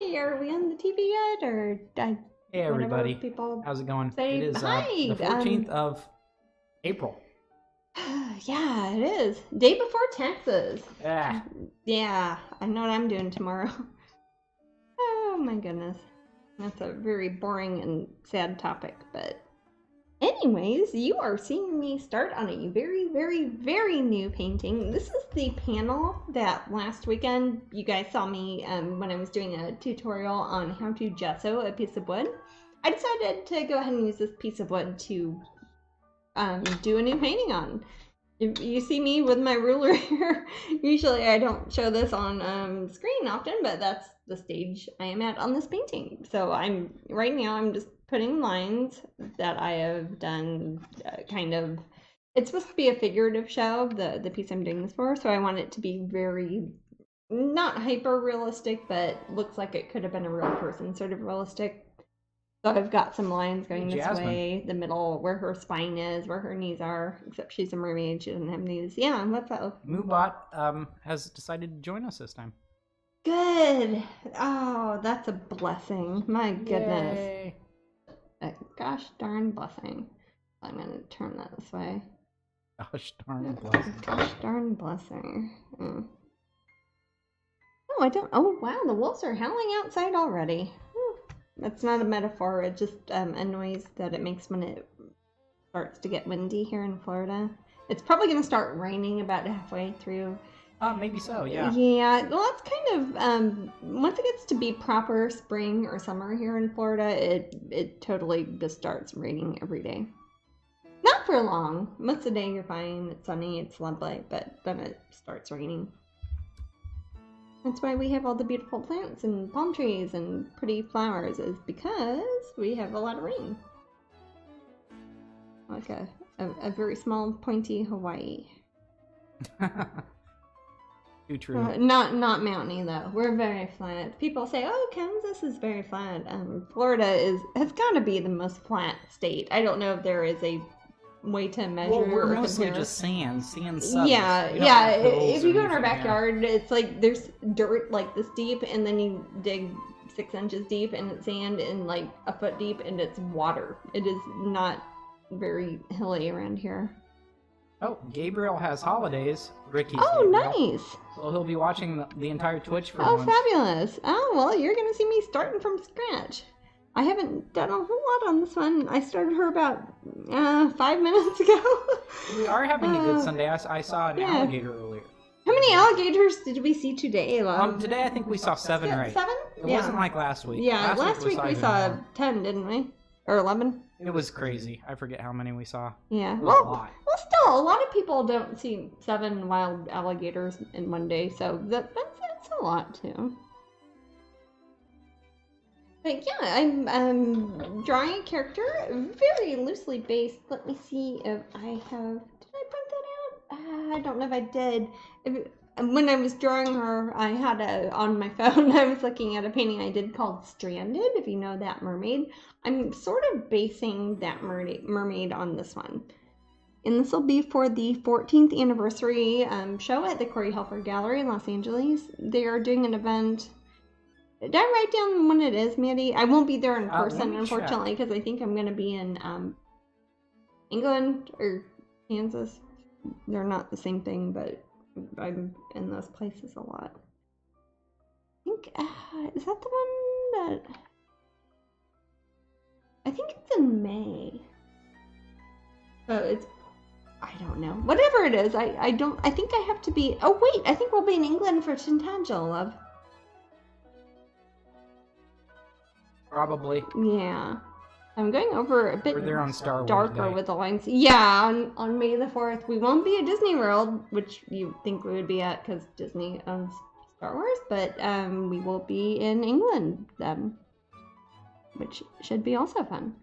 Hi, are we on the TV yet? Or Hey everybody, how's it going? It is the 14th of April. Yeah, it is. Day before taxes. Yeah. Yeah, I know what I'm doing tomorrow. Oh my goodness. That's a very boring and sad topic, but anyways, you are seeing me start on a very new painting. This is the panel that last weekend you guys saw me when I was doing a tutorial on how to gesso a piece of wood. I decided to go ahead and use this piece of wood to do a new painting on. You see me with my ruler here. Usually I don't show this on screen often, but that's the stage I am at on this painting. So right now I'm just putting lines that I have done it's supposed to be a figurative show, the piece I'm doing this for, so I want it to be very, not hyper realistic, but looks like it could have been a real person, sort of realistic. So I've got some lines going this way, the middle, where her spine is, where her knees are, except she's a mermaid, she doesn't have knees. Yeah, what's up? Moobot has decided to join us this time. Good! Oh, that's a blessing. My goodness. Yay. A gosh darn blessing. I'm going to turn that this way. Gosh darn blessing. Gosh darn blessing. Oh, I don't... Oh, wow, the wolves are howling outside already. That's not a metaphor, it's just a noise that it makes when it starts to get windy here in Florida. It's probably going to start raining about halfway through. Maybe so, yeah. Yeah, well, it's kind of, once it gets to be proper spring or summer here in Florida, it totally just starts raining every day. Not for long. Most of the day you're fine, it's sunny, it's lovely, but then it starts raining. That's why we have all the beautiful plants and palm trees and pretty flowers, is because we have a lot of rain. Like a very small, pointy Hawaii. Too true. Not mountainy though. We're very flat. People say, "Oh, Kansas is very flat." Florida has got to be the most flat state. I don't know if there is a way to measure. Well, we're or mostly compare. just sand suburbs. Yeah. If you go in our backyard, it's like there's dirt like this deep, and then you dig 6 inches deep, and it's sand, and like a foot deep, and it's water. It is not very hilly around here. Oh, Gabriel has holidays. Ricky's Gabriel. Nice. So he'll be watching the entire Twitch for once. Fabulous. Oh, well, you're going to see me starting from scratch. I haven't done a whole lot on this one. I started her about 5 minutes ago. We are having a good Sunday. I saw an alligator earlier. How many alligators did we see today, Love? Today I think we saw 7 or 8. 7? It wasn't like last week. Yeah, last week we saw 10, didn't we? Or 11? It was crazy. I forget how many we saw. Yeah. Well, still, a lot of people don't see 7 wild alligators in one day, so that's a lot too. But yeah, I'm drawing a character very loosely based. Let me see if I have. Did I print that out? I don't know if I did. When I was drawing her, I had on my phone, I was looking at a painting I did called Stranded, if you know that mermaid. I'm sort of basing that mermaid on this one. And this will be for the 14th anniversary show at the Corey Helfer Gallery in Los Angeles. They are doing an event. Did I write down when it is, Maddie? I won't be there in person, unfortunately, because I think I'm going to be in England or Kansas. They're not the same thing, but I'm in those places a lot. I think, is that the one that... I think it's in May. So it's... I don't know. Whatever it is, I think I have to be... Oh, wait, I think we'll be in England for Tintagel, Love. Probably. Yeah. I'm going over a bit on Star Wars darker Day. with the lines. Yeah, on May the 4th. We won't be at Disney World, which you think we would be at because Disney owns Star Wars, but we will be in England then, which should be also fun.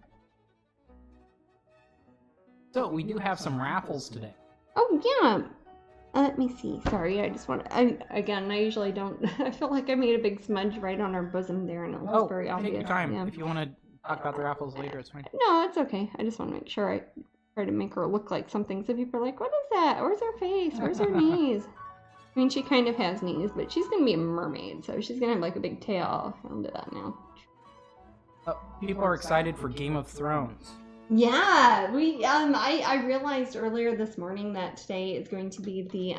So, we do have some raffles today. Oh, yeah. Let me see. Sorry, I just want to... I usually don't... I feel like I made a big smudge right on our bosom there, and it was very obvious. Take your time. Yeah. If you want to talk about the raffles later, it's fine. No, it's okay. I just want to make sure I try to make her look like something. So people are like, what is that? Where's her face? Where's her knees? I mean, she kind of has knees, but she's gonna be a mermaid, so she's gonna have like a big tail. I'll do that now. People are excited for Game of Thrones. Yeah, I realized earlier this morning that today is going to be the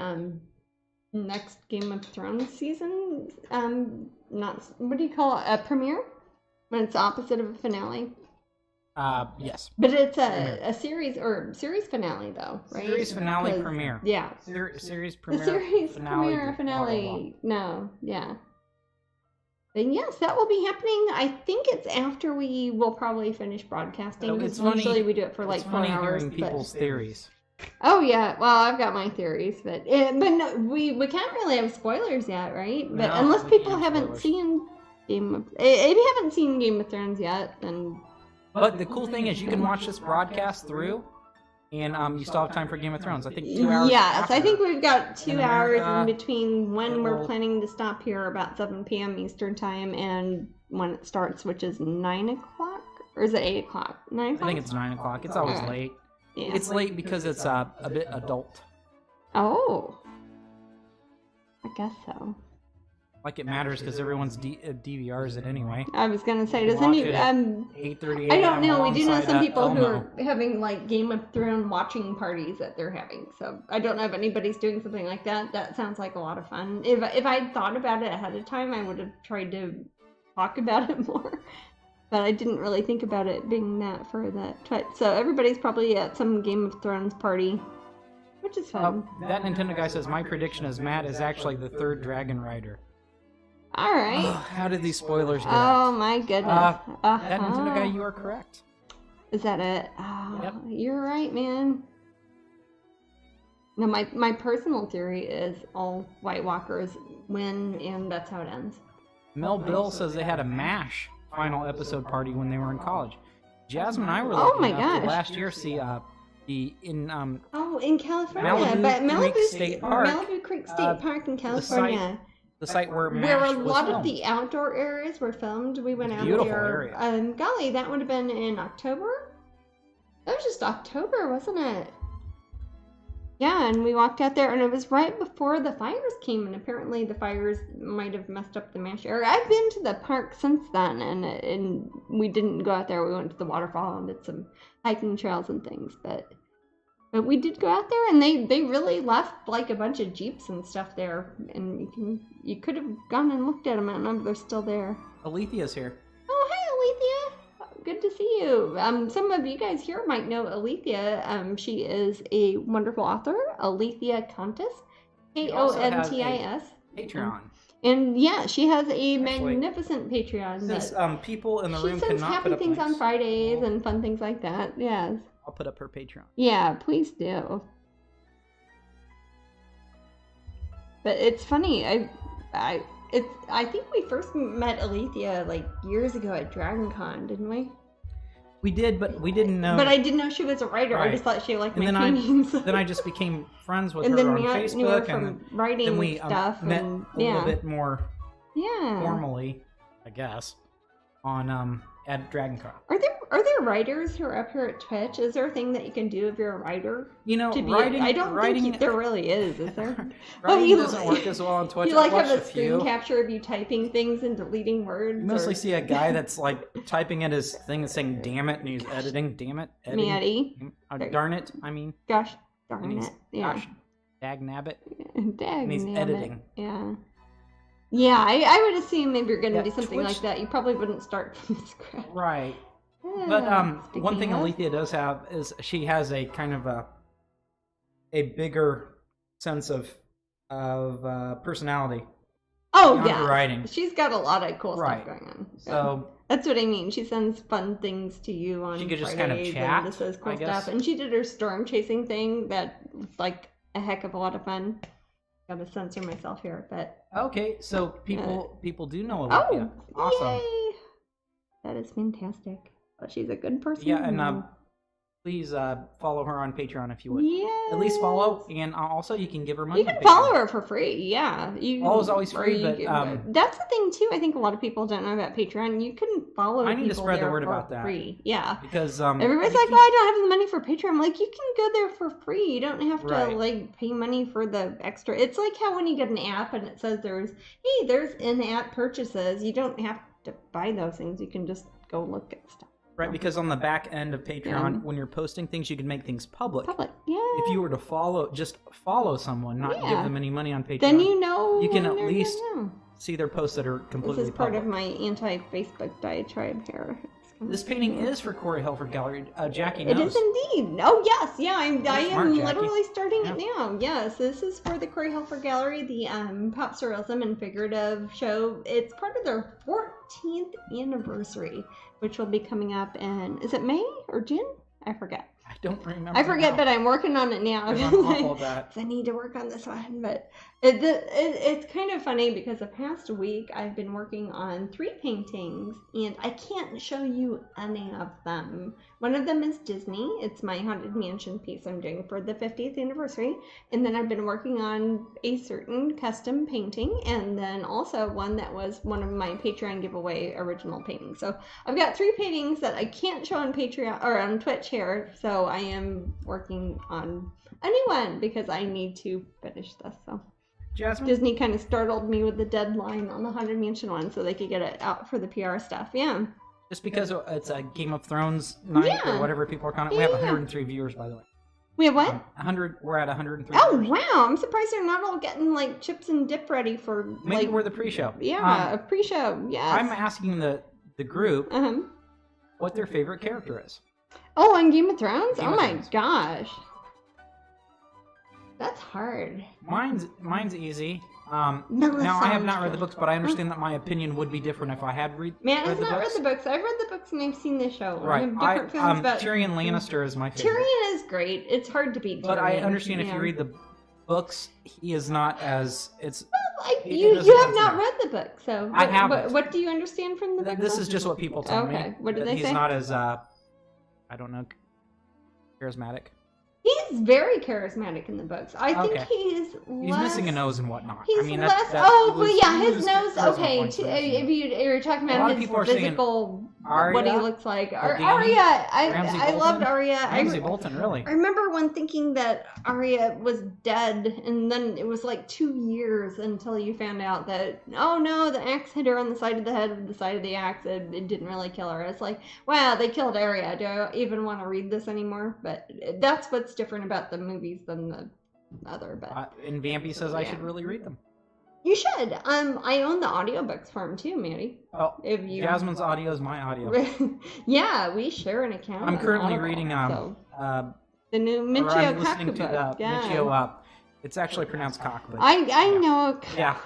next Game of Thrones season. Not what do you call it? A premiere? When it's the opposite of a finale. Yes. But it's a series finale though, right? Series finale premiere. Yeah. Series premiere. Series premiere finale. No, yeah. And yes, that will be happening. I think it's after we will probably finish broadcasting. It's funny, usually we do it for like 4 hours. Hearing people's theories. Oh yeah, well I've got my theories, but no, we can't really have spoilers yet, right? But no, unless people haven't seen if you haven't seen Game of Thrones yet, then. But the cool thing is you can watch this broadcast through, and you still have time for Game of Thrones. I think 2 hours. Yes, I think we've got 2 hours in between when we're planning to stop here about 7 p.m. Eastern time and when it starts, which is 9 o'clock, or is it 8 o'clock? 9 o'clock. I think it's 9 o'clock. It's always late. Yeah. It's late because it's a bit adult. Oh, I guess so. Like it matters because everyone's DVRs it anyway. I was gonna say, does any 8:30? I don't know. We do know some people who are having like Game of Thrones watching parties that they're having. So I don't know if anybody's doing something like that. That sounds like a lot of fun. If I'd thought about it ahead of time, I would have tried to talk about it more. But I didn't really think about it being that for that. So everybody's probably at some Game of Thrones party, which is fun. That Nintendo guy says my prediction is Matt is actually the 3rd Dragon Rider. All right. How did these spoilers get? Oh my goodness. That Nintendo guy, you are correct. Is that it? Oh, yep. You're right, man. No, my personal theory is all White Walkers win, and that's how it ends. Mel Bill says they had a MASH final episode party when they were in college. Jasmine and I were lucky enough to last year see in California, Malibu Creek State Park in California. The site where a lot of the outdoor areas were filmed. We went out beautiful there. Area. Golly, that would have been in October. That was just October, wasn't it? Yeah, and we walked out there, and it was right before the fires came, and apparently the fires might have messed up the MASH area. I've been to the park since then, and we didn't go out there. We went to the waterfall and did some hiking trails and things, but we did go out there, and they really left like a bunch of Jeeps and stuff there, and you could have gone and looked at them. I don't know if they're still there. Alethea's here. Oh, hi, Alethea. Good to see you. Some of you guys here might know Alethea. She is a wonderful author, Alethea Contis, Kontis. Patreon. And yeah, she has a magnificent Patreon. Since people in the room cannot put up She sends happy things links. on Fridays and fun things like that. Yes. I'll put up her Patreon. Yeah, please do. But it's funny. I think we first met Alethea like years ago at Dragon Con, didn't we? We did, but we didn't know. But I didn't know she was a writer. Right. I just thought she liked my paintings. Then I just became friends with and her then on Facebook, knew her from writing then we stuff. met a little bit more formally, I guess, on at Dragon Con. Are there writers who are up here at Twitch? Is there a thing that you can do if you're a writer? You know, writing. I don't think there really is there? Writing doesn't work as well on Twitch. You have a screen capture of you typing things and deleting words. You mostly see a guy that's like typing at his thing and saying "damn it" and he's editing. Damn it, editing. Maddie. Darn it. I mean. Gosh darn it. Yeah. Gosh, dag nabbit. Dag and he's editing. Yeah. Yeah, I would assume maybe you're going to do something like that. You probably wouldn't start from scratch. Right. But one thing Alethea does have is she has a kind of a bigger sense of personality. Oh yeah, writing. She's got a lot of cool stuff going on. So that's what I mean. She sends fun things to you on she could just Fridays kind of chat. And this is cool stuff. And she did her storm chasing thing that was like a heck of a lot of fun. Gotta censor myself here, but okay. So people do know Alethea. Awesome. Yay. That is fantastic. But she's a good person. Yeah, and please follow her on Patreon if you would. Yes. At least follow, and also you can give her money. You can follow her for free, yeah. Always free, but that's the thing too. I think a lot of people don't know about Patreon. You can follow. I need to spread the word for about that. Free, yeah. Because everybody's like, "Oh, I don't have the money for Patreon." I'm like, you can go there for free. You don't have to like pay money for the extra. It's like how when you get an app and it says there's in-app purchases. You don't have to buy those things. You can just go look at stuff. Right, because on the back end of Patreon, when you're posting things, you can make things public. Yeah. If you were to follow someone, not give them any money on Patreon, then you can at least see their posts that are completely This is part of my anti-Facebook diatribe here. This painting is for Corey Helford Gallery. Jackie knows. It is indeed. Oh, yes. Yeah, I am literally starting it now. Yes, this is for the Corey Helford Gallery, the Pop Surrealism and Figurative show. It's part of their 14th anniversary, which will be coming up in, is it May or June? I forget. I don't remember. I forget, but I'm working on it now. I'm awful at that. I need to work on this one, but it's kind of funny because the past week I've been working on 3 paintings, and I can't show you any of them. One of them is Disney. It's my Haunted Mansion piece I'm doing for the 50th anniversary, and then I've been working on a certain custom painting, and then also one that was one of my Patreon giveaway original paintings. So I've got 3 paintings that I can't show on Patreon or on Twitch here, so I am working on a new one because I need to finish this. So Jasmine? Disney kind of startled me with the deadline on the Haunted Mansion one so they could get it out for the PR stuff. Yeah. Just because it's a Game of Thrones night or whatever people are calling it. We have 103 viewers, by the way. We have what? 100. We're at 103. Oh, wow. I'm surprised they're not all getting like chips and dip ready for maybe we're the pre-show. Yeah, a pre-show. Yes. I'm asking the group what their favorite character is. Oh, on Game of Thrones? Oh my gosh. That's hard. Mine's easy. Now, I have not read the books, but I understand that my opinion would be different if I had read the books. Matt has not read the books. I've read the books and I've seen the show. Right. I have different feelings about Tyrion Lannister is my favorite. Tyrion is great. It's hard to beat Tyrion. But I understand if you read the books, he is not as... You have not read the book, so... I haven't. What do you understand from the book? This is just what people tell me. Okay. What did they say? He's not as, I don't know, charismatic. He's very charismatic in the books. I think he's missing a nose and whatnot. He's his nose. Okay, if you're talking about his physical, what he looks like. Arya, I loved Arya. Ramsay Bolton, really. I remember when thinking that Arya was dead, and then it was like 2 years until you found out that, oh no, the axe hit her on the side of the head of the side of the axe. It didn't really kill her. It's like, wow, they killed Arya. Do I even want to read this anymore? But that's what's different about the movies than the other. But and Vampy says I should really read them. You should. I own the audiobooks for him too, Maddie. Oh, Jasmine's audio is my audio. Yeah, we share an account. I'm currently reading the new Michio Kaku book. Michio, it's actually pronounced cock, but I know. Yeah.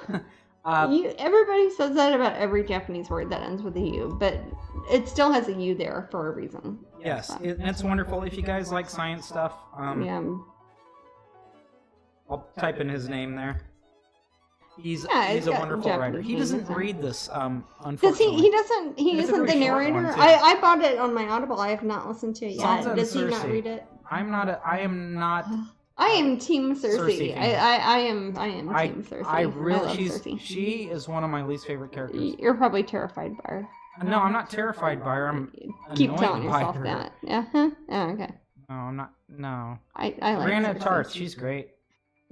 Everybody says that about every Japanese word that ends with a U, but it still has a U there for a reason. Yes, it's wonderful. If you guys like science stuff, I'll type in his name there. He's a wonderful writer. He doesn't read this, unfortunately. He isn't the narrator. I bought it on my Audible. I have not listened to it yet. Does he not read it? I am not. I am Team Cersei. I am Team Cersei. I love Cersei. She is one of my least favorite characters. You're probably terrified by her. No, I'm not terrified by her. I'm keep telling by yourself her. that. Yeah. Oh, okay. No, I'm not. No. I like Brianna Tarth. She's great.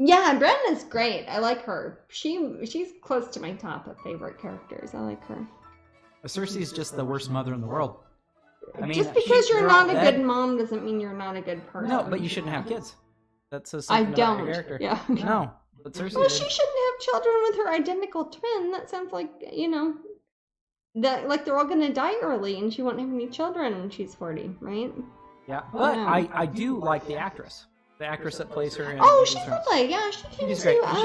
Yeah, Brianna's great. I like her. She's close to my top of favorite characters. I like her. Cersei's just the worst mother in the world. I mean, just because you're not a good mom doesn't mean you're not a good person. No, but you shouldn't have kids. That says something about your character. Yeah. No, but Cersei. Well, she shouldn't have children with her identical twin. That sounds like, that like they're all going to die early, and she won't have any children when she's 40, right? Yeah, but I do like the actress. The actress that plays her in. Oh, she's lovely. Yeah, she came to. She's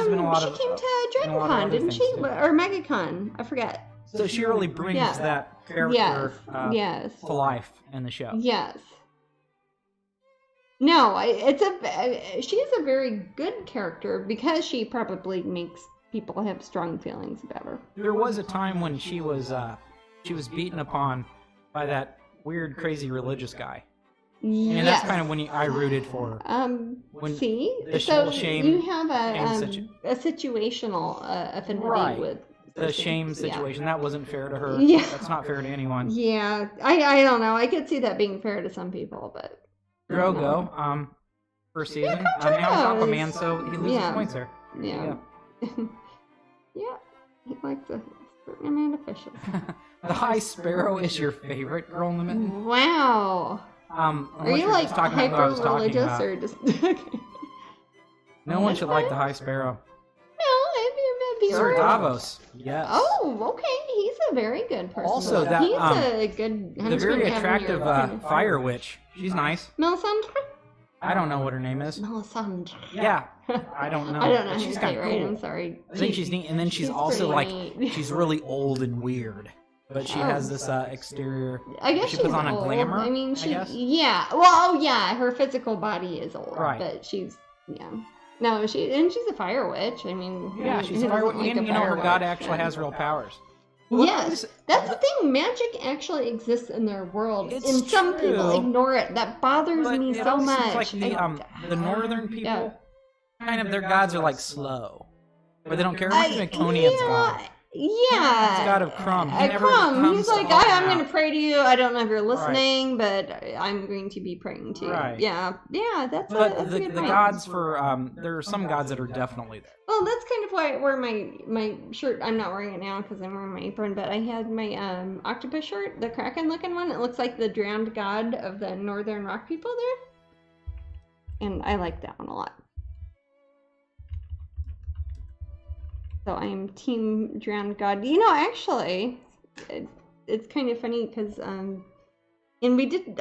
been a lot of, she came to DragonCon, didn't she? Or MegaCon? I forget. So she really brings that character to life in the show. Yes. No, she is a very good character because she probably makes people have strong feelings about her. There was a time when she was beaten upon by that weird, crazy religious guy. Yes. And that's kind of when I rooted for her. See? So you have a situational affinity with the shame situation. That wasn't fair to her. Yeah. That's not fair to anyone. Yeah. I don't know. I could see that being fair to some people, but... Drogo, first season. Now he's Aquaman, so he loses points there. Yeah. Yeah. He likes a certain amount of fishes. The High Sparrow is your favorite girl in the mitten? Wow. Are you like hyper-religious or just... No one should like the High Sparrow. No, Sir Davos. Yes. Oh, okay. He's a very good person. Also, that he's a good the very attractive fire witch. She's nice. Melisandre? I don't know what her name is. Melisandre. Yeah. I don't know. I don't know how to she's say it right. Cool. I'm sorry. I think she's neat, and then she's also like neat. She's really old and weird. But she has this exterior. I guess she puts on old. a glamour. I mean, yeah. Well, her physical body is old, right? But she's No, she's a fire witch. I mean, she's a fire witch, and her god actually has real powers. Yes, that's the thing. Magic actually exists in their world, and some people ignore it. That bothers me so much. Seems like the northern people, kind of their gods are like slow, but they don't care. Maconian's god. Yeah. He's god of Crumb. He's like, I'm going to pray to you. I don't know if you're listening, but I'm going to be praying to you. Right. Yeah, that's But the gods for, there are some gods that are definitely there. Well, that's kind of why I wear my shirt. I'm not wearing it now because I'm wearing my apron, but I had my octopus shirt, the Kraken looking one. It looks like the drowned god of the northern rock people there. And I like that one a lot. So I'm team drowned god. Actually, it's kind of funny because, and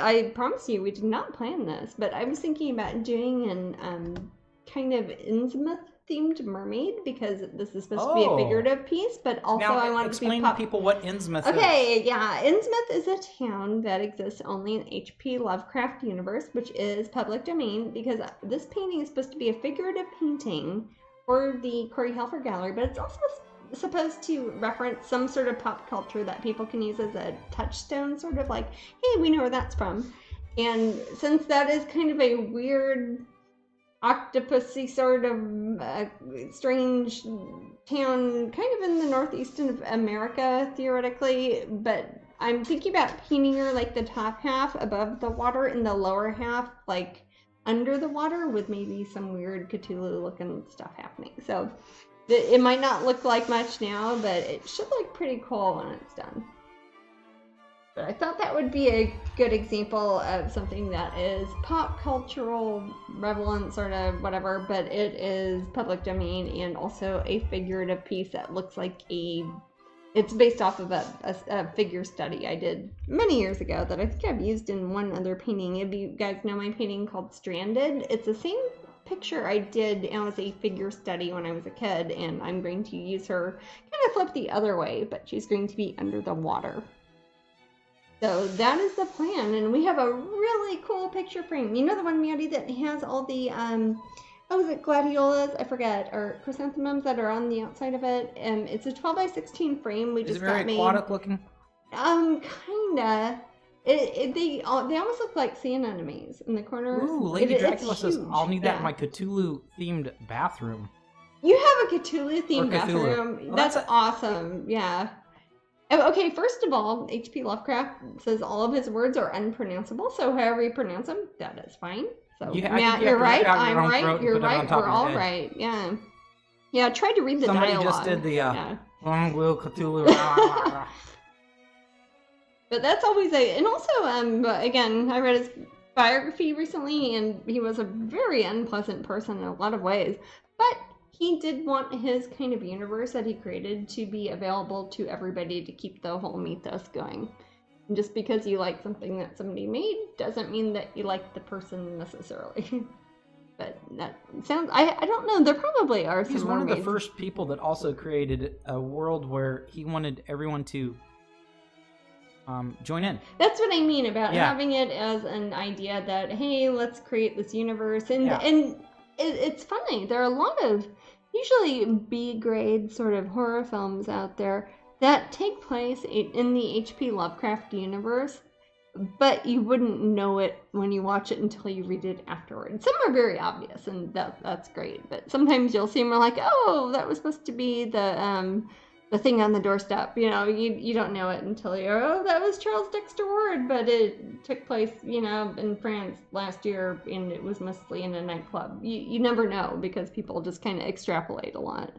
I promise you, we did not plan this, but I was thinking about doing an kind of Innsmouth themed mermaid because this is supposed to be a figurative piece, but also now, I want it to be explain to people what Innsmouth is. Okay, yeah, Innsmouth is a town that exists only in H.P. Lovecraft universe, which is public domain because this painting is supposed to be a figurative painting for the Corey Helfer Gallery, but it's also supposed to reference some sort of pop culture that people can use as a touchstone, sort of like, hey, we know where that's from. And since that is kind of a weird, octopusy sort of strange town, kind of in the northeast of America, theoretically, but I'm thinking about painting her like the top half above the water and the lower half like under the water with maybe some weird Cthulhu looking stuff happening. So it might not look like much now, but it should look pretty cool when it's done. But I thought that would be a good example of something that is pop cultural, relevant, sort of whatever, but it is public domain and also a figurative piece that looks like it's based off of a figure study I did many years ago that I think I've used in one other painting. If you guys know my painting called Stranded, it's the same picture I did as a figure study when I was a kid, and I'm going to use her kind of flip the other way, but she's going to be under the water. So that is the plan, and we have a really cool picture frame. You know the one, Maddie, that has all the was it gladiolas? I forget, or chrysanthemums that are on the outside of it. It's a 12 by 16 frame. We just got made. Is it very aquatic looking? Kinda. They almost look like sea anemones in the corner. Ooh, Lady Dracula says, I'll need that in my Cthulhu-themed bathroom. You have a Cthulhu-themed bathroom? Well, that's awesome, yeah. Okay, first of all, H.P. Lovecraft says all of his words are unpronounceable, so however you pronounce them, that is fine. So, Matt, you're right, I'm right, you're right, we're all right, yeah. Yeah, I tried to read the dialogue. Somebody just did the, Long Will Cthulhu. But that's always and also, again, I read his biography recently, and he was a very unpleasant person in a lot of ways, but he did want his kind of universe that he created to be available to everybody to keep the whole mythos going. And just because you like something that somebody made doesn't mean that you like the person necessarily. But that sounds, I don't know, there probably are some He's one of the first people that also created a world where he wanted everyone to join in. That's what I mean about having it as an idea that, hey, let's create this universe. And it's funny, there are a lot of usually B-grade sort of horror films out there that take place in the H.P. Lovecraft universe, but you wouldn't know it when you watch it until you read it afterwards. Some are very obvious, and that's great. But sometimes you'll see them like, oh, that was supposed to be the thing on the doorstep. You don't know it until that was Charles Dexter Ward, but it took place, in France last year, and it was mostly in a nightclub. You never know because people just kind of extrapolate a lot.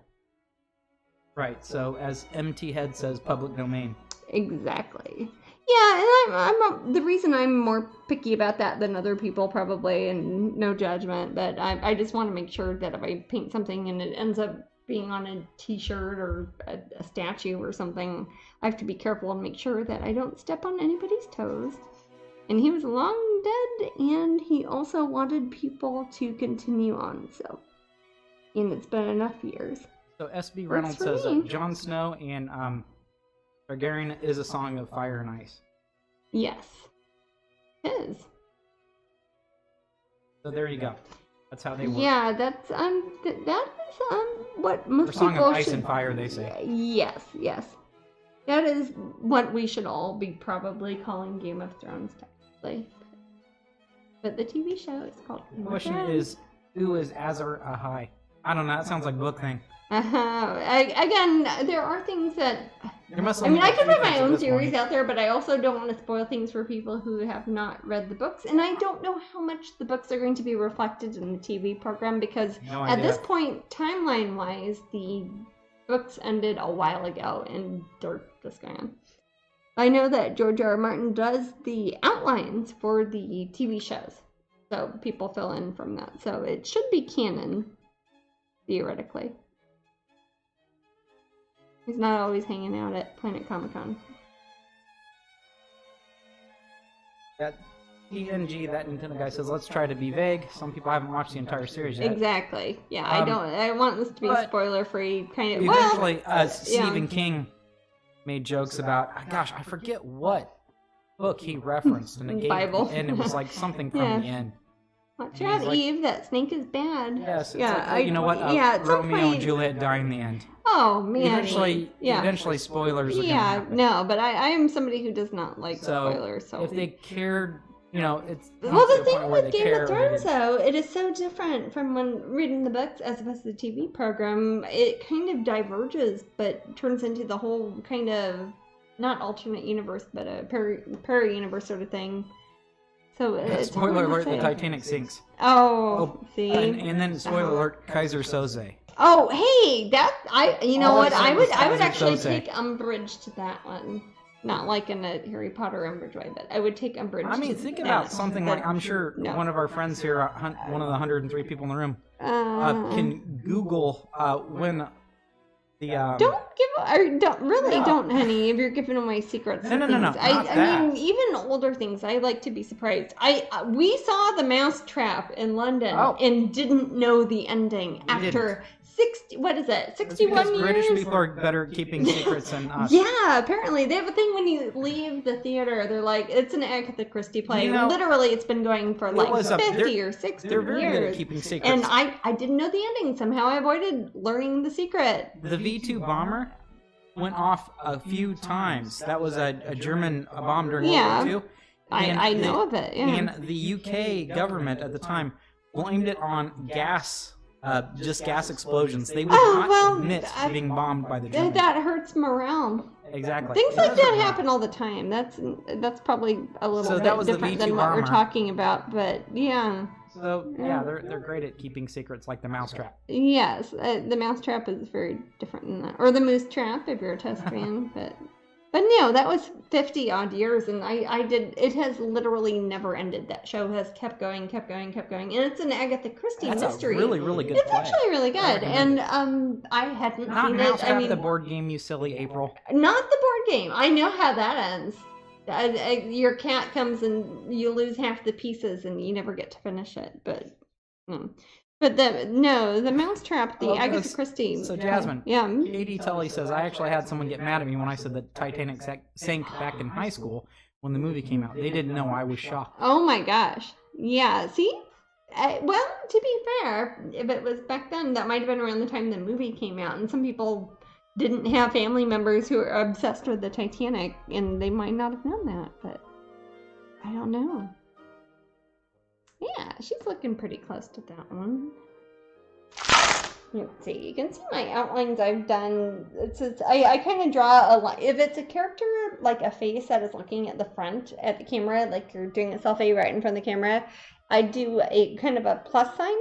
Right. So as MT Head says, public domain. Exactly. Yeah, and I'm the reason I'm more picky about that than other people probably, and no judgment, but I just want to make sure that if I paint something and it ends up being on a t-shirt or a statue or something, I have to be careful and make sure that I don't step on anybody's toes. And he was long dead, and he also wanted people to continue on, and it's been enough years. So SB Reynolds says Jon Snow and Targaryen is a song of fire and ice. Yes. It is. So there you go. That's how they work. Yeah, that is what most people song of ice and fire, they say. Yes. That is what we should all be probably calling Game of Thrones, technically. But the TV show is called The question is, who is Azor Ahai? I don't know, that sounds like a book thing. Again, there are things that... I could put my own theories out there, but I also don't want to spoil things for people who have not read the books. And I don't know how much the books are going to be reflected in the TV program, because at this point, timeline-wise, the books ended a while ago, and they're just gone. I know that George R. R. Martin does the outlines for the TV shows, so people fill in from that. So it should be canon, theoretically. He's not always hanging out at Planet Comic-Con. That TNG, that Nintendo guy says, let's try to be vague. Some people haven't watched the entire series yet. Exactly. Yeah, I want this to be spoiler-free, kind of. Eventually, Stephen King made jokes about, gosh, I forget what book he referenced, and it gave Bible. And it was like something from the end. Watch out, Eve, that snake is bad. Yes, it's like, you know what? Romeo and Juliet die in the end. Oh, man. Eventually spoilers are going to happen. No, but I am somebody who does not like spoilers. So if they cared, it's... Well, the thing with Game of Thrones, though, it is so different from when reading the books as opposed to the TV program. It kind of diverges, but turns into the whole kind of, not alternate universe, but a peri-universe sort of thing. So it's spoiler alert, the Titanic sinks. Oh, see? And then, spoiler alert, Kaiser Soze. Oh, hey, I would actually take umbrage to that one. Not like in a Harry Potter umbrage way, but I would take umbrage. I mean, think about something like, I'm sure one of our friends here, one of the 103 people in the room, can Google when the... Don't, honey, if you're giving away secrets. No. I mean, even older things, I like to be surprised. We saw The Mousetrap in London and didn't know the ending after 61 years? British people are better at keeping secrets than us. Yeah, apparently. They have a thing when you leave the theater, they're like, it's an Agatha Christie play. Literally, it's been going for like 50 or 60 years. They're very good at keeping secrets. And I didn't know the ending. Somehow I avoided learning the secret. The V-2 bomber went off a few times. That was a German bomb during World War II. I know of it, yeah. And the UK government at the time blamed it on gas. Just gas explosions. They would not admit to being bombed by the Germans. That hurts morale. Exactly. Things like that happen all the time. That's probably a little bit different than what we're talking about, but yeah. So yeah, they're great at keeping secrets, like the Mousetrap. Yes, the Mousetrap is very different than that, or the Moose Trap if you're a Test fan, but no, that was 50 odd years, and it has literally never ended. That show has kept going, and it's an Agatha Christie mystery. That's a really, really good It's actually really good, and I hadn't seen it. I mean, the board game, you silly April. Not the board game. I know how that ends. Your cat comes and you lose half the pieces, and you never get to finish it. But the Mousetrap, the Agatha Christie. So Jasmine, Katie Tully says, I actually had someone get mad at me when I said that Titanic sank back in high school when the movie came out. They didn't know. I was shocked. Oh my gosh. Yeah, see? Well, to be fair, if it was back then, that might have been around the time the movie came out, and some people didn't have family members who are obsessed with the Titanic, and they might not have known that, but... I don't know. Yeah, she's looking pretty close to that one. Let's see, you can see my outlines I've done. I kind of draw a line. If it's a character, like a face that is looking at the front, at the camera, like you're doing a selfie right in front of the camera, I do a kind of a plus sign,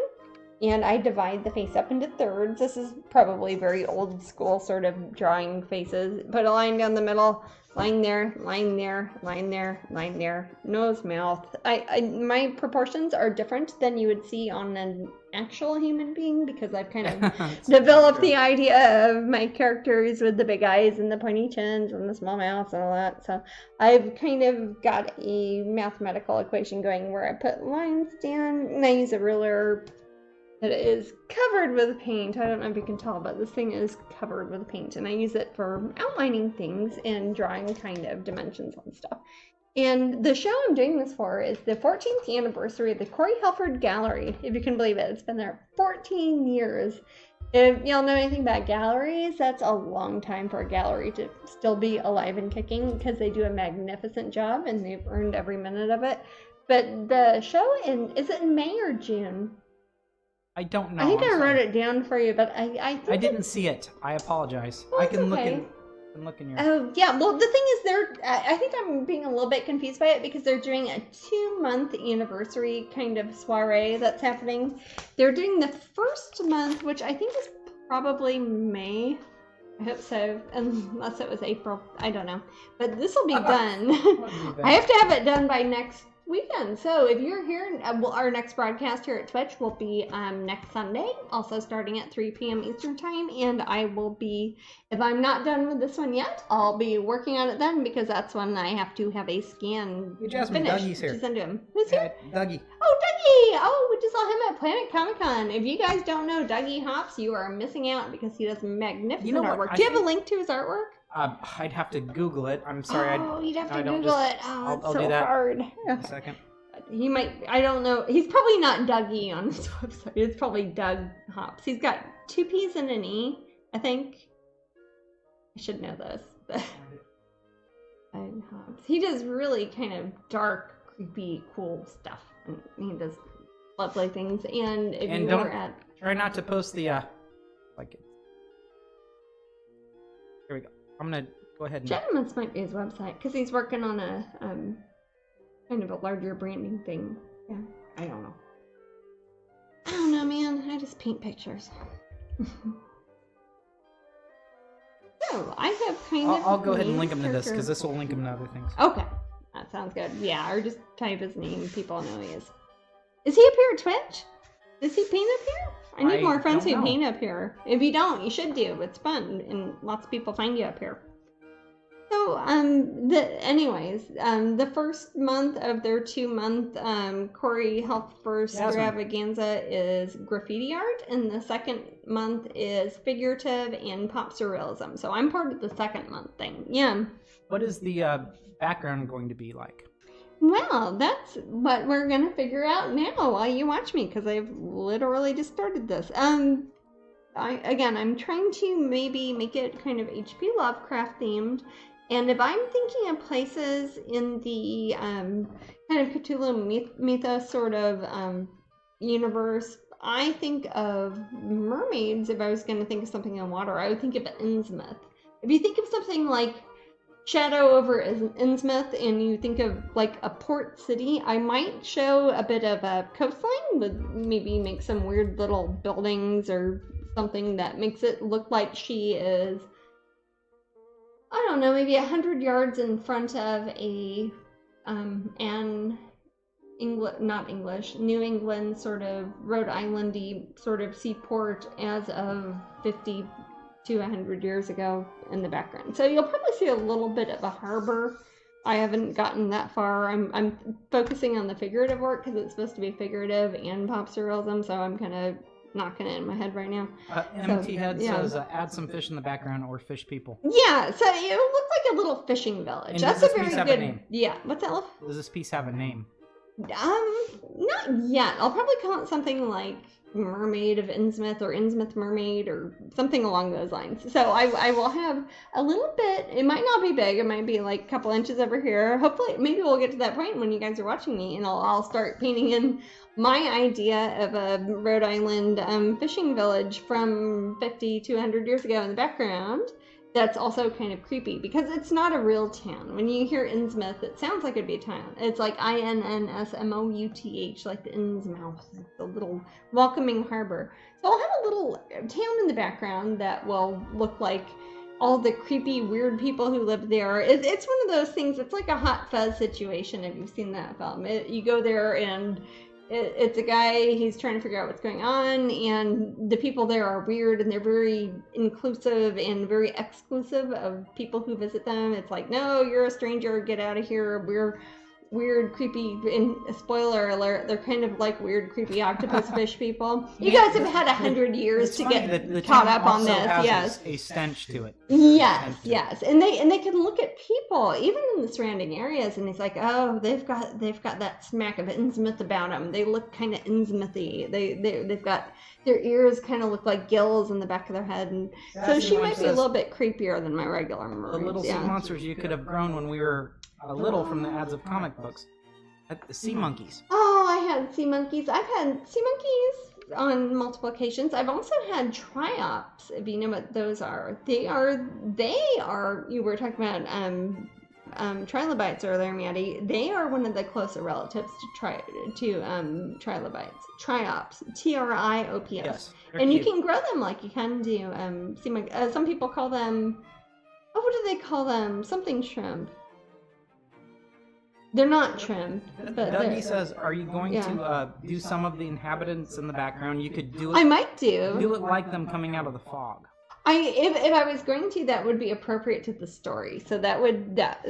and I divide the face up into thirds. This is probably very old school sort of drawing faces. Put a line down the middle, line there, line there, line there, line there, nose, mouth. My proportions are different than you would see on an actual human being, because I've kind of developed the idea of my characters with the big eyes and the pointy chins and the small mouths and all that. So I've kind of got a mathematical equation going where I put lines down, and I use a ruler that is covered with paint. I don't know if you can tell, but this thing is covered with paint, and I use it for outlining things and drawing kind of dimensions on stuff. And the show I'm doing this for is the 14th anniversary of the Corey Helford Gallery, if you can believe it. It's been there 14 years. If y'all know anything about galleries, that's a long time for a gallery to still be alive and kicking, because they do a magnificent job and they've earned every minute of it. But the show is it in May or June? I don't know. I think I wrote it down for you, but I think I didn't see it. I apologize. Well, I can okay. look in your... Oh, yeah. Well, the thing is, I think I'm being a little bit confused by it, because they're doing a 2-month anniversary kind of soiree that's happening. They're doing the first month, which I think is probably May. I hope so, unless it was April. I don't know. But this will be done. I have to have it done by next weekend. So if you're here, our next broadcast here at Twitch will be next Sunday, also starting at 3 p.m. Eastern time, and I will be, if I'm not done with this one yet, I'll be working on it then, because that's when I have to have a scan Jasmine, finished Dougie's here. to send to him. Who's here? Dougie. Oh, Dougie! Oh, we just saw him at Planet Comic-Con. If you guys don't know Dougie Hops, you are missing out, because he does magnificent artwork. Do you have a link to his artwork? I'd have to Google it. I'm sorry. You'd have to Google it. Oh, it's I'll so do that hard. in a second. He might, I don't know. He's probably not Dougie on his website. It's probably Doug Hops. He's got 2 P's and an E, I think. I should know this. But Doug Hops. He does really kind of dark, creepy, cool stuff. And he does lovely things. And if you were at... Try not to post the, like it. Here we go. I'm going to go ahead and... Gentleman's might be his website, because he's working on a, kind of a larger branding thing. Yeah, I don't know, man. I just paint pictures. So I have kind of. I'll go ahead and link him to this, because this will link him to other things. Okay, that sounds good. Yeah, or just type his name. People know he is. Is he up here at Twitch? Does he paint up here? I need more friends who paint up here. If you don't, you should do. It's fun, and lots of people find you up here. So, the first month of their 2-month Corey Helford extravaganza is graffiti art, and the second month is figurative and pop surrealism. So I'm part of the second month thing. Yeah. What is the background going to be like? Well, that's what we're going to figure out now while you watch me, because I've literally just started this. I'm trying to maybe make it kind of H.P. Lovecraft themed. And if I'm thinking of places in the kind of Cthulhu mythos sort of universe, I think of mermaids. If I was going to think of something in water, I would think of Innsmouth. If you think of something like Shadow over Innsmouth and you think of like a port city, I might show a bit of a coastline, with maybe make some weird little buildings or something that makes it look like she is, I don't know, maybe 100 yards in front of a New England sort of Rhode Island-y sort of seaport as of 50 to 100 years ago in the background. So you'll probably see a little bit of a harbor. I haven't gotten that far. I'm focusing on the figurative work, because it's supposed to be figurative and pop surrealism, so I'm kind of knocking it in my head right now. MT Head says add some fish in the background or fish people. Yeah, so it looks like a little fishing village. And that's does a this very piece have good a name? Yeah, what's that, love? Does this piece have a name? Not yet. I'll probably call it something like Mermaid of Innsmouth or Innsmouth Mermaid or something along those lines. So I will have a little bit. It might not be big. It might be like a couple inches over here. Hopefully, maybe we'll get to that point when you guys are watching me, and I'll start painting in my idea of a Rhode Island fishing village from 50 to 100 years ago in the background. That's also kind of creepy because it's not a real town. When you hear Innsmouth, it sounds like it'd be a town. It's like Innsmouth, like the Innsmouth, the little welcoming harbor. So I'll have a little town in the background that will look like all the creepy, weird people who live there. It's one of those things. It's like a Hot Fuzz situation. If you've seen that film, you go there and it's a guy, he's trying to figure out what's going on, and the people there are weird, and they're very inclusive and very exclusive of people who visit them. It's like, no, you're a stranger, get out of here. We're weird, creepy, and spoiler alert, they're kind of like weird, creepy octopus fish people. You guys have had 100 years to get caught up on this. Yes, a stench to it. Yes, and they can look at people even in the surrounding areas, and it's like, oh, they've got that smack of Innsmouth about them. They look kind of Innsmouthy. They've got their ears kind of look like gills in the back of their head, and so she might be a little bit creepier than my regular mermaids. The little sea monsters you could have grown when we were a little from the ads of comic books. The sea monkeys. Oh, I had sea monkeys. I've had sea monkeys on multiple occasions. I've also had triops, if you know what those are. They are. You were talking about trilobites earlier, Maddie. They are one of the closer relatives to trilobites. Triops, Triops. Yes, and cute. You can grow them like you can do sea monkeys. Some people call them. Oh, what do they call them? Something shrimp. They're not shrimp. But Dougie says, are you going to do some of the inhabitants in the background? You could do it. I might do. Do it like them coming out of the fog. If I was going to, that would be appropriate to the story. So that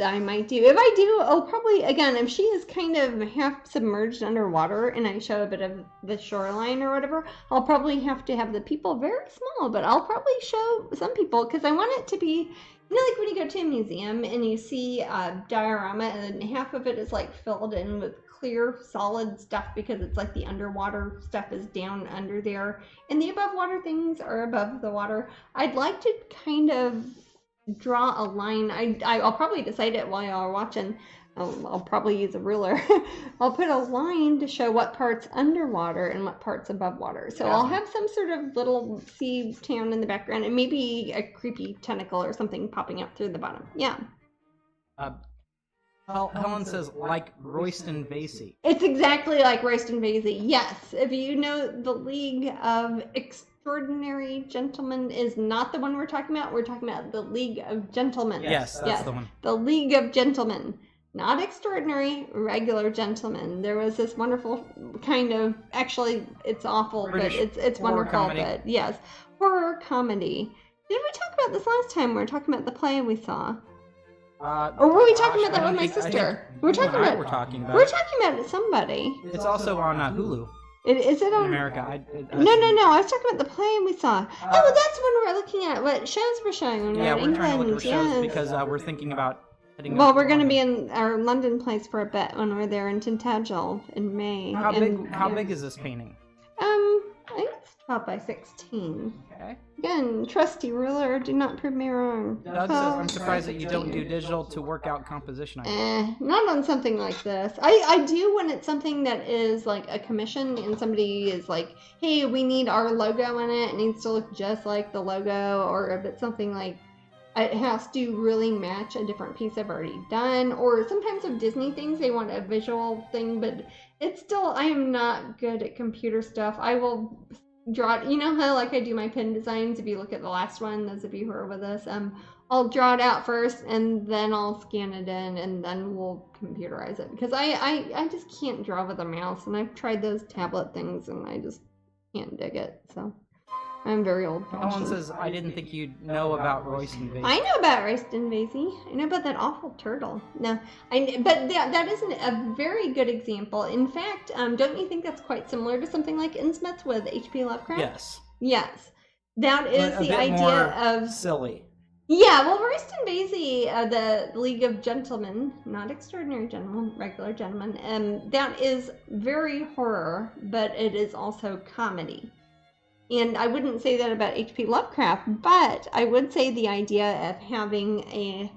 I might do. If I do, I'll probably, again, if she is kind of half submerged underwater and I show a bit of the shoreline or whatever, I'll probably have to have the people very small, but I'll probably show some people because I want it to be, you know, like when you go to a museum and you see a diorama and half of it is like filled in with clear, solid stuff because it's like the underwater stuff is down under there and the above water things are above the water. I'd like to kind of draw a line. I'll probably decide it while y'all are watching. I'll probably use a ruler. I'll put a line to show what part's underwater and what part's above water. So I'll have some sort of little sea town in the background and maybe a creepy tentacle or something popping up through the bottom. Yeah. Helen says, like Royston Vasey. It's exactly like Royston Vasey. Yes. If you know the League of Extraordinary Gentlemen is not the one we're talking about. We're talking about the League of Gentlemen. Yes, that's the one. The League of Gentlemen. Not extraordinary, regular gentlemen. There was this wonderful kind of, actually, it's awful, British but it's wonderful. Comedy. But yes, horror comedy. Did we talk about this last time? We were talking about the play we saw. Or were we talking about that with my sister? We're talking about somebody. It's also on Hulu. Is it on in America? No. I was talking about the play we saw. That's when we're looking at what shows we're showing when we're in England. Trying to look at shows because we're thinking about. Well, we're going to be in our London place for a bit when we're there in Tintagel in May. How big is this painting? I think it's 12 by 16. Okay. Again, trusty ruler, do not prove me wrong. Doug says, I'm surprised that you don't do digital to work out composition. Not on something like this. I do when it's something that is like a commission and somebody is like, hey, we need our logo in it. It needs to look just like the logo. Or if it's something like it has to really match a different piece I've already done. Or sometimes with Disney things, they want a visual thing, but it's still, I am not good at computer stuff. I will draw it. You know how like I do my pen designs? If you look at the last one, those of you who are with us, I'll draw it out first and then I'll scan it in and then we'll computerize it. Because I just can't draw with a mouse, and I've tried those tablet things and I just can't dig it. So I'm very old-fashioned. Ellen says, I didn't think you'd know about Royston Vasey. I know about Royston Vasey. I know about that awful turtle. No, but that isn't a very good example. In fact, don't you think that's quite similar to something like Innsmouth with H.P. Lovecraft? Yes. Yes. That is the idea of... silly. Yeah, well, Royston Vasey, the League of Gentlemen, not extraordinary gentlemen, regular gentlemen, that is very horror, but it is also comedy. And I wouldn't say that about H.P. Lovecraft, but I would say the idea of having a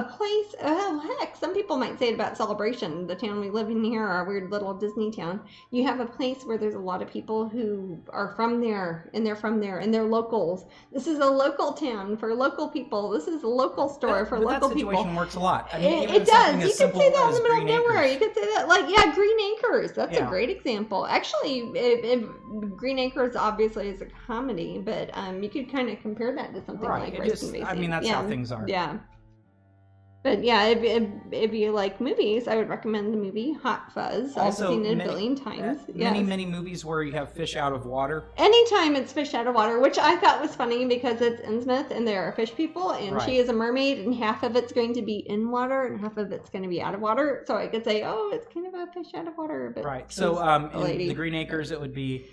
place, oh heck, some people might say it about Celebration, the town we live in here, our weird little Disney town. You have a place where there's a lot of people who are from there, and they're from there, and they're locals. This is a local town for local people. This is a local store for local people. That situation works a lot. I mean, it does. You could say that in the middle of nowhere. You could say that, like, yeah, Green Acres. That's a great example. Actually, Green Acres obviously is a comedy, but you could kind of compare that to something like Royston Vasey. I mean, that's how things are. Yeah. But yeah, if you like movies, I would recommend the movie Hot Fuzz. Also, I've seen it a billion times. Many movies where you have fish out of water. Anytime it's fish out of water, which I thought was funny because it's Innsmouth and there are fish people, and she is a mermaid, and half of it's going to be in water and half of it's going to be out of water. So I could say, oh, it's kind of a fish out of water. But right. So in the Green Acres, it would be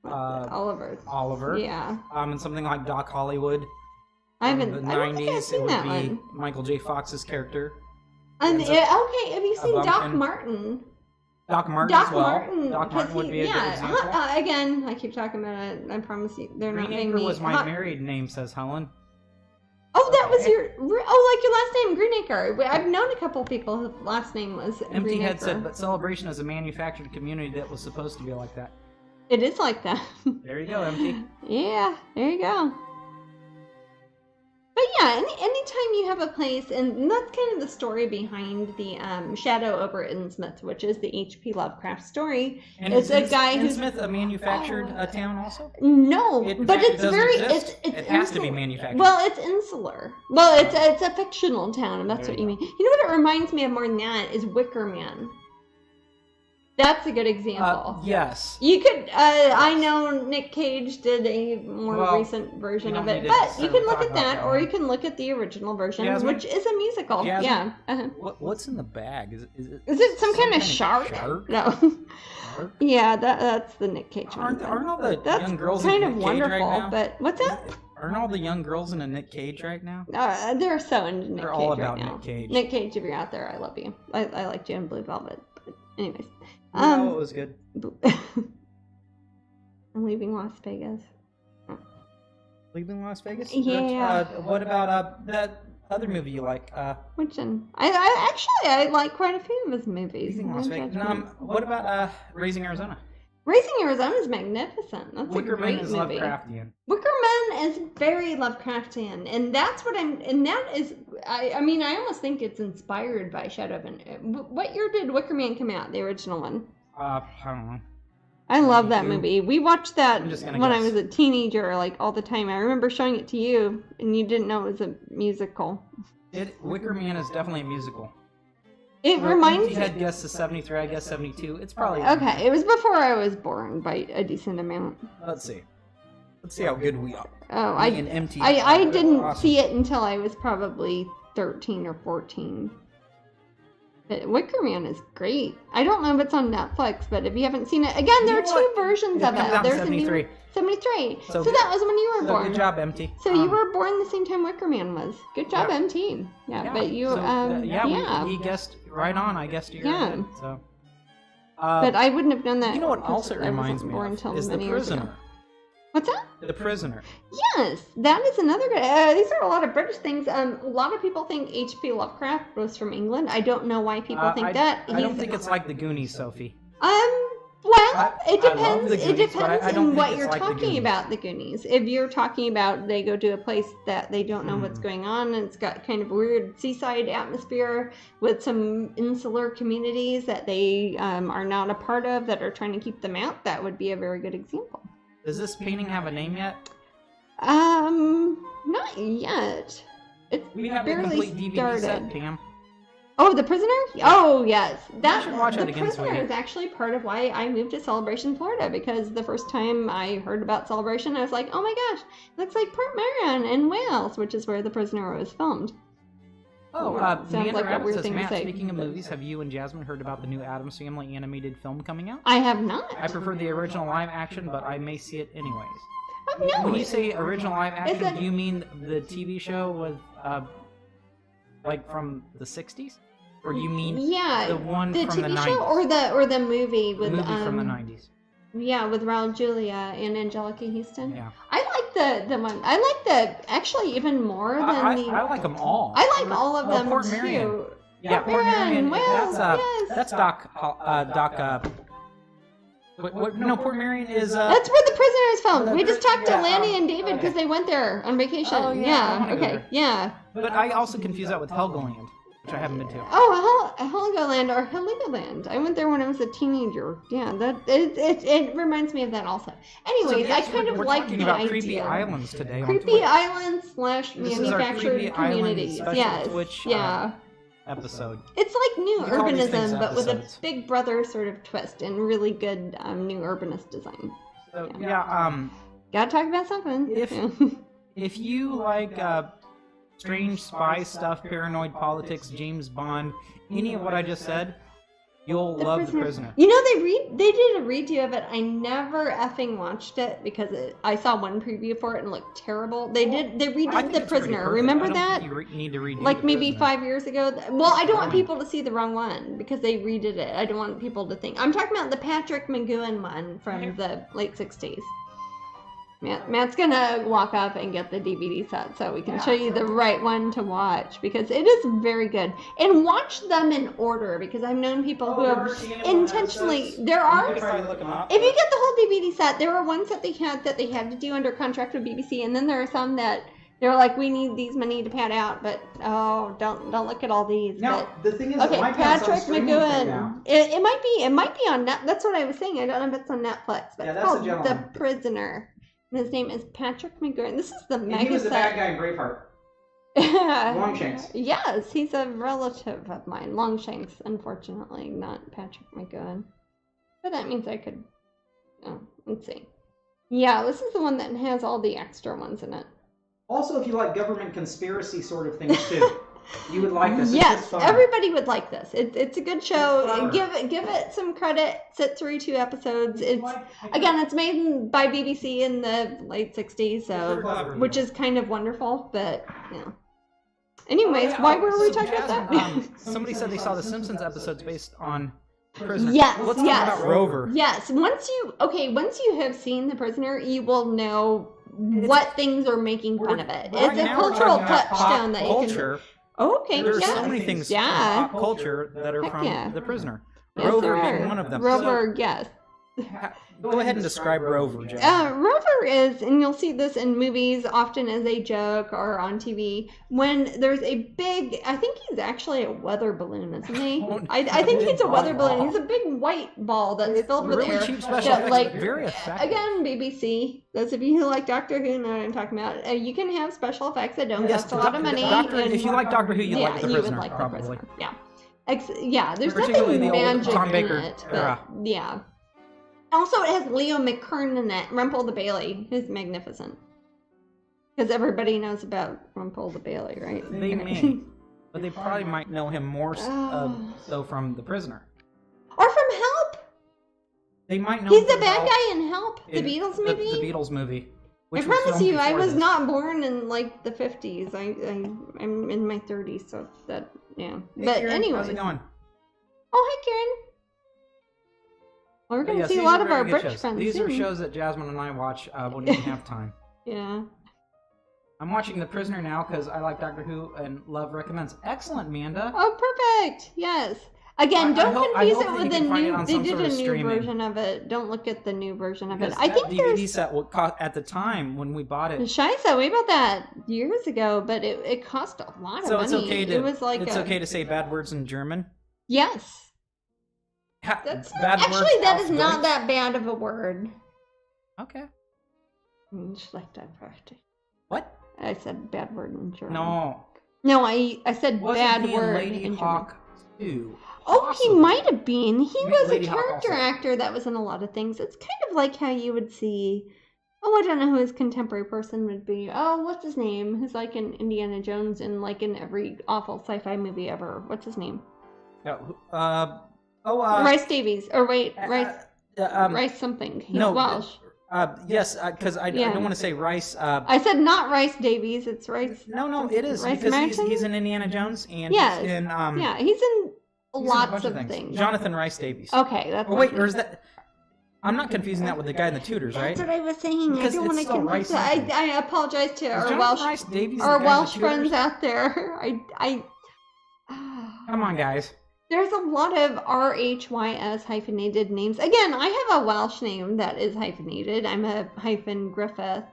Oliver. Yeah. And something like Doc Hollywood. I don't think I've seen that one. Michael J. Fox's character. Okay, have you seen Doc Martin? Doc Martin as well. Doc Martin would be a good example. Again, I keep talking about it. I promise you, they're not Green paying me. was my married name, says Helen. Oh, that was your... Oh, like your last name, Greenacre. I've known a couple people whose last name was Empty Head said, but Celebration is a manufactured community that was supposed to be like that. It is like that. There you go, Empty. Yeah, there you go. But yeah, anytime you have a place, and that's kind of the story behind the Shadow over Innsmouth, which is the H.P. Lovecraft story. And it's a guy who's... Innsmouth a manufactured town also? No, but it's very... It has to be manufactured. Well, it's insular. Well, it's a fictional town, and that's what you mean. You know what it reminds me of more than that is Wicker Man. That's a good example. Yes. You could, I know Nick Cage did a more recent version of it, but you can look at that, or you can look at the original version, which is a musical. Jasmine? Yeah. What's in the bag? Is it some kind of shark? No. Shark? Yeah, that's the Nick Cage one. Aren't all the young girls in Nick Cage right now? But what's that? Aren't all the young girls in a Nick Cage right now? They're so into Nick Cage right now. They're all about Nick Cage. Nick Cage, if you're out there, I love you. I liked you in Blue Velvet. But anyways. No, it was good. I'm leaving Las Vegas. Leaving Las Vegas? Yeah. What about that other movie you like? Which one? I like quite a few of his movies. Leaving Las Vegas. What about Raising Arizona? Raising Arizona is magnificent. That's Wicker a great Man is movie. Lovecraftian. Wicker Man is very Lovecraftian, and that's what I mean, I almost think it's inspired by Shadow of Innsmouth. What year did Wicker Man come out, the original one? I don't know. I love that movie. We watched that when I was a teenager, like all the time. I remember showing it to you, and you didn't know it was a musical. Wicker Man is definitely a musical. It reminds me. You had guessed the 73, I guess 72. It's probably... Okay, it was before I was born by a decent amount. Let's see how good we are. Oh, I didn't see it until I was probably 13 or 14. But Wicker Man is great. I don't know if it's on Netflix, but if you haven't seen it, again, there are two versions of it. There's 73. 73. So that was when you were born. Good job, MT. So you were born the same time Wicker Man was. Good job, MT. Yeah, but you, he guessed right on. I guessed you're right. So. But I wouldn't have done that. You know what also reminds me of is The Prisoner. What's that? The Prisoner. Yes, that is another good... these are a lot of British things. A lot of people think H.P. Lovecraft was from England. I don't know why people think that. I don't think it's like The Goonies, Sophie. Well, it depends. It depends on what you're talking about, the Goonies. If you're talking about they go to a place that they don't know what's going on, and it's got kind of weird seaside atmosphere with some insular communities that they are not a part of that are trying to keep them out, that would be a very good example. Does this painting have a name yet? Not yet. It's we have barely a complete DVD started. set, Pam. Oh, The Prisoner? Oh, yes. The Prisoner is actually part of why I moved to Celebration, Florida, because the first time I heard about Celebration, I was like, oh my gosh, it looks like Port Marion in Wales, which is where The Prisoner was filmed. Oh, sounds like a weird thing to say. Speaking of movies, have you and Jasmine heard about the new Addams Family animated film coming out? I have not. I prefer the original live action, but I may see it anyways. When you say original live action, do you mean the TV show with, like from the 60s? Or do you mean the one from the 90s? The TV show or the movie with... The movie from the 90s. Yeah, with Raul Julia and Angelica Houston. Yeah. I like the one. I like the, actually even more than I like them all. I like all of them Port Marion. Too. Yeah, Port Marion. Well, that's Doc, no, Port Marion is... That's where The Prisoner is filmed. We just talked to Lanny and David because they went there on vacation. Oh, yeah. Okay, yeah. But I also confuse that with Helgoland, which I haven't been to. Oh, Helgoland or Heligoland. I went there when I was a teenager. Yeah, that it reminds me of that also. Anyways, I kind of like the idea. We're talking about creepy islands today. Creepy islands / manufactured communities. Yes. Twitch, episode. It's like new urbanism, but with a Big Brother sort of twist and really good new urbanist design. So gotta talk about something. If you like strange spy stuff, paranoid politics, James Bond, any of what I just said, you'll love The Prisoner. You know, they did a redo of it. I never effing watched it because I saw one preview for it and it looked terrible. They redid The Prisoner. Remember that? You need to redo like maybe 5 years ago. Well, I don't want people to see the wrong one because they redid it. I don't want people to think. I'm talking about the Patrick McGoohan one from the late 60s. Matt's gonna walk up and get the DVD set so we can show you the right one to watch because it is very good. And watch them in order because I've known people who have intentionally. There are. If you get the whole DVD set, there were ones that they had to do under contract with BBC, and then there are some that they're like, we need these many to pad out, but don't look at all these. Now the thing is, Patrick McGoohan. It might be on Net. That's what I was saying. I don't know if it's on Netflix, but it's called The Prisoner. His name is Patrick McGoohan. This is the mega. And he was the bad guy in Braveheart. Longshanks. Yes, he's a relative of mine. Longshanks, unfortunately, not Patrick McGoohan. But that means I could. Oh, let's see. Yeah, this is the one that has all the extra ones in it. Also, if you like government conspiracy sort of things too. You would like this. Yes, everybody would like this. It's a good show. Give it some credit. Sit through 2 episodes. It's made by BBC in the late 60s, so which is kind of wonderful. But anyways, why were we talking about that? Somebody said they saw the Simpsons episodes based on Prisoner. Yes, let's talk about Rover. Yes, once you have seen The Prisoner, you will know what things are making fun of it. It's a cultural touchstone that you can. Okay, there's so many things in pop culture that are from The Prisoner. Yes, Rover being one of them. Rover, yes. Go ahead and describe Rover, Jen. Rover is, and you'll see this in movies often as a joke or on TV, when there's a big, I think he's actually a weather balloon, isn't he? I think he's a weather balloon. He's a big white ball that's filled with air. Cheap special effects, very effective. Again, BBC. Those of you who like Doctor Who know what I'm talking about. You can have special effects that don't cost a lot of money. If you like Doctor Who, you like The Prisoner, like probably. Yeah, there's nothing magic in it. But, yeah. Also, it has Leo McKern in it, Rumple the Bailey, who's magnificent. Because everybody knows about Rumple the Bailey, right? They may. But they probably might know him more so from The Prisoner. Or from Help! They might know he's the bad guy in Help, the Beatles movie? The Beatles movie. I promise you, I was not born in, like, the 50s. I'm in my 30s, so that, yeah. Hey, but anyway. How's it going? Oh, hi, Karen. Well, we're going to see a lot of our British friends. These are shows that Jasmine and I watch when we have time. Yeah. I'm watching The Prisoner now because I like Doctor Who and Love recommends. Excellent, Manda. Oh, perfect. Yes. Again, don't confuse it with the new. They did a new version of it. Don't look at the new version of it. I think DVD set cost at the time when we bought it. Scheisse, we bought that years ago, but it cost a lot of money. So it's okay to. It was like it's okay to say bad words in German. Yes. That's actually, that is not that bad of a word. Okay. What? I said bad word in German. No, I said bad word in German. 2. Oh, he might have been. He was a character actor that was in a lot of things. It's kind of like how you would see. Oh, I don't know who his contemporary person would be. Oh, what's his name? Who's like in Indiana Jones and like in every awful sci-fi movie ever. What's his name? Rice Davies. Or wait, Rice something. He's Welsh. Yes, because I don't want to say Rice. I said not Rice Davies. It's Rice. No, it is Rice because he's in Indiana Jones and he's in he's in lots of things. Jonathan Rice Davies. Okay, that's. Oh wait, or is that? I'm not confusing that with the guy in the Tudors, right? That's what I was saying. Because I don't want to confuse that. I apologize to our Welsh friends out there. Come on, guys. There's a lot of RHYS hyphenated names. Again, I have a Welsh name that is hyphenated. I'm a Griffith.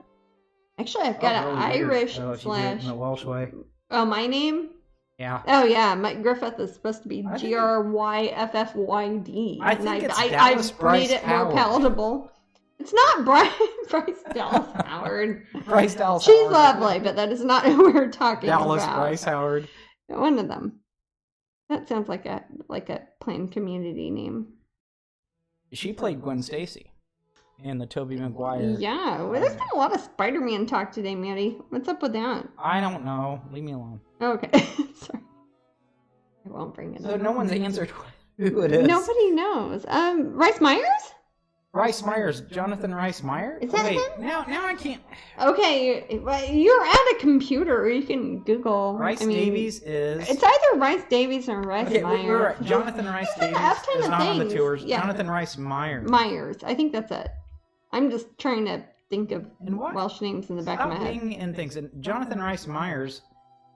Actually, I've got an Irish slash. In the Welsh way. Oh, my name? Yeah. Oh, yeah. My Griffith is supposed to be Gryffyd. I think it's Dallas Bryce made it Howard. more palatable. It's not Bryce Dallas Howard. Bryce Dallas She's Howard. Lovely, but that is not who we're talking about. Dallas Bryce Howard. One of them. That sounds like a planned community name. She played Gwen Stacy in the Tobey Maguire. Yeah, well, there's been a lot of Spider-Man talk today, Maddie. What's up with that? I don't know. Leave me alone. Okay, sorry. I won't bring it up. So no one's answered who it is. Nobody knows. Rice Myers? Rice Myers, Jonathan Rice Myers? Is that him? Now I can't. Okay, you're at a computer. You can Google. Rice Davies is. It's either Rice Davies or Rice Myers. We're right. Jonathan Rice Davies is not on the tours. Yeah. Jonathan Rice Myers. Myers, I think that's it. I'm just trying to think of Welsh names in the back of my head. And things. And Jonathan Rice Myers,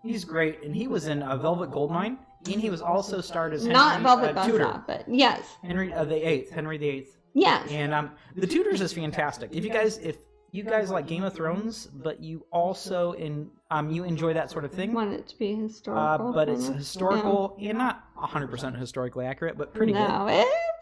he's great, and he was in Velvet Goldmine, and he was also starred as Henry, not Velvet Tudor, but yes, Henry VIII. Yes. And the Tudors is fantastic. If you guys like Game of Thrones, but you also you enjoy that sort of thing. Want it to be historical. But it's historical and not 100% historically accurate, but pretty good. No,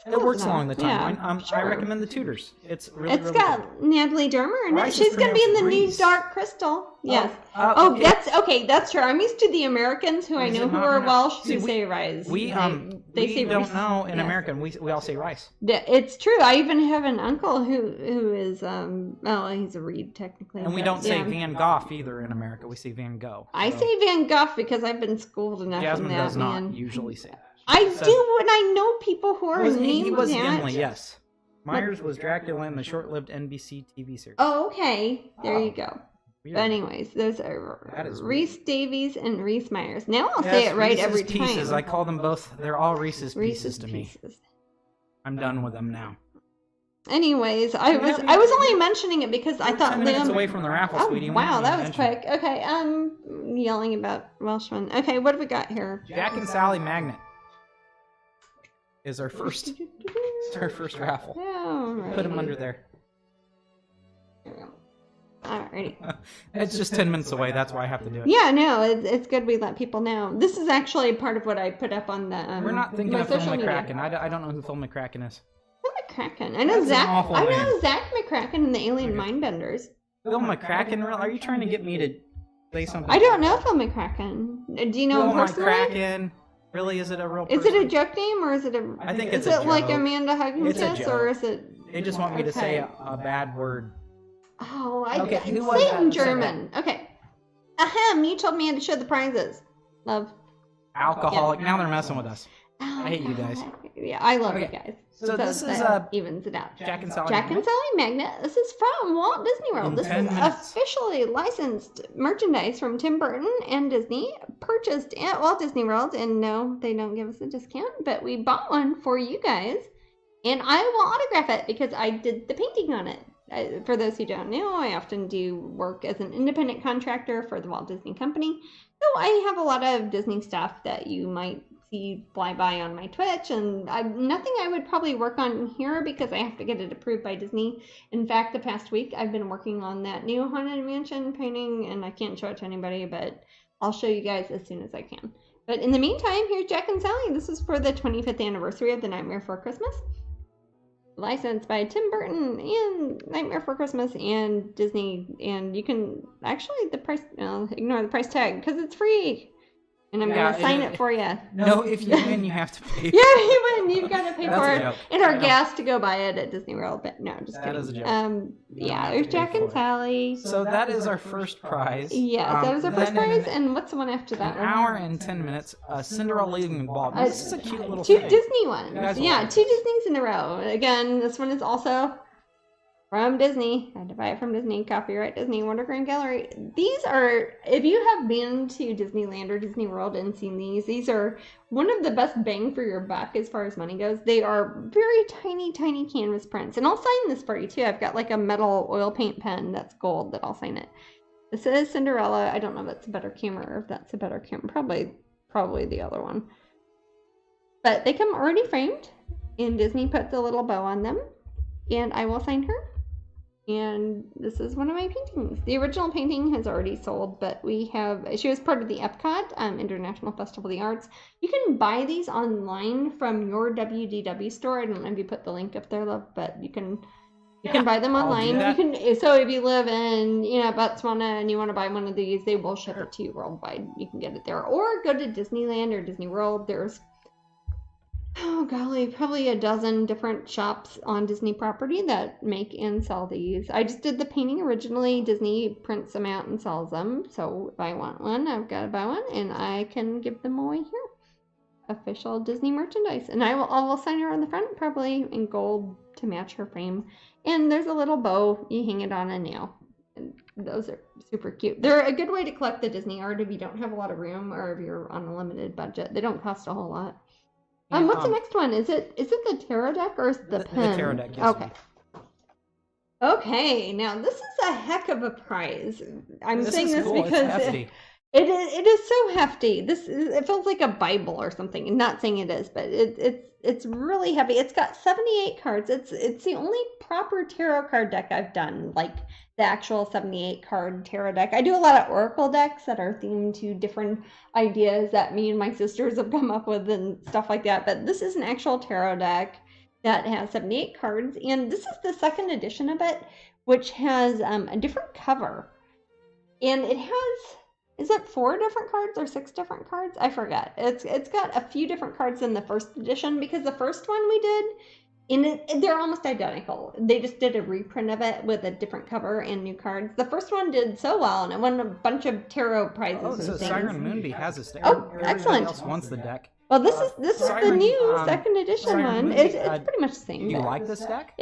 it works along the timeline. Yeah, sure. I recommend the Tudors. It's really It's got good. Natalie Dormer in it. Rice She's going to be in the new Reese. Dark Crystal. Yes. Okay. That's true. I'm used to the Americans who I know who are Welsh who say Rice. We say don't Reese. know in Yes. American. We all say Rice. It's true. I even have an uncle who is he's a Reed technically. And we don't say Van Gogh either in America. We say Van Gogh. I say Van Gogh because I've been schooled enough Jasmine in that. does not usually say that. I do, and I know people who are named He was that. Gimli, yes. Myers was Dracula in the short-lived NBC TV series. Oh, okay. There you go. Weird. But anyways, those are Reese weird. Davies and Reese Myers. Now I'll say it right Reese's every Pieces. time. I call them both. They're all Reese's Pieces to Pieces. me. I'm done with them now. Anyways, I was only mentioning it because I thought 10 minutes away from the raffle, sweetie. Wow, that was quick. Okay, yelling about Welshman. Okay, what have we got here? Jack and Sally Magnet is our first raffle. Alrighty. Put him under there. There we go. Alrighty. It's just 10 minutes away. That's why I have to do it. Yeah, no, it's good we let people know. This is actually part of what I put up on the We're not thinking of Phil social McCracken. media. I don't know who Phil McCracken is. Phil McCracken. I know Zach. I know Zach McCracken and the Alien Mindbenders. Phil McCracken? Are you trying to get me to say something? I don't know Phil McCracken. Do you know him personally? Phil McCracken. Really, is it a real person? Is it a joke name or is it a? I think it's a joke. Is it like Amanda It's a Hugginkiss joke. or is it? They just want me to say a bad word. Oh, who was say it that? in German. Okay. Ahem, you told me I had to show the prizes. Love. Alcoholic. Yeah. Now they're messing with us. Oh, I hate you guys. Yeah, I love you guys. So this is evens it out. Jack and Sally Jack and Sally Magnet. This is from Walt Disney World. In This 10 is minutes. officially licensed merchandise from Tim Burton and Disney, purchased at Walt Disney World. And no, they don't give us a discount, but we bought one for you guys. And I will autograph it because I did the painting on it. For those who don't know, I often do work as an independent contractor for the Walt Disney Company. So I have a lot of Disney stuff that you might see fly by on my Twitch, and nothing I would probably work on here because I have to get it approved by Disney. In fact, the past week I've been working on that new Haunted Mansion painting, and I can't show it to anybody, but I'll show you guys as soon as I can. But in the meantime, here's Jack and Sally. This is for the 25th anniversary of The Nightmare Before Christmas. Licensed by Tim Burton and Nightmare Before Christmas and Disney, and you can actually ignore the price tag because it's free. And I'm going to sign it for you. No, if you win, you have to pay. Yeah, you win. You've got to pay for it. Joke. And our gas to go buy it at Disney World. But no, just kidding. That is a joke. Yeah, there's Jack and Sally. So that is our first prize. Yes, that was our first prize. And what's the one after that? An hour and 10 minutes. Cinderella leading the ball. This is a cute little two thing. Disney ones. You guys will Yeah, like two this. Disneys in a row. Again, this one is also From Disney. I had to buy it from Disney. Copyright Disney, Wondergreen Gallery. These are, if you have been to Disneyland or Disney World and seen these are one of the best bang for your buck as far as money goes. They are very tiny, tiny canvas prints. And I'll sign this for you too. I've got like a metal oil paint pen that's gold that I'll sign it. This is Cinderella. I don't know if that's a better camera or if that's a better camera. Probably the other one. But they come already framed, and Disney puts a little bow on them. And I will sign her. And this is one of my paintings. The original painting has already sold, but she was part of the Epcot International Festival of the Arts. You can buy these online from your WDW store. I don't know if you put the link up there, love, but you can buy them online. So if you live in Botswana and you want to buy one of these, they will ship it to you worldwide. You can get it there, or go to Disneyland or Disney World. There's probably a dozen different shops on Disney property that make and sell these. I just did the painting originally. Disney prints them out and sells them. So if I want one, I've got to buy one, and I can give them away here. Official Disney merchandise. And I will sign her on the front, probably in gold to match her frame. And there's a little bow. You hang it on a nail. And those are super cute. They're a good way to collect the Disney art if you don't have a lot of room or if you're on a limited budget. They don't cost a whole lot. What's the next one? Is it the tarot deck or is it the pen? The tarot deck, yes. Okay. Okay, now this is a heck of a prize. I'm saying this cool. because it's hefty. It is so hefty. It feels like a Bible or something. I'm not saying it is, but it's really heavy. It's got 78 cards. It's the only proper tarot card deck I've done, like the actual 78 card tarot deck. I do a lot of oracle decks that are themed to different ideas that me and my sisters have come up with and stuff like that. But this is an actual tarot deck that has 78 cards, and this is the second edition of it, which has a different cover, and it has. Is it 4 different cards or 6 different cards? I forget. It's got a few different cards than the first edition, because the first one we did, they're almost identical. They just did a reprint of it with a different cover and new cards. The first one did so well, and it won a bunch of tarot prizes. Oh, so Siren Moonbee has this deck. Oh, excellent. Everybody else wants the deck. Well, this is the new second edition one. Moonbee, It's pretty much the same. Do you like this deck?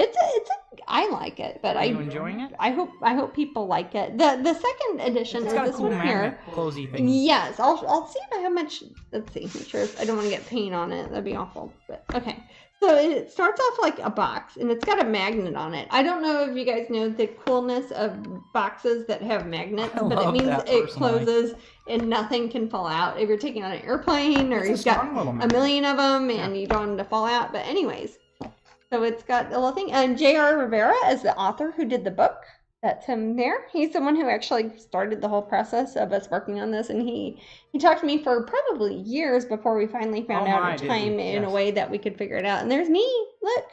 I like it, but Are you enjoying it? I hope people like it. The second edition is this one here. Closey thing. Yes, I'll see if I have much. Let's see. Make sure I don't want to get paint on it. That'd be awful. But okay. So it starts off like a box, and it's got a magnet on it. I don't know if you guys know the coolness of boxes that have magnets, but it means it closes and nothing can fall out. If you're taking on an airplane or you've got a million of them and you don't want them to fall out. But anyways, so it's got a little thing. And J.R. Rivera is the author who did the book. That's him there. He's the one who actually started the whole process of us working on this, and he talked to me for probably years before we finally found out a time in a way that we could figure it out. And there's me. Look,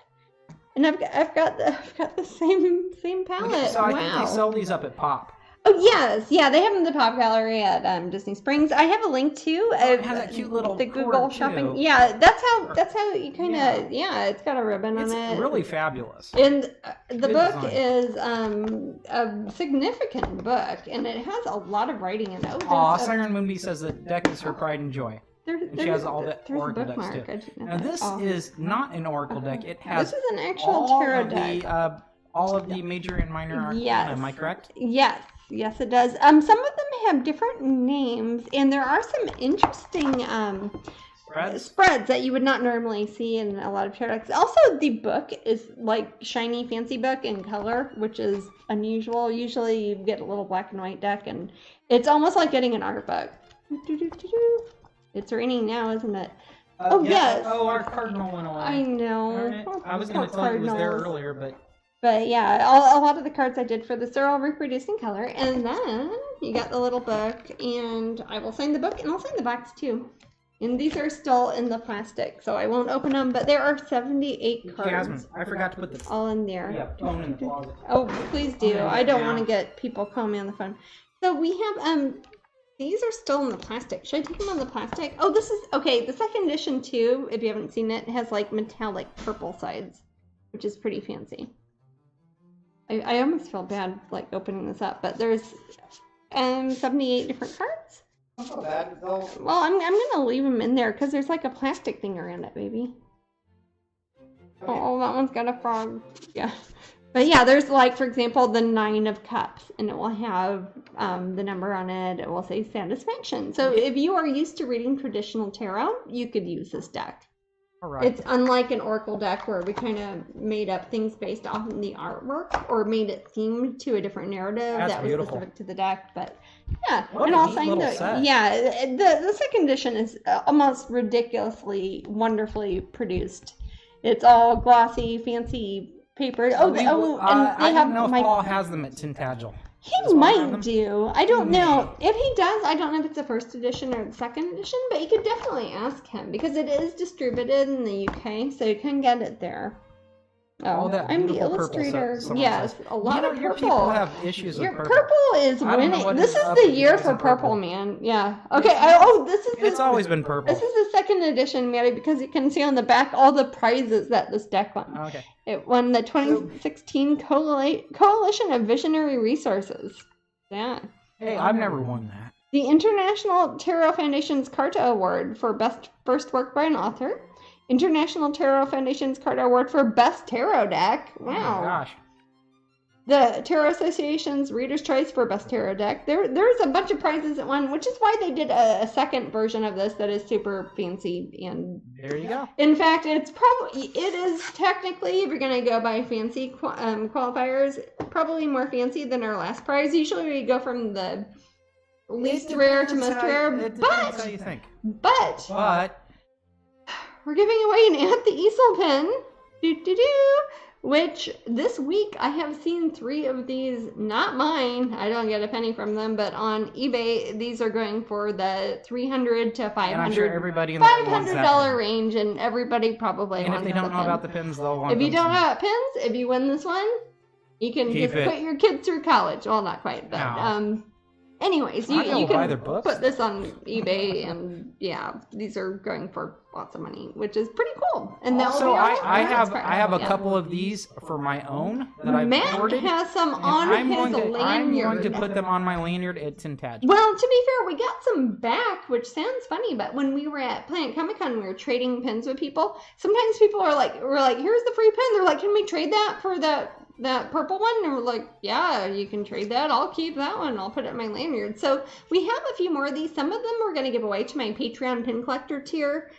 and I've got the same palette. So I think they sell these up at Pop. Oh yes, yeah, they have them in the Pop Gallery at Disney Springs. I have a link too. It has that cute little Google shopping. Too. Yeah, that's how you kind of it's got a ribbon on it. It's really fabulous. And the book is a significant book, and it has a lot of writing in it. Siren Moonbee says that deck is her pride and joy. And she has all the oracle decks too. Now this is not an oracle deck. It has this is an actual tarot deck. All of the major and minor arcana. Yes. Am I correct? Yes, it does. Some of them have different names, and there are some interesting spreads that you would not normally see in a lot of tarot decks. Also, the book is like shiny, fancy book in color, which is unusual. Usually, you get a little black and white deck, and it's almost like getting an art book. It's raining now, isn't it? Yes. Oh, our cardinal went away. I know. Right. I was going to tell you it was there earlier, but... But yeah, a lot of the cards I did for this are all reproduced in color. And then you got the little book, and I will sign the book, and I'll sign the box too. And these are still in the plastic, so I won't open them, but there are 78 cards. Jasmine, I forgot to put the all in there. Yeah, phone in the closet. Oh, please do. I don't want to get people calling me on the phone. So we have, these are still in the plastic. Should I take them on the plastic? Oh, this is, okay, the second edition too, if you haven't seen it, has like metallic purple sides, which is pretty fancy. I almost feel bad like opening this up, but there's 78 different cards. Not so bad, though. Well, I'm gonna leave them in there because there's like a plastic thing around it, baby. Okay. Oh, that one's got a frog. Yeah. But yeah, there's like, for example, the 9 of Cups, and it will have the number on it. It will say satisfaction. So if you are used to reading traditional tarot, you could use this deck. All right. It's unlike an oracle deck where we kind of made up things based off of the artwork or made it themed to a different narrative that was specific to the deck. But yeah, what a neat little set. Yeah, the second edition is almost ridiculously, wonderfully produced. It's all glossy, fancy paper. And they I don't know if Paul has them at Tintagel. He might do. I don't know. If he does, I don't know if it's the first edition or the second edition, but you could definitely ask him because it is distributed in the UK, so you can get it there. Oh, I'm the illustrator. Yes, a lot of purple. Your people have issues with purple. Purple is winning. This is the year for purple, man. Yeah. Okay. It's always been purple. This is the second edition, Maddie, because you can see on the back all the prizes that this deck won. Okay. It won the 2016 Coalition of Visionary Resources. Yeah. Hey, I've never won that. The International Tarot Foundation's Carta Award for Best First Work by an Author. International Tarot Foundation's Carta Award for Best Tarot Deck. Wow. Oh my gosh. The Tarot Association's Reader's Choice for Best Tarot Deck. There's a bunch of prizes at one, which is why they did a second version of this that is super fancy. And there you go. In fact, it is technically, if you're going to go by fancy qualifiers, probably more fancy than our last prize. Usually we go from the least rare to most rare. It depends how you think. But we're giving away an At the Easel pin, which this week I have seen 3 of these, not mine, I don't get a penny from them, but on eBay, these are going for the $300 to $500, and I'm sure everybody in $500 range, and everybody probably wants. And if they don't know about the pins, they'll want them. If you don't know about pins, if you win this one, you can just put your kids through college. Well, not quite, but anyways, you can put this on eBay, and yeah, these are going for lots of money, which is pretty cool. And also, I have a couple of these for my own that I've ordered. Matt has some on his lanyard. I'm going to put them on my lanyard at Tintagel. Well, to be fair, we got some back, which sounds funny, but when we were at Planet Comic Con, we were trading pins with people. Sometimes people are like, we're like, here's the free pin. They're like, can we trade that for that purple one? And we're like, yeah, you can trade that. I'll keep that one. I'll put it in my lanyard. So we have a few more of these. Some of them we're going to give away to my Patreon pin collector tier.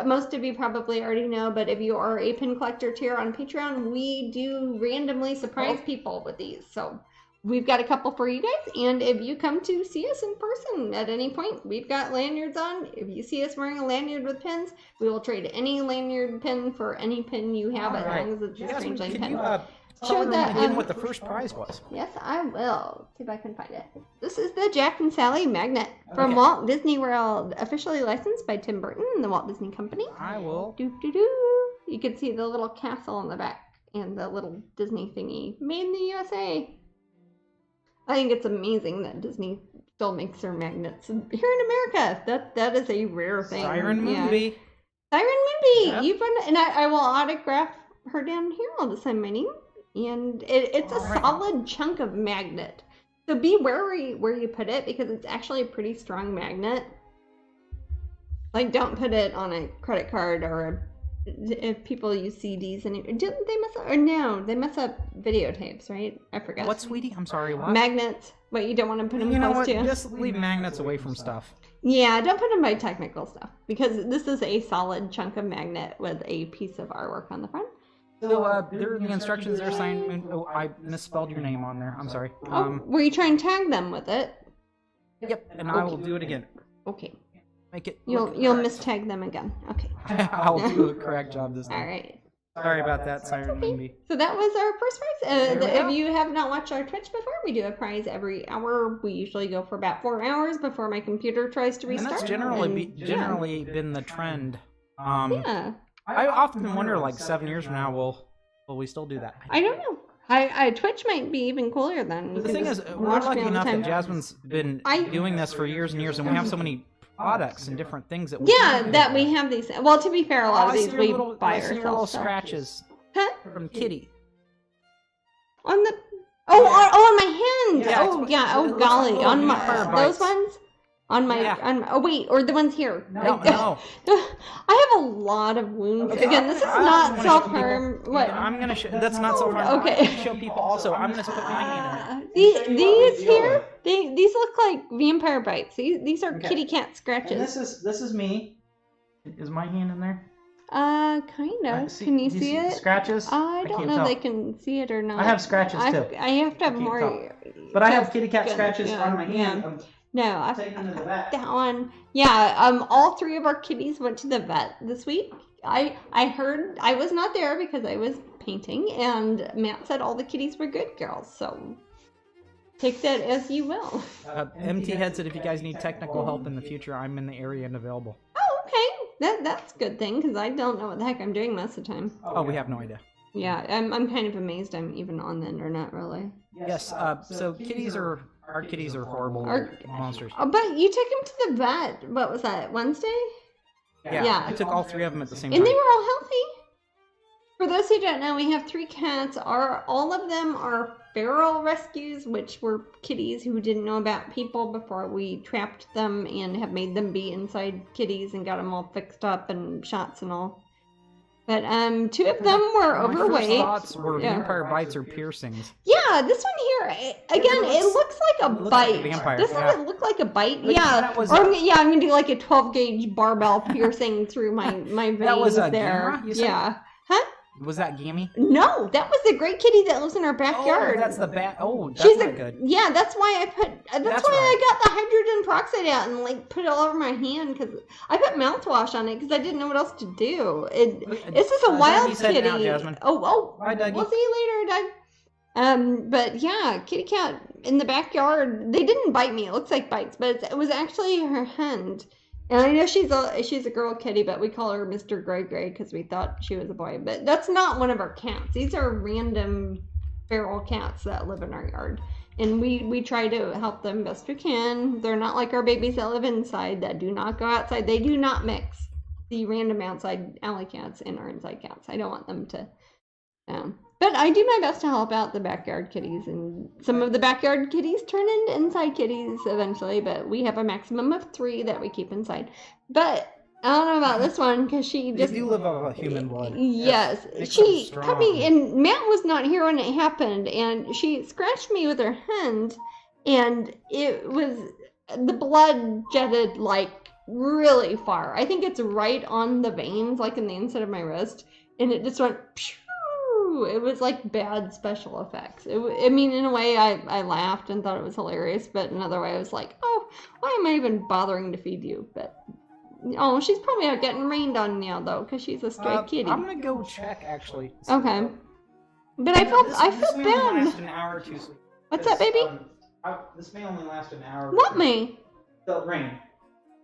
Most of you probably already know, but if you are a pin collector tier on Patreon, we do randomly surprise people with these. So we've got a couple for you guys. And if you come to see us in person at any point, we've got lanyards on. If you see us wearing a lanyard with pins, we will trade any lanyard pin for any pin you have, as long as it's a strange lane pin. Show that what the first prize was. Yes, I will. See if I can find it. This is the Jack and Sally magnet from Walt Disney World, officially licensed by Tim Burton and the Walt Disney Company. I will. You can see the little castle on the back and the little Disney thingy. Made in the USA. I think it's amazing that Disney still makes their magnets here in America. That is a rare thing. Siren Moonbee. Siren Moonbee. Yep. You've and I will autograph her down here. I'll just sign my name. And it's a solid chunk of magnet. So be wary where you put it, because it's actually a pretty strong magnet. Like, don't put it on a credit card or if people use CDs. Didn't they mess up? Or no, they mess up videotapes, right? I forgot. What, sweetie? I'm sorry, what? Magnets. What, you don't want to put them close to? Just leave magnets away from stuff. Yeah, don't put them by technical stuff, because this is a solid chunk of magnet with a piece of artwork on the front. So, there are the instructions there, signed. Oh, I misspelled your name on there. I'm sorry. Were you trying to tag them with it? Yep, and I will do it again. Okay. Make it. You'll mistag them again. Okay. I'll do a correct job this time. All right. Sorry about that, Siren Moonbee. So that was our first prize. If you have not watched our Twitch before, we do a prize every hour. We usually go for about 4 hours before my computer tries to restart. And that's generally been the trend. Yeah. I often wonder, like 7 years from now, will we still do that? I don't know. I Twitch might be even cooler then. The thing is, we're lucky enough that Jasmine's been doing this for years and years, and we have so many products and different things that we that we have these. Well, to be fair, a lot of these we buy ourselves. Little scratches from Kitty. On the on my hand. Yeah, golly, on my those ones. On my, oh wait, or the ones here. No. I have a lot of wounds. Okay, again, this is not self-harm. What? I'm gonna show. That's not self-harm. Okay. I'm gonna show people also. I'm gonna put my hand in it. These here, these look like vampire bites. These are kitty cat scratches. And this is me. Is my hand in there? Kind of. Can you see it? Scratches? I don't know if they can see it or not. I have scratches too. I have to have more. But I have kitty cat scratches on my hand. No, I've got that one. Yeah, all 3 of our kitties went to the vet this week. I heard, I was not there because I was painting, and Matt said all the kitties were good girls, so take that as you will. MT Head said if you guys need technical help in the future, I'm in the area and available. Oh, okay. That's a good thing, because I don't know what the heck I'm doing most of the time. Oh, we have no idea. Yeah, I'm kind of amazed I'm even on the internet, really. Yes, so our kitties are horrible monsters. Oh, but you took them to the vet. What was that, Wednesday? Yeah. I took all 3 of them at the same time. And they were all healthy. For those who don't know, we have 3 cats. All of them are feral rescues, which were kitties who didn't know about people before we trapped them and have made them be inside kitties and got them all fixed up and shots and all. But 2 of them were overweight. My first thoughts were vampire bites or piercings. Yeah, this one here, again, it looks like a bite. Like a vampire, doesn't it look like a bite? But yeah, I'm gonna do like a 12-gauge barbell piercing through my veins that was a there. Yeah. Huh? Was that Gammy? No, that was the great kitty that lives in our backyard. Oh, that's the bat. Oh, that's not good. Yeah, that's why I put. That's why I got the hydrogen peroxide out and like put it all over my hand because I put mouthwash on it because I didn't know what else to do. This is a wild kitty. Now, Jasmine. Bye, Dougie. We'll see you later, Doug. But yeah, kitty cat in the backyard. They didn't bite me. It looks like bites, but it was actually her hand. And I know she's a girl kitty, but we call her Mr. Gray Gray because we thought she was a boy. But that's not one of our cats. These are random feral cats that live in our yard. And we try to help them best we can. They're not like our babies that live inside that do not go outside. They do not mix the random outside alley cats and our inside cats. I don't want them to. But I do my best to help out the backyard kitties, and some of the backyard kitties turn into inside kitties eventually, but we have a maximum of 3 that we keep inside. But I don't know about this one, because she just... You do live off of human blood. Yes. She cut me, and Matt was not here when it happened, and she scratched me with her hand, and it was... The blood jetted, like, really far. I think it's right on the veins, like in the inside of my wrist, and it just went... It was like bad special effects. I mean, in a way, I laughed and thought it was hilarious, but another way, I was like, oh, why am I even bothering to feed you? But, oh, she's probably out getting rained on now, though, because she's a stray kitty. I'm going to go check, actually. Okay. But I felt bad. This may only last an hour or 2. What's that, baby? This may only last an hour or 2. What may? The rain.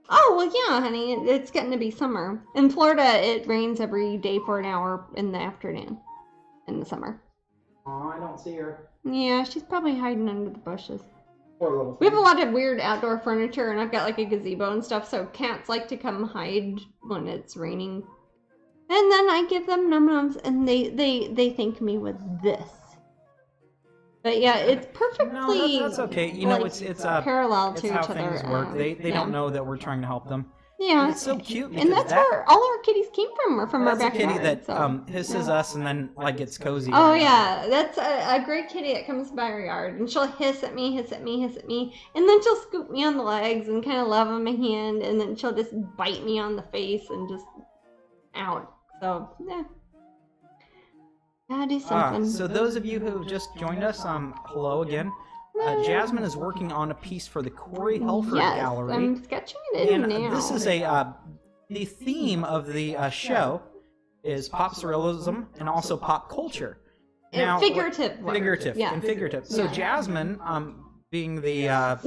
Oh, well, yeah, honey. It's getting to be summer. In Florida, it rains every day for an hour in the afternoon. In the summer. Oh, I don't see her. Yeah, she's probably hiding under the bushes. Poor little thing. We have a lot of weird outdoor furniture, and I've got like a gazebo and stuff, so cats like to come hide when it's raining. And then I give them num-nums, and they thank me with this. But yeah, it's perfectly... No, that's okay. You know, it's parallel to each how other. Things work. They don't know that we're trying to help them. Yeah, and it's so cute. And that's where all our kitties came from. We're from our backyard. That's a kitty that hisses us and then like gets cozy. Oh yeah, that's a great kitty that comes by our yard, and she'll hiss at me, and then she'll scoop me on the legs and kind of love on my hand, and then she'll just bite me on the face and just out. So yeah, gotta do something. So those of you who just joined us, hello again. Jasmine is working on a piece for the Corey Helford Gallery. I'm sketching it in now. This is the theme of the show is pop surrealism and also pop culture. Now, figurative. And figurative. So Jasmine, being the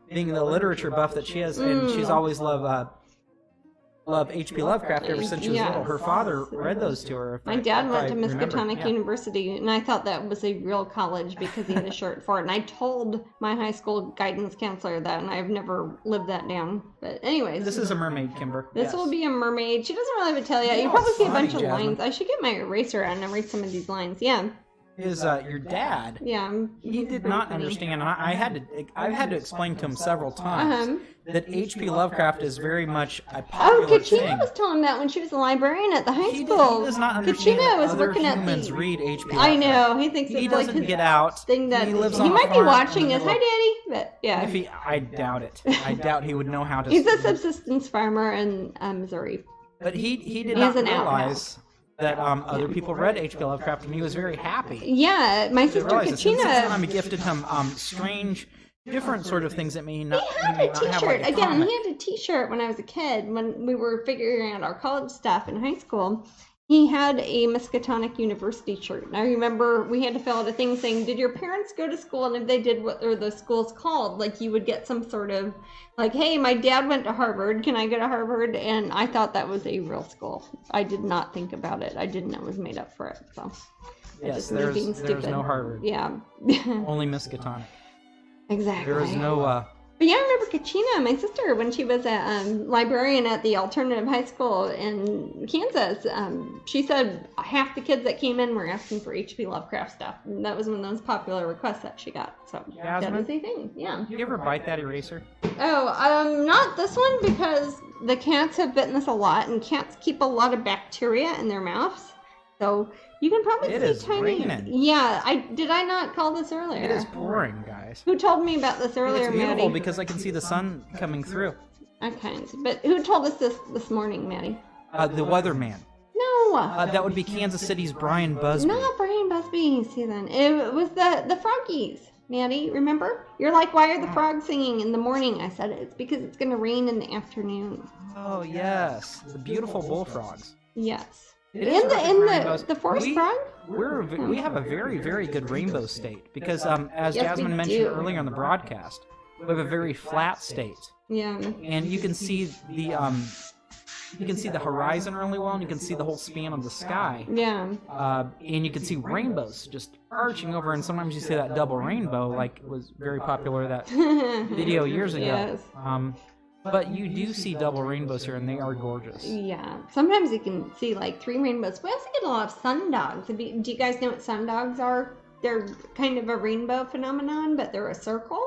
literature buff that she is, and she's always loved H.P. Lovecraft ever since she was little. Her father read those to her. My dad went to Miskatonic University, and I thought that was a real college because he had a shirt for it. And I told my high school guidance counselor that, and I've never lived that down. But anyways. This is a mermaid, Kimber. This will be a mermaid. She doesn't really have a tell yet. You probably see a bunch of lines. I should get my eraser out and erase some of these lines. Yeah. Is your dad? Yeah, he did not understand, and I had to explain to him several times that H.P. Lovecraft is very much a popular thing. Kachina was telling that when she was a librarian at the high school. He does not understand Kachina that was other looking at humans read H.P. Lovecraft. I know. He thinks he it's like doesn't his get out. thing that he lives he on a might be farm watching us. Hi, Daddy. But yeah. I doubt it. I doubt he would know how to. He's a subsistence farmer in Missouri. But he did not realize that other people read H.P. Lovecraft, and he was very happy. Yeah, my sister Kachina. I gifted him strange, different sort of things that may not. He had a T-shirt. Again, he had a T-shirt when I was a kid, when we were figuring out our college stuff in high school. He had a Miskatonic University shirt. And I remember we had to fill out a thing saying, did your parents go to school? And if they did, what are the schools called? Like, you would get some sort of, like, hey, my dad went to Harvard. Can I go to Harvard? And I thought that was a real school. I did not think about it. I didn't know it was made up for it. So, yes, there's no Harvard. Yeah. Only Miskatonic. Exactly. There is no... But yeah, I remember Kachina, my sister, when she was a librarian at the alternative high school in Kansas, she said half the kids that came in were asking for H.P. Lovecraft stuff. And that was one of those popular requests that she got. So Jasmine, that was a thing, yeah. Did you ever bite that eraser? Oh, not this one, because the cats have bitten this a lot, and cats keep a lot of bacteria in their mouths. So you can probably see tiny. Raining. Yeah, did I not call this earlier? It is pouring, guys. Who told me about this earlier, It's beautiful Maddie? because I can see the sun coming through. Okay, but who told us this morning, Maddie? The weatherman. No. That would be Kansas City's Brian Busby. Not Brian Busby, see then. It was the froggies, Maddie, remember? You're like, why are the frogs singing in the morning? I said it's because it's going to rain in the afternoon. Oh, yes. The beautiful bullfrogs. Yes. In the forest frog? We have a very, very good rainbow state because, as Jasmine mentioned earlier on the broadcast, we have a very flat state. Yeah. And you can see the horizon really well, and you can see the whole span of the sky. Yeah. And you can see rainbows just arching over, and sometimes you see that double rainbow, like was very popular that video years ago. Yes. But you do see double rainbows here, and they are gorgeous. Yeah. Sometimes you can see like 3 rainbows. We also get a lot of sundogs. Do you guys know what sundogs are? They're kind of a rainbow phenomenon, but they're a circle.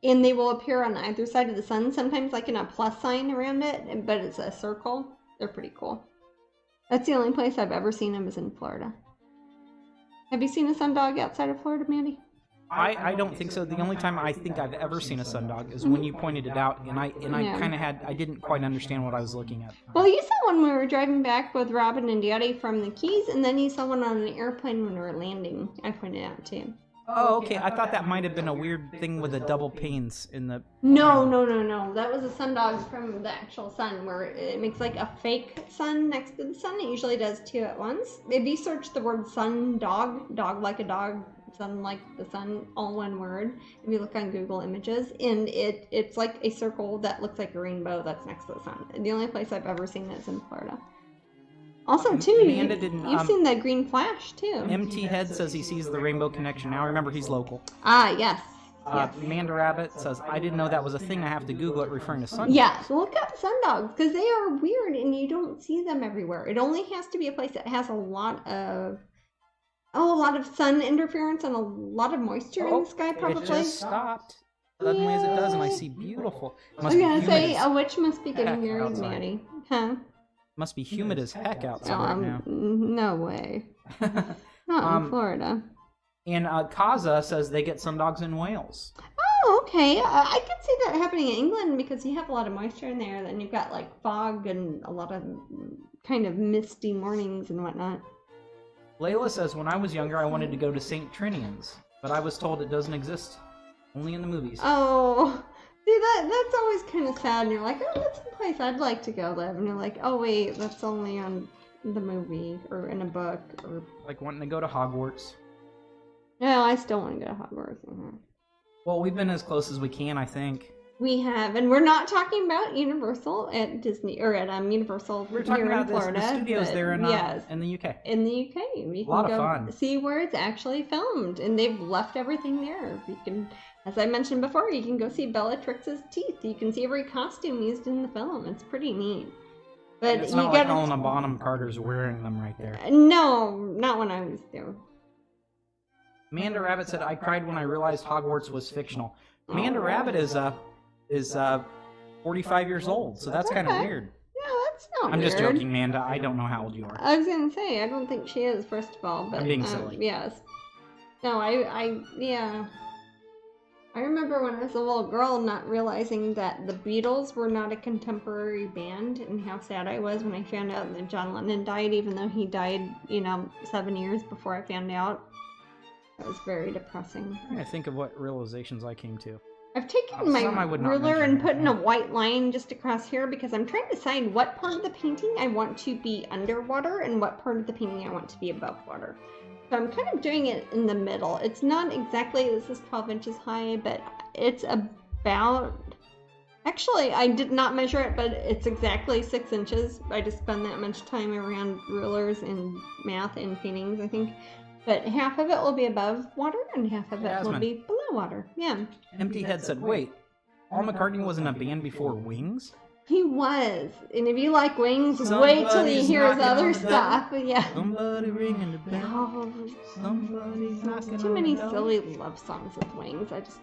And they will appear on either side of the sun, sometimes like in a plus sign around it, but it's a circle. They're pretty cool. That's the only place I've ever seen them is in Florida. Have you seen a sundog outside of Florida, Mandy? I don't think so. The only time I think I've ever seen a sundog is when you pointed it out, and I didn't quite understand what I was looking at. Well, you saw one when we were driving back with Robin and Daddy from the Keys, and then you saw one on an airplane when we were landing. I pointed it out too. Oh, okay. I thought that might have been a weird thing with the double panes in the... No. That was a sundog from the actual sun, where it makes like a fake sun next to the sun. It usually does 2 at once. If you search the word sundog, dog like a dog, sun like the sun, all one word, if you look on Google Images, and it's like a circle that looks like a rainbow that's next to the sun. The only place I've ever seen it is in Florida. Also, too, you've seen the green flash, too. MT Head says he sees the rainbow connection now. Remember, he's local. Ah, yes. Amanda Rabbit says, I didn't know that was a thing. I have to Google it referring to sundogs. Yeah, so look up sundogs, because they are weird, and you don't see them everywhere. It only has to be a place that has a lot of sun interference and a lot of moisture in the sky, probably. It just stopped. Suddenly as it does, and I see beautiful. I was going to say, a witch must be getting married, Maddie. Huh? Must be humid as heck outside right now. No way. Not in Florida. And Kaza says they get sundogs in Wales. Oh, okay. I could see that happening in England because you have a lot of moisture in there. Then you've got like fog and a lot of kind of misty mornings and whatnot. Layla says, when I was younger, I wanted to go to St. Trinian's, but I was told it doesn't exist. Only in the movies. Oh, see, that's always kind of sad. And you're like, oh, that's a place I'd like to go live. And you're like, oh, wait, that's only on the movie or in a book. Or like wanting to go to Hogwarts. No, I still want to go to Hogwarts. Mm-hmm. Well, we've been as close as we can, I think. We have, and we're not talking about Universal at Disney, or at Universal we're talking here about in Florida. The studios there in the UK. In the UK. You can lot go of fun. See where it's actually filmed, and they've left everything there. You can, as I mentioned before, you can go see Bellatrix's teeth. You can see every costume used in the film. It's pretty neat. But it's not like Helena Bonham Carter's wearing them right there. No, not when I was there. Amanda Rabbit said, I cried when I realized Hogwarts was fictional. Amanda Rabbit is 45 years old, so that's kind of weird. Yeah, that's not I'm weird. just joking, Amanda. I don't know how old you are. I was gonna say, I don't think she is, first of all, but... I'm being silly. Yes. No, yeah. I remember when I was a little girl not realizing that the Beatles were not a contemporary band, and how sad I was when I found out that John Lennon died, even though he died, 7 years before I found out. That was very depressing. I'm trying to think of what realizations I came to. I've taken my ruler and put in a white line just across here because I'm trying to decide what part of the painting I want to be underwater and what part of the painting I want to be above water. So I'm kind of doing it in the middle. It's not exactly, this is 12 inches high, but it's about... Actually, I did not measure it, but it's exactly 6 inches. I just spend that much time around rulers and math and paintings, I think. But half of it will be above water and half of it will be below water. Yeah. Empty Head said, wait, Paul McCartney was in a band before Wings? He was. And if you like Wings, wait till you hear his other stuff. Yeah. Somebody ringing the bell. Somebody's knocking too many silly love songs with Wings. I just...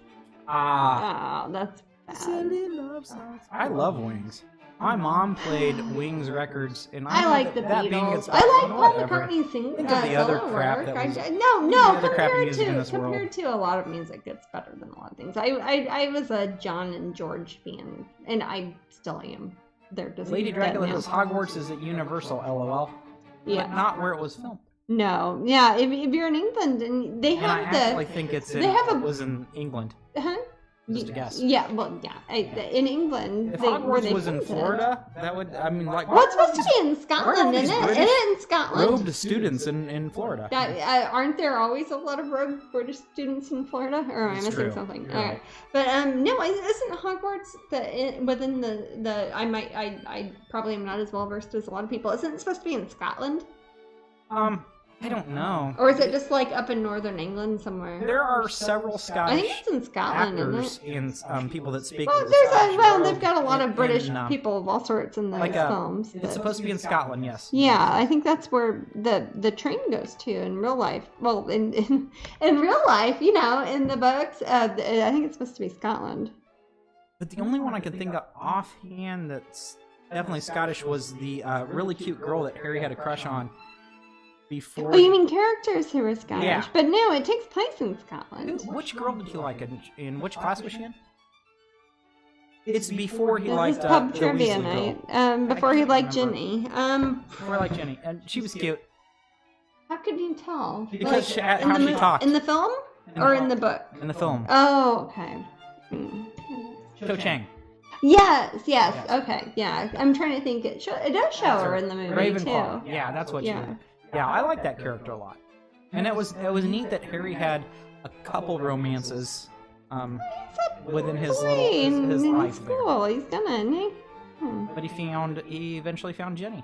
that's bad. Silly love songs. I love Wings. My mom played Wings records, and I like the Beatles. I like Paul McCartney singing. Think of the other crap that was... No, compared to a lot of music, it's better than a lot of things. I was a John and George fan, and I still am. They're just Lady Dracula says Hogwarts is at Universal, LOL. Yeah. But not where it was filmed. No, yeah, if you're in England, and they have I actually think it was in England. Huh? Just a guess. Yeah, well, yeah. In England, if Hogwarts was in Florida, that would, well, it's supposed to be in Scotland, isn't it? Isn't it in Scotland? Robed students in Florida. Aren't there always a lot of robed British students in Florida? Or am I missing something? You're right. But no, isn't Hogwarts within the? I probably am not as well versed as a lot of people. Isn't it supposed to be in Scotland? I don't know. Or is it just like up in northern England somewhere? There are several Scottish I think it's in Scotland, actors isn't it? and people that speak. Well, they've got a lot of British people of all sorts in those films. It's supposed to be in Scotland, yes. Yeah, I think that's where the train goes to in real life. Well, in real life, in the books, I think it's supposed to be Scotland. But the only one I could think of offhand that's definitely Scottish was the really cute girl that Harry had a crush on. Before. Oh, you mean characters who are Scottish? Yeah. But no, it takes place in Scotland. Which girl did you like? In which class was she in? It's before he liked the pub the trivia Weasley night. Before he liked Ginny. Before I liked Ginny, and she was cute. How could you tell? Because how she talked. In the film or in the book? In the film. Oh, okay. Cho Chang. Yes. Okay, yeah. I'm trying to think. It does show her in the movie Ravenclaw. too. Yeah, that's what she was. Yeah, I like that character a lot, and it was neat that Harry had a couple romances within his life school. He's gonna, isn't he? But he eventually found Jenny.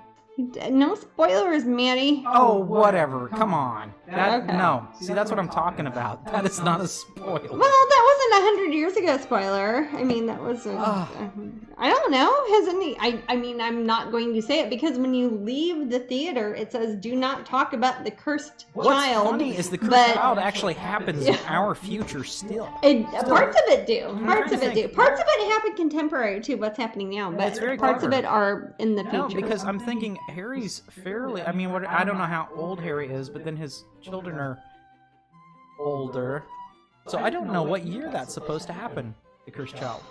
No spoilers, Maddie. Oh, whatever. Come on. No. See, that's what I'm talking about. That is not a spoiler. Well, that wasn't 100 years ago spoiler. I mean, that was I don't know. Hasn't he? I mean, I'm not going to say it because when you leave the theater, it says, do not talk about the cursed child. What's funny is the cursed child actually happens in our future still. Parts of it do. Parts of it happen contemporary to what's happening now, but parts of it are in the future. No, because I'm thinking Harry's fairly... I mean, I don't know how old Harry is, but then his children are older. So I don't know what year that's supposed to happen, the cursed child.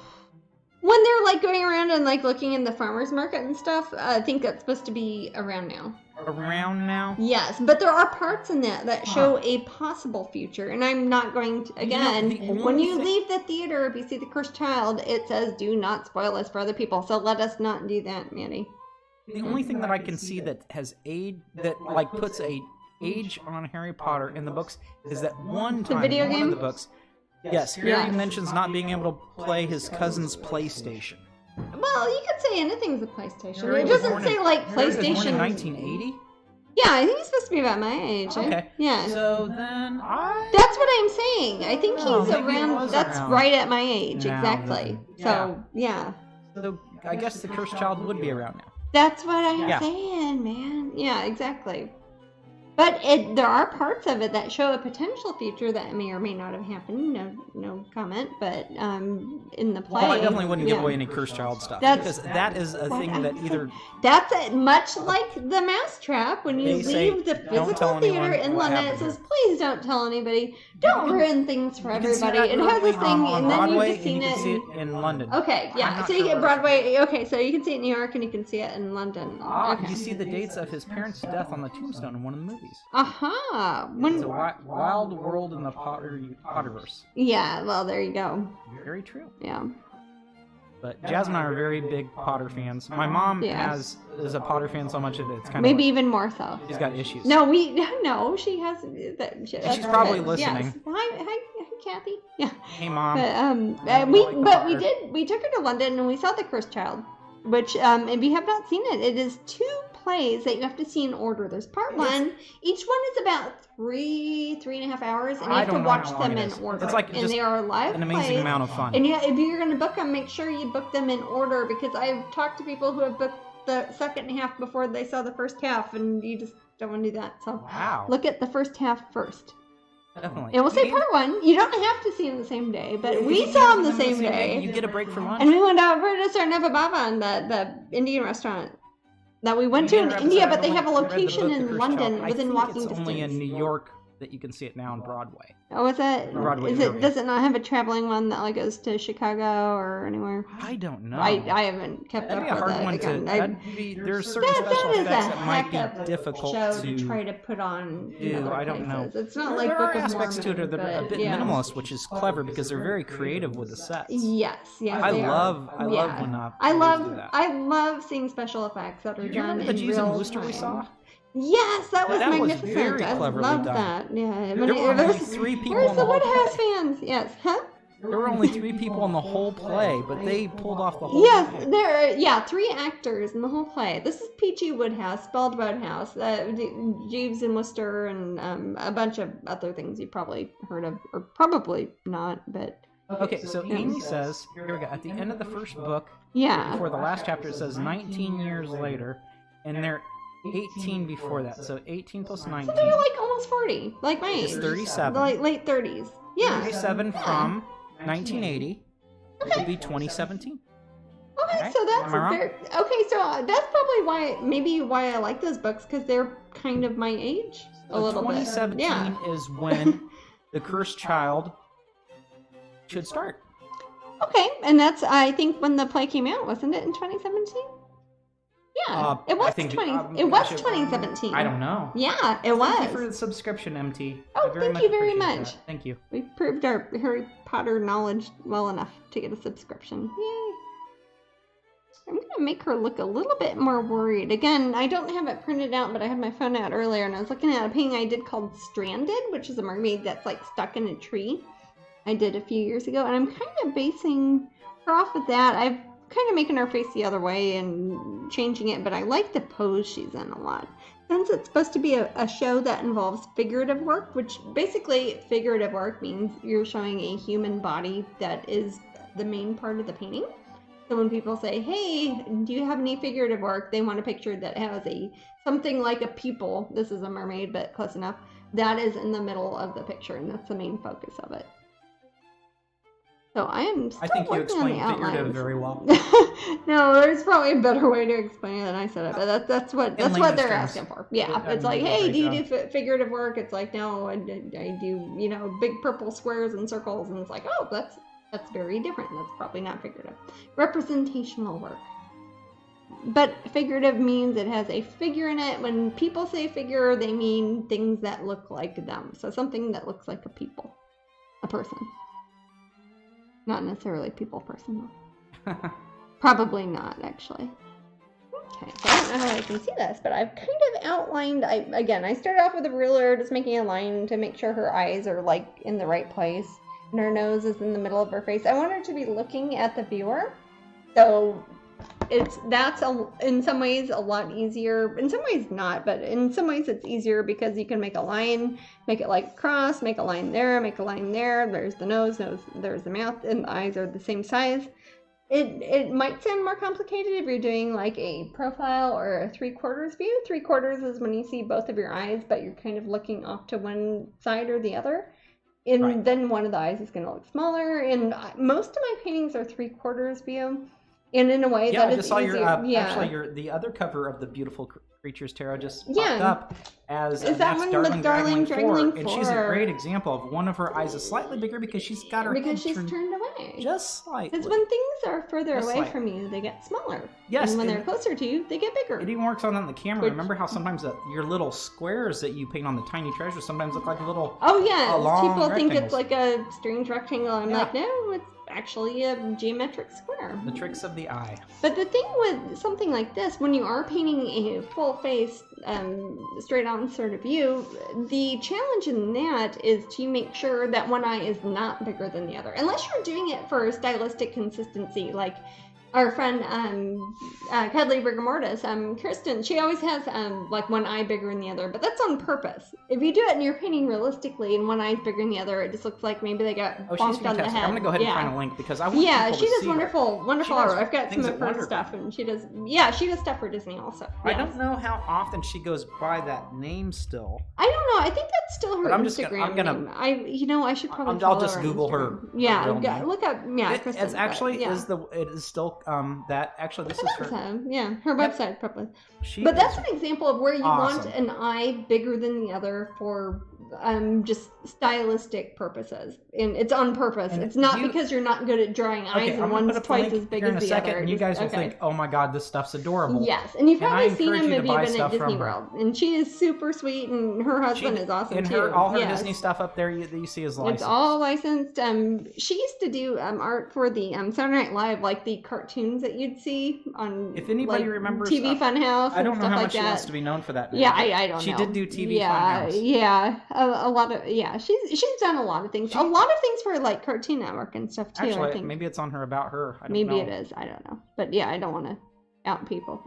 When they're like going around and like looking in the farmer's market and stuff, I think that's supposed to be around now. Around now? Yes, but there are parts in that show a possible future, and I'm not going to, again, when you leave the theater, if you see the cursed child, it says do not spoil us for other people, so let us not do that, Manny. The only thing that I can see that has like puts a age on Harry Potter in the books is that one time in one of the books, yes, Harry mentions not being able to play his cousin's PlayStation. Well, you could say anything's a PlayStation. It doesn't say like PlayStation. Was born in 1980? Yeah, I think he's supposed to be about my age. Okay. Yeah. So then that's what I'm saying. I think he's around. That's right at my age, exactly. So yeah. So I guess the cursed child would be around now. That's what I'm saying, man. Yeah, exactly. But there are parts of it that show a potential future that may or may not have happened. No comment. But in the play, well, I definitely wouldn't give away any cursed child stuff because that is a thing that either that's much like the Mousetrap when you leave the physical theater in London. It says, "Please don't tell anybody. Don't ruin things for everybody." It has a thing, and then you've just seen it in London. Okay, yeah. So you get Broadway. Okay, so you can see it in New York and you can see it in London. Okay. You see the dates of his parents' death on the tombstone in one of the movies. Aha! It's a wild world in the Potterverse. Yeah, well, there you go. Very true. Yeah. But Jasmine and I are very big Potter fans. My mom is a Potter fan so much that it's kind of maybe even more so. She's got issues. No, she has. She's probably listening. Yes. Hi, Kathy. Yeah. Hey, Mom. But we took her to London and we saw The Cursed Child, which if you have not seen it, it is 2 plays that you have to see in order. There's part 1. Each one is about 3.5 hours, and you have to watch them in order. It's like and they are live an amazing plays. amount of fun. And if you're going to book them, make sure you book them in order, because I've talked to people who have booked the second half before they saw the first half, and you just don't want to do that. So look at the first half first. Definitely. It will say part 1. You don't have to see them the same day, but we saw them the same day. You get a break for lunch. And we went over to Sarnava Bhavan, the Indian restaurant that we went to in India, but they have a location in London within walking distance. It's only in New York that you can see it now on Broadway. Oh, is it? Does it not have a traveling one that goes to Chicago or anywhere? I don't know. I haven't kept up with it. There's certain special effects that might be difficult to try to put on. I don't know. It's not like there are aspects to it that are a bit minimalist, which is clever because they're very creative with the sets. Yes. I love when I love seeing special effects that are done in real time. The Jeeves and Wooster we saw? Yes, that was magnificent. Was very cleverly I love done. that. Yeah, there were only 3 people. Where's the Woodhouse fans? Yes, huh? There were only 3 people in the whole play, but they pulled off the whole. Yes, 3 actors in the whole play. This is P.G. Woodhouse, spelled Woodhouse, Jeeves and Wooster, and a bunch of other things you've probably heard of, or probably not. But okay, so Amy says, here we go. At the end of the first book, before the last chapter, it says 19 years later, and they're 18 before that, so 18 plus 19. So they're like almost 40, like my age. It's 37. Like late 30s. Yeah. 37 from 1980 would be 2017. Okay, right? so that's so that's probably why I like those books, because they're kind of my age a little 2017 bit. 2017 is when The Cursed Child should start. Okay, and that's I think when the play came out, wasn't it in 2017? Yeah, it was 2017. I don't know. Yeah, it was. Thank you for the subscription, MT. Oh, thank you very much. That. Thank you. We proved our Harry Potter knowledge well enough to get a subscription. Yay! I'm going to make her look a little bit more worried. Again, I don't have it printed out, but I had my phone out earlier, and I was looking at a painting I did called Stranded, which is a mermaid that's like stuck in a tree. I did a few years ago, and I'm kind of basing her off of that. I've kind of making her face the other way and changing it, but I like the pose she's in a lot. Since it's supposed to be a show that involves figurative work, which basically figurative work means you're showing a human body that is the main part of the painting. So when people say, hey, do you have any figurative work? They want a picture that has something like a pupil. This is a mermaid, but close enough. That is in the middle of the picture, and that's the main focus of it. So I think you explained figurative very well. No, there's probably a better way to explain it than I said it, but that's what they're asking for. Yeah, it's like, hey, do you do figurative work? It's like, no, I do big purple squares and circles, and it's like, oh, that's very different. That's probably not figurative. Representational work. But figurative means it has a figure in it. When people say figure, they mean things that look like them. So something that looks like a person. Not necessarily people person, though. Probably not, actually. Okay, so I don't know how I can see this, but I've kind of outlined, I started off with a ruler, just making a line to make sure her eyes are, like, in the right place, and her nose is in the middle of her face. I want her to be looking at the viewer, so that's in some ways a lot easier. In some ways not, but in some ways it's easier because you can make a line, make it like cross, make a line there, make a line there. There's the nose, there's the mouth, and the eyes are the same size. It might sound more complicated if you're doing like a profile or a 3/4 view. 3/4 is when you see both of your eyes, but you're kind of looking off to one side or the other. And then one of the eyes is going to look smaller. And most of my paintings are 3/4 view. And in a way that is easier. Actually, the other cover of the Beautiful Creatures Tarot just popped up as is that one with Darling Drangling 4? And she's a great example of one of her eyes is slightly bigger because she's got her head turned away. Just slightly. Because when things are further away from you, they get smaller. Yes. And when they're closer to you, they get bigger. It even works on the camera. Remember how sometimes your little squares that you paint on the tiny treasures sometimes look like a little people think it's like a strange rectangle. I'm like, no, it's actually a geometric square. The tricks of the eye. But the thing with something like this, when you are painting a full face, straight on sort of view, the challenge in that is to make sure that one eye is not bigger than the other. Unless you're doing it for stylistic consistency, like our friend Cuddly Rigor Mortis, Kristen, she always has like one eye bigger than the other, but that's on purpose. If you do it and you're painting realistically and one eye's bigger than the other, it just looks like maybe they got bonked on the head. I'm gonna go ahead and find a link because I want people to she does see wonderful art. I've got some of her stuff, and she does stuff for Disney also. I don't know how often she goes by that name still. I don't know. I think that's still her Instagram name. I should probably. I'll just Google her. Yeah, look up. Yeah, Kristen. It's actually it is still that actually this is her. Her website probably. But that's an example of where you want an eye bigger than the other for just stylistic purposes, and it's on purpose. And it's not because you're not good at drawing eyes and one's twice as big as the other. And you guys will think, "Oh my God, this stuff's adorable." Yes, and you've probably seen them if you've been at Disney World. And she is super sweet, and her husband is awesome too. All her Disney stuff up there that you see is licensed. It's all licensed. She used to do art for the Saturday Night Live, like the cartoons that you'd see on. If anybody remembers TV Funhouse, I don't know how much she wants to be known for that. Now. I don't know. She did do TV Funhouse. Yeah, a lot of she's done a lot of things. A lot of things for like Cartoon Network and stuff too. Actually, I think maybe it's on her About Her. I don't maybe know. It is. I don't know. But yeah, I don't want to out people.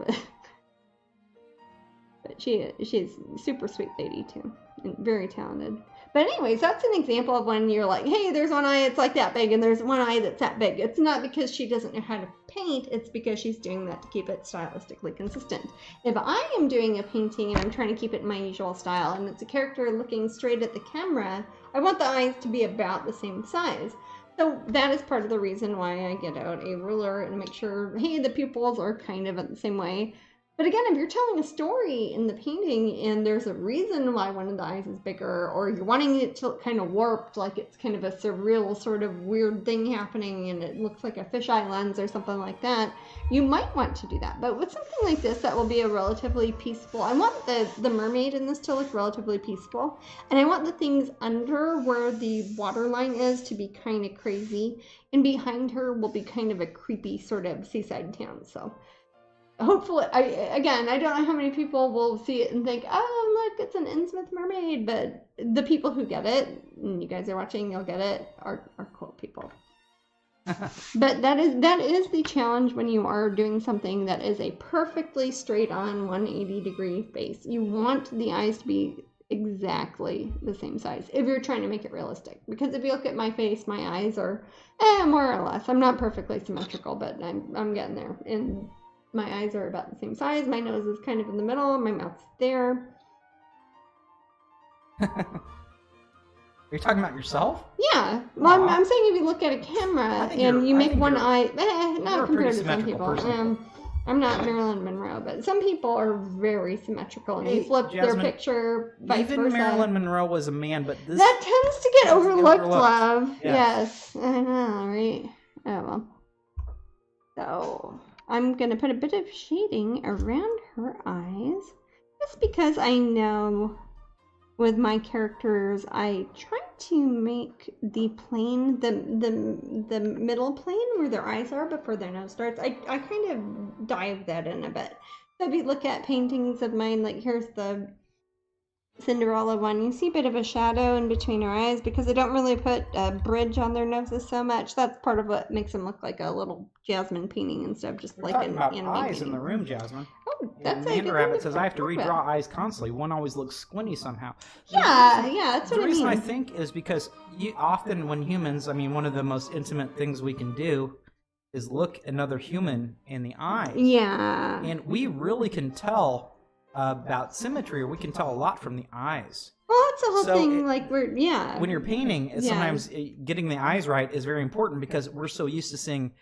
But she's a super sweet lady too, and very talented. But anyways, that's an example of when you're like, hey, there's one eye that's like that big, and there's one eye that's that big. It's not because she doesn't know how to paint, it's because she's doing that to keep it stylistically consistent. If I am doing a painting and I'm trying to keep it in my usual style, and it's a character looking straight at the camera, I want the eyes to be about the same size. So that is part of the reason why I get out a ruler and make sure, hey, the pupils are kind of at the same way. But again, if you're telling a story in the painting and there's a reason why one of the eyes is bigger, or you're wanting it to look kind of warped, like it's kind of a surreal sort of weird thing happening and it looks like a fisheye lens or something like that, you might want to do that. But with something like this, that will be a relatively peaceful. I want the mermaid in this to look relatively peaceful. And I want the things under where the waterline is to be kind of crazy. And behind her will be kind of a creepy sort of seaside town. So hopefully, I don't know how many people will see it and think, oh, look, it's an Innsmouth Mermaid, but the people who get it, and you guys are watching, you'll get it, are cool people. But that is the challenge when you are doing something that is a perfectly straight on 180-degree face. You want the eyes to be exactly the same size if you're trying to make it realistic. Because if you look at my face, my eyes are more or less. I'm not perfectly symmetrical, but I'm getting there. And my eyes are about the same size. My nose is kind of in the middle. My mouth's there. You're talking about yourself? Yeah. Well, I'm saying if you look at a camera and you make one eye, not compared to some people. I'm not Marilyn Monroe, but some people are very symmetrical, and you flip their picture vice versa. Even Marilyn Monroe was a man, but this that tends to get overlooked, love. Yes, I know, right? Oh well. So I'm gonna put a bit of shading around her eyes, just because I know with my characters I try to make the plane, the middle plane where their eyes are before their nose starts. I kind of dive that in a bit. So if you look at paintings of mine, like here's the Cinderella one, you see a bit of a shadow in between her eyes because I don't really put a bridge on their noses so much. That's part of what makes them look like a little Jasmine painting instead of just like an anime eyes painting. In the room, Jasmine. Oh, that's Amanda Rabbit says I have to redraw eyes constantly. One always looks squinty somehow. Yeah, that's what I mean. The reason I think is because often when humans, I mean, one of the most intimate things we can do is look another human in the eyes. Yeah. And we really can tell about symmetry, or we can tell a lot from the eyes. Well, that's the whole thing. When you're painting, sometimes getting the eyes right is very important because we're so used to seeing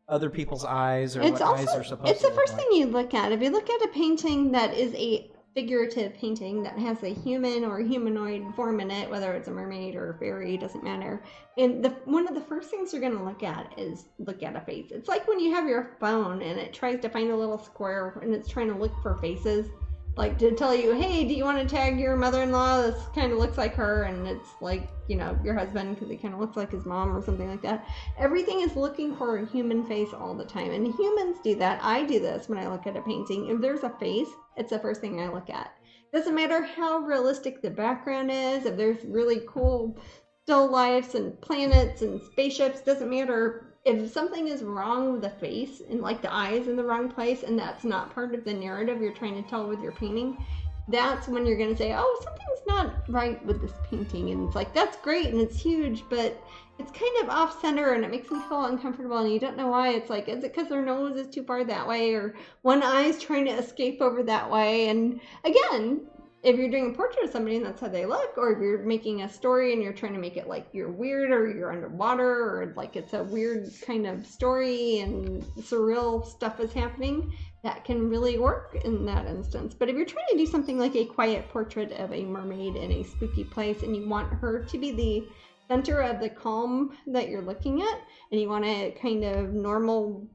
other people's eyes or eyes are supposed to. It's the first thing you look at. If you look at a painting that is a figurative painting that has a human or humanoid form in it, whether it's a mermaid or a fairy, doesn't matter. And one of the first things you're going to look at is a face. It's like when you have your phone and it tries to find a little square and it's trying to look for faces. Like to tell you, hey, do you want to tag your mother-in-law? This kind of looks like her, and it's like, your husband because he kind of looks like his mom or something like that. Everything is looking for a human face all the time, and humans do that. I do this when I look at a painting. If there's a face, it's the first thing I look at. Doesn't matter how realistic the background is, if there's really cool still lifes and planets and spaceships, doesn't matter. If something is wrong with the face and like the eyes in the wrong place and that's not part of the narrative you're trying to tell with your painting, that's when you're going to say, oh, something's not right with this painting. And it's like, that's great and it's huge, but it's kind of off center and it makes me feel uncomfortable and you don't know why. It's like, is it because their nose is too far that way or one eye's trying to escape over that way? And again, if you're doing a portrait of somebody and that's how they look, or if you're making a story and you're trying to make it like you're weird or you're underwater or like it's a weird kind of story and surreal stuff is happening, that can really work in that instance. But if you're trying to do something like a quiet portrait of a mermaid in a spooky place and you want her to be the center of the calm that you're looking at, and you want a kind of normal,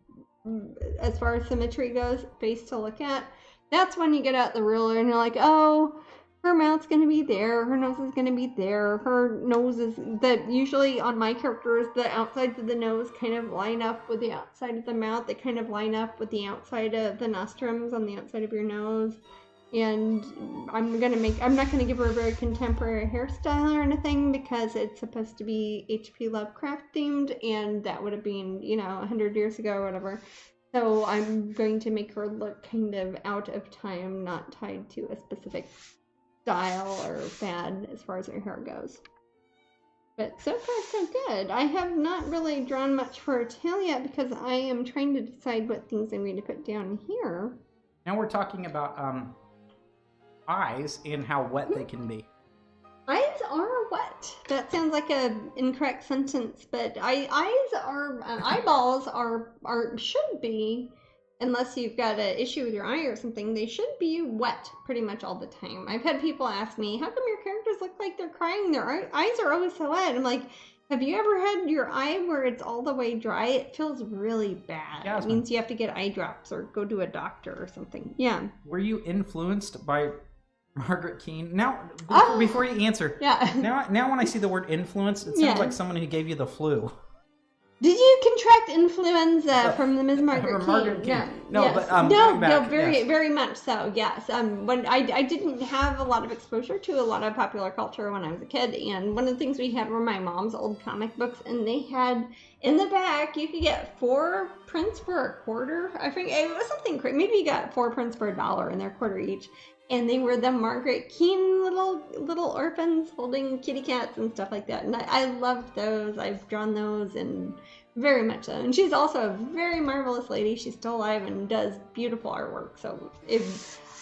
as far as symmetry goes, face to look at, that's when you get out the ruler and you're like, oh, her mouth's going to be there, her nose is going to be there, her nose is, that usually on my characters, the outsides of the nose kind of line up with the outside of the mouth, they kind of line up with the outside of the nostrums on the outside of your nose. And I'm not going to give her a very contemporary hairstyle or anything because it's supposed to be H.P. Lovecraft themed, and that would have been, 100 years ago or whatever. So I'm going to make her look kind of out of time, not tied to a specific style or fad as far as her hair goes. But so far so good. I have not really drawn much for a tail yet because I am trying to decide what things I'm going to put down here. Now we're talking about eyes and how wet they can be. Eyes are wet. That sounds like an incorrect sentence, but eyeballs should be, unless you've got an issue with your eye or something, they should be wet pretty much all the time. I've had people ask me, how come your characters look like they're crying? Their eyes are always so wet. I'm like, have you ever had your eye where it's all the way dry? It feels really bad. Jasmine. It means you have to get eye drops or go to a doctor or something. Yeah. Were you influenced by Margaret Keane? Now, before you answer, now when I see the word influence, it sounds like someone who gave you the flu. Did you contract influenza from the Ms. Margaret Keane? Yeah. No, yes. But very much so. Yes. When I didn't have a lot of exposure to a lot of popular culture when I was a kid, and one of the things we had were my mom's old comic books, and they had in the back you could get 4 prints for $0.25. I think it was something crazy. Maybe you got 4 prints for $1, and they're $0.25 each. And they were the Margaret Keane little orphans holding kitty cats and stuff like that. And I loved those. I've drawn those, and very much so. And she's also a very marvelous lady. She's still alive and does beautiful artwork. So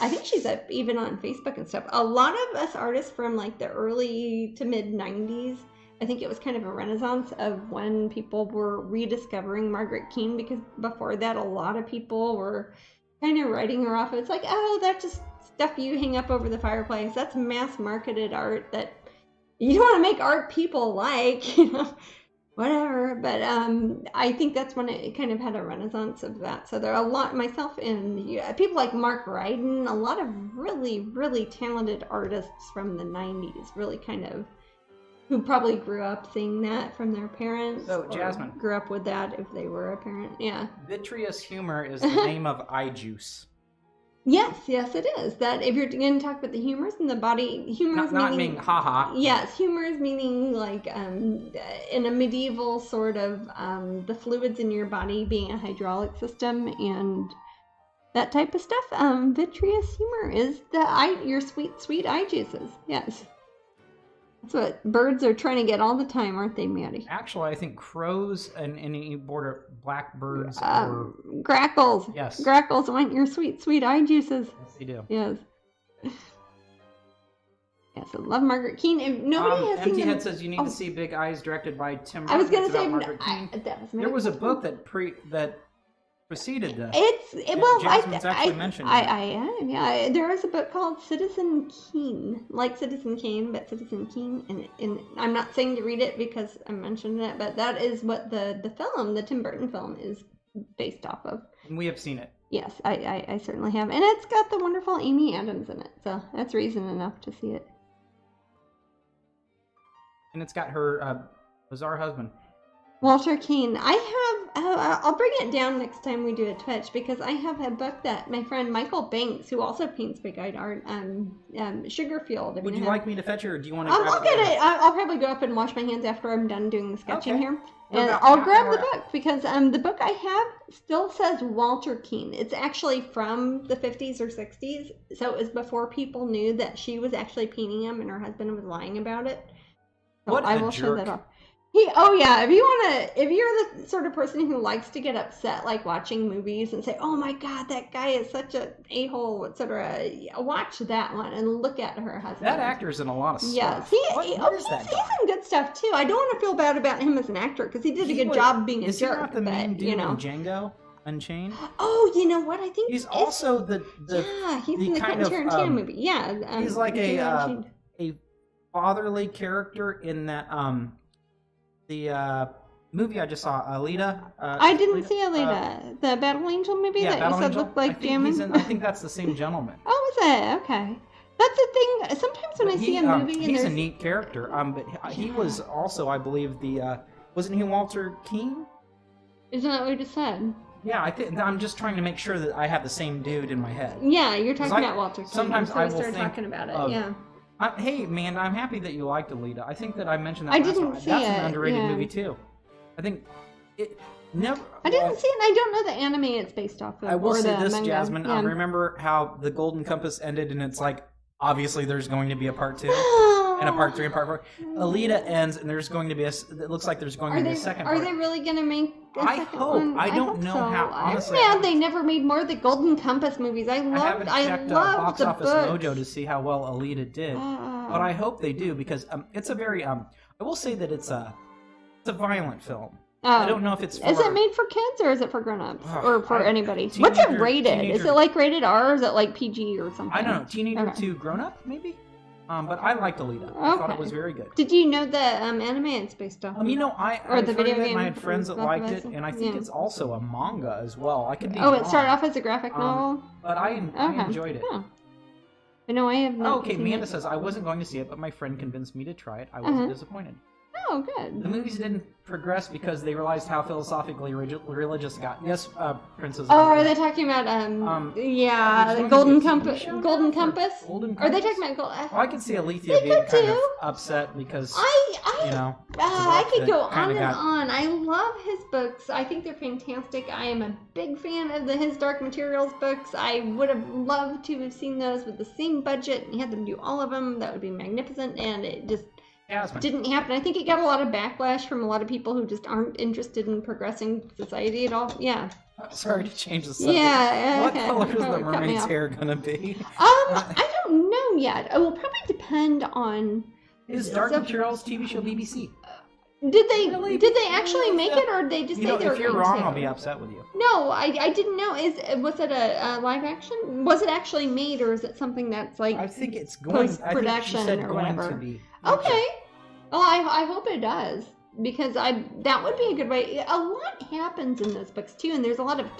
I think she's even on Facebook and stuff. A lot of us artists from like the early to mid 90s, I think it was kind of a renaissance of when people were rediscovering Margaret Keane, because before that a lot of people were kind of writing her off. It's like, oh, that's just stuff you hang up over the fireplace. That's mass marketed art that you don't want to make art people like, whatever. But I think that's when it kind of had a renaissance of that. So there are a lot, myself and people like Mark Ryden, a lot of really, really talented artists from the 90s, really kind of, who probably grew up seeing that from their parents. So, Jasmine. Grew up with that if they were a parent, yeah. Vitreous humor is the name of eye juice. Yes, it is. That if you're going to talk about the humors in the body, humors not meaning haha. Yes, humors meaning like in a medieval sort of the fluids in your body being a hydraulic system and that type of stuff. Vitreous humor is your sweet eye juices. Yes. That's what birds are trying to get all the time, aren't they, Maddie? Actually, I think crows and any border blackbirds or grackles. Yes. Grackles want your sweet, sweet eye juices. Yes, they do. Yes. Yes, I love Margaret Keane. If nobody has Empty seen Head says you need to see Big Eyes, directed by Tim. I was going to say Margaret Keane. There was a book that preceded this. Jasmine's actually mentioned it. Yeah, there is a book called Citizen Keane, like Citizen Kane, but Citizen Keane, and I'm not saying to read it because I mentioned it, but that is what the film, the Tim Burton film, is based off of. And we have seen it. Yes, I certainly have, and it's got the wonderful Amy Adams in it, so that's reason enough to see it. And it's got her bizarre husband. Walter Keane. I'll bring it down next time we do a Twitch, because I have a book that my friend Michael Banks, who also paints big-eyed art, Sugarfield. Would you like me to fetch it, or do you want to I'll get it. I'll probably go up and wash my hands after I'm done doing the sketching here. And I'll grab the book, because the book I have still says Walter Keane. It's actually from the 50s or 60s, so it was before people knew that she was actually painting him and her husband was lying about it. So what I will show that off. If you're the sort of person who likes to get upset, like watching movies and say, "Oh my God, that guy is such a a-hole," etc., watch that one and look at her husband. That actor's in a lot of stuff. Yes, he's in good stuff too. I don't want to feel bad about him as an actor, because he did a good job being a jerk. Is he not the main dude in Django Unchained? Oh, you know what? I think he's also he's in the Quentin Tarantino movie. Yeah, he's like a fatherly character in that the movie I just saw, Alita. I didn't see Alita, the Battle Angel movie that you said looked like Jamin. I think that's the same gentleman. Oh, is it? Okay. That's the thing. Sometimes when I see a movie, and he's a neat character. But he was also, I believe, wasn't he Walter Keane? Isn't that what you just said? Yeah, I'm just trying to make sure that I have the same dude in my head. Yeah, you're talking about Walter Keane. Sometimes I will start talking about it. Yeah. Hey, man, I'm happy that you liked Alita. I think that I mentioned that last time. That's an underrated movie, too. I think it never... I didn't see it, and I don't know the anime it's based off of. I will say this, manga. Jasmine. Yeah. Remember how the Golden Compass ended, and it's like, obviously there's going to be a part 2, and a part 3, and part 4. Alita ends, and there's going to be it looks like there's going to be a second part. Are they really going to make a second one? I don't know how, honestly. I'm mad they never made more of the Golden Compass movies. I loved Box the Office books. Mojo to see how well Alita did. But I hope they do, because it's a very I will say that it's a violent film. I don't know if it's Is it made for kids, or is it for grown-ups? Or for anybody? What's it rated? Is it like rated R, or is it like PG or something? I don't know. Teenager to grown-up, maybe? But I liked Alita. I thought it was very good. Did you know the anime it's based off? Or the video game. I had friends that liked it, and I think it's also a manga as well. I could be wrong. It started off as a graphic novel? But I enjoyed it. Oh. I know I have not. Okay, Amanda says, I wasn't going to see it, but my friend convinced me to try it. I wasn't disappointed. Oh, good. The movies didn't progress because they realized how philosophically religious it got. Yes, Princess. Oh, are they talking about the Golden Compass? Golden Compass? Are they talking about I could see Alethea being kind of upset because I could go on and on. I love his books. I think they're fantastic. I am a big fan of his Dark Materials books. I would have loved to have seen those with the same budget and had them do all of them. That would be magnificent, and it just didn't happen. I think it got a lot of backlash from a lot of people who just aren't interested in progressing society at all. Yeah. Sorry to change the subject. Yeah. What color is the mermaid's hair gonna be? I don't know yet. It will probably depend on. Is Dark Materials TV show BBC? Did they actually make it, or did they just say they were going to? If you're wrong, I'll be upset with you. No, I didn't know. Was it a live action? Was it actually made, or is it something that's like I think it's going post-production or whatever? To be. Okay. Well, I hope it does, because that would be a good way. A lot happens in those books too, and there's a lot of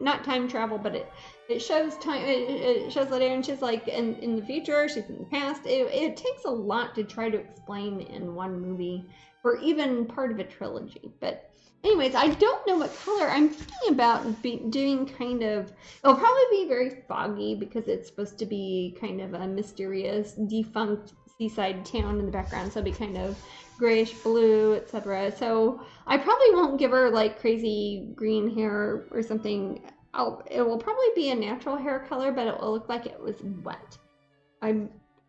not time travel, but it shows time. It shows that Erin, she's like in the future, she's in the past. It takes a lot to try to explain in one movie, or even part of a trilogy. But anyways, I don't know what color. I'm thinking about doing kind of. It'll probably be very foggy because it's supposed to be kind of a mysterious, defunct seaside town in the background, so it'll be kind of grayish blue, etc. So I probably won't give her like crazy green hair or something. It will probably be a natural hair color, but it will look like it was wet.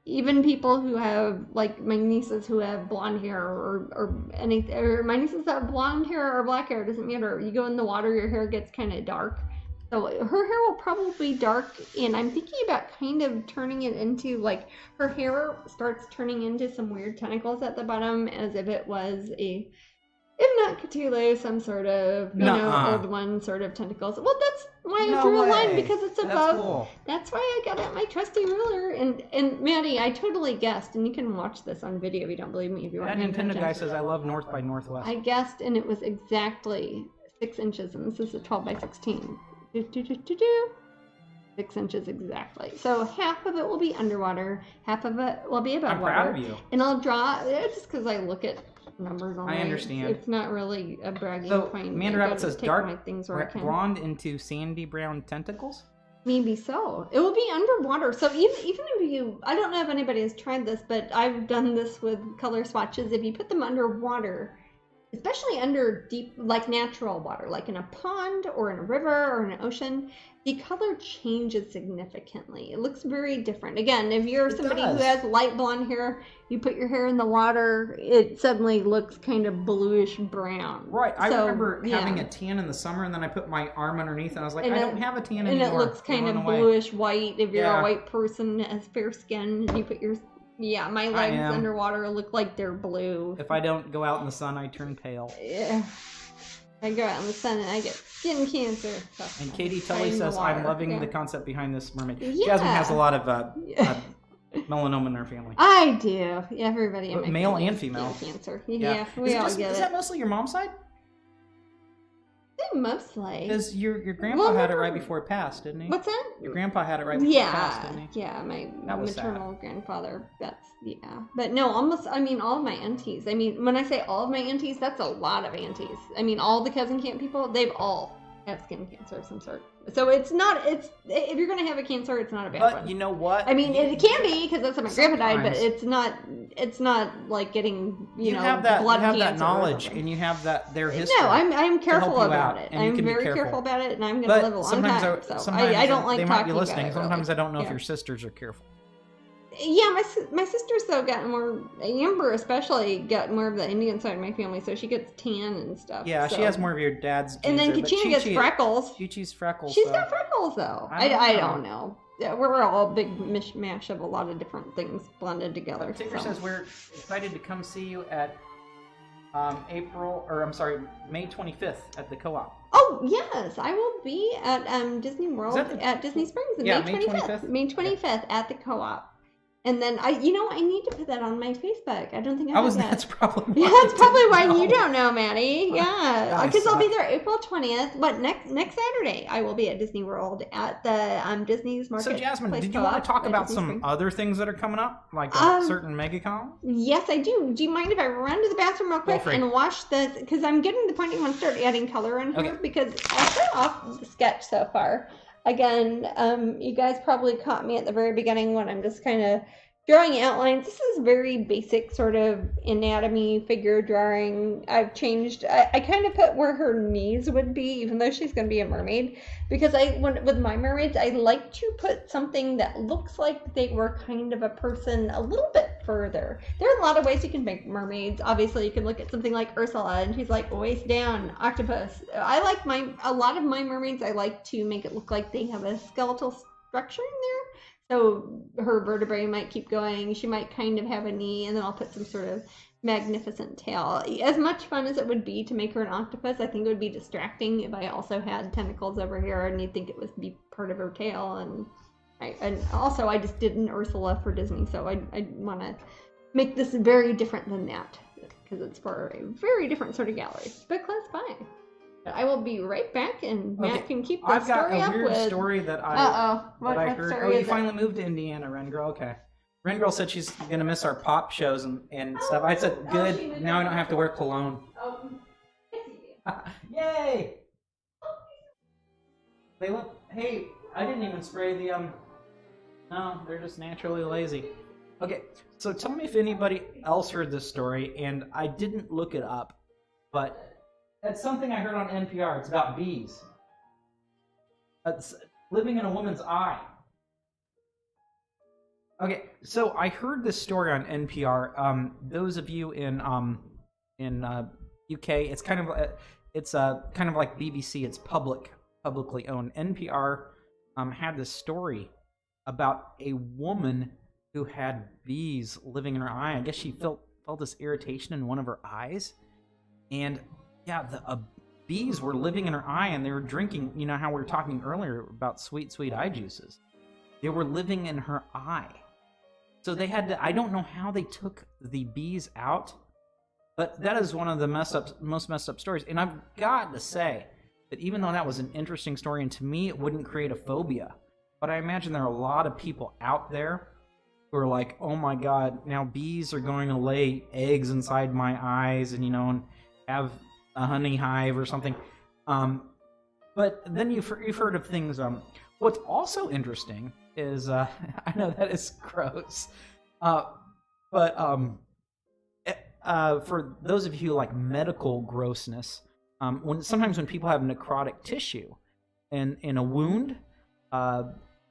even people who have, like my nieces who have blonde hair or anything, or my nieces that have blonde hair or black hair, doesn't matter. You go in the water, your hair gets kind of dark. So her hair will probably be dark, and I'm thinking about kind of turning it into, like, her hair starts turning into some weird tentacles at the bottom, as if it was a, if not Cthulhu, some sort of, old one sort of tentacles. Well, that's why I drew a line, because it's above. That's cool. That's why I got out my trusty ruler. And Maddie, I totally guessed, and you can watch this on video if you don't believe me. If you want. That Nintendo guy says I love North by Northwest. I guessed, and it was exactly 6 inches, and this is a 12 by 16. 6 inches exactly. So half of it will be underwater, half of it will be above water. I'm proud of you. And I'll draw, it's just because I look at numbers on I understand. It's not really a bragging point. Amanda Rabbit says dark blonde into sandy brown tentacles? Maybe so. It will be underwater. So even if you, I don't know if anybody has tried this, but I've done this with color swatches. If you put them underwater, especially under deep, like natural water, like in a pond or in a river or in an ocean, the color changes significantly. It looks very different. Again, if you're somebody who has light blonde hair, you put your hair in the water, it suddenly looks kind of bluish brown. Right. I remember having a tan in the summer, and then I put my arm underneath, and I was like, I don't have a tan anymore. And it looks kind of bluish white if you're a white person that has fair skin, and you put your... Yeah, my legs underwater look like they're blue. If I don't go out in the sun, I turn pale. Yeah. I go out in the sun and I get skin cancer. And Katie Tully says, I'm loving the concept behind this mermaid. Yeah. Jasmine has a lot of melanoma in her family. I do. Everybody in my male and female. Skin cancer. Yeah, we all get it. Is that mostly your mom's side? Mostly. Because your grandpa had it right before it passed, didn't he? What's that? Your grandpa had it right before it passed, didn't he? Yeah, my maternal grandfather. But no, almost, I mean, all of my aunties. I mean, when I say all of my aunties, that's a lot of aunties. I mean, all the cousin camp people, they've all have skin cancer of some sort. So if you're going to have a cancer, it's not a bad one. But you know what? I mean, it can be, because that's how my grandpa died, but it's not like getting, blood cancer. You have that knowledge, and you have their history. No, I'm careful about it. I'm very careful about it, and I'm going to live a long time. So I don't like talking about it. They might be listening. Sometimes I don't know if your sisters are careful. Yeah, my sister's though got more, Amber especially got more of the Indian side of my family, so she gets tan and stuff. Yeah, so. She has more of your dad's genes. And then Kachina gets freckles. Chi-Chi's freckles. She's got freckles though. I don't know. Yeah, we're all a big mishmash of a lot of different things blended together. Tigger says we're excited to come see you at May 25th at the Co-op. Oh yes, I will be at Disney World at Disney Springs on May 25th. May 25th at the Co-op. And then I need to put that on my Facebook. I don't think I have that. That's probably why. Yeah, that's probably why you don't know, Maddie. Yeah, because I'll be there April 20th. But next Saturday I will be at Disney World at the Disney's Market. So Jasmine, did you want to talk about some other things that are coming up, like a certain MegaCon? Yes, I do. Do you mind if I run to the bathroom real quick and wash this? Because I'm getting to the point I want to start adding color in here. Because I'll start off the sketch so far. Again, you guys probably caught me at the very beginning when I'm just kind of drawing outlines. This is very basic sort of anatomy figure drawing. I've changed. I kind of put where her knees would be, even though she's going to be a mermaid, because with my mermaids, I like to put something that looks like they were kind of a person a little bit further. There are a lot of ways you can make mermaids. Obviously, you can look at something like Ursula, and she's like waist down, octopus. I like a lot of my mermaids. I like to make it look like they have a skeletal structure in there. So her vertebrae might keep going. She might kind of have a knee, and then I'll put some sort of magnificent tail. As much fun as it would be to make her an octopus, I think it would be distracting if I also had tentacles over here, and you'd think it would be part of her tail. And also, I just did an Ursula for Disney, so I want to make this very different than that, because it's for a very different sort of gallery, but close by. I will be right back, and Matt can keep the story up with... I've got a weird story that I heard. Oh, you finally moved to Indiana, Ren Girl? Okay. Ren Girl said she's going to miss our pop shows and stuff. I said, good, now I don't have to wear cologne. Oh, Yay! They look... Hey, I didn't even spray the... No, they're just naturally lazy. Okay, so tell me if anybody else heard this story, and I didn't look it up, but... That's something I heard on NPR. It's about bees. It's living in a woman's eye. Okay, so I heard this story on NPR. Those of you in UK, it's kind of like BBC. It's publicly owned. NPR had this story about a woman who had bees living in her eye. I guess she felt this irritation in one of her eyes, and yeah, the bees were living in her eye, and they were drinking. You know how we were talking earlier about sweet eye juices. They were living in her eye. So they had to, I don't know how they took the bees out, but that is one of the most messed up stories. And I've got to say that even though that was an interesting story, and to me it wouldn't create a phobia, but I imagine there are a lot of people out there who are like, oh my God, now bees are going to lay eggs inside my eyes and, and have a honey hive or something. But then you've heard of things. What's also interesting is, I know that is gross, but for those of you who like medical grossness, sometimes when people have necrotic tissue in a wound,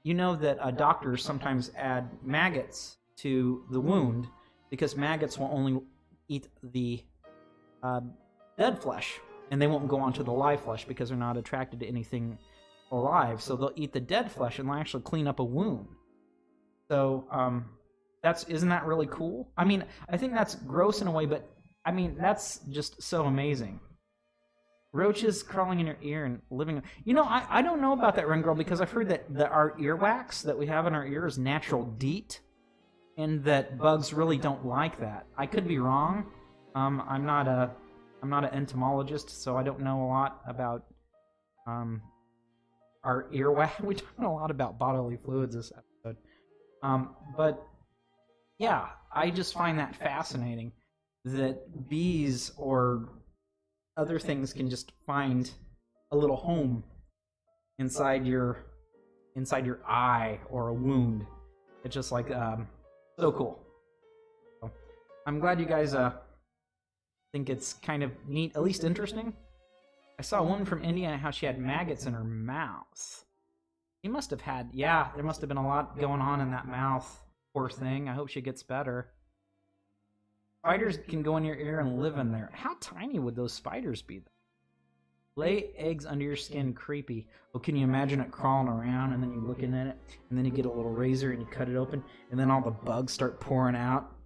you know that doctors sometimes add maggots to the wound because maggots will only eat the dead flesh, and they won't go onto the live flesh because they're not attracted to anything alive. So they'll eat the dead flesh and they'll actually clean up a wound. So isn't that really cool? I mean, I think that's gross in a way, but I mean, that's just so amazing. Roaches crawling in your ear and living. I don't know about that, Ren Girl, because I've heard that our earwax that we have in our ear is natural DEET, and that bugs really don't like that. I could be wrong. I'm not an entomologist, so I don't know a lot about our earwax. We talked a lot about bodily fluids this episode. But yeah, I just find that fascinating that bees or other things can just find a little home inside your eye or a wound. It's just like so cool. So, I'm glad you guys think it's kind of neat, at least interesting. I saw a woman from Indiana how she had maggots in her mouth. She must have had, there must have been a lot going on in that mouth. Poor thing. I hope she gets better. Spiders can go in your ear and live in there. How tiny would those spiders be? Lay eggs under your skin, creepy. Oh, can you imagine it crawling around and then you looking at it and then you get a little razor and you cut it open and then all the bugs start pouring out?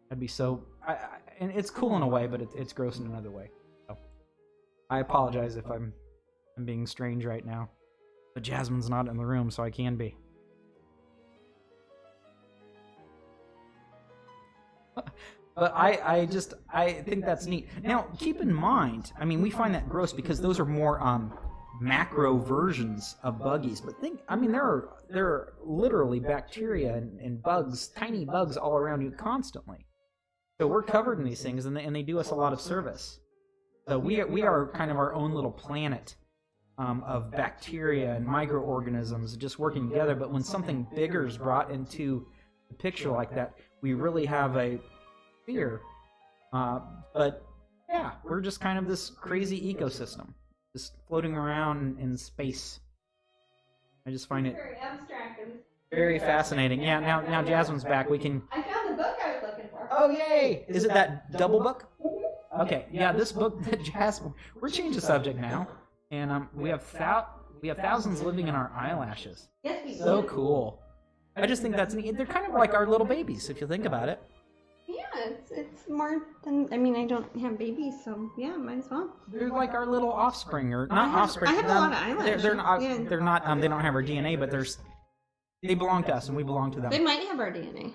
That'd be so... and it's cool in a way, but it's gross in another way. So, I apologize if I'm being strange right now. But Jasmine's not in the room, so I can be. But I think that's neat. Now, keep in mind, I mean, we find that gross because those are more macro versions of buggies. But there are literally bacteria and bugs, tiny bugs all around you constantly. So we're covered in these things, and they do us a lot of service. So we are kind of our own little planet of bacteria and microorganisms just working together. But when something bigger is brought into the picture like that, we really have a fear. But yeah, we're just kind of this crazy ecosystem, just floating around in space. I just find it very abstract and very fascinating. Yeah, now Jasmine's back. We can. I found the book I was looking for. Oh yay! Is it that double book? Okay, yeah, this book that Jasmine. We're changing the subject now, and we have thousands living in our eyelashes. Yes, we do. So cool. I just think that's neat. They're kind of like our little babies, if you think about it. Yeah, it's more than, I mean, I don't have babies, so yeah, might as well. They're like our little offspring, or not offspring. I have a lot of eyelashes. They're not. They don't have our DNA, but they belong to us, and we belong to them. They might have our DNA.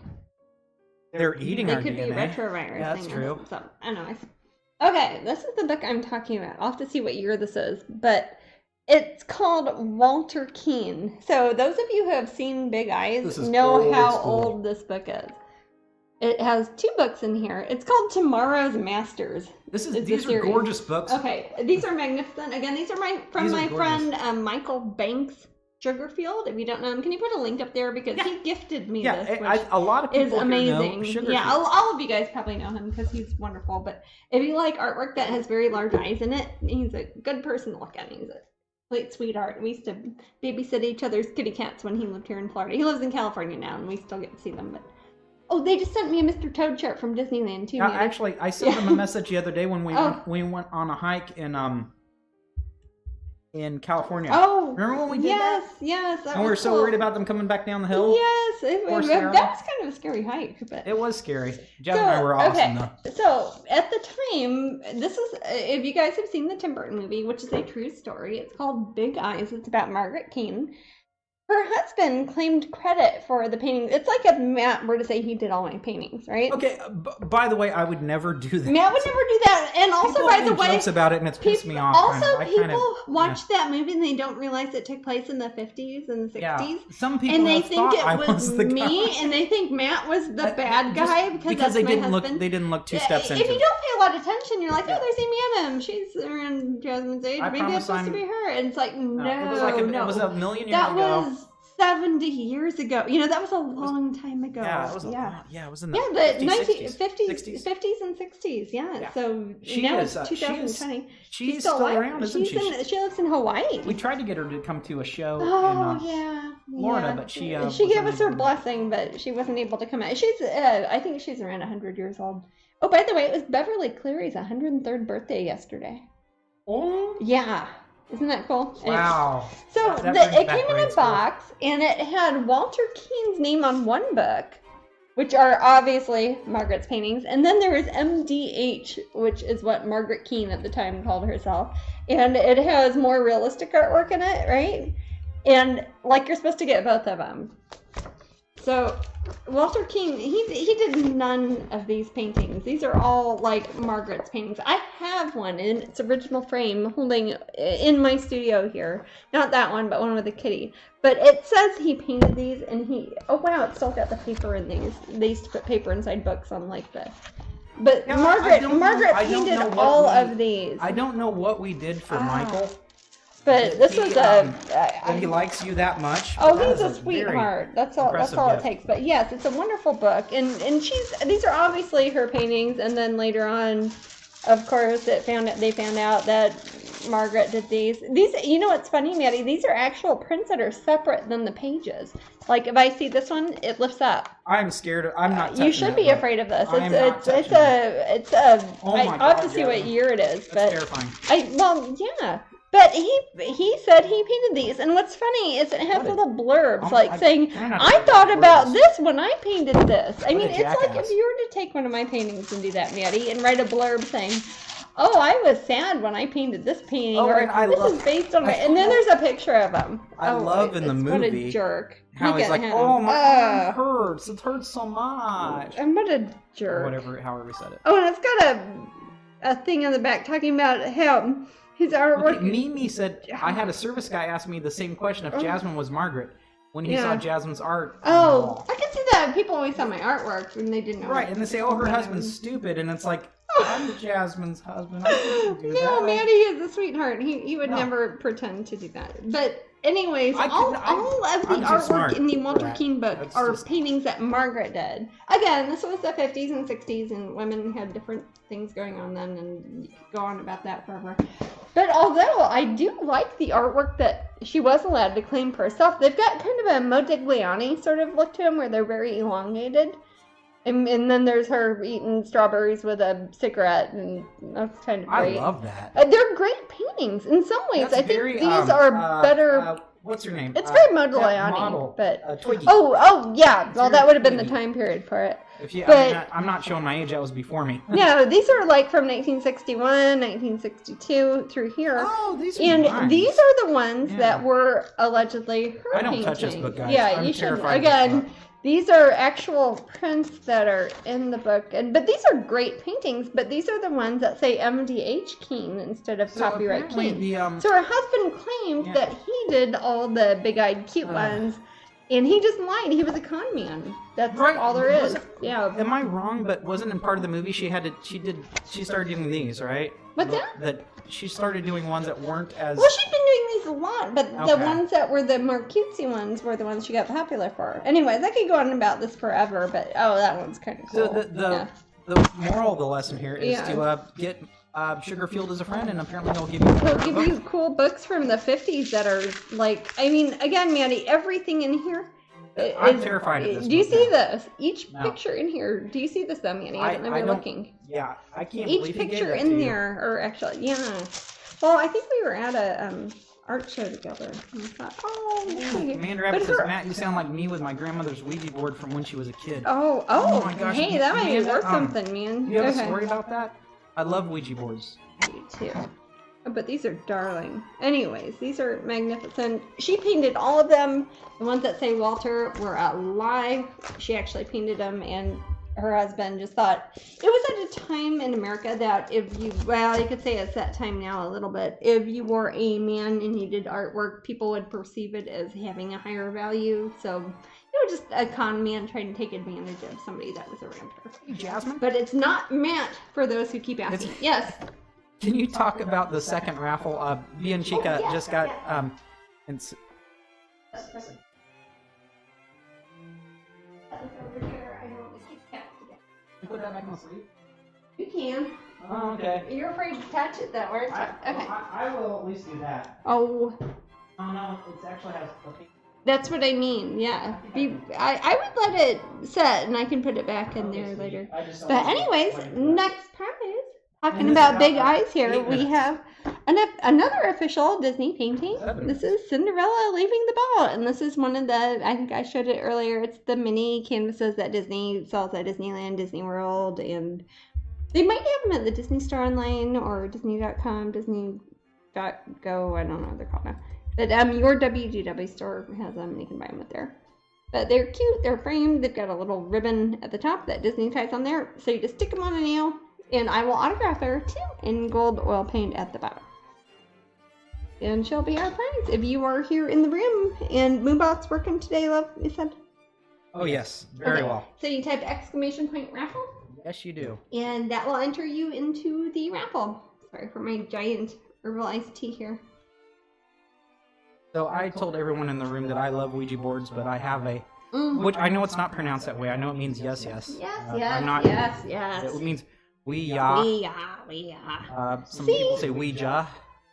They're eating our DNA. They could be retrovirus. Yeah, that's true. So I don't know. Okay, this is the book I'm talking about. I'll have to see what year this is, but it's called Walter Keane. So those of you who have seen Big Eyes know how old this book is. It has 2 books in here. It's called Tomorrow's Masters. These are gorgeous books. Okay, these are magnificent. Again, these are from my friend Michael Banks Sugarfield. If you don't know him, can you put a link up there, because he gifted me this, which a lot of people is amazing. Know yeah, all of you guys probably know him because he's wonderful. But if you like artwork that has very large eyes in it, he's a good person to look at. He's a Complete sweetheart. We used to babysit each other's kitty cats when he lived here in Florida. He lives in California now, and we still get to see them. But they just sent me a Mr. Toad chart from Disneyland too. Actually, I sent them a message the other day when we went on a hike in California. Oh, remember when we did that? Yes. And we were so worried about them coming back down the hill. Yes, that was kind of a scary hike. But it was scary. Jasmine and I were awesome though. So at the time, this is if you guys have seen the Tim Burton movie, which is a true story. It's called Big Eyes. It's about Margaret Keane. Her husband claimed credit for the painting. It's like if Matt were to say he did all my paintings, right? Okay, by the way, I would never do that. Matt would never do that. And also, people by the way, jokes about it and it's pissed me off. Also, people watch that movie and they don't realize it took place in the 50s and the 60s. Yeah. Some people and they think it was the me, guy. And they think Matt was the bad guy because they my didn't husband. They didn't look two steps into. If you don't pay a lot of attention, you're like, oh, there's Amy Adams. She's around Jasmine's age. Maybe it's supposed to be her. And it's like, no, it was a million years ago. That was 70 years ago. That was a long time ago. Yeah, it was it was in the 50s and 60s. Yeah. So now it's 2020. She's still around, isn't she? She lives in Hawaii. We tried to get her to come to a show in Florida, but she gave us her blessing, but she wasn't able to come out. She's I think she's around 100 years old. Oh, by the way, it was Beverly Cleary's 103rd birthday yesterday. Oh. Yeah. Isn't that cool? Wow. So it came in a box, and it had Walter Keane's name on one book, which are obviously Margaret's paintings, and then there was MDH, which is what Margaret Keane at the time called herself, and it has more realistic artwork in it, right? And you're supposed to get both of them. So Walter Keane, he did none of these paintings. These are all Margaret's paintings. I have one in its original frame holding in my studio here. Not that one, but one with a kitty. But it says he painted these, and it's still got the paper in these. They used to put paper inside books on this. But yeah, Margaret painted all of these. I don't know what we did for Michael. But this was he likes you that much. Oh, he's a sweetheart. That's all it takes. But yes, it's a wonderful book, and these are obviously her paintings. And then later on, of course, they found out that Margaret did these. You know what's funny, Maddie? These are actual prints that are separate than the pages. If I see this one, it lifts up. I'm scared. I'm not. You should be afraid of this. It's I'll have to see what year it is. That's terrifying. Yeah. But he said he painted these, and what's funny is it has little blurbs saying, I thought about this when I painted this. I mean, it's like if you were to take one of my paintings and do that, Maddie, and write a blurb saying, oh, I was sad when I painted this painting, is based on and then there's a picture of him. I love in the movie. What a jerk. How he's like, oh, my arm hurts. It hurts so much. And what a jerk. Or however we said it. Oh, and it's got a thing on the back talking about how his artwork. Okay, Mimi said, I had a service guy ask me the same question if Jasmine was Margaret when he saw Jasmine's art. Oh, I can see that. People always saw my artwork when they didn't know. Right, and they say, oh, her husband's stupid, and it's like, I'm Jasmine's husband. I can't do that. No, Maddie is a sweetheart. He would never pretend to do that. But anyways, all of the artwork in the Walter Keane book are paintings that Margaret did. Again, this was the 50s and 60s, and women had different things going on then, and you could go on about that forever. But although I do like the artwork that she was allowed to claim for herself, they've got kind of a Modigliani sort of look to them, where they're very elongated. And then there's her eating strawberries with a cigarette, and that's kind of great. I love that. They're great paintings. In some ways, I think these are better. What's her name? It's very Modigliani, but Twiggy. Oh, yeah. Well, that would have been the time period for it. I'm not showing my age. That was before me. No, these are from 1961, 1962 through here. Oh, these are And these are the ones that were allegedly her I don't painting. touch this book, guys. Yeah, you should. Again, these are actual prints that are in the book, but these are great paintings. But these are the ones that say MDH Keane instead of copyright Keane. So her husband claimed that he did all the big-eyed, cute ones, and he just lied. He was a con man. That's all there is. Am I wrong? But wasn't in part of the movie she started doing these, right? What's that? That she started doing ones that weren't as. Well, she'd been doing these a lot, but the ones that were the more cutesy ones were the ones she got popular for. Anyways, I could go on about this forever, but that one's kind of cool. So the moral of the lesson here is to get Sugarfield is a friend, and apparently he'll give you. He'll give you cool books from the 50s that are like. I mean, again, Maddie, everything in here. I'm terrified of this. Do you see this? Each picture in here. Do you see this, though, Manny? I don't remember looking. Yeah, I can't Each believe he gave picture that in to you. there, or actually, yeah. Well, I think we were at a art show together. And I thought, oh, Commander Rabbit says, Matt, you sound like me with my grandmother's Ouija board from when she was a kid. Oh my gosh. Hey, that might be worth something, man. You have a story about that? I love Ouija boards. I do too. But these are darling. Anyways, these are magnificent. She painted all of them. The ones that say Walter were alive. She actually painted them, and her husband just thought it was at a time in America that if you, well, you could say it's that time now a little bit. If you were a man and you did artwork, people would perceive it as having a higher value. So it was just a con man trying to take advantage of somebody that was around her. Hey, Jasmine? But it's not Matt for those who keep asking. Yes. Can you talk about the second raffle? B and Chica just got Put that back in the sleeve? You can. Oh, okay. You're afraid to touch it, though. Okay. I will at least do that. Oh. Oh, no. It actually has a That's what I mean, yeah. I would let it set, and I can put it back in there later. But anyways, next prize. Talking about big eyes here, we have another official Disney painting. This is Cinderella leaving the ball, and this is one of the, I think I showed it earlier, it's the mini canvases that Disney sells at Disneyland, Disney World, and they might have them at the Disney Store Online or Disney.com, Disney.go, I don't know what they're called now. But your WGW store has them, and you can buy them up there. But they're cute, they're framed, they've got a little ribbon at the top that Disney ties on there, so you just stick them on a nail. And I will autograph her too in gold oil paint at the bottom. And she'll be our prize if you are here in the room. And Moonbot's working today, love, you said? Oh, yes. Very well. So you type !raffle? Yes, you do. And that will enter you into the raffle. Sorry for my giant herbal iced tea here. So I told everyone in the room that I love Ouija boards, but I have a... Which I know it's not pronounced that way. I know it means yes, yes. Yes. It means... Ouija. Some people say Ouija.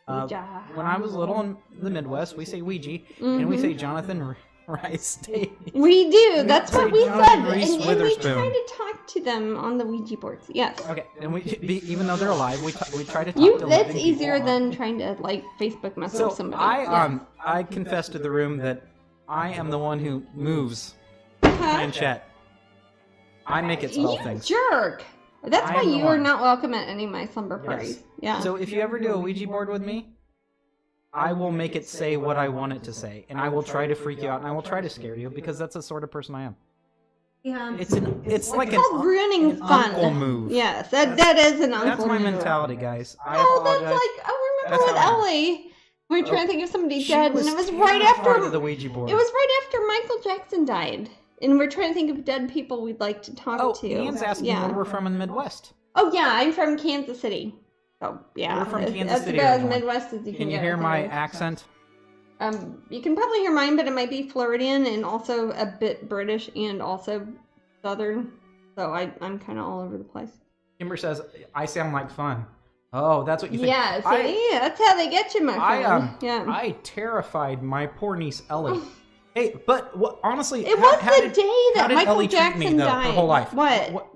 When I was little in the Midwest, we say Ouija, and we say Jonathan Rice Davies. We do. That's what we said. And we try to talk to them on the Ouija boards. Yes. Okay. And even though they're alive, we try to talk to them. That's easier than trying to Facebook message somebody. I confess to the room that I am the one who moves planchette. I make it spell things. Jerk. That's why you are not welcome at any of my slumber parties. Yeah. So if you ever do a Ouija board with me, I will make it say what I want it to say, and I will try to freak you out, and I will try to scare you because that's the sort of person I am. Yeah. It's like called ruining fun. Uncle move. Yes, that is an uncle move. That's my mentality, guys. I apologize. Remember with Ellie? We were trying to think of somebody dead, and it was right after the Ouija board. It was right after Michael Jackson died. And we're trying to think of dead people we'd like to talk to. Ian's asking where we're from in the Midwest. Oh, yeah, I'm from Kansas City. Oh, yeah. We're from Kansas City. That's about as Midwest as you can get. Can you hear my accent? You can probably hear mine, but it might be Floridian and also a bit British and also Southern. So I'm kind of all over the place. Kimber says, I sound like fun. Oh, that's what you think. Yeah, see? That's how they get you, my friend. I terrified my poor niece, Ellie. Hey, but honestly, it was the day that Michael Jackson died. Her whole life. What?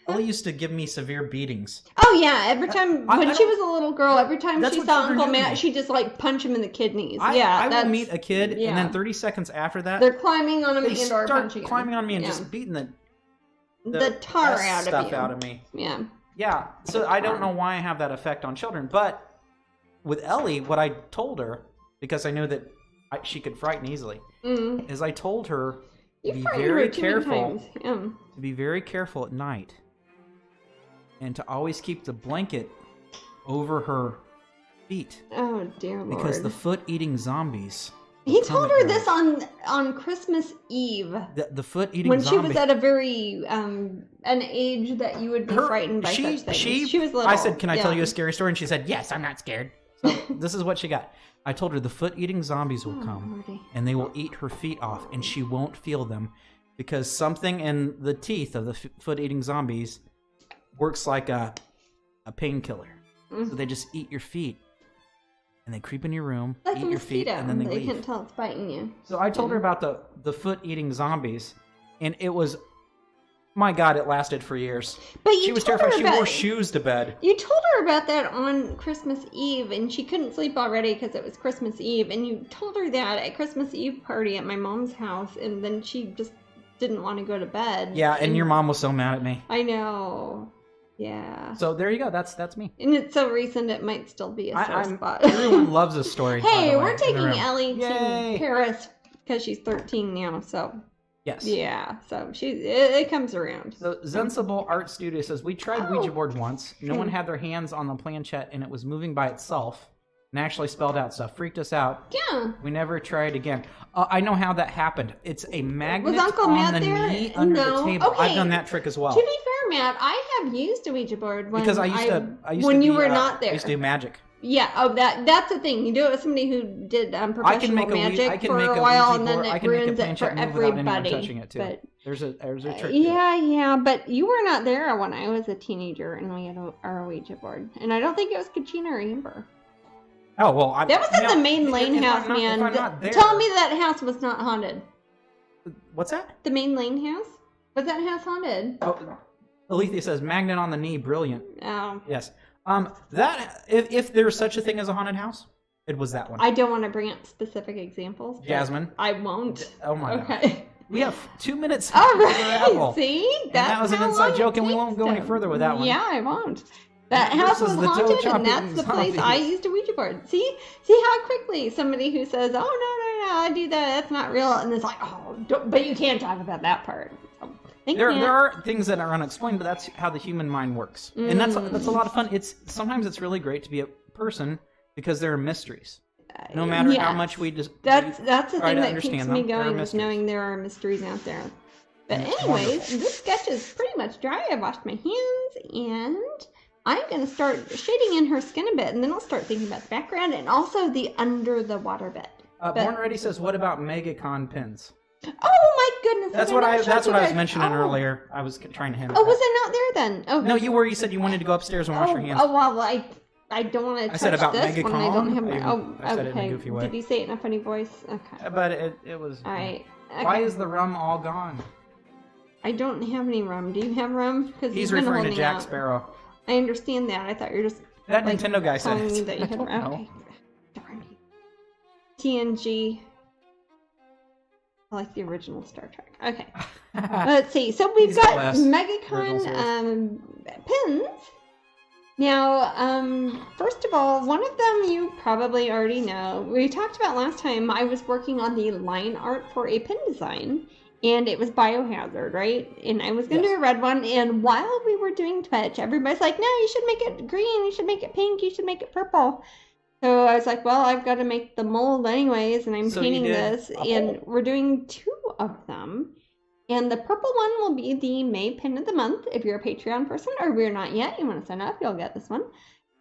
Ellie used to give me severe beatings. Oh yeah, every time when she was a little girl, every time she saw Uncle Matt, she'd just like punch him in the kidneys. I will meet a kid, and then 30 seconds after that, they're climbing on him and or punching him. Climbing on me and just beating the tar out of me. Yeah. Yeah. So I don't know why I have that effect on children, but with Ellie, what I told her, because I know that she could frighten easily, is I told her to be very careful. To be very careful at night, and to always keep the blanket over her feet. Oh dear Lord! Because the foot-eating zombies. He told her this on Christmas Eve. The foot-eating zombies. When she was at a very an age that you would be frightened by such things. She was little. I said, "Can I tell you a scary story?" And she said, "Yes, I'm not scared." So this is what she got. I told her the foot-eating zombies will come, and they will eat her feet off, and she won't feel them, because something in the teeth of the foot-eating zombies works like a painkiller. So they just eat your feet. And they creep in your room, That's eat your feet, and then they leave. They can't tell it's biting you. So I told her about the foot-eating zombies, and it was, my God, it lasted for years. But she was terrified. She wore shoes to bed. You told her about that on Christmas Eve, and she couldn't sleep already because it was Christmas Eve. And you told her that at Christmas Eve party at my mom's house, and then she just didn't want to go to bed. Yeah, and your mom was so mad at me. I know. Yeah. So there you go. That's me. And it's so recent, it might still be a sore spot. Everyone loves this story. Hey, we're taking Ellie to Paris because she's 13 now. So yes. Yeah. So it comes around. So Sensible Art Studio says we tried Ouija board once. No one had their hands on the planchette, and it was moving by itself and actually spelled out stuff. Freaked us out. Yeah. We never tried again. I know how that happened. It's a magnet was Uncle on Matt the there? knee under the table. Okay. I've done that trick as well. To be fair, Matt, I have used a Ouija board when because I used to when be, you were not there. I used to do magic. Yeah. Oh, that's the thing. You do it with somebody who did professional magic for a while, and then it ruins it for everybody. Touching it too. But there's a trick. Yeah. But you were not there when I was a teenager, and we had our Ouija board, and I don't think it was Katrina or Amber. Oh, well, that was in the main lane house, man. Tell me that house was not haunted. What's that? The main lane house? Was that house haunted? Oh, Alethea says magnet on the knee, brilliant. Oh. Yes. That if there's such a thing as a haunted house, it was that one. I don't want to bring up specific examples. Jasmine. I won't. Oh my God. Okay. We have 2 minutes. All right. See? That was an inside joke, and we won't go any further with that one. Yeah, I won't. That house was haunted, and that's the place I used a Ouija board. See how quickly somebody who says, "Oh no, I do that. That's not real," and it's like, "Oh, but you can't talk about that part." So, there are things that are unexplained, but that's how the human mind works, and that's a lot of fun. Sometimes it's really great to be a person because there are mysteries. No matter how much we just that's the thing that keeps me going is knowing there are mysteries out there. But anyways, this sketch is pretty much dry. I washed my hands and I'm going to start shading in her skin a bit, and then I'll start thinking about the background and also the under the water bit. Born Ready says, "What about MegaCon pins?" Oh my goodness! That's what I was mentioning earlier. I was trying to hint. Oh, was I not there then? Oh no, you were. You said you wanted to go upstairs and wash your hands. Oh well, I don't want to touch said about this MegaCon. when I don't have my. I said it in a goofy way. Did you say it in a funny voice? Okay. But it was. All right. Okay. Why is the rum all gone? I don't have any rum. Do you have rum? Because he's referring to Jack Sparrow. I understand that. I thought you were just that Nintendo guy said it. That you had okay. Darn you. TNG. I like the original Star Trek. Okay. Let's see. So we've got MegaCon pins. Now, first of all, one of them you probably already know. We talked about last time I was working on the line art for a pin design. And it was Biohazard, right? And I was going to do a red one. And while we were doing Twitch, everybody's like, no, you should make it green. You should make it pink. You should make it purple. So I was like, well, I've got to make the mold anyways. And I'm painting this. And we're doing 2 of them. And the purple one will be the May pin of the month. If you're a Patreon person or if you're not yet, you want to sign up, you'll get this one.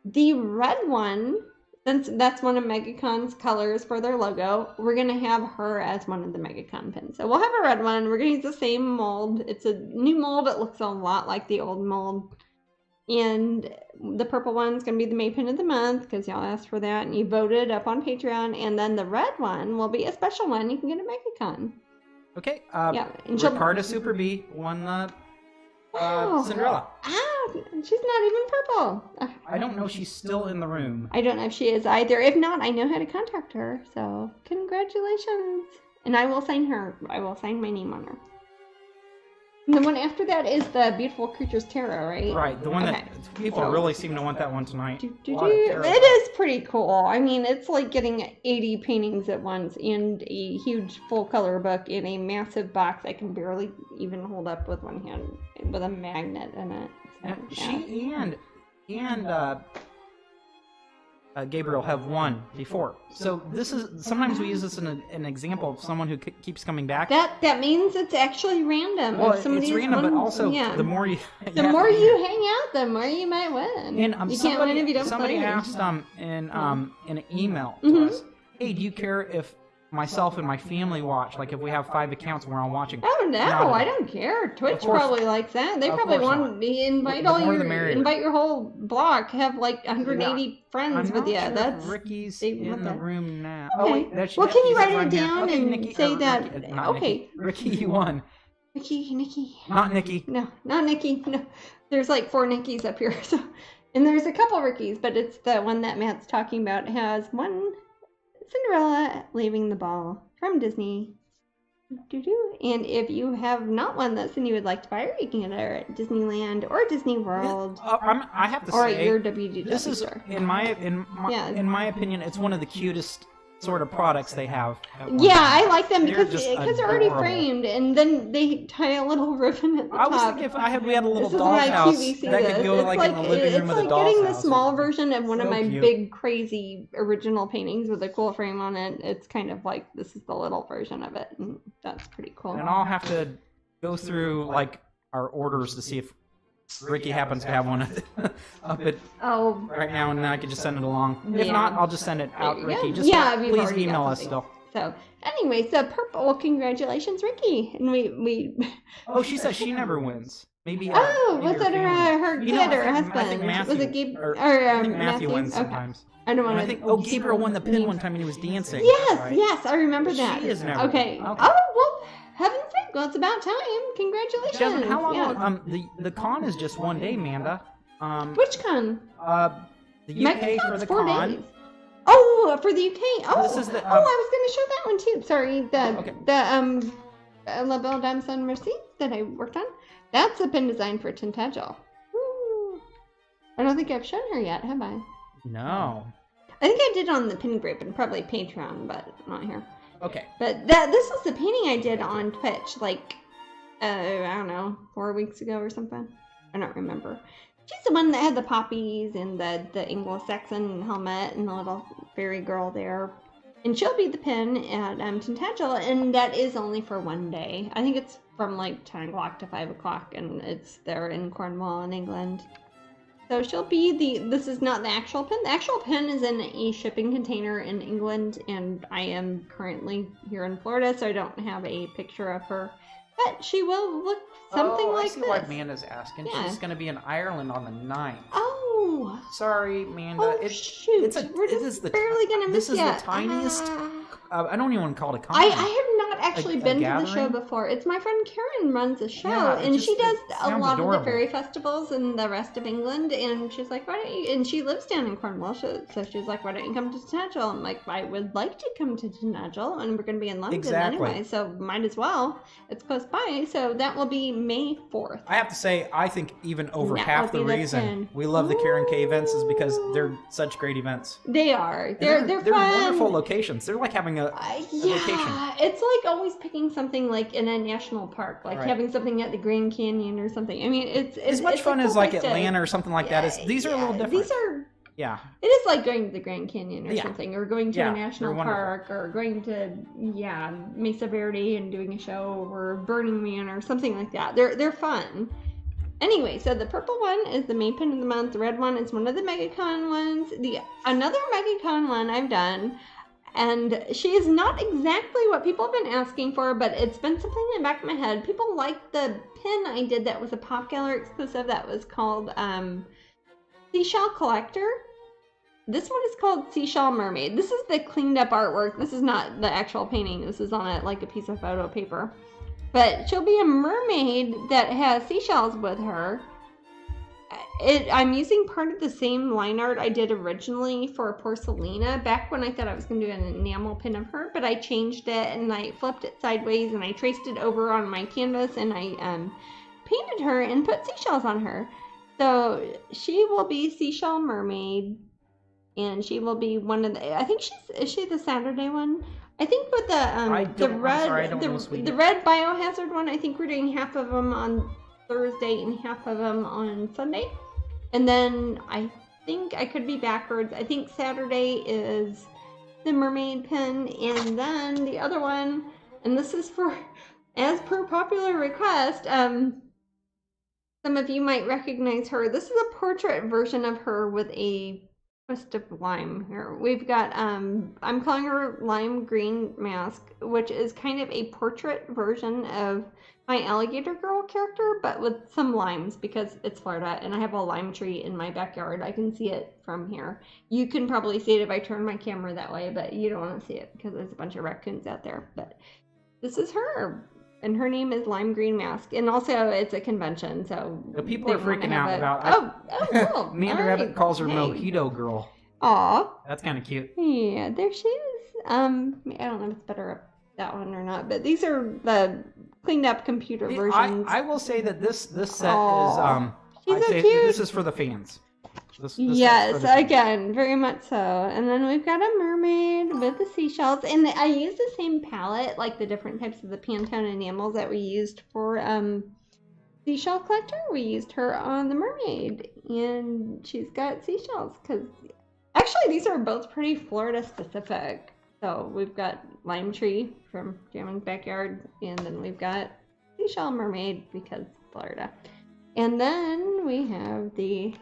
The red one, since that's one of MegaCon's colors for their logo, we're going to have her as one of the MegaCon pins. So we'll have a red one. We're going to use the same mold. It's a new mold. It looks a lot like the old mold. And the purple one's going to be the May pin of the month because y'all asked for that and you voted up on Patreon. And then the red one will be a special one you can get at MegaCon. Okay. Ricarda Super B won the Cinderella. She's not even purple. I don't know. She's still in the room. I don't know if she is either. If not, I know how to contact her. So congratulations. And I will sign her. I will sign my name on her. And the one after that is the Beautiful Creatures Tarot, right? Right. The one that people really seem to want that one tonight. It is pretty cool. I mean, it's like getting 80 paintings at once and a huge full color book in a massive box I can barely even hold up with one hand with a magnet in it. So, she and Gabriel have won before. So this is sometimes we use this in an example of someone who keeps coming back. That means it's actually random. Well, it's random, but also the more you hang out, the more you might win. And you can't win if you don't somebody play. Asked in an email to us, hey, do you care if myself and my family watch. Like if we have 5 accounts, we're all watching. Oh no, I don't care. Twitch probably likes that. They probably want to invite invite your whole block. Have like 180 friends with you. That's Ricky's in the room now. Okay. Oh wait, well, can you write it down and Nikki, say that? Okay, Ricky, you won. Nikki. Not Nikki. No, not Nikki. No, there's like 4 Nickis up here. So, and there's a couple Rickies, but it's the one that Matt's talking about has one Cinderella leaving the ball from Disney. And if you have not won this and you would like to buy her, you can get her at Disneyland or Disney World. I have to or say, at your WDW this is store. in my opinion, it's one of the cutest sort of products they have. Yeah, I like them because they're already framed, and then they tie a little ribbon at the top. I was thinking if we had a little dollhouse that could go like in the living room of the dollhouse. It's like getting the small version of one of my big crazy original paintings with a cool frame on it. It's kind of like this is the little version of it, and that's pretty cool. And I'll have to go through like our orders to see if Ricky happens to have one up at right now, and then I could just send it along. If not, I'll just send it out, Ricky. Just please email us still. So, anyway, so purple. Well, congratulations, Ricky. And we. Oh, she said she never wins. Maybe. Was it her kid or her husband? I think Matthew, was it Gabriel? I think Matthew wins sometimes. I don't want to. I think Gabriel won the pin one time and he was dancing. Yes, I remember that. She is never. Okay. Oh well. Heaven's sake, well, it's about time. Congratulations. Jasmine, how long? The con is just one day, Amanda. Which con? The UK for the 4 con. days. Oh, for the UK. Oh, this is the, I was going to show that one too. Sorry, the La Belle Dame Sans Merci that I worked on. That's a pin design for Tintagel. I don't think I've shown her yet, have I? No. I think I did on the pin group and probably Patreon, but not here. Okay. But this was the painting I did on Twitch, like, I don't know, 4 weeks ago or something. I don't remember. She's the one that had the poppies and the Anglo-Saxon helmet and the little fairy girl there. And she'll be the pin at Tintagel, and that is only for 1 day. I think it's from like 10 o'clock to 5 o'clock, and it's there in Cornwall in England. So she'll be this is not the actual pin. The actual pin is in a shipping container in England, and I am currently here in Florida, so I don't have a picture of her. But she will look something like this. I see why Amanda's asking. Yeah. She's going to be in Ireland on the 9th. Oh. Sorry, Amanda. Oh, shoot. We're just barely going to miss it. This is the tiniest... I don't even want to call it a con. I have not actually been to the show before. It's my friend Karen runs a show, and she does a lot of the fairy festivals in the rest of England, and she's like, why don't you, and she lives down in Cornwall, so she's like, why don't you come to Tintagel? I'm like, I would like to come to Tintagel, and we're going to be in London anyway, so might as well. It's close by, so that will be May 4th. I have to say, I think even over half the reason we love the Karen K events is because they're such great events. They are. They're fun. They're wonderful locations. They're like having a vacation. It's like always picking something like in a national park, like having something at the Grand Canyon or something. I mean, it's as much fun as like Atlanta or something like that. These are a little different. These are. Yeah. It is like going to the Grand Canyon or something, or going to a national park, or going to Mesa Verde and doing a show, or Burning Man or something like that. They're fun. Anyway, so the purple one is the May pin of the month. The red one is one of the MegaCon ones. Another MegaCon one I've done. And she is not exactly what people have been asking for, but it's been something in the back of my head. People liked the pin I did that was a Pop Gallery exclusive that was called Seashell Collector. This one is called Seashell Mermaid. This is the cleaned up artwork. This is not the actual painting. This is on a piece of photo paper. But she'll be a mermaid that has seashells with her. I'm using part of the same line art I did originally for Porcelina back when I thought I was going to do an enamel pin of her, but I changed it and I flipped it sideways and I traced it over on my canvas and I painted her and put seashells on her. So she will be Seashell Mermaid, and she will be one of the, I think is she the Saturday one? I think with the red biohazard one, I think we're doing half of them on Thursday and half of them on Sunday. And then I think I could be backwards. I think Saturday is the mermaid pin, and then the other one, and this is for, as per popular request, some of you might recognize her. This is a portrait version of her with a twist of lime here. We've got, I'm calling her Lime Green Mask, which is kind of a portrait version of my alligator girl character, but with some limes because it's Florida and I have a lime tree in my backyard. I can see it from here. You can probably see it if I turn my camera that way, but you don't want to see it because there's a bunch of raccoons out there. But this is her, and her name is Lime Green Mask, and also it's a convention, so the people are freaking out about. Cool. Amanda Rabbit calls her Mojito Girl. Aw, that's kind of cute. Yeah, there she is. I don't know if it's better up that one or not, but these are the cleaned up computer versions. I will say that this set She's I'd say cute. This is for the fans. This yes, again, very much so. And then we've got a mermaid with the seashells, and I use the same palette, like the different types of the Pantone enamels that we used for Seashell Collector. We used her on the mermaid, and she's got seashells because actually these are both pretty Florida specific. So we've got Lime Tree from Jasmine's backyard, and then we've got Seashell Mermaid because Florida. And then we have the,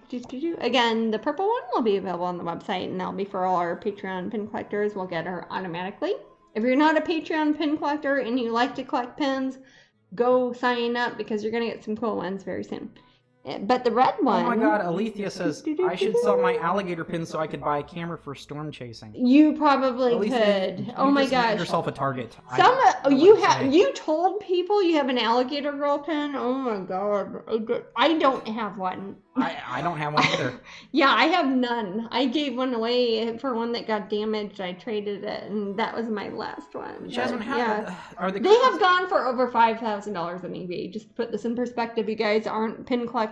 again, the purple one will be available on the website, and that'll be for all our Patreon pin collectors. We'll get her automatically. If you're not a Patreon pin collector and you like to collect pins, go sign up because you're going to get some cool ones very soon. But the red one... Oh my god, Alethea says, I should sell my alligator pin so I could buy a camera for storm chasing. You probably Alethea, could. Oh my gosh. Made yourself a target. You told people you have an alligator girl pin? Oh my god. I don't have one. I don't have one either. Yeah, I have none. I gave one away for one that got damaged. I traded it, and that was my last one. Jasmine, are they have gone for over $5,000 on eBay. Just to put this in perspective, you guys aren't pin collectors.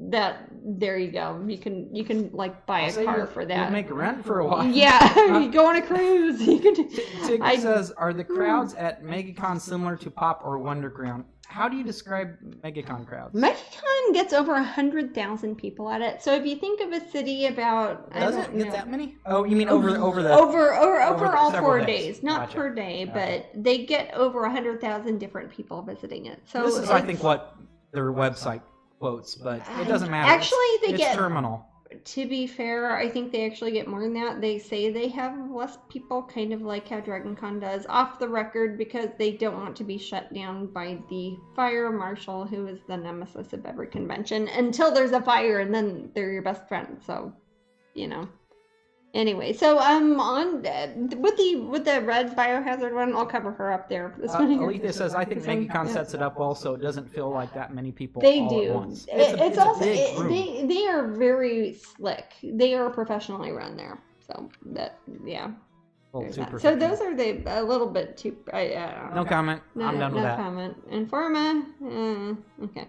There you go. You can like buy a car for that. You'll make rent for a while. Yeah, you go on a cruise. You can. Tig says, are the crowds at MegaCon similar to Pop or WonderGround? How do you describe MegaCon crowds? MegaCon gets over 100,000 people at it. So if you think of a city about, does it get that many? Oh, you mean over all 4 days, not gotcha. per day, but they get over 100,000 different people visiting it. So this is, I think, what their website quotes, but it doesn't matter. Actually, it's terminal. To be fair, I think they actually get more than that. They say they have less people, kind of like how DragonCon does, off the record, because they don't want to be shut down by the fire marshal, who is the nemesis of every convention, until there's a fire, and then they're your best friend. So, you know. Anyway, so on with the red biohazard one, I'll cover her up there. This one here. Alethea says, I think MegaCon sets it up well, so it doesn't feel like that many people. They all do. At once. It's also they are very slick. They are professionally run there. So that So those are a little bit too. No comment. I'm done with that. No comment. Informa. Okay.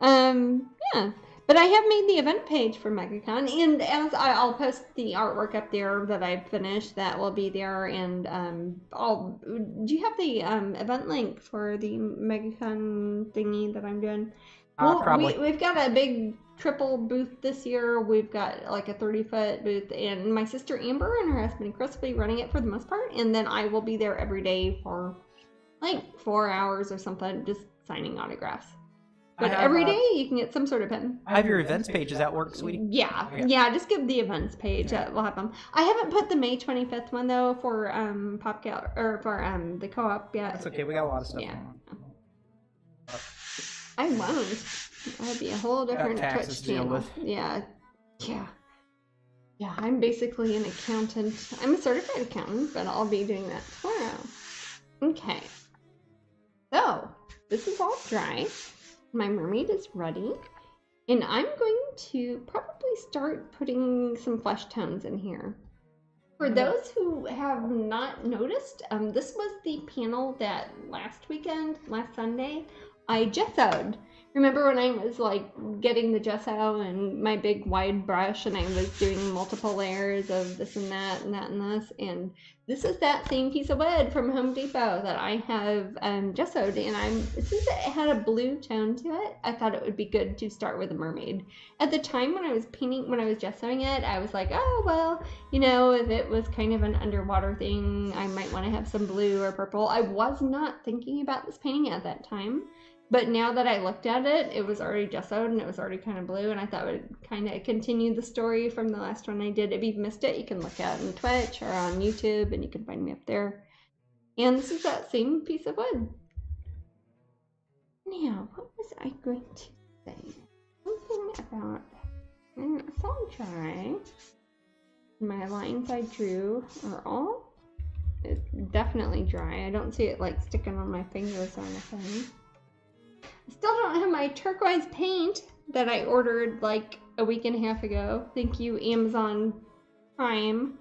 Yeah. But I have made the event page for MegaCon, and as I'll post the artwork up there that I've finished, that will be there, and do you have the event link for the MegaCon thingy that I'm doing? Well, probably. We've got a big triple booth this year. We've got like a 30-foot booth, and my sister Amber and her husband Chris will be running it for the most part, and then I will be there every day for like 4 hours or something, just signing autographs. But every day you can get some sort of pin. I have your events page. Does that work, sweetie? Yeah. Just give the events page. We'll have them. I haven't put the May 25th one though for PopGal or for the co-op yet. That's okay. We got a lot of stuff going on. I won't. That'd be a whole different Twitch channel. Yeah. I'm basically an accountant. I'm a certified accountant, but I'll be doing that tomorrow. Okay. So this is all dry. My mermaid is ready, and I'm going to probably start putting some flesh tones in here. For those who have not noticed, this was the panel that last Sunday, I gessoed. Remember when I was like getting the gesso and my big wide brush, and I was doing multiple layers of this and that and that and this, and this is that same piece of wood from Home Depot that I have gessoed, and since it had a blue tone to it, I thought it would be good to start with a mermaid. At the time when I was gessoing it, I was like, oh well, if it was kind of an underwater thing, I might want to have some blue or purple. I was not thinking about this painting at that time. But now that I looked at it, it was already gessoed and it was already kind of blue, and I thought it would kind of continue the story from the last one I did. If you've missed it, you can look at it on Twitch or on YouTube, and you can find me up there. And this is that same piece of wood. Now, what was I going to say? Something about it's all dry. My lines I drew are all definitely dry. I don't see it like sticking on my fingers or anything. I still don't have my turquoise paint that I ordered like a week and a half ago. Thank you, Amazon Prime.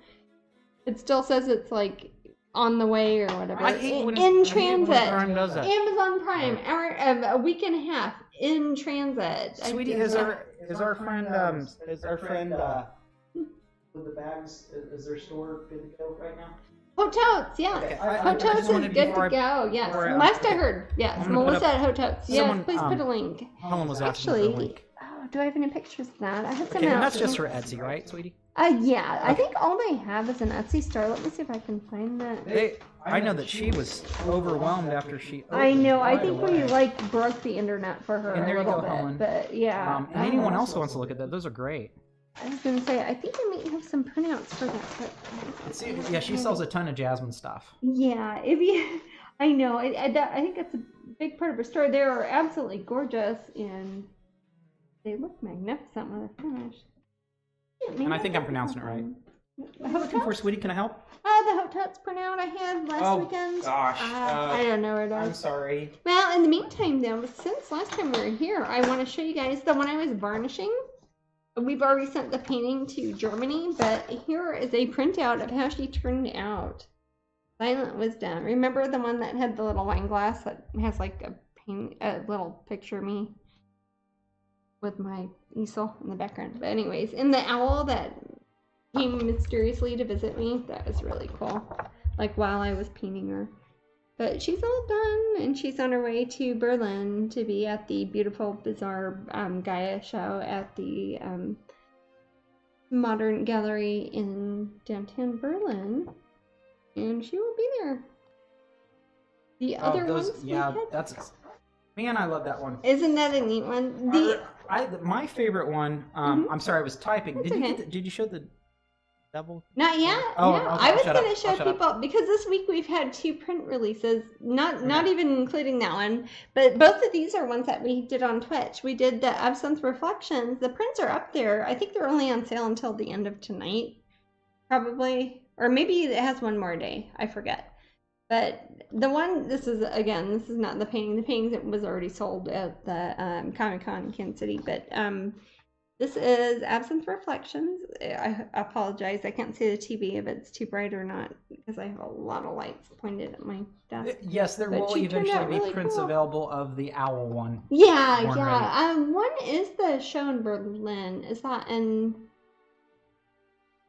It still says it's like on the way or whatever. I hate when in transit. Prime does that. Amazon Prime, a week and a half in transit. Sweetie, is our friend with the bags, is their store good to go right now? Hototes, yes. Okay. Hototes is good to go, yes. Last I heard, yes. Melissa at Hototes. Yes, please put a link. Helen was asking for a link. Oh, do I have any pictures of that? I had some Okay, and that's just for Etsy, right, sweetie? Yeah. I think all they have is an Etsy store. Let me see if I can find that. I know that she was overwhelmed after she opened. I know. I think we broke the internet for her and there a little you go, bit. Helen. But yeah. And anyone else who wants to look at that, those are great. I was gonna say, I think I might have some printouts for that. But yeah, she sells a ton of Jasmine stuff. Yeah, I know. I think that's a big part of her story. They are absolutely gorgeous, and they look magnificent when they're finished. And I think I'm pronouncing it right. What are you looking for, sweetie? Can I help? The Hototes printout I had last weekend. Oh, gosh. I don't know where it is. I'm sorry. Well, in the meantime, though, since last time we were here, I want to show you guys the one I was varnishing. We've already sent the painting to Germany, but here is a printout of how she turned out. Silent Wisdom. Remember the one that had the little wine glass that has like a little picture of me with my easel in the background? But anyways, and the owl that came mysteriously to visit me, that was really cool. Like while I was painting her. But she's all done, and she's on her way to Berlin to be at the beautiful, bizarre Gaia show at the Modern Gallery in downtown Berlin, and she will be there. The other ones, that's man, I love that one. Isn't that a neat one? My favorite one. I'm sorry, I was typing. Did you show the double? Not yet. Oh, no. okay, I was going to show people because this week we've had 2 print releases, not even including that one, but both of these are ones that we did on Twitch. We did the Absinthe Reflections. The prints are up there. I think they're only on sale until the end of tonight, probably, or maybe it has one more day. I forget. But the one, this is not the painting. The painting was already sold at the Comic-Con in Kansas City, but this is Absinthe Reflections. I apologize, I can't see the TV if it's too bright or not, because I have a lot of lights pointed at my desk. Yes, there will eventually be really prints available of the owl one. Yeah. One is the show in Berlin. Is that in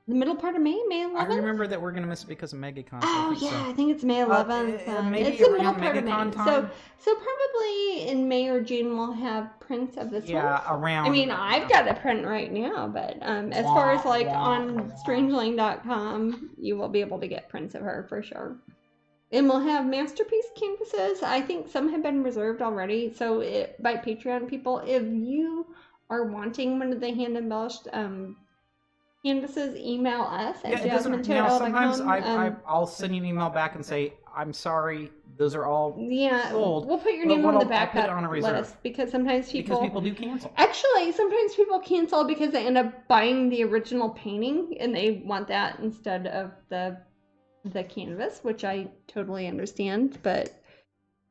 the middle part of May 11th? I remember that we're going to miss it because of MegaCon. I think it's May 11th. Maybe it's the middle part of May. Time. So probably in May or June we'll have prints of this one. Yeah, around. I mean, I've got a print right now, but as far as like on strangeling.com, you will be able to get prints of her for sure. And we'll have masterpiece canvases. I think some have been reserved already. So by Patreon people, if you are wanting one of the hand embellished canvases, email us at sometimes I'll send you an email back and say, I'm sorry, those are all sold. We'll put your name on the backup on a reserve list because sometimes people do cancel. Actually, sometimes people cancel because they end up buying the original painting and they want that instead of the canvas, which I totally understand. But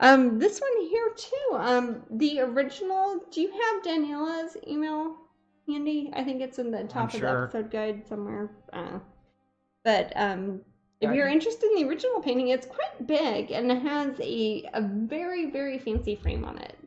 this one here too, the original. Do you have Daniela's email handy? I think it's in the top of the episode guide somewhere. But if you're interested in the original painting, it's quite big and it has a very, very fancy frame on it.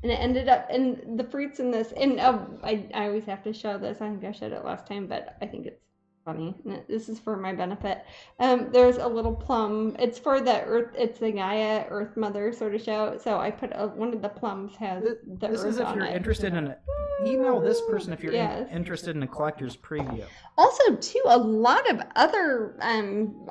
And it ended up, and the fruits in this, and I always have to show this. I think I showed it last time, but I think it's funny. This is for my benefit. There's a little plum. It's for the Earth. It's the Gaia Earth Mother sort of show. So I put one of the plums has the This Earth is if on you're it. interested in email this person if you're interested in a collector's preview. Also, too, a lot of other I'm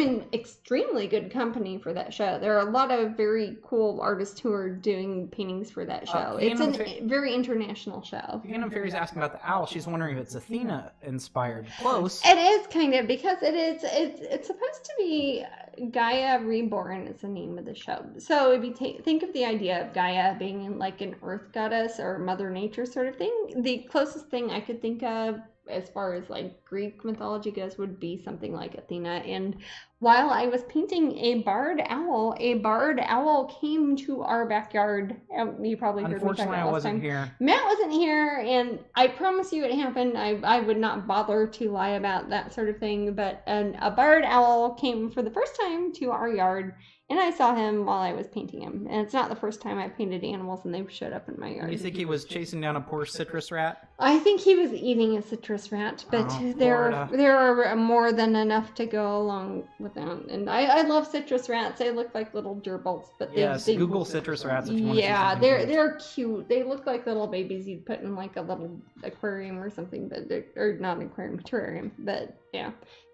in extremely good company for that show. There are a lot of very cool artists who are doing paintings for that show. It's a very international show. Phantom Fairy's asking about the owl. She's wondering if it's Athena inspired. Close. It is kind of, because it's supposed to be Gaia Reborn is the name of the show. So if you think of the idea of Gaia being like an earth goddess or Mother Nature sort of thing, the closest thing I could think of as far as like Greek mythology goes would be something like Athena. And while I was painting a barred owl came to our backyard. You probably heard me talk about Unfortunately, I wasn't here. Matt wasn't here, and I promise you it happened. I would not bother to lie about that sort of thing, but a barred owl came for the first time to our yard, and I saw him while I was painting him. And it's not the first time I've painted animals and they've showed up in my yard. You think he was chasing down a poor citrus rat? I think he was eating a citrus rat, but there are more than enough to go along with that. And I love citrus rats. They look like little gerbils, but they Google citrus rats if you want to see something. They're cute. They look like little babies you'd put in like a little aquarium or something, or not an aquarium, terrarium. But yeah.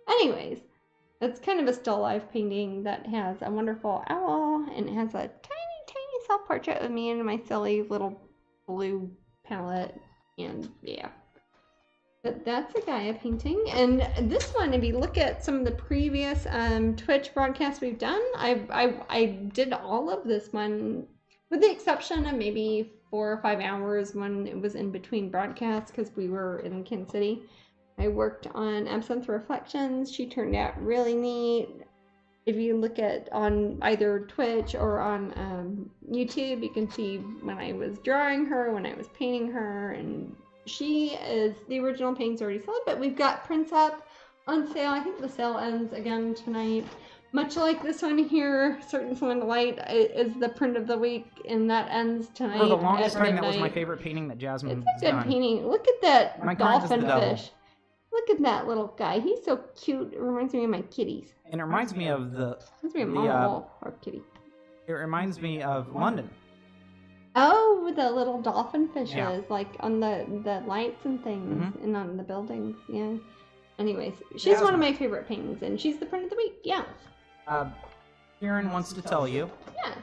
Anyways. It's kind of a still life painting that has a wonderful owl, and it has a tiny, tiny self-portrait of me in my silly little blue palette, and yeah. But that's a Gaia painting, and this one, if you look at some of the previous Twitch broadcasts we've done, I did all of this one, with the exception of maybe 4 or 5 hours when it was in between broadcasts, because we were in Kansas City. I worked on Absinthe Reflections. She turned out really neat. If you look at on either Twitch or on YouTube, you can see when I was drawing her, when I was painting her, and she is, the original painting's already sold, but we've got prints up on sale. I think the sale ends again tonight. Much like this one here, Certain Sun Light is the print of the week, and that ends tonight. For the longest time, that was my favorite painting that Jasmine It's a good painting. Look at that dolphin fish. Look at that little guy. He's so cute. It reminds me of my kitties. And it reminds me of our kitty. It reminds me of London. Oh, with the little dolphin fishes, like on the lights and things, and on the buildings. Yeah. Anyways, she's one of my favorite paintings, and she's the print of the week. Yeah. Kieran wants to tell you. Yeah.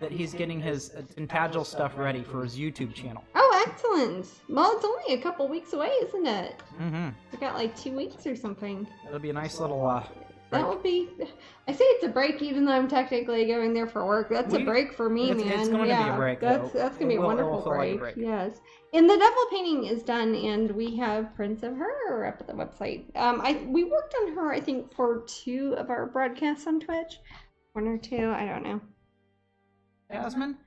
That he's getting his Tintagel stuff ready for his YouTube channel. Oh, excellent. Well, it's only a couple weeks away, isn't it? Mm-hmm. We got like 2 weeks or something. It'll be a nice little that would be, I say it's a break even though I'm technically going there for work. That's a break for me, man. It's going to be a break. That's going to be a wonderful break. Yes. And the devil painting is done, and we have prints of her up at the website. We worked on her, I think, for 2 of our broadcasts on Twitch. 1 or 2, I don't know. Jasmine?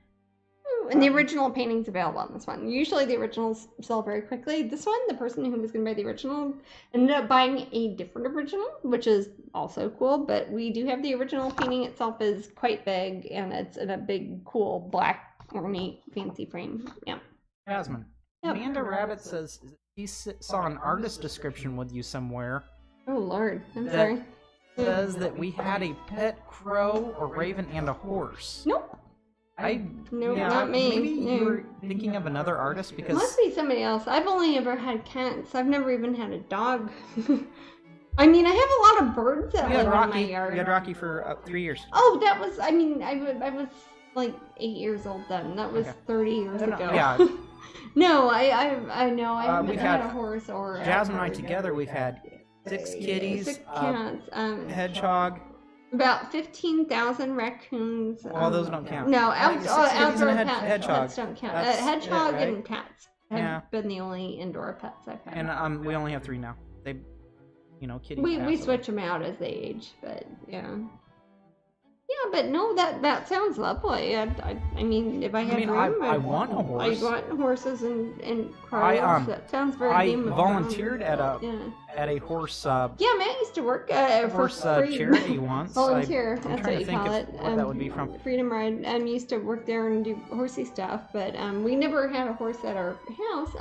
And the original painting's available on this one. Usually the originals sell very quickly. This one, the person who was going to buy the original ended up buying a different original, which is also cool. But we do have the original painting itself is quite big, and it's in a big, cool, black, ornate, fancy frame. Yeah. Jasmine. Yep. Amanda Rabbit says he saw an artist description with you somewhere. Oh, Lord. I'm sorry. Says that we had a pet crow, a raven, and a horse. Nope. No, not me. Maybe you were thinking of another artist because... It must be somebody else. I've only ever had cats. I've never even had a dog. I mean, I have a lot of birds that live in my yard. You had Rocky for 3 years. Oh, that was, I mean, I was like 8 years old then. That was 30 years ago. Yeah. No, I know. I haven't had a horse or Jasmine and I together, we've had 6 kitties, 6 cats, hedgehog, about 15,000 raccoons. Well, those don't count. No, outdoor pets. Hedgehogs don't count. Hedgehog and cats have been the only indoor pets I've had. And we only have 3 now. They, kitties. We switch them out as they age, but yeah. Yeah, but no, that sounds lovely. I mean, if I had room, I want a horse. I want horses and crows. That sounds very Game of volunteered at a horse. Matt used to work horse for free. Charity once. Volunteer. That's what you call it. What that would be from. Freedom Ride. Used to work there and do horsey stuff, but we never had a horse at our house.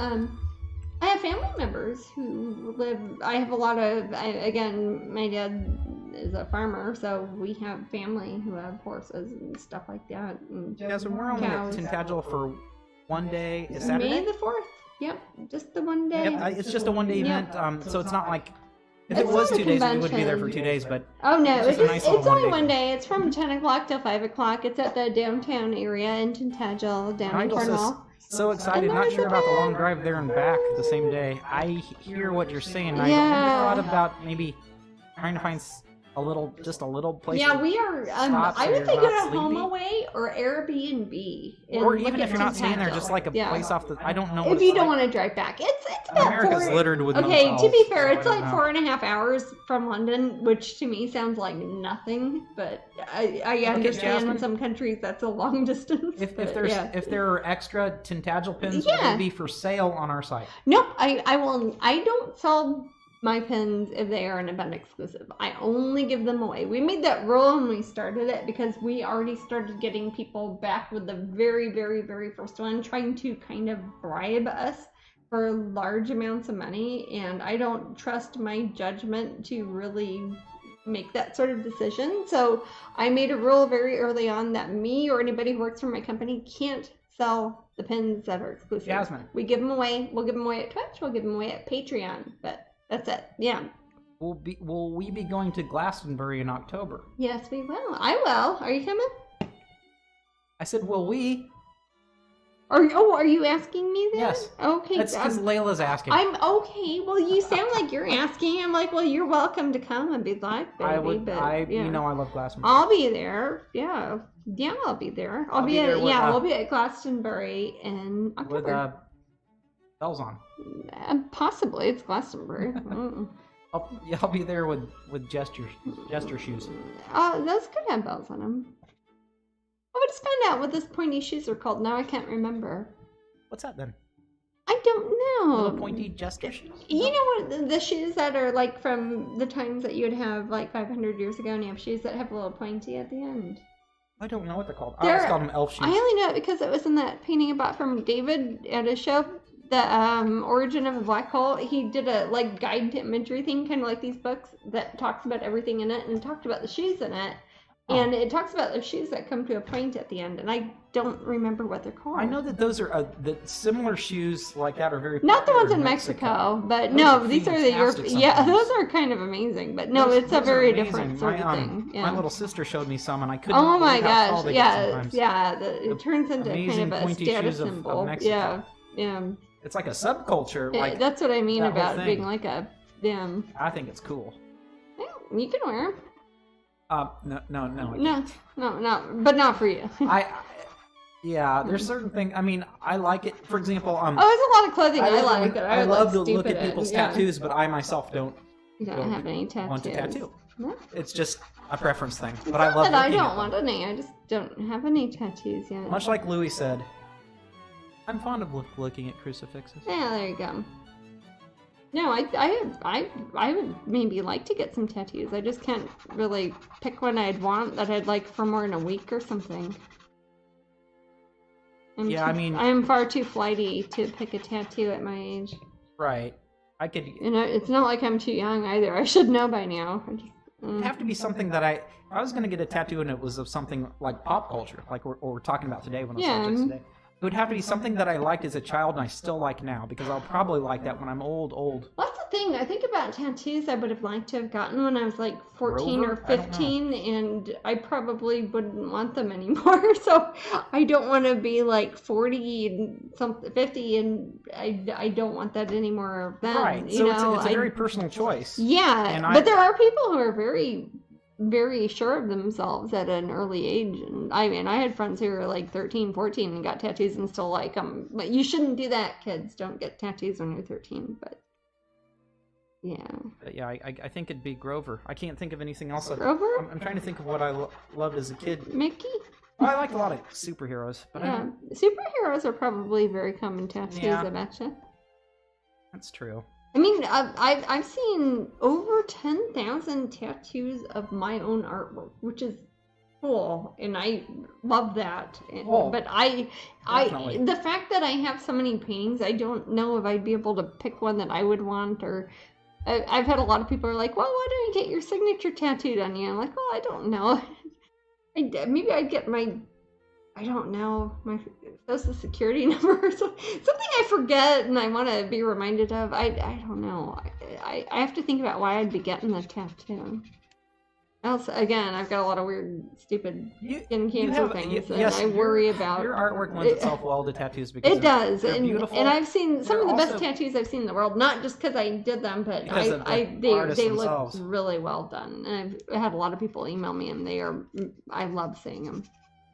I have family members who live. I have a lot of. Again, my dad is a farmer, so we have family who have horses and stuff like that. And so we're only at Tintagel for one day. Is Saturday? May the 4th. Yep, just the one day. Yep, it's just a one-day event, so it's not like... If it It's was not a 2 days, we would be convention. there for 2 days, but... Oh, no, it's it's only only one day. It's from 10 o'clock till 5 o'clock. It's at the downtown area in Tintagel, down in Cornwall. So excited, not sure about the long drive there and back the same day. I hear what you're saying. I thought about maybe trying to find just a little place. Yeah, we are. I would think of HomeAway or Airbnb. Or even if you're not staying there, just like a place off the. I don't know. If you don't want to drive back, it's about America's littered with motels, to be fair, it's like 4.5 hours from London, which to me sounds like nothing. But I understand in some countries that's a long distance. If there are extra Tintagel pins, will they be for sale on our site? Nope, I will. I don't sell my pins if they are an event exclusive. I only give them away. We made that rule when we started it because we already started getting people back with the very, very, very first one, trying to kind of bribe us for large amounts of money, and I don't trust my judgment to really make that sort of decision. So I made a rule very early on that me or anybody who works for my company can't sell the pins that are exclusive. Jasmine. We give them away. We'll give them away at Twitch. We'll give them away at Patreon, but that's it. Yeah. Will we be going to Glastonbury in October? Yes, we will. I will. Are you coming? I said, will we? Are you asking me that? Yes. Okay. That's because Layla's asking. I'm okay. Well, you sound like you're asking. I'm like, well, you're welcome to come and be like, baby. You know I love Glastonbury. I'll be there. Yeah. Yeah, I'll be there. We'll be at Glastonbury in October. With bells on. Possibly. It's Glastonbury. I'll be there with jester shoes. Those could have bells on them. I just found out what those pointy shoes are called. Now I can't remember. What's that then? I don't know. Little pointy jester shoes? You know what? The shoes that are like from the times that you would have like 500 years ago, and you have shoes that have a little pointy at the end. I don't know what they're called. I always call them elf shoes. I only know it because it was in that painting I bought from David at his show. The Origin of a Black Hole. He did a like guide to imagery thing, kind of like these books that talks about everything in it, and talked about the shoes in it. And it talks about the shoes that come to a point at the end, and I don't remember what they're called. I know that those are the similar shoes like that are very not the ones in Mexico, but no, these are the European. Yeah, those are kind of amazing, but no, it's a very different sort of thing. Yeah. My little sister showed me some, and I couldn't. Oh my gosh! Yeah, it turns into kind of a status symbol. Yeah. It's like a subculture. Like that's what I mean about it being like a I think it's cool. Yeah, you can wear them. No, but not for you. There's certain things. I mean, I like it. For example, there's a lot of clothing I like. I love to look at people's tattoos, but I myself don't have any tattoos. Want a tattoo. No? It's just a preference thing. But I love. I don't want any. I just don't have any tattoos yet. Much like Louis said, I'm fond of looking at crucifixes. Yeah, there you go. No, I would maybe like to get some tattoos. I just can't really pick one I'd want that I'd like for more than a week or something. I'm far too flighty to pick a tattoo at my age. Right. I could. It's not like I'm too young either. I should know by now. It'd have to be something that if I was going to get a tattoo and it was of something like pop culture, like we're talking about today, one of the subjects today. It would have to be something that I liked as a child and I still like now, because I'll probably like that when I'm old. Well, that's the thing. I think about tattoos I would have liked to have gotten when I was like 14 or 15, and I probably wouldn't want them anymore. So I don't want to be like 40 and 50, and I don't want that anymore then. Right. So it's a very personal choice. Yeah, but there are people who are very, very sure of themselves at an early age. And I mean, I had friends who were like 13, 14 and got tattoos and still like them. But you shouldn't do that, kids. Don't get tattoos when you're 13. But yeah. But yeah, I think it'd be Grover. I can't think of anything else. Grover? I'm trying to think of what I loved as a kid. Mickey? I liked a lot of superheroes. But superheroes are probably very common tattoos, I betcha. That's true. I mean, I've seen over 10,000 tattoos of my own artwork, which is cool, and I love that. But the fact that I have so many paintings, I don't know if I'd be able to pick one that I would want. Or I've had a lot of people are like, "Well, why don't you get your signature tattooed on you?" I'm like, "Well, I don't know. Maybe I'd get my I don't know, my social security number or something I forget and I want to be reminded of. I don't know. I have to think about why I'd be getting the tattoo. Else, again, I've got a lot of weird, stupid skin cancer things, and I worry about... Your artwork lends itself well to tattoos because it does, and beautiful. And I've seen some of the best tattoos I've seen in the world, not just because I did them, but they look really well done. And I've had a lot of people email me, and I love seeing them.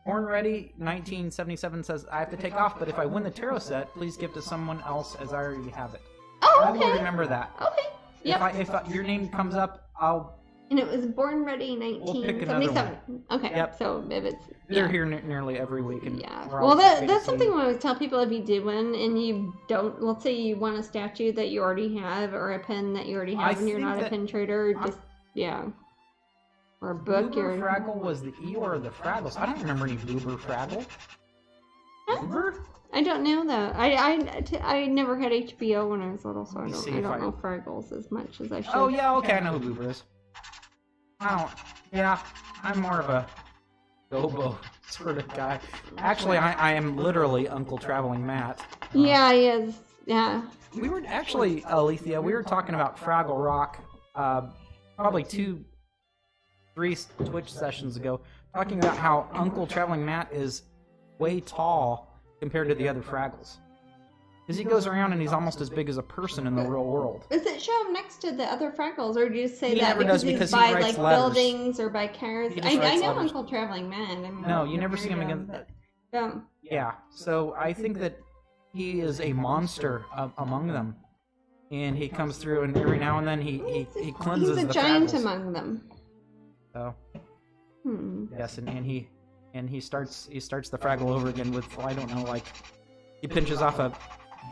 Born Ready 1977 says, I have to take off, but if I win the tarot set, please give to someone else as I already have it. Oh, okay. I will remember that. Okay. Yep. If your name comes up, I'll... And it was Born Ready 1977. We'll okay. Yep. So if it's... They're here nearly every week. And yeah. Well, that's something I always tell people if you do win and you don't... Let's say you want a statue that you already have or a pen that you already have and you're not a pen trader. Just, yeah. Or a book. Bloober Fraggle was the Eeyore of the Fraggles. I don't remember any Bloober Fraggle. Bloober? I don't know though. I never had HBO when I was little, so I don't know Fraggles as much as I should. Oh yeah, okay, I know who Bloober is. I'm more of a Gobo sort of guy. Actually, I am literally Uncle Traveling Matt. Yeah, he is. Yeah. We were actually, Alethea, we were talking about Fraggle Rock probably 3 Twitch sessions ago, talking about how Uncle Traveling Matt is way tall compared to the other Fraggles. Because he goes around and he's almost as big as a person in the real world. Does it show him next to the other Fraggles, or do you say he that because he's he by writes like letters. buildings or by cars? I know Uncle Traveling Man. I mean, no, you never see him again. Yeah, so I think that he is a monster among them, and he comes through, and every now and then he cleanses the He's a giant Fraggles. among them. So yes, and he starts the Fraggle over again with, well, I don't know, like he pinches off a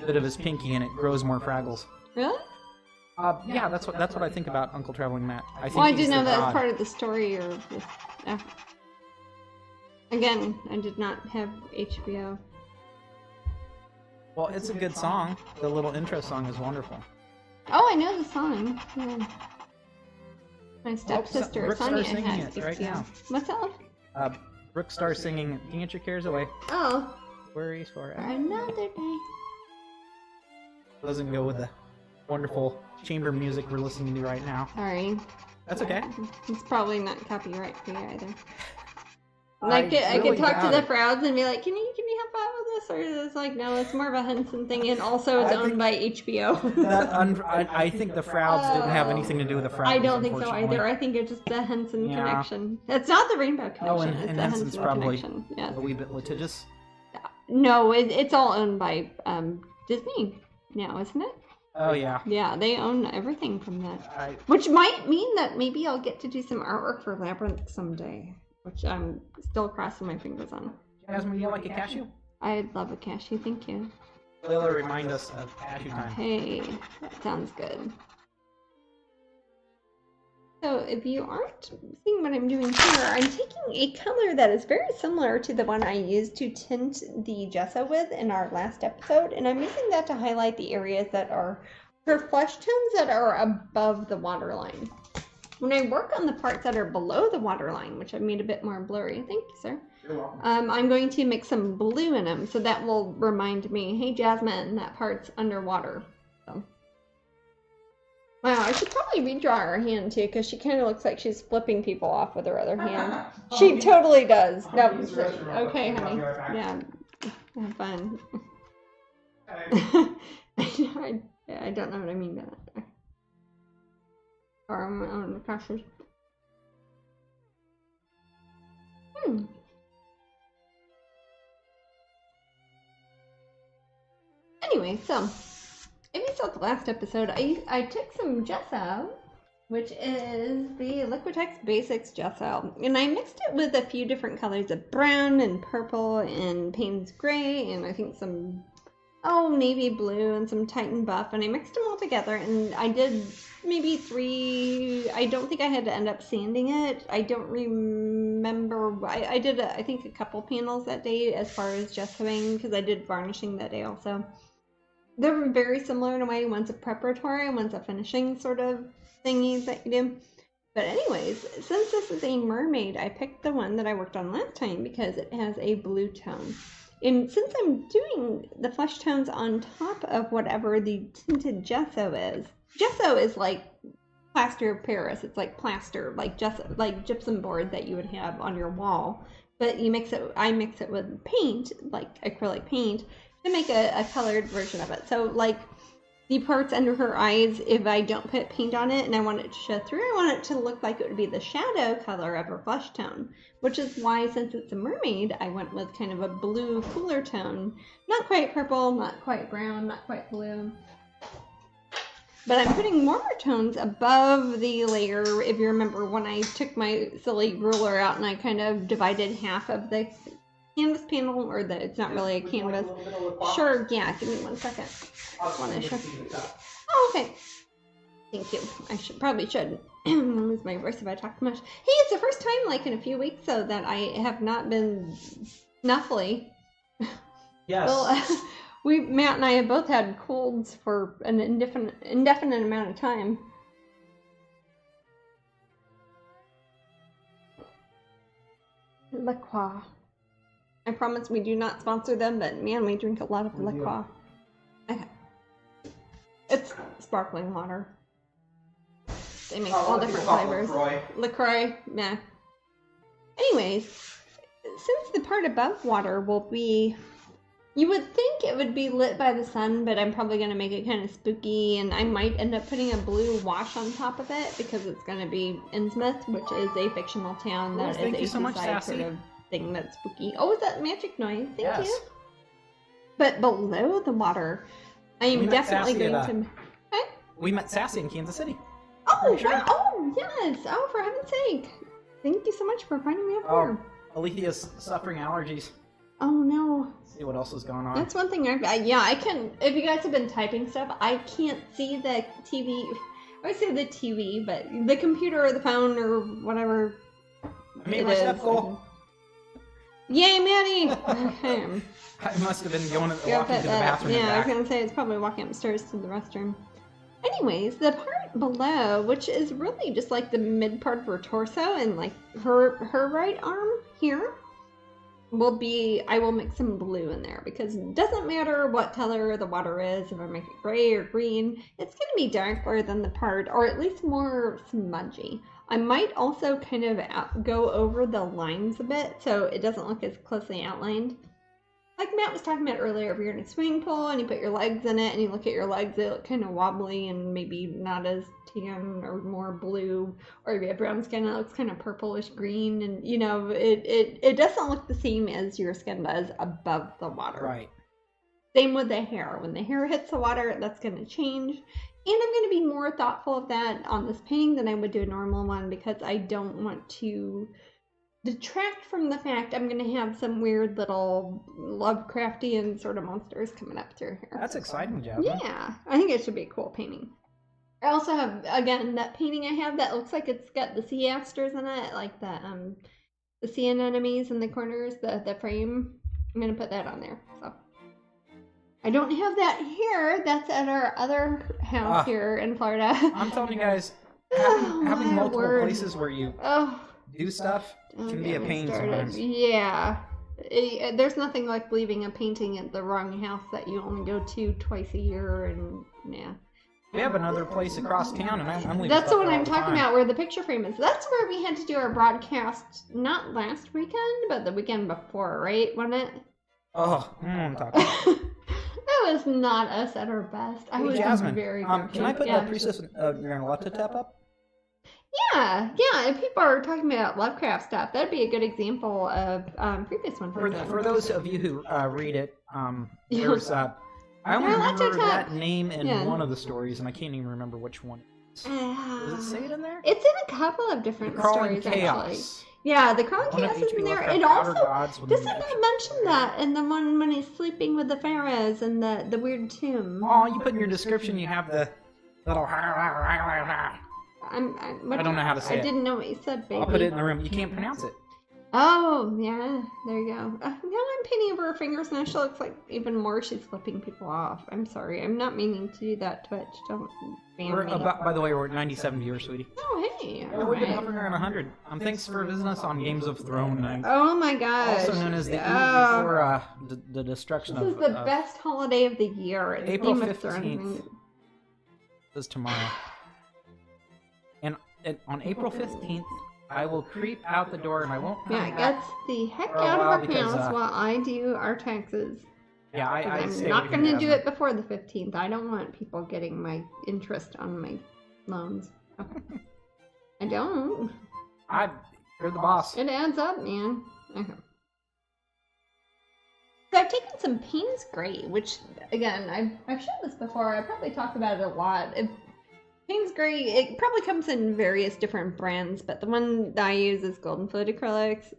bit of his pinky and it grows more Fraggles. Really? Yeah, that's what I think about Uncle Traveling Matt. I think I didn't know that was part of the story or this. Again, I did not have HBO. Well, it's a good song. The little intro song is wonderful. Oh, I know the song. Yeah. My stepsister Brooke Sonia singing has it right now. What's that? Brooke Star singing "Can't Get Your Cares Away." Oh. Worries for another day. Doesn't go with the wonderful chamber music we're listening to right now. Sorry. That's okay. It's probably not copyright free either. I could talk to the Frauds and be like, can you help out with this? Or it's like, no, it's more of a Henson thing, and also it's owned by HBO. I think the Frauds didn't have anything to do with the Frauds. I don't think so either. I think it's just the Henson connection. It's not the Rainbow Connection. Oh, and it's the Henson's probably connection. Yes. a wee bit litigious. No, it's all owned by Disney now, isn't it? Oh, yeah. Yeah, they own everything from that. Which might mean that maybe I'll get to do some artwork for Labyrinth someday. Which I'm still crossing my fingers on. Jasmine, you like a cashew? I'd love a cashew, thank you. Layla, remind us of cashew time. Hey, that sounds good. So if you aren't seeing what I'm doing here, I'm taking a color that is very similar to the one I used to tint the gesso with in our last episode, and I'm using that to highlight the areas that are for flesh tones that are above the waterline. When I work on the parts that are below the waterline, which I've made a bit more blurry, thank you, sir, I'm going to mix some blue in them, so that will remind me, hey, Jasmine, that part's underwater. So. Wow, I should probably redraw her hand, too, because she kind of looks like she's flipping people off with her other hand. She totally does. No, okay, honey. Yeah, have fun. I don't know what I mean by that. Or my own crashes. Anyway, so if you saw the last episode, I took some gesso, which is the Liquitex Basics gesso, and I mixed it with a few different colors of brown and purple and Payne's gray, and I think some navy blue and some Titan buff, and I mixed them all together, and I did maybe 3. I don't think I had to end up sanding it. I don't remember. I did I think a couple panels that day as far as gessoing, because I did varnishing that day also. They're very similar in a way. One's a preparatory, one's a finishing sort of thingy that you do. But anyways, since this is a mermaid, I picked the one that I worked on last time because it has a blue tone. And since I'm doing the flesh tones on top of whatever the tinted gesso is like plaster of Paris. It's like plaster, like gypsum board that you would have on your wall. But I mix it with paint, like acrylic paint, to make a colored version of it. So like the parts under her eyes, if I don't put paint on it and I want it to show through, I want it to look like it would be the shadow color of her flesh tone. Which is why, since it's a mermaid, I went with kind of a blue cooler tone. Not quite purple, not quite brown, not quite blue. But I'm putting warmer tones above the layer. If you remember when I took my silly ruler out and I kind of divided half of the canvas panel, or it's not really a canvas. Sure, yeah, give me 1 second. I want to show. Oh, okay. Thank you. I probably should lose my voice if I talk too much. Hey, it's the first time, like in a few weeks, so that I have not been snuffly. Yes. Well, Matt and I have both had colds for an indefinite amount of time. La Croix. I promise we do not sponsor them, but man, we drink a lot of La Croix. Okay. It's sparkling water. They make all different flavors. LaCroix, yeah. Anyways, since the part above water will be, you would think it would be lit by the sun, but I'm probably going to make it kind of spooky, and I might end up putting a blue wash on top of it because it's going to be Innsmouth, which is a fictional town that is a seaside sort of thing that's spooky. Oh, is that magic noise? Thank you. But below the water, I am definitely going to... We met Sassy in Kansas City. Oh, sure. Oh, yes. Oh, for heaven's sake. Thank you so much for finding me up here. Alethea's suffering allergies. Oh, no. See what else is going on. That's one thing I can, if you guys have been typing stuff, I can't see the TV. I would say the TV, but the computer or the phone or whatever. I made my step goal. Yay, Maddie! Okay. I must have been walking to the bathroom. Yeah, I was going to say it's probably walking upstairs to the restroom. Anyways, the part below, which is really just like the mid part of her torso and like her right arm here, I will mix some blue in there because it doesn't matter what color the water is. If I make it gray or green, it's going to be darker than the part, or at least more smudgy. I might also kind of go over the lines a bit so it doesn't look as closely outlined. Like Matt was talking about earlier, if you're in a swimming pool and you put your legs in it and you look at your legs, they look kind of wobbly and maybe not as tan or more blue. Or if you have brown skin, it looks kind of purplish green. And, you know, it doesn't look the same as your skin does above the water. Right. Same with the hair. When the hair hits the water, that's going to change. And I'm going to be more thoughtful of that on this painting than I would do a normal one because I don't want to detract from the fact I'm going to have some weird little Lovecraftian sort of monsters coming up through here. That's exciting, Jasmine. Yeah, I think it should be a cool painting. I also have, again, that painting I have that looks like it's got the sea asters in it, like the sea anemones in the corners, the frame. I'm going to put that on there. So I don't have that here. That's at our other house here in Florida. I'm telling you guys, having multiple places where you do stuff can be a pain sometimes. Yeah. There's nothing like leaving a painting at the wrong house that you only go to twice a year, and yeah. We have another place across town, and I'm leaving. That's the one I'm talking about, where the picture frame is. That's where we had to do our broadcast, not last weekend, but the weekend before, right? Wasn't it? Oh, I'm talking. That was not us at our best. I was Jasmine, very can I put the Priestess of Nyarlathotep up? Yeah. If people are talking about Lovecraft stuff, that'd be a good example of previous one. For those of you who read it, there's I only remember that name in one of the stories, and I can't even remember which one it is. Does it say it in there? It's in a couple of different stories, chaos. Actually. Yeah, the Crawling Chaos is in there. It also doesn't it mention that in the one when he's sleeping with the pharaohs and the weird tomb. Oh, you put in your description. You have the little. I don't know how to say it. I didn't know what you said, baby. I'll put it in the room. You can't pronounce it. Oh, yeah. There you go. Now I'm painting over her fingers, and she looks like even more she's flipping people off. I'm sorry. I'm not meaning to do that, Twitch. Don't ban me. By the way, we're at 97 viewers, sweetie. Oh, hey. Yeah, we've been hovering around 100. Thanks for visiting us on Games of Thrones. Oh, my gosh. Also known as the eve before the destruction of... This is the best holiday of the year. April 15th is tomorrow. And on April 15th... I will creep out the door and I won't come back. Gets the heck out of our house while I do our taxes. Yeah, I'm not going to do it before the 15th. I don't want people getting my interest on my loans. Okay. I don't. You're the boss. It adds up, man. Okay. So I've taken some Payne's Gray, which, again, I've shown this before. I probably talk about it a lot. Payne's Gray, it probably comes in various different brands, but the one that I use is Golden Fluid Acrylics.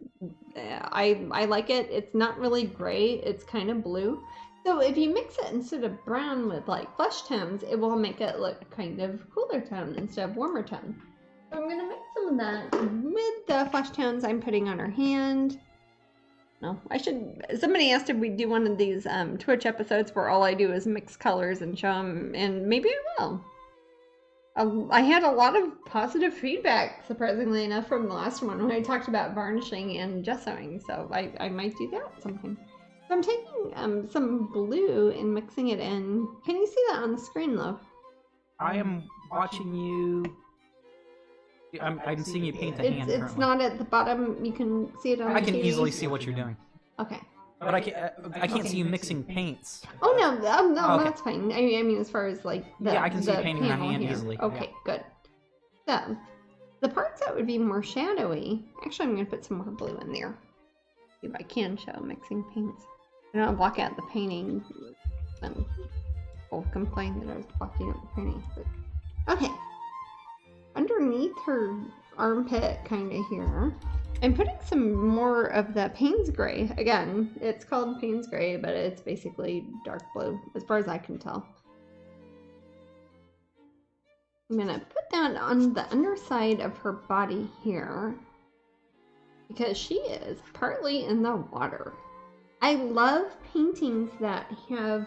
I like it. It's not really gray. It's kind of blue. So if you mix it instead of brown with like flesh tones, it will make it look kind of cooler tone instead of warmer tone. So I'm going to mix some of that with the flesh tones I'm putting on her hand. No, somebody asked if we do one of these Twitch episodes where all I do is mix colors and show them, and maybe I will. I had a lot of positive feedback, surprisingly enough, from the last one when I talked about varnishing and gessoing, so I might do that sometime. So I'm taking some blue and mixing it in. Can you see that on the screen, though? I am watching you. I'm seeing you paint the hand. It's not at the bottom. You can see it on the TV. I can easily see what you're doing. Okay. But I can't see you mixing paints. Oh no, okay. That's fine. I mean, as far as like I can see you painting my hand easily. Okay, good. So the parts that would be more shadowy. Actually, I'm gonna put some more blue in there. See if I can show mixing paints. I don't block out the painting. Then people complain that I was blocking out the painting. But okay, underneath her armpit, kind of here. I'm putting some more of the Payne's Gray. Again, it's called Payne's Gray, but it's basically dark blue, as far as I can tell. I'm going to put that on the underside of her body here, because she is partly in the water. I love paintings that have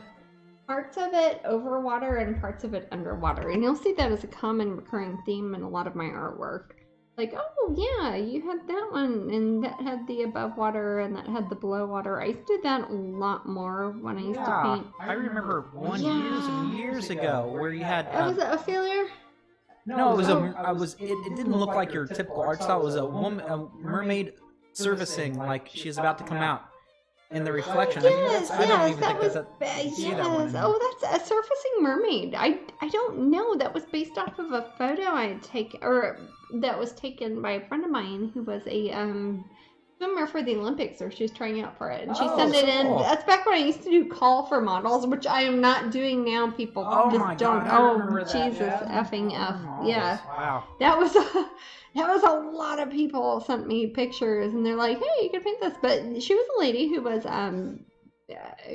parts of it over water and parts of it underwater, and you'll see that as a common recurring theme in a lot of my artwork. Like, oh yeah, you had that one, and that had the above water, and that had the below water. I used to do that a lot more when I used to paint. I remember one years and years ago where you had. Was it a failure? No, it was. It didn't look like your typical art style. It was a mermaid servicing, like she's about to come out. In the reflection. Yes, I don't even think yes. Oh, that's a surfacing mermaid. I don't know. That was based off of a photo I had taken, or that was taken by a friend of mine who was a swimmer for the Olympics, or she was trying out for it, and she sent it in. Cool. That's back when I used to do call for models, which I am not doing now. People just don't. Oh, Jesus effing F. Yeah. Wow. That was a lot of people sent me pictures, and they're like, hey, you can paint this. But she was a lady who was,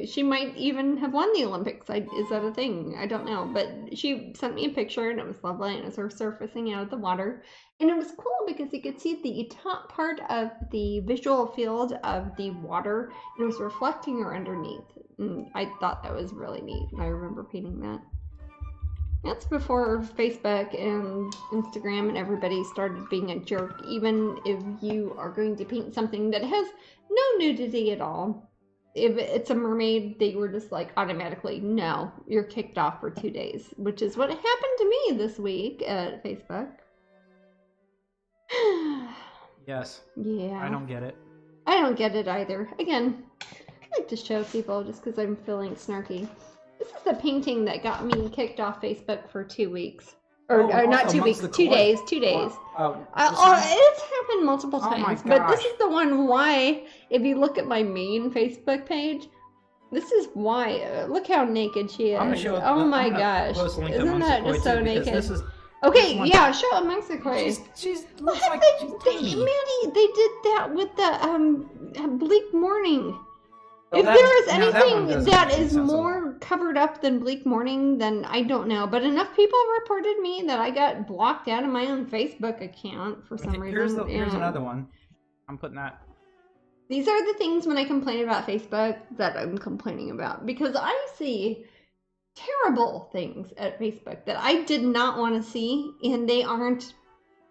she might even have won the Olympics. Is that a thing? I don't know. But she sent me a picture, and it was lovely, and it was her surfacing out of the water. And it was cool because you could see the top part of the visual field of the water, and it was reflecting her underneath. And I thought that was really neat, and I remember painting that. That's before Facebook and Instagram and everybody started being a jerk, even if you are going to paint something that has no nudity at all. If it's a mermaid, they were just like automatically, no, you're kicked off for 2 days, which is what happened to me this week at Facebook. Yes. Yeah. I don't get it. I don't get it either. Again, I like to show people just because I'm feeling snarky. This is the painting that got me kicked off Facebook for 2 weeks. Or not 2 weeks, 2 days. 2 days. It's happened multiple times. But this is the one why, if you look at my main Facebook page, this is why. Look how naked she is. Oh my gosh. Isn't that just so naked? Okay, yeah, show amongst the coins. She's looks like she's tiny. Manny, they did that with the Bleak Morning. If there is anything that is more covered up than Bleak Morning, then I don't know. But enough people reported me that I got blocked out of my own Facebook account for some reason. Here's another one. I'm putting that These are the things when I complain about Facebook that I'm complaining about, because I see terrible things at Facebook that I did not want to see, and they aren't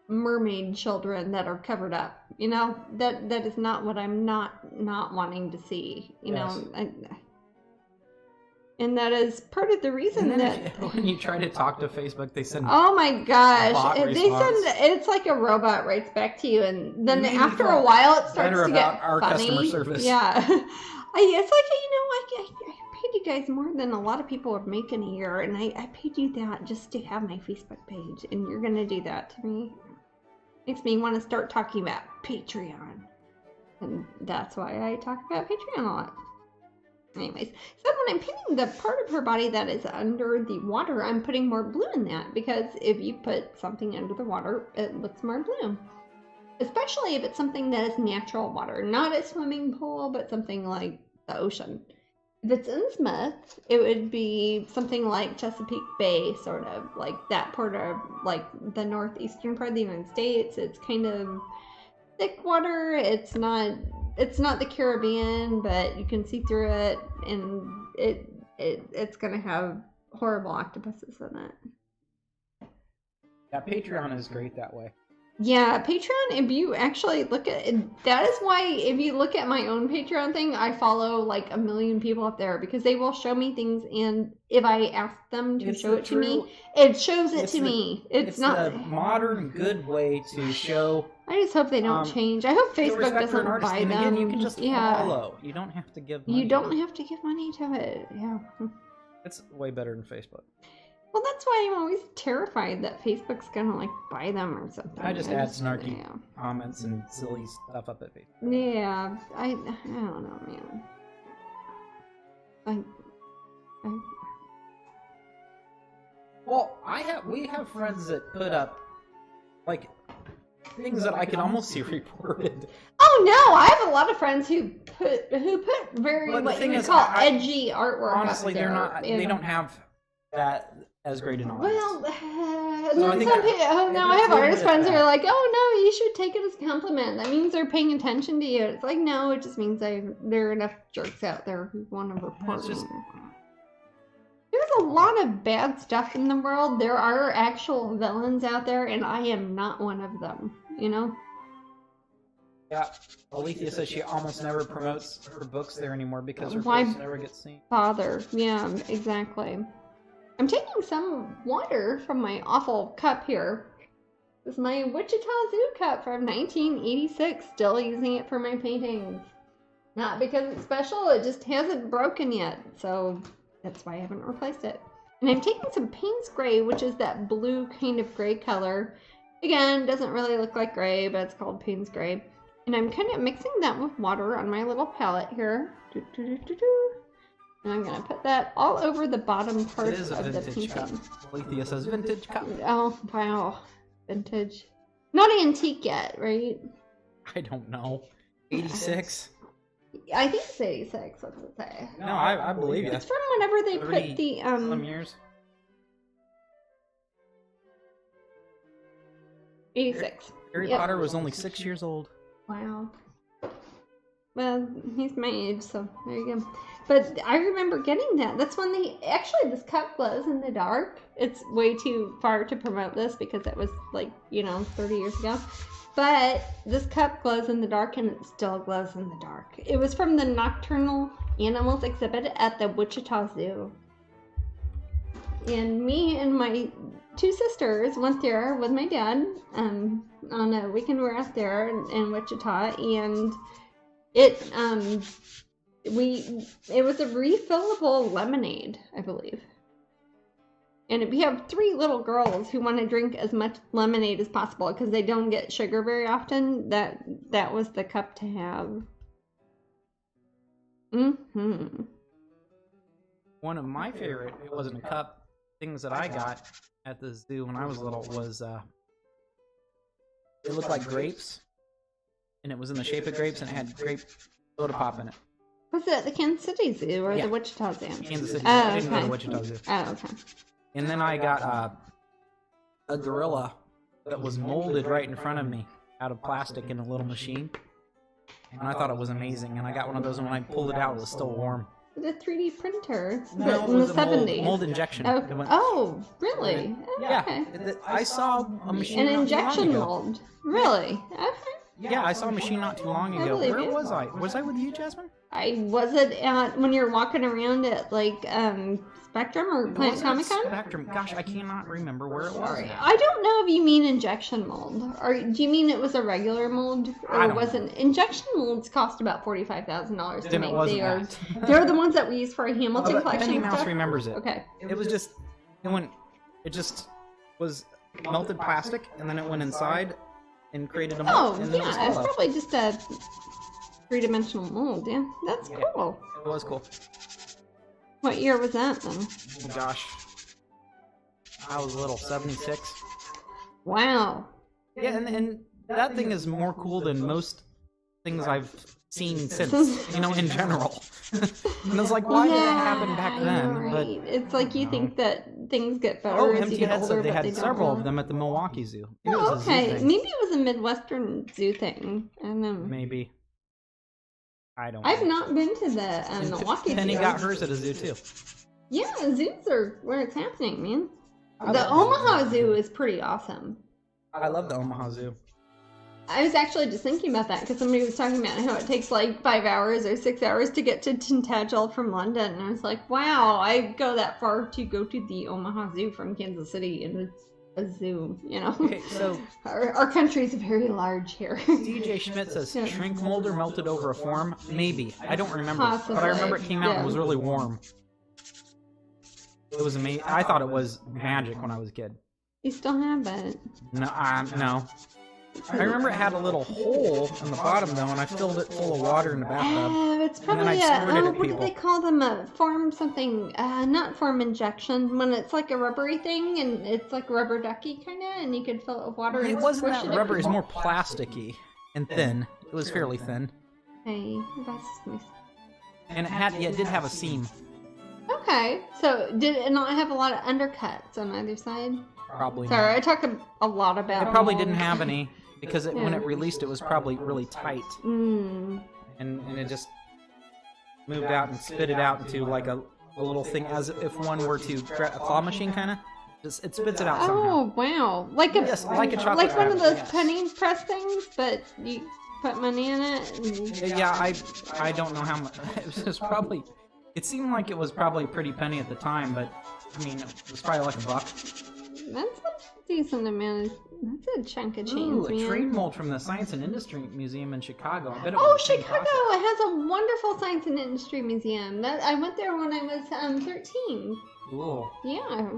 mermaid children that are covered up. You know, that is not what I'm not wanting to see. You know, and that is part of the reason that when you try to talk to Facebook, they send. Oh my gosh, it's like a robot writes back to you, and then after a while it starts to get our funny. Customer service. Yeah, it's like, I paid you guys more than a lot of people are making a year, and I paid you that just to have my Facebook page, and you're gonna do that to me. Makes me want to start talking about Patreon, and that's why I talk about Patreon a lot. Anyways, so when I'm painting the part of her body that is under the water, I'm putting more blue in that, because if you put something under the water, it looks more blue. Especially if it's something that is natural water, not a swimming pool, but something like the ocean. If it's Innsmouth, it would be something like Chesapeake Bay, sort of like that part of like the northeastern part of the United States. It's kind of thick water. It's not the Caribbean, but you can see through it, and it's gonna have horrible octopuses in it. Yeah, Patreon is great that way. Yeah, Patreon, if you actually look at it, that is why if you look at my own Patreon thing, I follow like 1 million people up there, because they will show me things, and if I ask them to show it to me, it shows it to me. It's not a modern, good way to show. I just hope they don't change. I hope Facebook doesn't buy them. Again, you can just follow. You don't have to give money. You don't have to give money to it. Yeah. It's way better than Facebook. Well, that's why I'm always terrified that Facebook's gonna like buy them or something. I just add snarky comments and silly stuff up at Facebook. Yeah, I don't know, man. Well, we have friends that put up like things that I can almost see reported. Oh no, I have a lot of friends who put very what you would call edgy artwork. Honestly, they're not. They don't have that as great an audience. Well, I have artist friends who are like, "Oh no, you should take it as a compliment. That means they're paying attention to you." It's like, no, it just means there are enough jerks out there who want to report me. There's a lot of bad stuff in the world. There are actual villains out there, and I am not one of them. You know. Yeah, Alethea says she almost never promotes her books there anymore because her books never get seen. Bother. Yeah, exactly. I'm taking some water from my awful cup here. This is my Wichita Zoo cup from 1986. Still using it for my paintings. Not because it's special, it just hasn't broken yet. So that's why I haven't replaced it. And I'm taking some Payne's Gray, which is that blue kind of gray color. Again, doesn't really look like gray, but it's called Payne's Gray. And I'm kind of mixing that with water on my little palette here. And I'm going to put that all over the bottom part of the painting. Alethea says vintage cup. Oh, wow. Vintage. Not antique yet, right? I don't know. 86? I think it's 86. What's it say? No, I believe you. It's from whenever they put the... Some years. 86. Harry Potter was only 6 years old. Wow. Well, he's my age, so there you go. But I remember getting that. That's when this cup glows in the dark. It's way too far to promote this because it was 30 years ago. But this cup glows in the dark, and it still glows in the dark. It was from the Nocturnal Animals exhibit at the Wichita Zoo. And me and my 2 sisters went there with my dad on a weekend we were out there in Wichita, and it was a refillable lemonade, I believe. And we have 3 little girls who want to drink as much lemonade as possible because they don't get sugar very often. That was the cup to have. One of my favorite, it wasn't a cup, things that I got at the zoo when I was little was, it looked like grapes. And it was in the shape of grapes, and it had grape soda pop in it. Was it the Kansas City Zoo or the Wichita Zoo? Kansas City Zoo. I didn't go to Wichita Zoo. Oh, okay. And then I got a gorilla that was molded right in front of me out of plastic in a little machine. and I thought it was amazing. And I got one of those, and when I pulled it out, it was still warm. The 3D printer. No, it in was the a 70s. mold injection. Oh, really? Yeah. Okay. I saw a machine. An not too injection long ago. mold. Really? Okay. Yeah, I saw a machine not too long ago. believe Where it. was I? Was I with you, Jasmine? I was it at when you're walking around at like Spectrum or Planet Was it at Comic Con? Spectrum. Gosh, I cannot remember where it was. Sorry, I don't know if you mean injection mold, or do you mean it was a regular mold, I or don't was it injection molds cost about $45,000 to Then it make? wasn't They are that. they're the ones that we use for a Hamilton But collection Penny and Mouse stuff. remembers it. Okay. It was just it was melted plastic, and then it went inside and created a Oh mold. And then it was yeah, it's hollow. probably just a three-dimensional mold. Yeah, that's cool. It was cool. What year was that then? Oh, gosh, I was little, 76. Wow. Yeah, and that thing is more cool than most things I've seen since, in general. And it's like, why did that happen back then? Right. But it's like you think that things get better oh, as MT you get had older, they but had they don't several really. of them at the Milwaukee Zoo. Maybe it Oh, was a zoo okay. thing. Maybe it was a Midwestern zoo thing. I don't know. Maybe. I don't. I've know. not been to the And Milwaukee Penny Zoo. got hers at a zoo too. Yeah, zoos are where it's happening, man. I The love Omaha zoos. Zoo is pretty awesome. I love the Omaha Zoo. I was actually just thinking about that because somebody was talking about how it takes like 5 hours or 6 hours to get to Tintagel from London, and I was like, wow, I go that far to go to the Omaha Zoo from Kansas City, and it's a zoo, Okay, so Our country's very large here. DJ Schmidt says Yeah. shrink molder melted over a form. Maybe I don't remember, but Possibly, I remember it came out and yeah. it was really warm. It was amazing. I thought it was magic when I was a kid. You still have it. No, no. I remember it had a little hole in the bottom though, and I filled it full of water in the bathtub. It's then probably I squirted at what do people. they call them? A form something, not form injection, when it's like a rubbery thing and it's like rubber ducky kind of, and you could fill it with water. It and wasn't squish that it at rubber. It was people. more plasticky and thin. It was fairly thin, Hey, that's nice. and it did have a seam. Okay, so did it not have a lot of undercuts on either side? Probably. Not. Sorry, I talk a lot about. It probably mold. didn't have any because when Yeah. it released, it was probably really tight, Mm. and it just moved out and spit it out into like a little thing, as if one were to a claw machine, kind of. Just it spits it out somehow. Oh wow! Like a Yes, like a chocolate like one of rabbit, those yes. penny press things, but you put money in it. And... Yeah, I don't know how much. It was probably. It seemed like it was probably a pretty penny at the time, but I mean, it was probably like $1. That's a decent amount. That's a chunk of change, Ooh, a man. train mold from the Science and Industry Museum in Chicago. I bet it Oh, was the same Chicago! process. It has a wonderful science and industry museum. That I went there when I was 13. Cool. Yeah.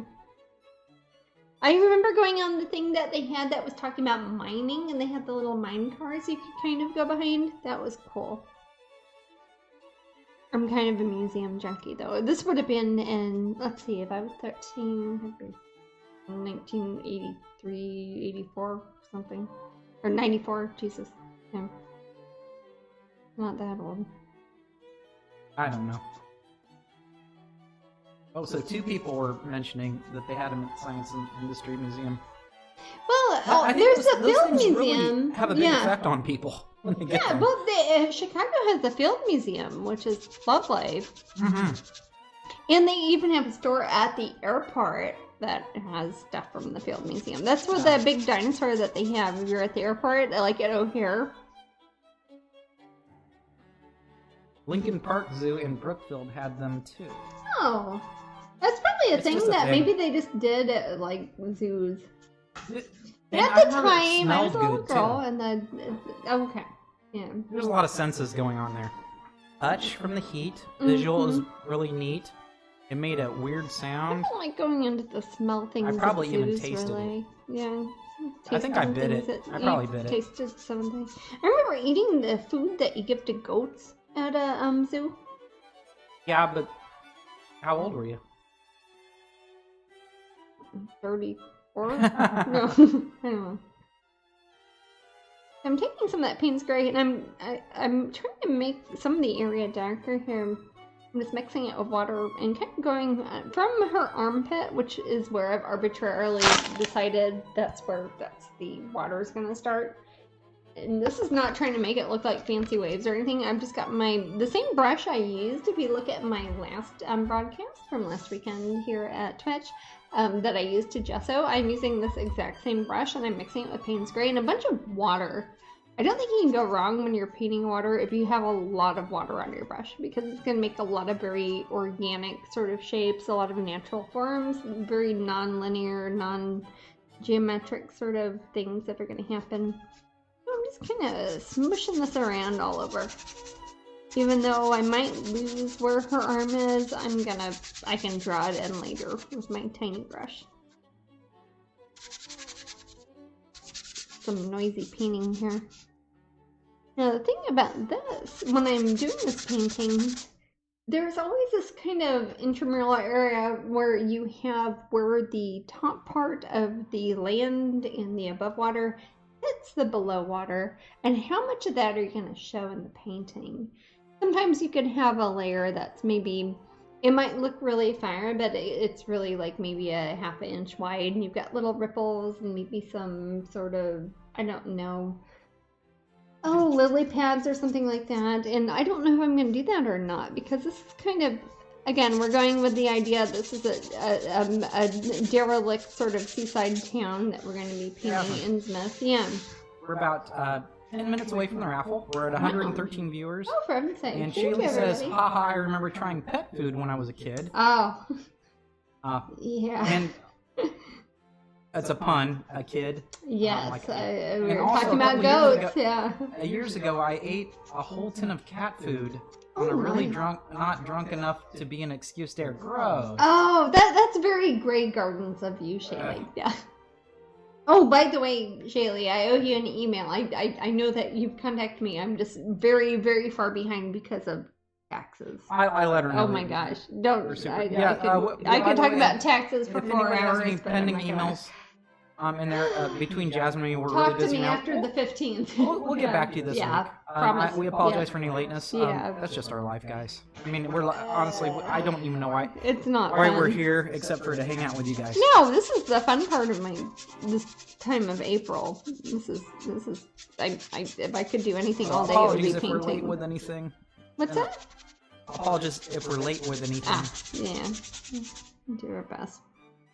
I remember going on the thing that they had that was talking about mining, and they had the little mine cars you could kind of go behind. That was cool. I'm kind of a museum junkie, though. This would have been in, let's see, if I was 13, it'd be 1983, 84, something. Or 94, Jesus. Yeah. Not that old. I don't know. Oh, so 2 people were mentioning that they had them at the Science and Industry Museum. Well, I think there's those a film things museum. really have a big effect on people when they get Yeah, them. well, Chicago has the Field Museum, which is lovely. Mm-hmm. And they even have a store at the airport that has stuff from the Field Museum. That's where the big dinosaur that they have if you're at the airport, like at O'Hare. Lincoln Park Zoo in Brookfield had them too. Oh, that's probably a It's thing just a that thing. maybe they just did at like zoos. And But at I the heard it time, I was a smelled little good, girl, too. and okay, yeah. There's a lot of senses going on there. Touch from the heat. Visual is really neat. It made a weird I sound. don't like going into the smell things. I probably at even zoos, tasted it. really. Yeah. I think I tasting bit things it. that I you probably bit it. Tasted something. I remember eating the food that you give to goats at a zoo. Yeah, but how old were you? 34? No, I don't know. I'm taking some of that Payne's Gray, and I'm trying to make some of the area darker here. I'm just mixing it with water and kind of going from her armpit, which is where I've arbitrarily decided that's the water is going to start. And this is not trying to make it look like fancy waves or anything. I've just got the same brush I used. If you look at my last broadcast from last weekend here at Twitch, that I used to gesso, I'm using this exact same brush and I'm mixing it with Payne's Gray and a bunch of water. I don't think you can go wrong when you're painting water if you have a lot of water on your brush, because it's going to make a lot of very organic sort of shapes, a lot of natural forms, very non-linear, non-geometric sort of things that are going to happen. I'm just kind of smushing this around all over. Even though I might lose where her arm is, I can draw it in later with my tiny brush. Some noisy painting here. Now the thing about this, when I'm doing this painting, there's always this kind of intramural area where you have where the top part of the land and the above water hits the below water, and how much of that are you going to show in the painting? Sometimes you can have a layer that's maybe, it might look really fine, but it's really like maybe a ½ inch wide, and you've got little ripples and maybe some sort of, I don't know, lily pads or something like that. And I don't know if I'm going to do that or not, because this is kind of, again, we're going with the idea this is a derelict sort of seaside town that we're going to be painting Innsmouth. Yeah. We're about 10 minutes away from the raffle. We're at 113 viewers. Oh, for heaven's sake. And Shaylee says, haha, I remember trying pet food when I was a kid. Oh. Yeah. And it's a pun, a kid. Yes, like we were talking about goats, yeah. Years ago, I ate a whole tin of cat food on a really not drunk enough to be an excuse there. Gross. Oh, that's very Grey Gardens of you, Shaylee. Yeah. Oh, by the way, Shaylee, I owe you an email. I know that you've contacted me. I'm just very, very far behind because of taxes. I let her know. Oh my gosh. Don't. I could talk about taxes for 4 hours. If anybody has any pending emails in there between Jasmine and me, we're really busy now. Talk to me after the 15th. We'll get back to you this week. Promise. We apologize for any lateness. That's just our life, guys. I mean, we're honestly, I don't even know why. It's not why fun. We're here except for to hang out with you guys. No, this is the fun part of this time of April. This is. If I could do anything all day, it would be painting. Apologies if we're late with anything. What's that? Apologies if we're late with anything. Yeah. We'll do our best.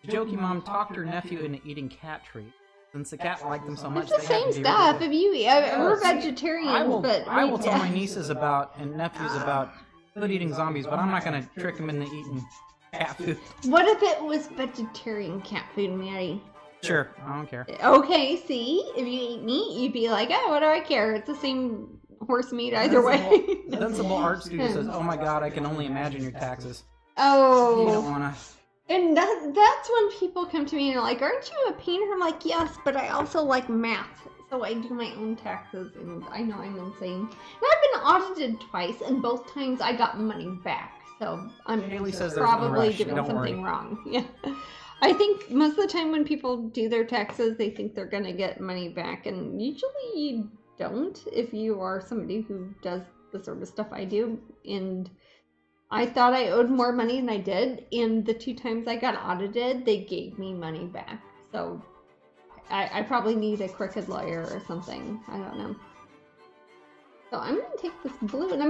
Jokey mom talked her nephew into eating cat treats. Since the cat liked them so much, it's the same stuff. If you, we're vegetarians, but I will tell my nieces and nephews about food-eating zombies, but I'm not going to trick them into eating cat food. What if it was vegetarian cat food, Maddie? Sure, I don't care. Okay, see, if you eat meat, you'd be like, oh, what do I care? It's the same horse meat either way. Sensible art studio says, oh my god, I can only imagine your taxes. Oh. You don't want to... And that's when people come to me and are like, aren't you a painter? I'm like, yes, but I also like math. So I do my own taxes, and I know I'm insane. And I've been audited twice, and both times I got money back. So I'm probably doing something wrong. Yeah. I think most of the time when people do their taxes, they think they're going to get money back. And usually you don't if you are somebody who does the sort of stuff I do. And I thought I owed more money than I did, and the 2 times I got audited, they gave me money back. So I probably need a crooked lawyer or something. I don't know. So I'm going to take this blue, and I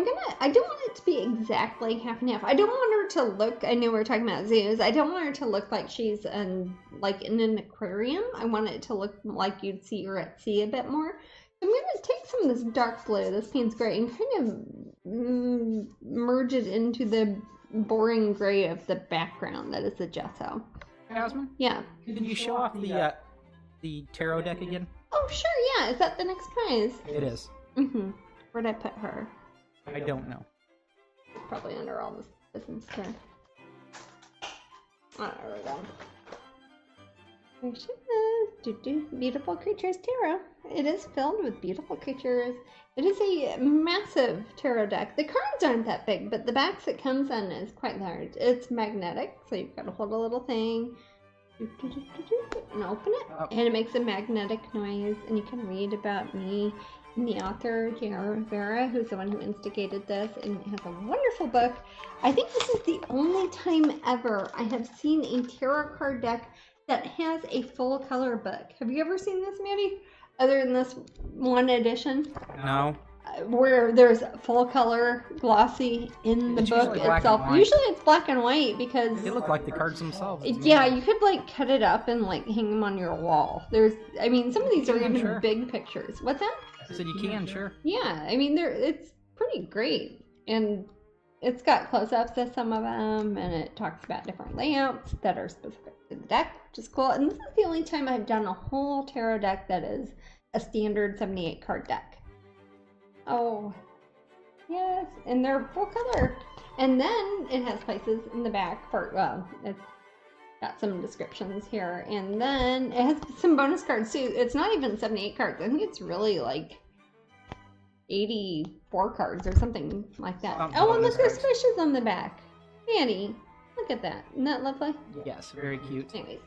don't want it to be exactly half and half. I don't want her to look, I know we're talking about zoos, I don't want her to look like she's like in an aquarium. I want it to look like you'd see her at sea a bit more. I'm going to take some of this dark blue, this Payne's Gray, and kind of merge it into the boring gray of the background that is the gesso. Jasmine? Yeah. Did you show off the tarot deck again? Oh, sure, yeah. Is that the next prize? It is. Mm-hmm. Where'd I put her? I don't know. Probably under all this business here. Oh, there we go. There she is. Beautiful Creatures Tarot. It is filled with beautiful creatures. It is a massive tarot deck. The cards aren't that big, but the backs it comes in is quite large. It's magnetic, so you've got to hold a little thing and open it, and it makes a magnetic noise, and you can read about me and the author, J.R. Rivera, who's the one who instigated this, and it has a wonderful book. I think this is the only time ever I have seen a tarot card deck that has a full color book. Have you ever seen this, Maddie? Other than this one edition? No. Where there's full color glossy in the book itself. Usually it's black and white because they look like the cards themselves. Yeah, you could like cut it up and like hang them on your wall. I mean, some of these are even big pictures. What's that? I said you can, sure. Yeah, I mean, it's pretty great, and it's got close-ups of some of them, and it talks about different layouts that are specific to the deck, which is cool. And this is the only time I've done a whole tarot deck that is a standard 78 card deck. Oh, yes, and they're full color. And then it has places in the back for, well, it's got some descriptions here. And then it has some bonus cards too. It's not even 78 cards. I think it's really like 84 cards or something like that. Oh, and look, there's fishes on the back. Manny, look at that. Isn't that lovely? Yes, very cute. Anyways.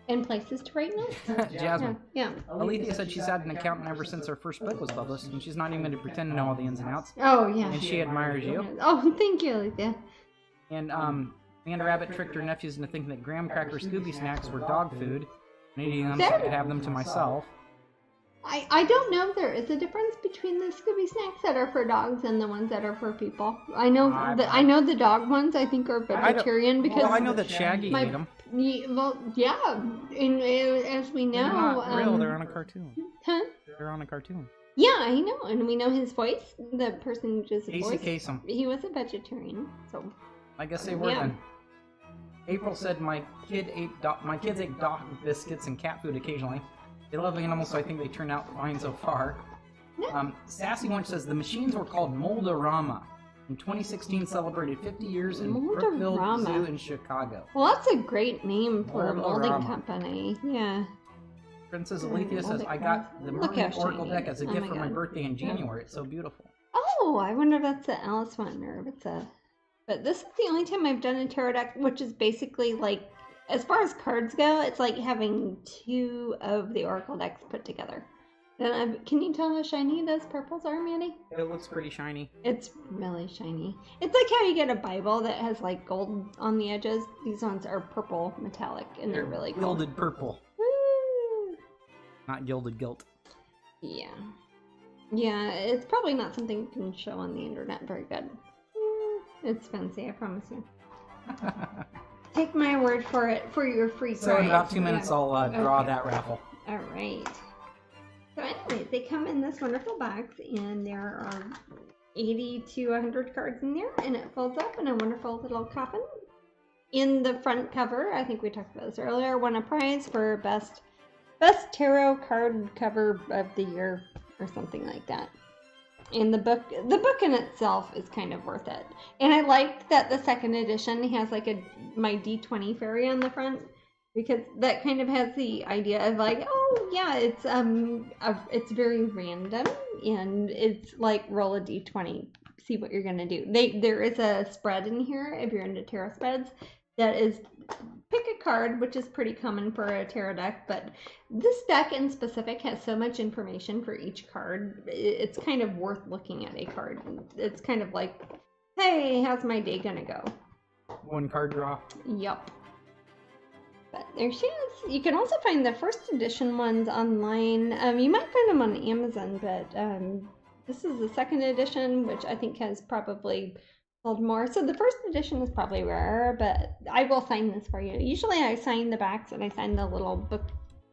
And places to write notes. Jasmine. Yeah. Alethea said she's had an accountant ever since her first book was published, and she's not even going to pretend to know all the ins and outs. Oh, yeah. And she admires you. Oh, thank you, Alethea. And Amanda Rabbit tricked her nephews into thinking that graham cracker Scooby snacks were dog food, and eating them so I could have them to myself. I don't know if there is a difference between the Scooby snacks that are for dogs and the ones that are for people. I know the dog ones I think are vegetarian because I know that Shaggy ate them. Well, yeah, and as we know, they're not real. They're on a cartoon. Huh? They're on a cartoon. Yeah, I know, and we know his voice. The person who does the voice. Casey Kasem. He was a vegetarian, so. I guess they were then. April said my kids ate dog biscuits and cat food occasionally. They love animals, so I think they turn out fine so far. Sassy One says the machines were called Moldorama. In 2016, celebrated 50 years in Brookfield Zoo in Chicago. Well, that's a great name for a molding company. Yeah. Princess Alethea says, I got the Mermaid Oracle deck as a gift for my birthday in January. It's so beautiful. Oh, I wonder if that's the Alice one or if it's a... But this is the only time I've done a tarot deck, which is basically like, as far as cards go, it's like having two of the Oracle decks put together. And can you tell how shiny those purples are, Mandy? It looks pretty shiny. It's really shiny. It's like how you get a Bible that has like gold on the edges. These ones are purple metallic, and they're really cool. Gilded purple. Woo! Not gilded gilt. Yeah. Yeah, it's probably not something you can show on the internet very good. It's fancy, I promise you. Take my word for it for your free prize. So in about 2 minutes, I'll draw that raffle. All right. So anyways, they come in this wonderful box, and there are 80 to 100 cards in there, and it folds up in a wonderful little coffin. In the front cover, I think we talked about this earlier, won a prize for best tarot card cover of the year or something like that. And the book in itself is kind of worth it. And I like that the second edition has like my D20 fairy on the front, because that kind of has the idea of like, oh yeah, it's very random, and it's like roll a D20, see what you're gonna do. There is a spread in here if you're into tarot spreads that is pick a card, which is pretty common for a tarot deck, but this deck in specific has so much information for each card. It's kind of worth looking at a card. It's kind of like, hey, how's my day gonna go? One card draw. Yup. But there she is. You can also find the first edition ones online. You might find them on Amazon, but this is the second edition, which I think has probably sold more. So the first edition is probably rarer, but I will sign this for you. Usually I sign the backs, and I sign the little book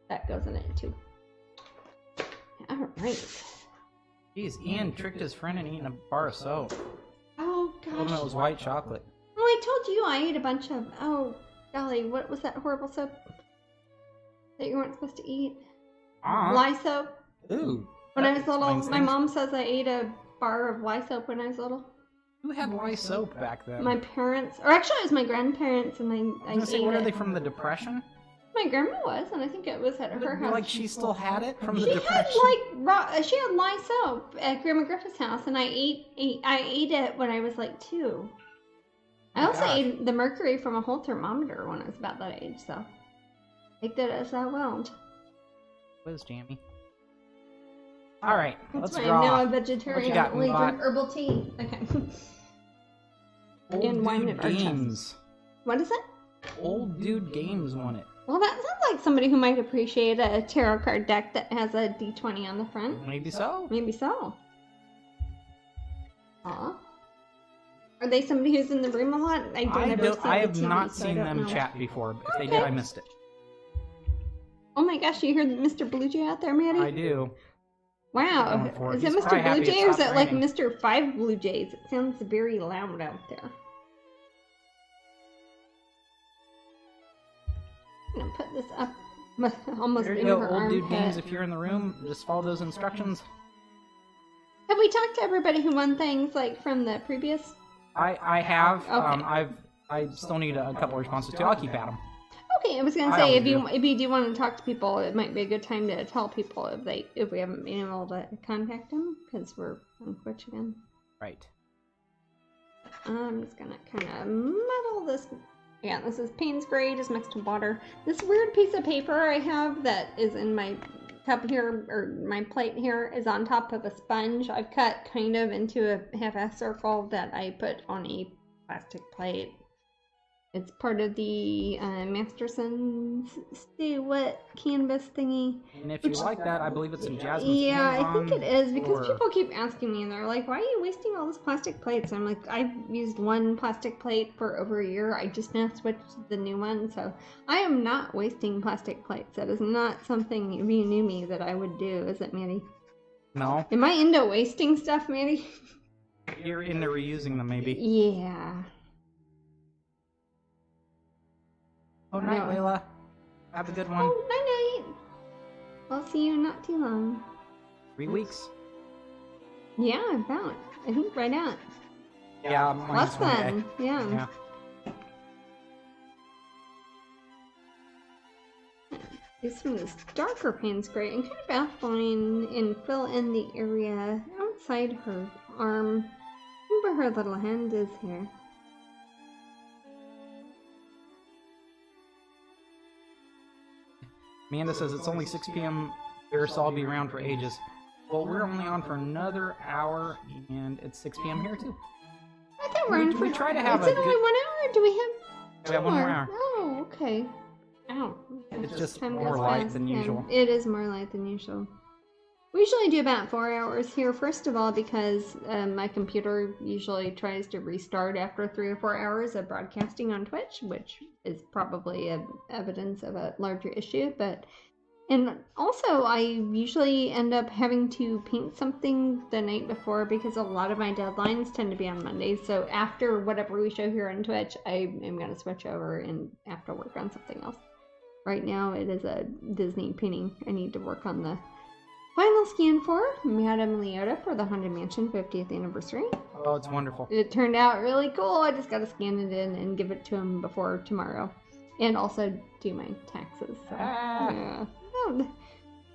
that goes in it too. All right. Jeez, Ian tricked his friend into eating a bar of soap. Oh gosh. Told him it was white chocolate. Well, I told you I ate a bunch of. Oh golly, what was that horrible soap that you weren't supposed to eat? Lye soap. Ooh. When I was little, my mom says I ate a bar of lye soap when I was little. Who had lye soap back then? My parents, or actually it was my grandparents, and I ate what are they, from the Depression? My grandma was, and I think it was at her house. Like she still had it from the Depression? She had lye soap at Grandma Griffith's house, and I ate it when I was like 2. I also ate the mercury from a whole thermometer when I was about that age, so take that as I will. Whiz jammy. All right, that's let's why draw. I'm now a vegetarian. I only drink herbal tea. Okay. Old and wine Dude at Games. What is it? Old Dude Games won it. Well, that sounds like somebody who might appreciate a tarot card deck that has a D20 on the front. Maybe so. Maybe so. Aw. Are they somebody who's in the room a lot? I have not seen them chat before, but if they did, I missed it. Oh my gosh, you heard Mr. Blue Jay out there, Maddie? I do. Wow. Is it Mr. Blue Jay or is it like Mr. 5 Blue Jays? It sounds very loud out there. I'm gonna put this up almost there you in go, her old dude armpit. games. If you're in the room, just follow those instructions. Have we talked to everybody who won things like from the previous? I have. Okay. I still need a couple responses too. I'll keep at them. Okay, I was gonna say if you do want to talk to people, it might be a good time to tell people if we haven't been able to contact them because we're on Twitch again. Right. I'm just gonna kind of muddle this. Yeah, this is Payne's Gray just mixed with water. This weird piece of paper I have that is in my cup here, or my plate here, is on top of a sponge. I've cut kind of into a half-a circle that I put on a plastic plate. It's part of the Masterson's What canvas thingy. And if you like that, I believe it's in Jasmine's. Yeah, I think it is, because people keep asking me, and they're like, why are you wasting all those plastic plates? I'm like, I've used one plastic plate for over a year. I just now switched to the new one, so I am not wasting plastic plates. That is not something, if you knew me, that I would do, is it, Maddie? No. Am I into wasting stuff, Maddie? You're into reusing them, maybe. Yeah. Oh, night, Layla. Have a good one. Oh, night-night. I'll see you not too long. 3 weeks? Yeah, about. I think right at. Yeah, less than. Yeah. Do some of this darker Payne's Gray and kind of outline and fill in the area outside her arm. Where her little hand is here. Amanda says it's only 6 p.m. here, so I'll be around for ages. Well, we're only on for another hour, and it's 6 p.m. here, too. I thought we're on for... We try to have Is it only 1 hour, or do we have 2 We have 1 more hour. Oh, okay. Ow. It's just more light than usual. It is more light than usual. We usually do about 4 hours here, first of all, because my computer usually tries to restart after 3 or 4 hours of broadcasting on Twitch, which is probably evidence of a larger issue. And also, I usually end up having to paint something the night before because a lot of my deadlines tend to be on Mondays. So after whatever we show here on Twitch, I am going to switch over and have to work on something else. Right now, it is a Disney painting I need to work on the final scan for Madame Leota for the Haunted Mansion 50th anniversary. Oh, it's wonderful. It turned out really cool. I just got to scan it in and give it to him before tomorrow. And also do my taxes. So, yeah. Oh,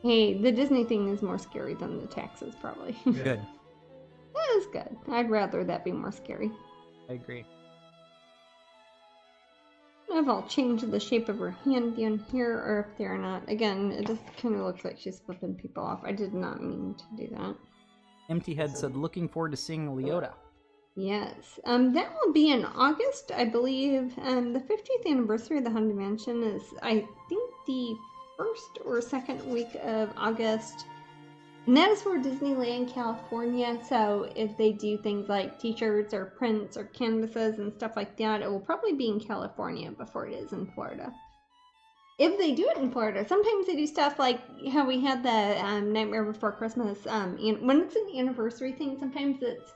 hey, the Disney thing is more scary than the taxes, probably. Good. That is good. I'd rather that be more scary. I agree. I don't know if I'll change the shape of her hand down here or if they're not. Again, it just kind of looks like she's flipping people off. I did not mean to do that. Empty Head said, looking forward to seeing Leota. Yes. That will be in August, I believe. The 50th anniversary of the Haunted Mansion is, I think, the first or second week of August. And that is for Disneyland, California. So if they do things like t-shirts or prints or canvases and stuff like that, it will probably be in California before it is in Florida. If they do it in Florida, sometimes they do stuff like how we had the Nightmare Before Christmas. When it's an anniversary thing, sometimes it's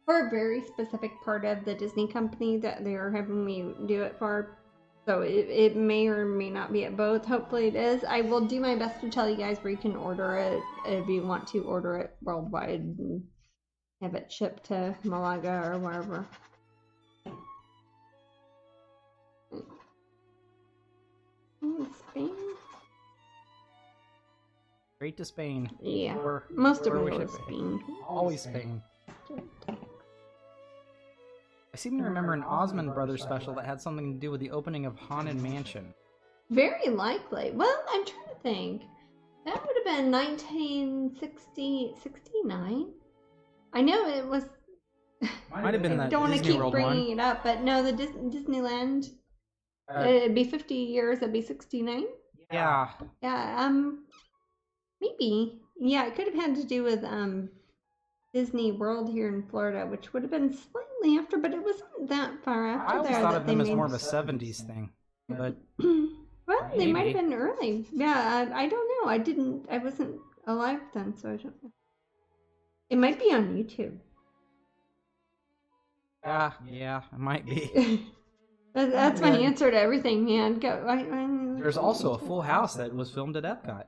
for a very specific part of the Disney company that they are having me do it for. So it may or may not be at both. Hopefully it is. I will do my best to tell you guys where you can order it if you want to order it worldwide and have it shipped to Malaga or wherever. Spain? Straight to Spain. Yeah. Or most of them go to Spain. Always Spain. I seem to remember an Osmond Brothers special that had something to do with the opening of Haunted Mansion. Very likely. Well, I'm trying to think. That would have been 1969. I know it was. Might have been that I don't want to Disney keep World bringing one. it up, but no, the Disneyland It'd be 50 years. It'd be 69. Yeah. Yeah. Maybe. Yeah, it could have had to do with Disney World here in Florida, which would have been slightly after, but it wasn't that far after. I always thought of them as more of a 70s thing, but well, they might have been early. Yeah, I don't know. I wasn't alive then, so I don't know. It might be on YouTube. Yeah, it might be. That's my answer to everything, man. Go. There's also a Full House that was filmed at Epcot.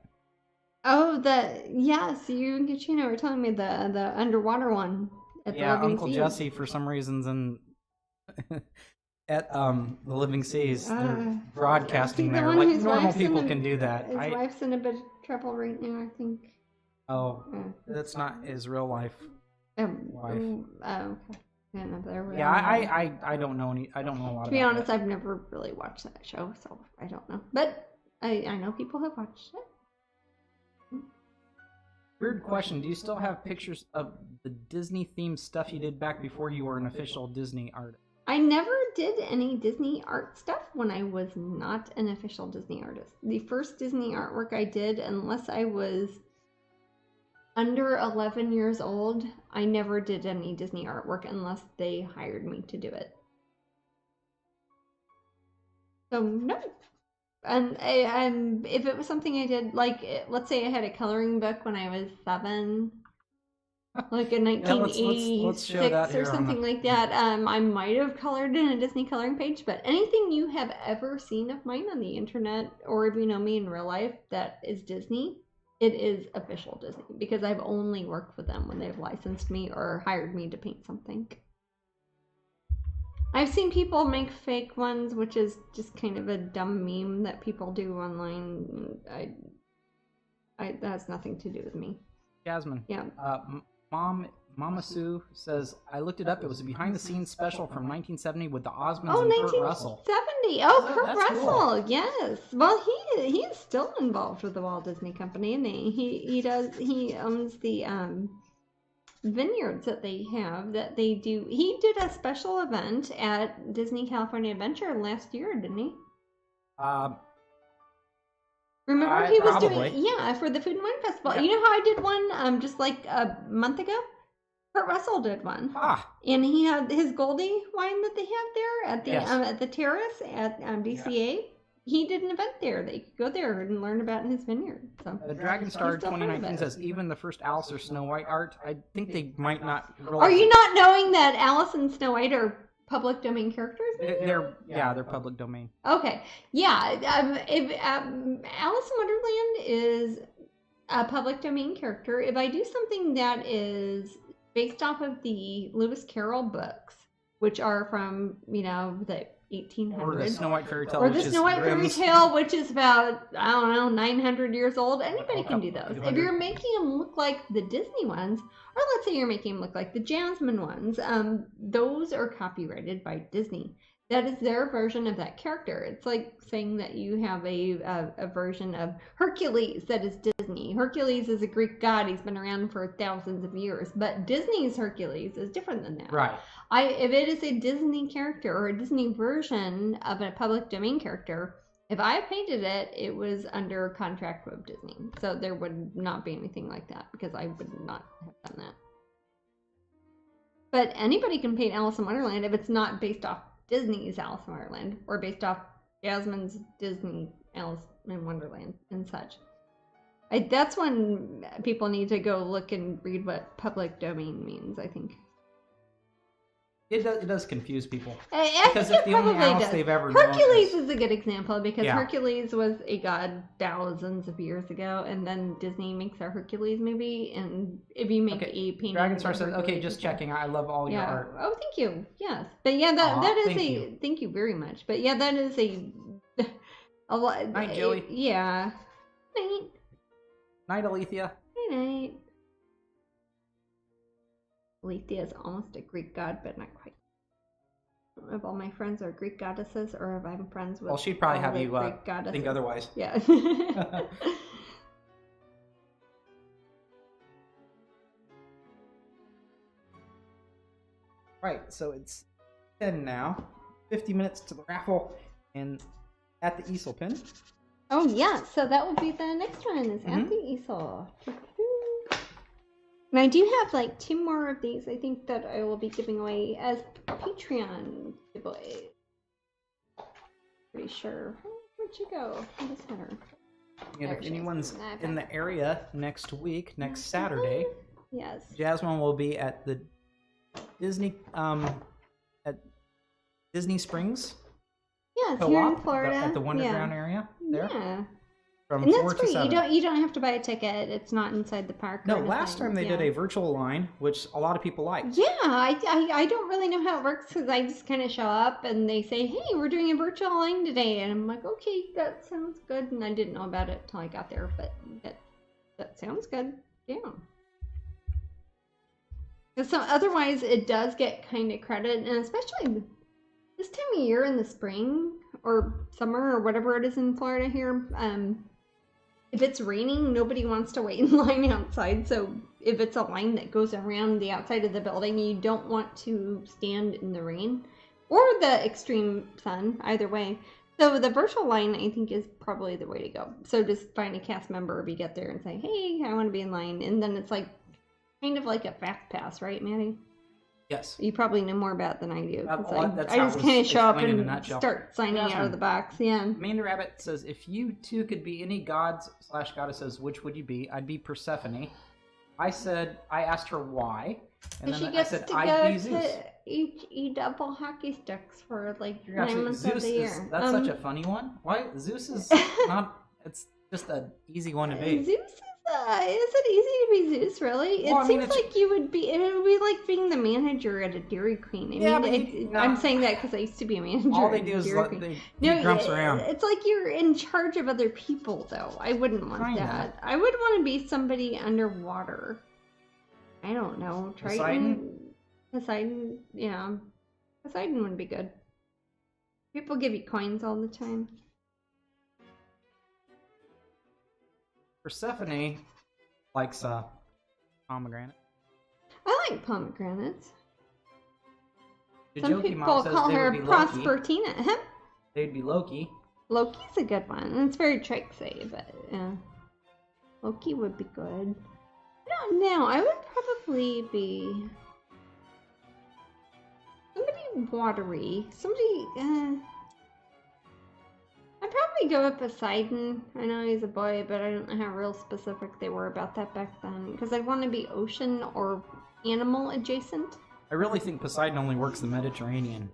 Oh, yes, you and Katrina were telling me the underwater one at the Living Uncle Seas. Jesse for some reasons and at the Living Seas, they're broadcasting there. Like normal people can do that. His wife's in a bit of trouble right now, I think. Oh, that's not his real life wife. Oh, okay. Yeah, I don't know I don't know a lot about it. To be honest, I've never really watched that show, so I don't know. But I know people have watched it. Weird question. Do you still have pictures of the Disney-themed stuff you did back before you were an official Disney artist? I never did any Disney art stuff when I was not an official Disney artist. The first Disney artwork I did, unless I was under 11 years old, I never did any Disney artwork unless they hired me to do it. So, no. And if it was something I did, like, let's say I had a coloring book when I was 7, like in 1986 or something like that, I might have colored in a Disney coloring page, but anything you have ever seen of mine on the internet, or if you know me in real life, that is Disney, it is official Disney, because I've only worked with them when they've licensed me or hired me to paint something. I've seen people make fake ones, which is just kind of a dumb meme that people do online. That has nothing to do with me. Jasmine. Yeah. Mama Sue says, I looked it up. It was a behind-the-scenes special from 1970 with the Osmonds and Kurt Russell. 1970. Oh, Kurt Russell. Cool. Yes. Well, he is still involved with the Walt Disney Company, and he owns the vineyards that they have that they do. He did a special event at Disney California Adventure last year, didn't he? Remember he was doing for the Food and Wine Festival. Yeah. You know how I did one just like a month ago? Kurt Russell did one. And he had his Goldie wine that they had there at the terrace at DCA. Yeah. He did an event there. They could go there and learn about his vineyard. So the Dragon Star 2019 says even the first Alice or Snow White art. I think they might not. Are you not knowing that Alice and Snow White are public domain characters? They're public domain. Okay, yeah. If Alice in Wonderland is a public domain character, if I do something that is based off of the Lewis Carroll books, which are from the 1800s, or the Snow White fairy tale, which is about 900 years old. Anybody can do those. If you're making them look like the Disney ones, or let's say you're making them look like the Jasmine ones, those are copyrighted by Disney. That is their version of that character. It's like saying that you have a version of Hercules that is Disney. Hercules is a Greek god. He's been around for thousands of years. But Disney's Hercules is different than that. Right. If it is a Disney character or a Disney version of a public domain character, if I painted it, it was under contract with Disney. So there would not be anything like that because I would not have done that. But anybody can paint Alice in Wonderland if it's not based off Disney's Alice in Wonderland or based off Jasmine's Disney Alice in Wonderland and such. That's when people need to go look and read what public domain means, I think. It does confuse people. Because it's the only Alice they've ever known. Hercules is a good example because Hercules was a god thousands of years ago, and then Disney makes a Hercules movie, and if you make a painting... Dragon Star says, okay, just checking. I love all your art. Oh, thank you. Yes. But yeah, that is a... Thank you very much. But yeah, that is a lot... Night, Joey. Yeah. Night. Night, Alethea. Night. Alethea is almost a Greek god, but not quite. I don't know if all my friends are Greek goddesses or if I'm friends with. Well, she'd probably have you think otherwise. Yeah. Right, so it's 10 now. 50 minutes to the raffle, and at the easel pin. Oh yeah, so that would be the next one is at the easel. And I do have like 2 more of these. I think that I will be giving away as Patreon giveaway. Pretty sure. Where'd you go? I just had her. And if anyone's in the area next week, next Saturday, yes, Jasmine will be at the Disney at Disney Springs. Yes, here in Florida. At the Wonderground area there. Yeah. From and 4 that's to free. 7. You don't have to buy a ticket. It's not inside the park. No, last time they did a virtual line, which a lot of people liked. Yeah, I don't really know how it works because I just kind of show up and they say, hey, we're doing a virtual line today. And I'm like, okay, that sounds good. And I didn't know about it until I got there, but that sounds good. Yeah. So otherwise, it does get kind of credit, and especially this time of year in the spring or summer or whatever it is in Florida here, if it's raining, nobody wants to wait in line outside. So if it's a line that goes around the outside of the building, you don't want to stand in the rain or the extreme sun, either way. So the virtual line, I think, is probably the way to go. So just find a cast member if you get there and say, hey, I want to be in line. And then it's like kind of like a fast pass, right, Maddie? Yes. You probably know more about it than I do. That's I just kind of show up and start signing Jasmine, out of the box. Yeah. Amanda Rabbit says, if you two could be any gods/goddesses, which would you be? I'd be Persephone. I asked her why. And then I said, I'd be Zeus. Eat double hockey sticks for like 9 months Zeus of the year. That's such a funny one. Why? Zeus is not, it's just an easy one to be. Zeus is it easy to be Zeus, really? Well, it seems like it would be like being the manager at a Dairy Queen. I'm saying that because I used to be a manager. All they do is they grumps around. It's like you're in charge of other people, though. I wouldn't want that. I would want to be somebody underwater. I don't know. Poseidon, yeah. Poseidon would be good. People give you coins all the time. Persephone likes pomegranate. I like pomegranates. Some people call her Prospertina. They'd be Loki. Loki's a good one. It's very tricksy, but yeah. Loki would be good. I don't know. I would probably be somebody watery. I'd probably go with Poseidon. I know he's a boy, but I don't know how real specific they were about that back then. Because I'd want to be ocean or animal adjacent. I really think Poseidon only works the Mediterranean.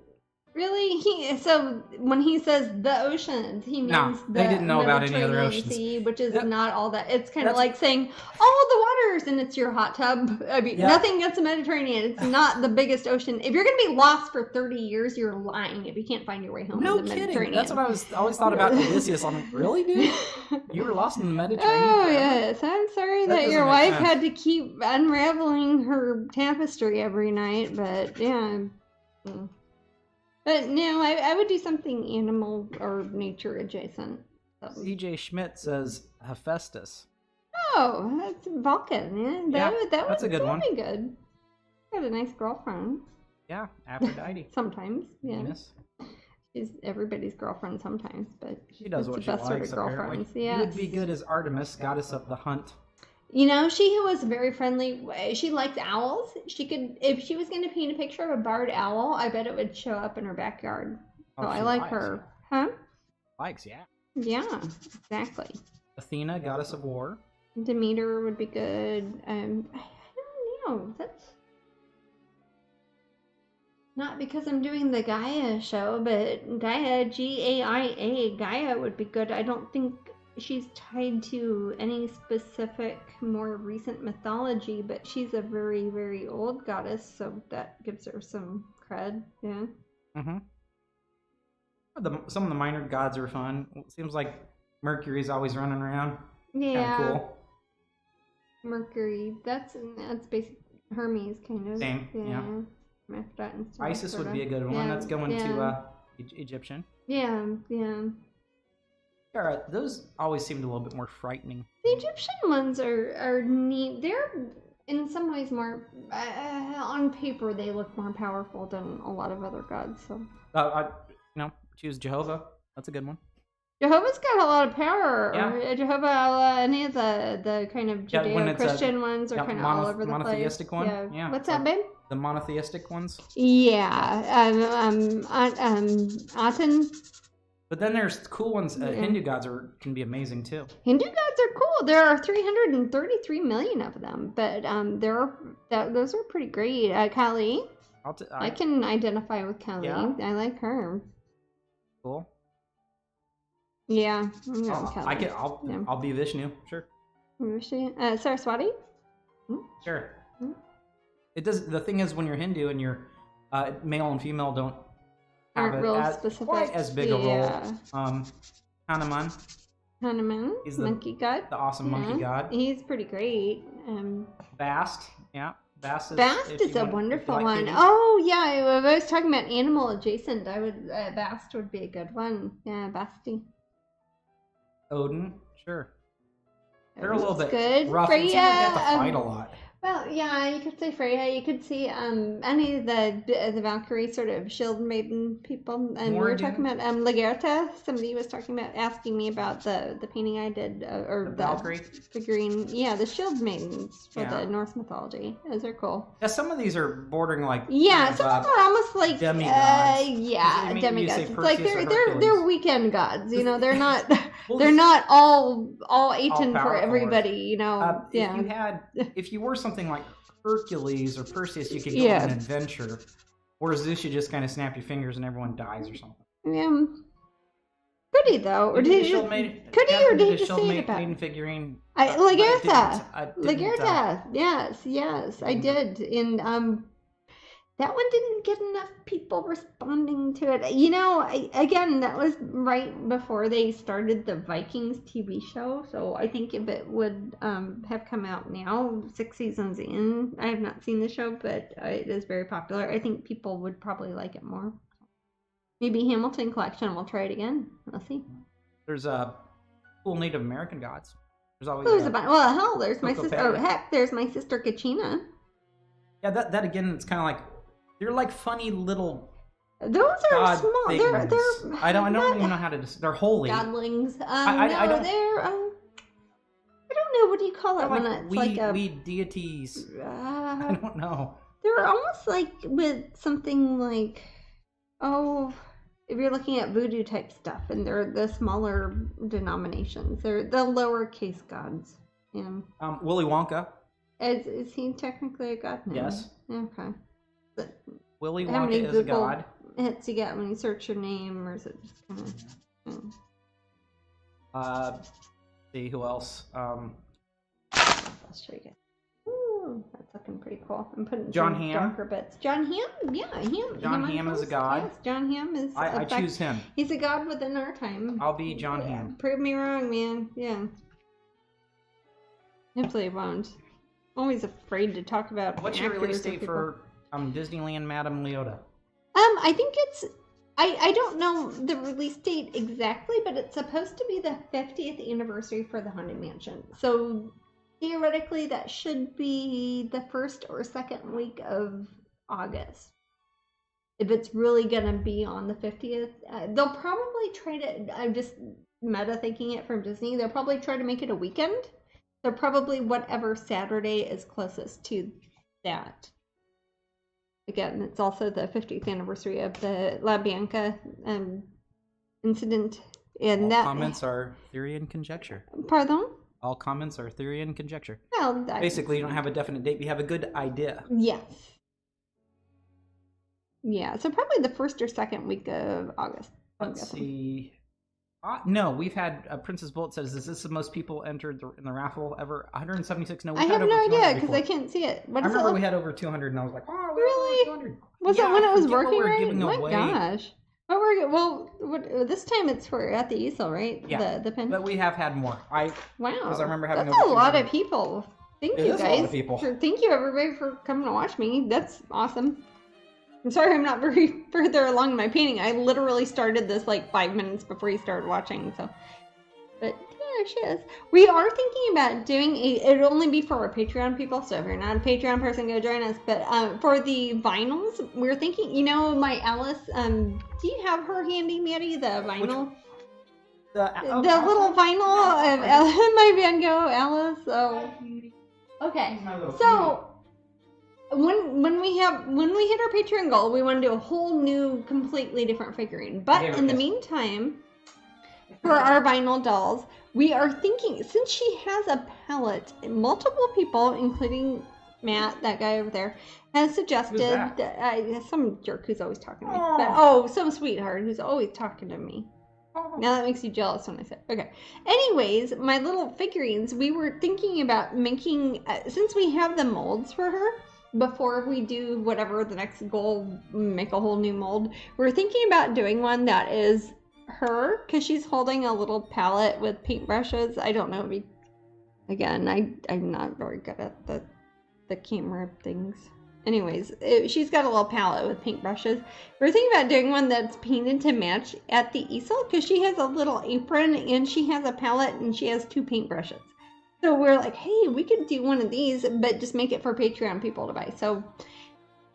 Really? So when he says the oceans, he means they didn't know about any other oceans. Sea, which is not all that. It's kind of like saying all the waters, and it's your hot tub. I mean, nothing against the Mediterranean. It's not the biggest ocean. If you're going to be lost for 30 years, you're lying if you can't find your way home. No in the kidding. Mediterranean. That's what I always thought about Odysseus. I'm like, really, dude? You were lost in the Mediterranean? Oh, yes. I'm sorry that your wife had to keep unraveling her tapestry every night, but yeah. But no, I would do something animal or nature adjacent. CJ Schmidt says Hephaestus. Oh, that's Vulcan. Yeah, that's a good one. Be good. Got a nice girlfriend. Yeah, Aphrodite. Sometimes, yeah. Venus. She's everybody's girlfriend sometimes, but she does what she likes. Sort of girlfriends. Yeah. You would be good as Artemis, goddess of the hunt. You know, she was very friendly. She likes owls. She could, if she was going to paint a picture of a barred owl, I bet it would show up in her backyard. So I like her. Huh? Likes, yeah. Yeah, exactly. Athena, goddess of war. Demeter would be good. I don't know. That's not because I'm doing the Gaia show, but Gaia, Gaia, Gaia would be good. I don't think she's tied to any specific, more recent mythology, but she's a very, very old goddess, so that gives her some cred. Yeah. Mm-hmm. Some of the minor gods are fun. It seems like Mercury's always running around. Yeah. Kind of cool. Mercury. That's basic. Hermes, kind of. Same. Yeah. Isis would be a good one. Yeah. That's going to Egyptian. Yeah. Those always seemed a little bit more frightening. The Egyptian ones are neat. They're in some ways more on paper. They look more powerful than a lot of other gods. So choose Jehovah. That's a good one. Jehovah's got a lot of power. Yeah. Jehovah, any of the kind of Judeo-Christian ones are kind of all over the monotheistic place. One? Yeah. What's that, babe? The monotheistic ones? Yeah. Aten. But then there's cool ones. Hindu gods can be amazing too. Hindu gods are cool. There are 333 million of them, but those are pretty great. Kali. I can identify with Kali. Yeah. I like her. Cool. Yeah. I'll be Vishnu. Sure. Vishnu. Saraswati. Sure. It does. The thing is, when you're Hindu and you're male and female don't have quite as big a role. Hanuman. He's the monkey god. The awesome monkey god. He's pretty great. Bast. Yeah. Bast is a wonderful one. Kitties. Oh yeah, I was talking about animal adjacent. Bast would be a good one. Yeah, Basti. Odin, sure. They're a little bit good. rough. Freya, it seems like they have to fight a lot. Well, yeah, you could say Freya. You could see any of the Valkyrie sort of shield maiden people. And we were talking about Lagerta. Somebody was asking me about the painting I did, or the Valkyrie figurine. Yeah, the shield maidens for the Norse mythology. Those are cool. Yeah, some of these are bordering like some of them are almost like demigods. Demigods. It's like they're weekend gods. You know, they're not they're not all Aten for everybody. You know, if you were something like Hercules or Perseus, you could go on an adventure. Or Zeus, you just kind of snap your fingers and everyone dies or something. Yeah. Could he though? Or did he just say it about maiden figurine? Lagertha. Yes, I did. And that one didn't get enough people responding to it. You know, again, that was right before they started the Vikings TV show. So I think if it would have come out now, 6 seasons in, I have not seen the show, but it is very popular. I think people would probably like it more. Maybe Hamilton Collection will try it again. We'll see. There's cool Native American gods. There's always there's my sister. Oh, heck, there's my sister Kachina. Yeah, that again, it's kind of like they're like funny little. Those are small. Things. They're. I don't even know how to. They're holy. Godlings. They're. I don't know. What do you call it when it's like a deities? I don't know. They're almost like with something like, if you're looking at voodoo type stuff, and they're the smaller denominations. They're the lowercase gods. Yeah. Willy Wonka. Is he technically a god now? Yes. Okay. But Willy Wonka is a god. Hits you get when you search your name, or is it just kind of? See who else? I'll show you. Ooh, that's looking pretty cool. I'm putting John Hamm. Darker bits. John Hamm, yeah, Hamm. John Hamm is a god. Yes, John Hamm is. I choose him. He's a god within our time. I'll be John Hamm. Prove me wrong, man. Yeah. Hopefully it won't. I'm always afraid to talk about. What's your release date for Disneyland Madame Leota? I think it's. I don't know the release date exactly, but it's supposed to be the 50th anniversary for the Haunted Mansion. So theoretically, that should be the first or second week of August. If it's really gonna be on the 50th, they'll probably try to. I'm just meta thinking it from Disney. They'll probably try to make it a weekend. So probably whatever Saturday is closest to that. Again, it's also the 50th anniversary of the La Bianca incident. And all comments are theory and conjecture. Pardon? All comments are theory and conjecture. Well, basically, you don't have a definite date, but you have a good idea. Yes. Yeah, so probably the first or second week of August. Let's see. No, we've had Princess Bullet says, is this the most people entered in the raffle ever? 176. No, I have no idea because I can't see it. I remember we had over 200, and I was like, oh, really? 200. Was it when it was working right? My gosh. This time it's for at the easel, right? Yeah. The pin. But we have had more. Wow. Because I remember having that's over a lot of people. Thank you guys. A lot of people. Thank you everybody for coming to watch me. That's awesome. I'm sorry I'm not very further along in my painting. I literally started this like 5 minutes before you started watching, so. But there she is. We are thinking about doing it'll only be for our Patreon people, so if you're not a Patreon person, go join us. But for the vinyls, we're thinking, my Alice Do you have her handy, Maddie? The vinyl? The little vinyl of my Van Gogh Alice. So okay. So when we hit our Patreon goal, we want to do a whole new, completely different figurine. But in the meantime, for our vinyl dolls, we are thinking, since she has a palette, multiple people, including Matt, that guy over there, has suggested some jerk who's always talking to me. But, some sweetheart who's always talking to me. Now that makes you jealous when I say okay. Anyways, my little figurines, we were thinking about making, since we have the molds for her, before we do whatever the next goal, make a whole new mold, we're thinking about doing one that is her, because she's holding a little palette with paintbrushes. I don't know, again, I'm not very good at the camera things. Anyways, she's got a little palette with paintbrushes. We're thinking about doing one that's painted to match at the easel, because she has a little apron and she has a palette and she has 2 paintbrushes. So we're like, hey, we could do one of these, but just make it for Patreon people to buy. So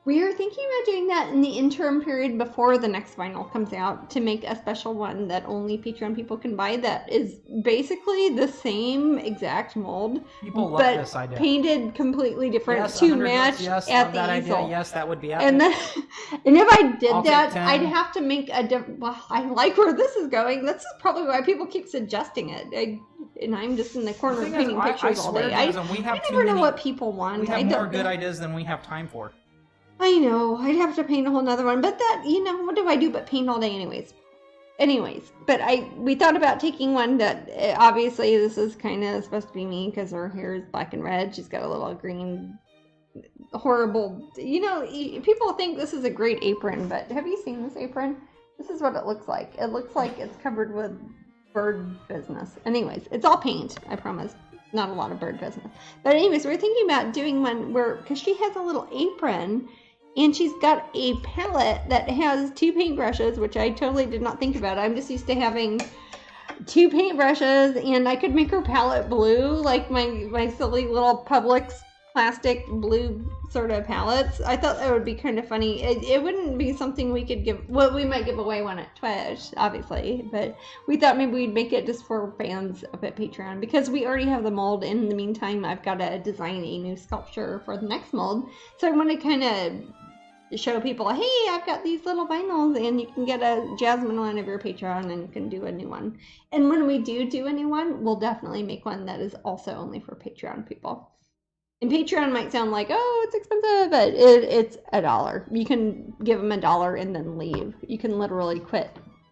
we are thinking about doing that in the interim period before the next vinyl comes out, to make a special one that only Patreon people can buy, that is basically the same exact mold, people but love this idea. Painted completely different, yes, to match at the easel. Idea. Yes, that would be epic. And then, and if I did that, I'd have to make a different. Well, I like where this is going. This is probably why people keep suggesting it. And I'm just in the corner painting pictures all day. I never know what people want. We have more good ideas than we have time for. I know, I'd have to paint a whole nother one, but that, what do I do but paint all day anyways. But we thought about taking one that, obviously this is kind of supposed to be me, because her hair is black and red, she's got a little green, horrible, people think this is a great apron, but have you seen this apron? This is what it looks like. It looks like it's covered with bird business. Anyways, it's all paint, I promise. Not a lot of bird business. But anyways, we're thinking about doing one where, because she has a little apron, and she's got a palette that has 2 paintbrushes, which I totally did not think about. I'm just used to having 2 paintbrushes, and I could make her palette blue, like my silly little Publix plastic blue sort of palettes. I thought that would be kind of funny. It wouldn't be something we could give, well, we might give away one at Twitch, obviously, but we thought maybe we'd make it just for fans up at Patreon, because we already have the mold. In the meantime, I've got to design a new sculpture for the next mold, so I want to kind of show people, hey, I've got these little vinyls, and you can get a Jasmine one of your Patreon, and you can do a new one. And when we do a new one, we'll definitely make one that is also only for Patreon people. And Patreon might sound like, oh, it's expensive, but it's $1. You can give them $1 and then leave. You can literally quit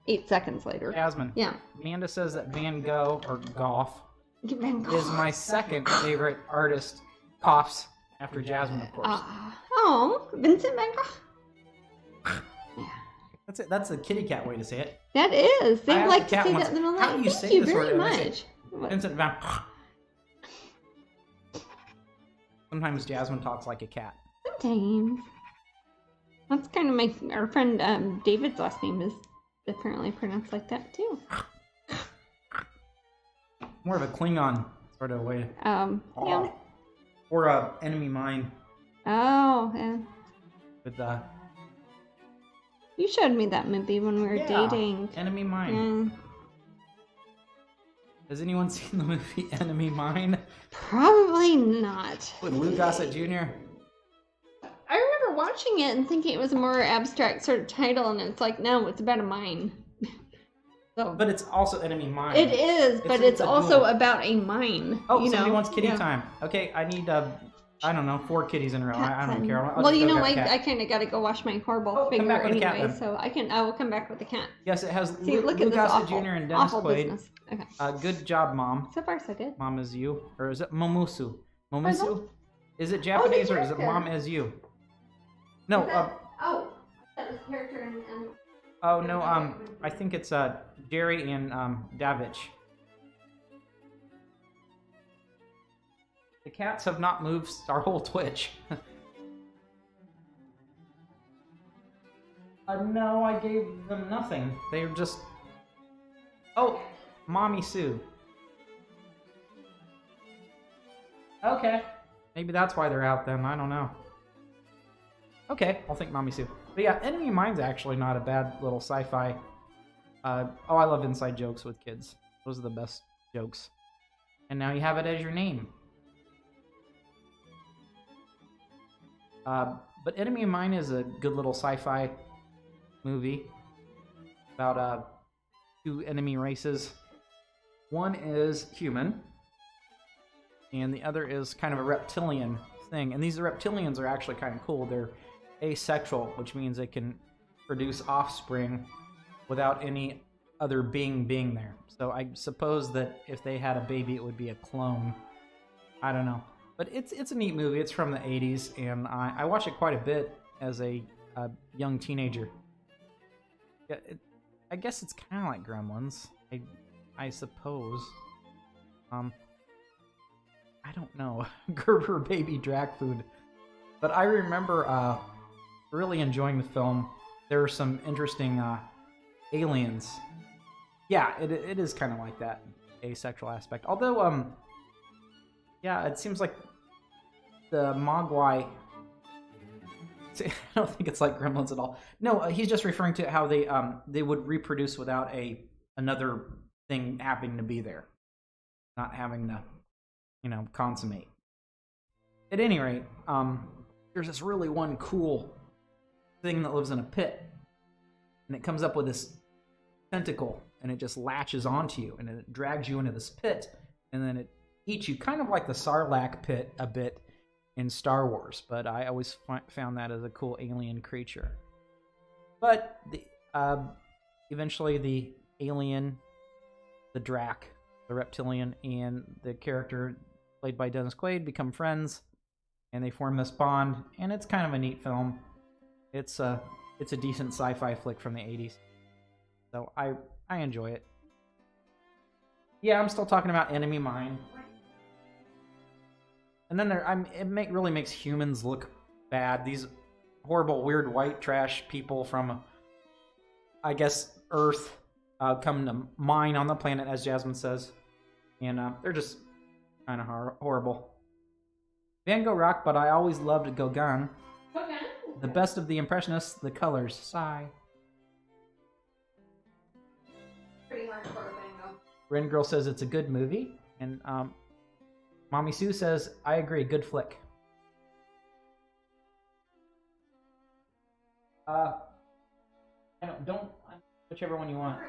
8 seconds later. Jasmine. Yeah. Amanda says that Van Gogh is my second favorite artist. Coughs after Jasmine, of course. Vincent Van Gogh. Yeah. That's it. That's a kitty cat way to say it. That is. They like to say once, that in the middle. How do you Thank say you this very word? much. Vincent Van Gogh. Sometimes Jasmine talks like a cat. Sometimes. That's kind of our friend David's last name is apparently pronounced like that too. More of a Klingon sort of way. Yeah. Or a enemy mine. Oh, yeah. With you showed me that movie when we were dating. Enemy Mine. Has anyone seen the movie Enemy Mine? Probably not. With Lou Gossett Jr.? I remember watching it and thinking it was a more abstract sort of title, and it's like, no, it's about a mine. So, but it's also Enemy Mine. It is, but it's also about a mine. Oh, somebody wants kitty time. Okay, I need, I don't know, 4 kitties in a row. I don't care. Well, I kind of got to go wash my horrible figure anyway, so I will come back with the cat. Yes, it has Lou Gossett Jr. and Dennis Quaid. Okay. Good job, Mom. So far, so good. Mom is you. Or is it Momusu? Momusu? Is it Japanese or is it Mom is you? No, that was character and oh, no, I think it's, Jerry and, Davich. The cats have not moved our whole Twitch. No, I gave them nothing. They're just... Oh, Mommy Sue. Okay. Maybe that's why they're out then, I don't know. Okay, I'll think Mommy Sue. But yeah, Enemy Mine's actually not a bad little sci-fi. I love inside jokes with kids. Those are the best jokes. And now you have it as your name. But Enemy of Mine is a good little sci-fi movie about two enemy races. One is human, and the other is kind of a reptilian thing. And these reptilians are actually kind of cool. They're asexual, which means they can produce offspring without any other being there. So I suppose that if they had a baby, it would be a clone. I don't know. But it's a neat movie. It's from the 80s, and I watched it quite a bit as a young teenager. Yeah, I guess it's kind of like Gremlins, I suppose. I don't know. Gerber baby drag food. But I remember really enjoying the film. There were some interesting aliens. Yeah, it is kind of like that asexual aspect. Although, yeah, it seems like the Mogwai... I don't think it's like Gremlins at all. No, he's just referring to how they would reproduce without another thing happening to be there. Not having to, consummate. At any rate, there's this really one cool thing that lives in a pit. And it comes up with this tentacle, and it just latches onto you, and it drags you into this pit, and then it eats you, kind of like the Sarlacc pit a bit in Star Wars, but I always found that as a cool alien creature. But eventually the alien, the Drac, the reptilian, and the character played by Dennis Quaid become friends, and they form this bond, and it's kind of a neat film. It's a decent sci-fi flick from the 80s. So I enjoy it. Yeah, I'm still talking about Enemy Mine. And then it really makes humans look bad. These horrible, weird white trash people from, I guess, Earth come to mine on the planet, as Jasmine says. And they're just kind of horrible. Van Gogh rock, but I always loved Gauguin. Okay. The best of the Impressionists, the colors. Sigh. Pretty hardcore Van Gogh. Ren Girl says it's a good movie. And Mommy Sue says, I agree, good flick. Don't whichever one you want.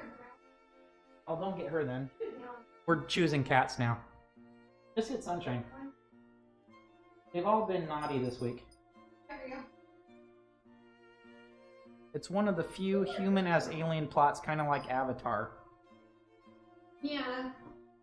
Oh, don't get her then. We're choosing cats now. Just hit Sunshine. They've all been naughty this week. There we go. It's one of the few human as alien plots, kind of like Avatar. Yeah.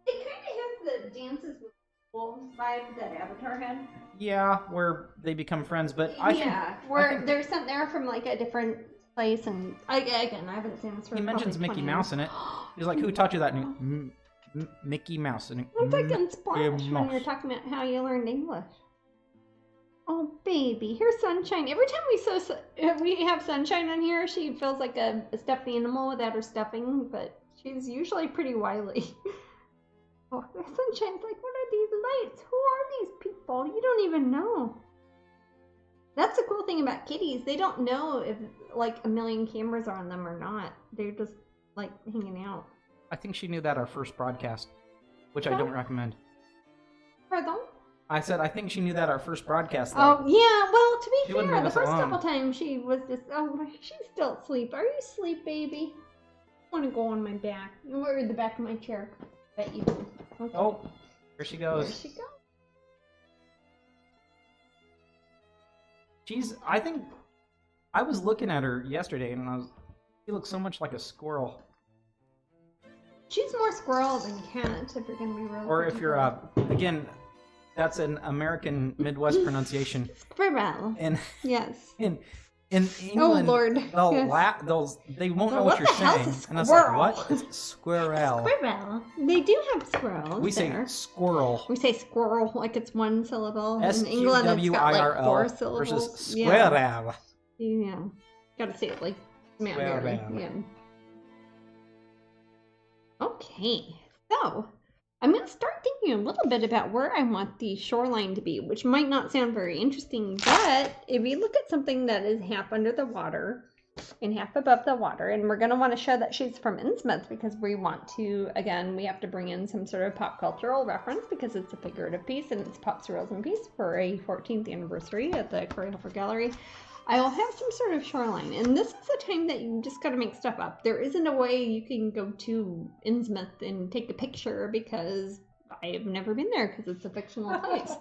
It kind of has the Dances with Wolves vibe that Avatar had. Yeah, where they become friends, but I think there's something there from like a different place, and again, I haven't seen this for. He mentions Mickey Mouse in it. He's like, "Who taught you that?" Mickey Mouse. And I'm taking splash when you're talking about how you learned English. Oh baby, here's Sunshine. Every time we have Sunshine on here, she feels like a stuffed animal without her stuffing, but she's usually pretty wily. Oh, Sunshine's like, what are these lights? Who are these people? You don't even know. That's the cool thing about kitties. They don't know if like a million cameras are on them or not. They're just like hanging out. I think she knew that our first broadcast, which I don't recommend. Pardon? I said I think she knew that our first broadcast. Though. Oh yeah, well to be fair, the first alone. couple times she was just she's still asleep. Are you asleep, baby? I want to go on my back or the back of my chair. Bet you do. Okay. Oh, here she goes. There she goes. I think I was looking at her yesterday, and she looks so much like a squirrel. She's more squirrel than cat, if you're gonna be real. Or if you're again, that's an American Midwest pronunciation. Squirrel. And yes. In England, they won't know what you're saying. And that's like, what? It's squirrel. Squirrel. They do have squirrels. We say squirrel. We say squirrel like it's one syllable. In England, it's got like 4 syllables. Versus squirrel. Yeah. Gotta say it like Mary. Yeah. Okay. So, I'm going to start thinking a little bit about where I want the shoreline to be, which might not sound very interesting, but if you look at something that is half under the water and half above the water, and we're going to want to show that she's from Innsmouth because we want to, again, we have to bring in some sort of pop cultural reference because it's a figurative piece and it's pop surrealism piece for a 14th anniversary at the Raffle Gallery. I'll have some sort of shoreline, and this is the time that you just got to make stuff up. There isn't a way you can go to Innsmouth and take a picture because I have never been there because it's a fictional place.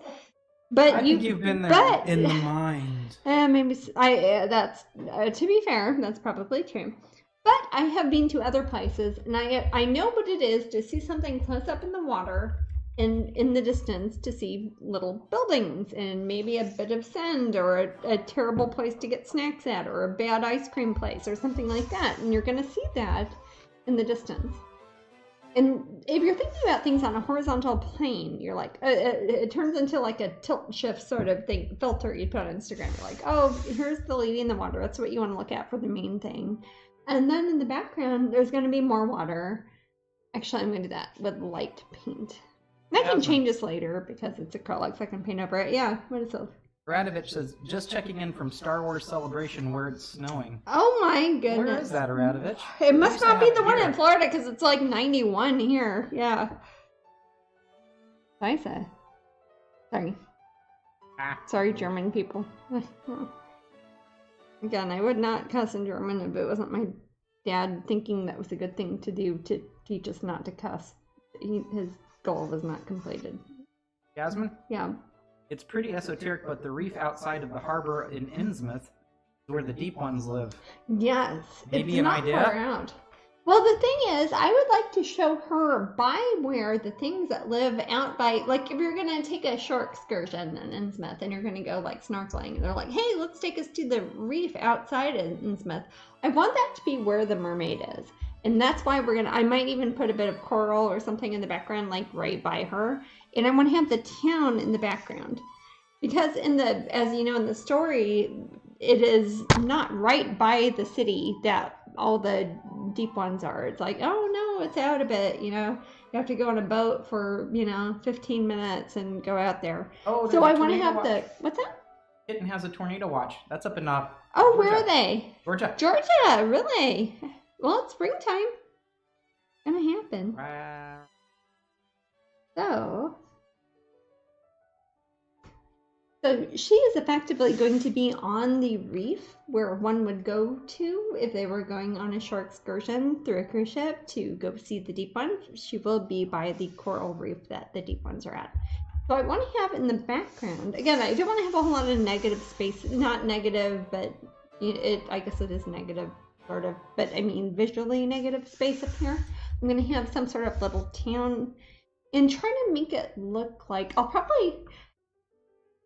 But I think you've been there in the mind. Maybe that's to be fair, that's probably true. But I have been to other places, and I know what it is to see something close up in the water. In the distance to see little buildings and maybe a bit of sand or a terrible place to get snacks at or a bad ice cream place or something like that. And you're going to see that in the distance. And if you're thinking about things on a horizontal plane, you're like, it turns into like a tilt shift sort of thing, filter you put on Instagram. You're like, oh, here's the lady in the water. That's what you want to look at for the main thing. And then in the background, there's going to be more water. Actually, I'm going to do that with light paint. I can change this later because it's acrylics. I can paint over it. Yeah, what is it? Radovich says, just checking in from Star Wars Celebration where it's snowing. Oh my goodness. Where is that, Radovich? It must not be the one in Florida because it's like 91 here. Yeah. Scheiße. Sorry. Sorry, German people. Again, I would not cuss in German if it wasn't my dad thinking that was a good thing to do to teach us not to cuss. His goal was not completed. Jasmine? Yeah. It's pretty esoteric, but the reef outside of the harbor in Innsmouth is where the deep ones live. Yes. Maybe it's an not idea? Far out. Well, the thing is, I would like to show her by where the things that live out by, like if you're going to take a shore excursion in Innsmouth and you're going to go like snorkeling, and they're like, hey, let's take us to the reef outside of Innsmouth. I want that to be where the mermaid is. And that's why I might even put a bit of coral or something in the background, like right by her. And I want to have the town in the background. Because as you know in the story, it is not right by the city that all the deep ones are. It's like, oh no, it's out a bit, you have to go on a boat for, 15 minutes and go out there. Oh, so I want to have what's that? Kitten has a tornado watch. That's up in Oh, Georgia. Where are they? Georgia, really? Well, it's springtime. Gonna happen. So she is effectively going to be on the reef where one would go to if they were going on a shore excursion through a cruise ship to go see the deep ones. She will be by the coral reef that the deep ones are at. So I want to have in the background, again, I don't want to have a whole lot of negative space, not negative, but I guess it is negative. Sort of, but I mean visually negative space up here. I'm going to have some sort of little town and try to make it look like, I'll probably,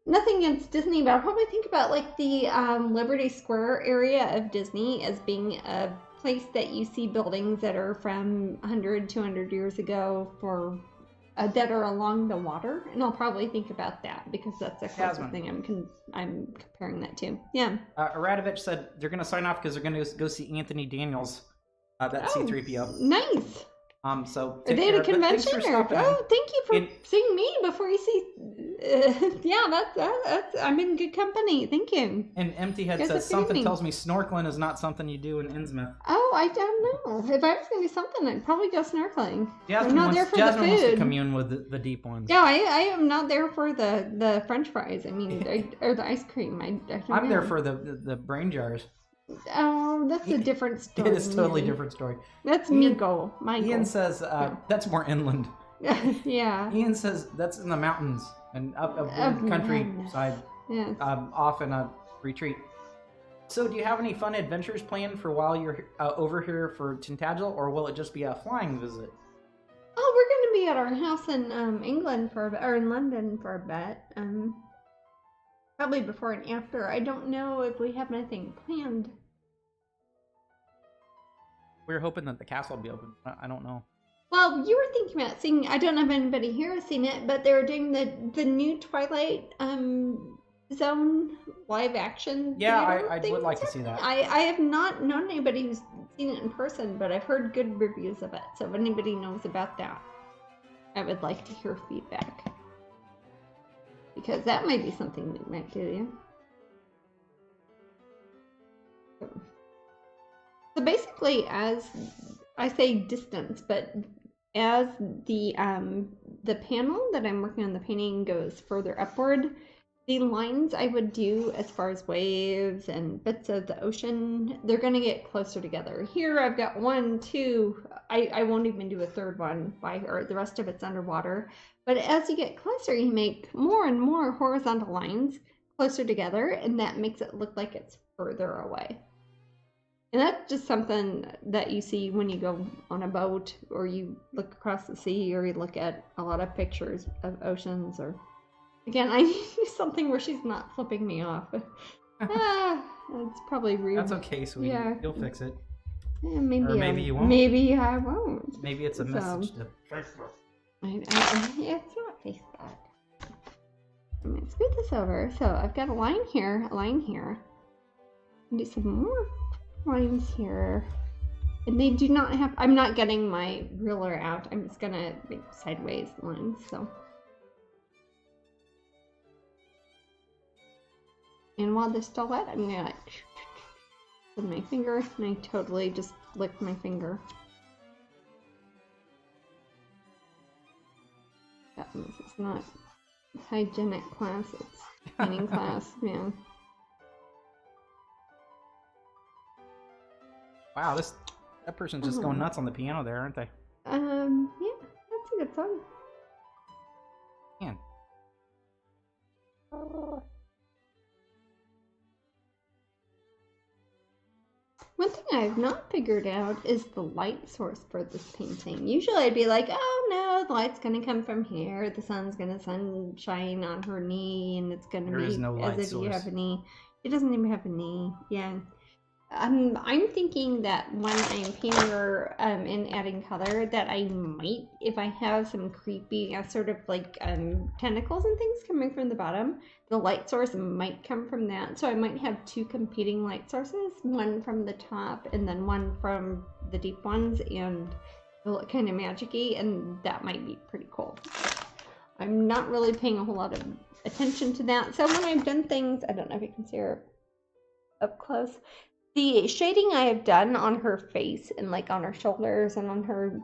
nothing against Disney, but I'll probably think about like the Liberty Square area of Disney as being a place that you see buildings that are from 100, 200 years ago that are along the water, and I'll probably think about that because that's the closest thing I'm comparing that to. Yeah. Radovich said they're going to sign off because they're going to go see Anthony Daniels. That's C-3PO. Nice. So are they at a convention? Thank you for seeing me before you see. I'm in good company. Thank you. And Empty Head says something tells me snorkeling is not something you do in Innsmouth. Oh, I don't know. If I was going to do something, I'd probably go snorkeling. Jasmine I'm not there for Jasmine the food. Wants to commune with the deep ones. Yeah, I am not there for the French fries. I mean, or the ice cream. I'm there for the brain jars. Oh, that's a different story. It is totally different story. That's my goal. Ian says that's more inland. Yeah. Ian says that's in the mountains and up countryside. Yes. Off in a retreat. So, do you have any fun adventures planned for while you're over here for Tintagel, or will it just be a flying visit? Oh, we're going to be at our house in England or in London for a bit. Probably before and after. I don't know if we have anything planned. We're hoping that the castle will be open. I don't know. Well, you were thinking about seeing, I don't know if anybody here has seen it, but they're doing the new Twilight Zone live action. Yeah, I would like to see that. I have not known anybody who's seen it in person, but I've heard good reviews of it. So if anybody knows about that, I would like to hear feedback. Because that might be something that might do you. So basically, as I say distance, but as the panel that I'm working on the painting goes further upward, the lines I would do as far as waves and bits of the ocean, they're going to get closer together. Here I've got 1, 2, I won't even do a third one by her, the rest of it's underwater. But as you get closer, you make more and more horizontal lines closer together, and that makes it look like it's further away. And that's just something that you see when you go on a boat, or you look across the sea, or you look at a lot of pictures of oceans. Or again, I need something where she's not flipping me off. It's probably rude. That's okay, sweetie. Yeah. You'll fix it. Yeah, maybe or maybe you won't. Maybe I won't. Maybe it's a message to Facebook. Yeah, it's not Facebook. I'm going to scoot this over. So I've got a line here, a line here. Do some more lines here. And they do not have, I'm not getting my ruler out. I'm just going to make sideways lines. So. And while they're still wet, I'm going to with my finger, and I totally just licked my finger. This is not hygienic class, it's painting class, man. Wow, that person's just going nuts on the piano there, aren't they? Yeah, that's a good song. Man. One thing I've not figured out is the light source for this painting. Usually I'd be like, oh no, the light's going to come from here. The sun's going to sunshine on her knee, and it's going to be no as if you have a knee. It doesn't even have a knee. Yeah. I'm thinking that when I'm painting her and adding color, that I might, if I have some creepy sort of like tentacles and things coming from the bottom, the light source might come from that. So I might have 2 competing light sources, one from the top and then one from the deep ones, and it'll look kind of magic-y, and that might be pretty cool. I'm not really paying a whole lot of attention to that. So when I've done things, I don't know if you can see her up close. The shading I have done on her face and like on her shoulders and on her,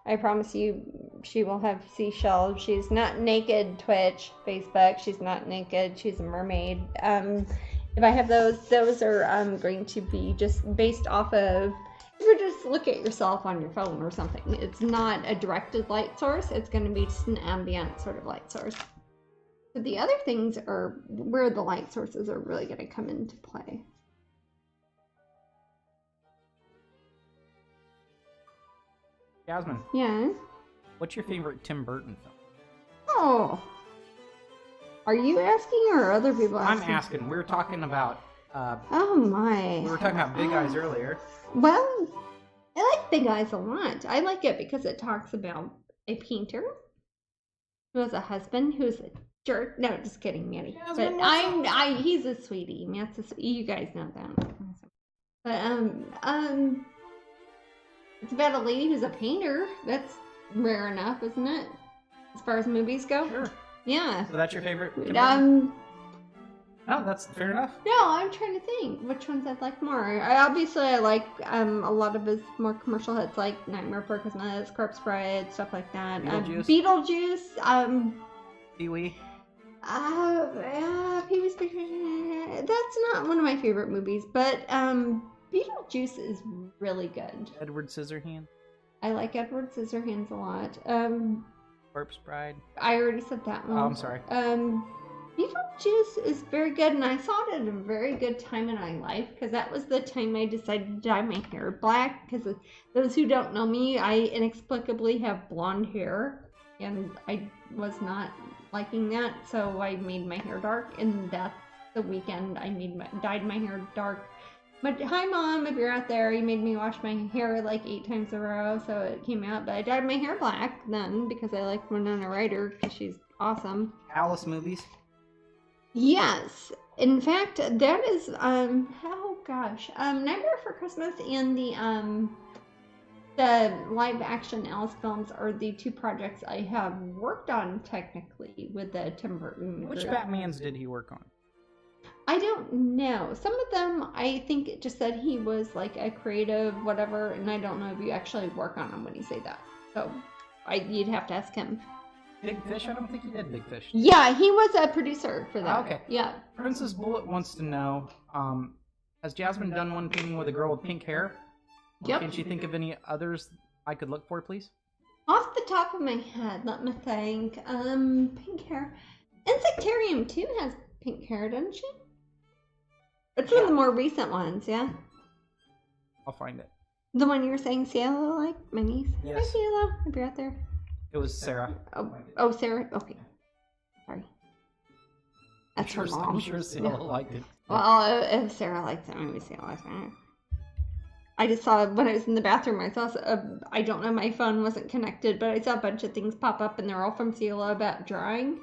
I promise you, she will have seashells. She's not naked, Twitch, Facebook. She's not naked. She's a mermaid. If I have those are going to be just based off of, if you just look at yourself on your phone or something. It's not a directed light source. It's going to be just an ambient sort of light source. So the other things are where the light sources are really going to come into play. Jasmine. Yeah? What's your favorite Tim Burton film? Oh. Are you asking or are other people asking? I'm asking. We were talking about... oh my. We were talking about Big Eyes earlier. Well, I like Big Eyes a lot. I like it because it talks about a painter who has a husband who's a jerk. No, just kidding, Manny. But he's a sweetie. You guys know that. But, it's about a lady who's a painter. That's rare enough, isn't it? As far as movies go? Sure. Yeah. So that's your favorite? No, that's fair enough. No, I'm trying to think which ones I'd like more. I like a lot of his more commercial hits, like Nightmare Before Christmas, Corpse Bride, stuff like that. Beetlejuice. Pee-wee. Pee-wee's Big Adventure. That's not one of my favorite movies, but Beetlejuice is really good. Edward Scissorhands. I like Edward Scissorhands a lot. Corpse Bride. I already said that one. Oh, I'm sorry. Beetlejuice is very good, and I saw it at a very good time in my life, because that was the time I decided to dye my hair black, because those who don't know me, I inexplicably have blonde hair, and I was not liking that, so I made my hair dark, and that's the weekend I dyed my hair dark. But hi Mom, if you're out there, you made me wash my hair like 8 times in a row, so it came out. But I dyed my hair black then because I like Winona Ryder because she's awesome. Alice movies? Yes. In fact, that is, oh gosh, Nightmare Before Christmas and the live action Alice films are the 2 projects I have worked on technically with the Tim Burton group. Which Batmans did he work on? I don't know. Some of them, I think it just said he was like a creative whatever, and I don't know if you actually work on them when you say that. So you'd have to ask him. Big Fish? I don't think he did Big Fish. Yeah, he was a producer for that. Okay. Yeah. Princess Bullet wants to know, has Jasmine done one painting with a girl with pink hair? Yep. Can she think of any others I could look for, please? Off the top of my head, let me think. Pink hair. Insectarium too has pink hair, doesn't she? It's one of the more recent ones, yeah? I'll find it. The one you were saying Cielo like? My niece? Yes. Hi, Cielo. If you're out there. It was Sarah. Oh, Sarah? Okay. Sorry. That's her mom. I'm sure Cielo liked it. Well, if Sarah likes it, maybe Cielo likes it. I just saw, when I was in the bathroom, I saw, I don't know, my phone wasn't connected, but I saw a bunch of things pop up, and they're all from Cielo about drawing.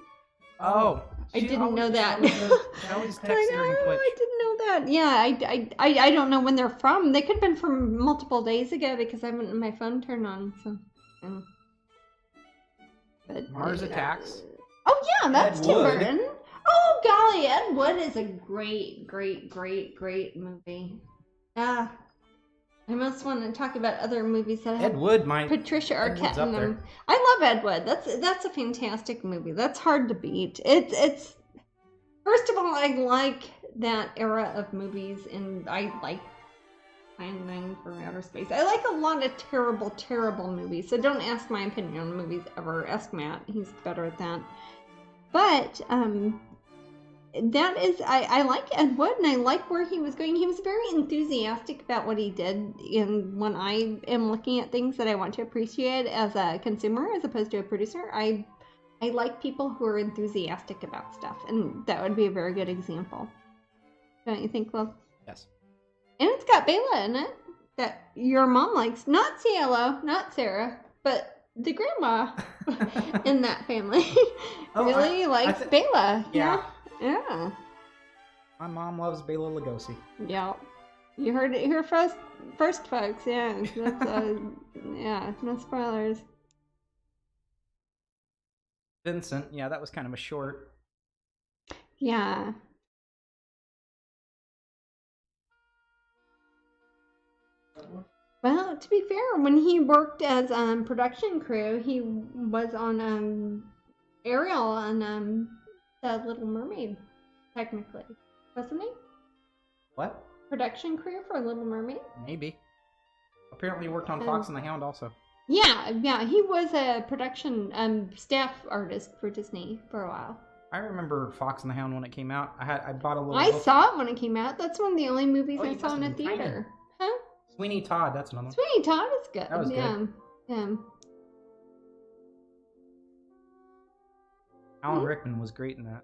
Oh. I didn't know that. I always text during Twitch. I didn't know that. Yeah, I don't know when they're from. They could have been from multiple days ago because I haven't my phone turned on. So, but, Mars Attacks. Oh yeah, that's Tim Burton. Oh golly, Ed Wood is a great movie. Yeah. I most want to talk about other movies that have Ed Wood, Patricia Arquette in them. I love Ed Wood. That's a fantastic movie. That's hard to beat. It's first of all, I like that era of movies, and I like Finding for Outer Space. I like a lot of terrible movies. So don't ask my opinion on movies ever. Ask Matt. He's better at that. But that is, I like Ed Wood, and I like where he was going. He was very enthusiastic about what he did, and when I am looking at things that I want to appreciate as a consumer as opposed to a producer, I like people who are enthusiastic about stuff, and that would be a very good example. Don't you think, love? Yes. And it's got Bela in it, that your mom likes. Not Cielo, not Sarah, but the grandma in that family really likes Bela. Yeah. Yeah. My mom loves Bela Lugosi. Yeah. You heard it here first folks. Yeah. That's, yeah, no spoilers. Vincent, yeah, that was kind of a short. Yeah. Well, to be fair, when he worked as production crew, he was on Ariel on The Little Mermaid, technically, wasn't he? What? Production crew for Little Mermaid? Maybe. Apparently he worked on Fox and the Hound also. Yeah, he was a production staff artist for Disney for a while. I remember Fox and the Hound when it came out. I bought a little I book. saw it when it came out. That's one of the only movies I saw in a theater. Huh? Sweeney Todd, that's another one. Sweeney Todd is good. That was good. Yeah. Alan Rickman was great in that.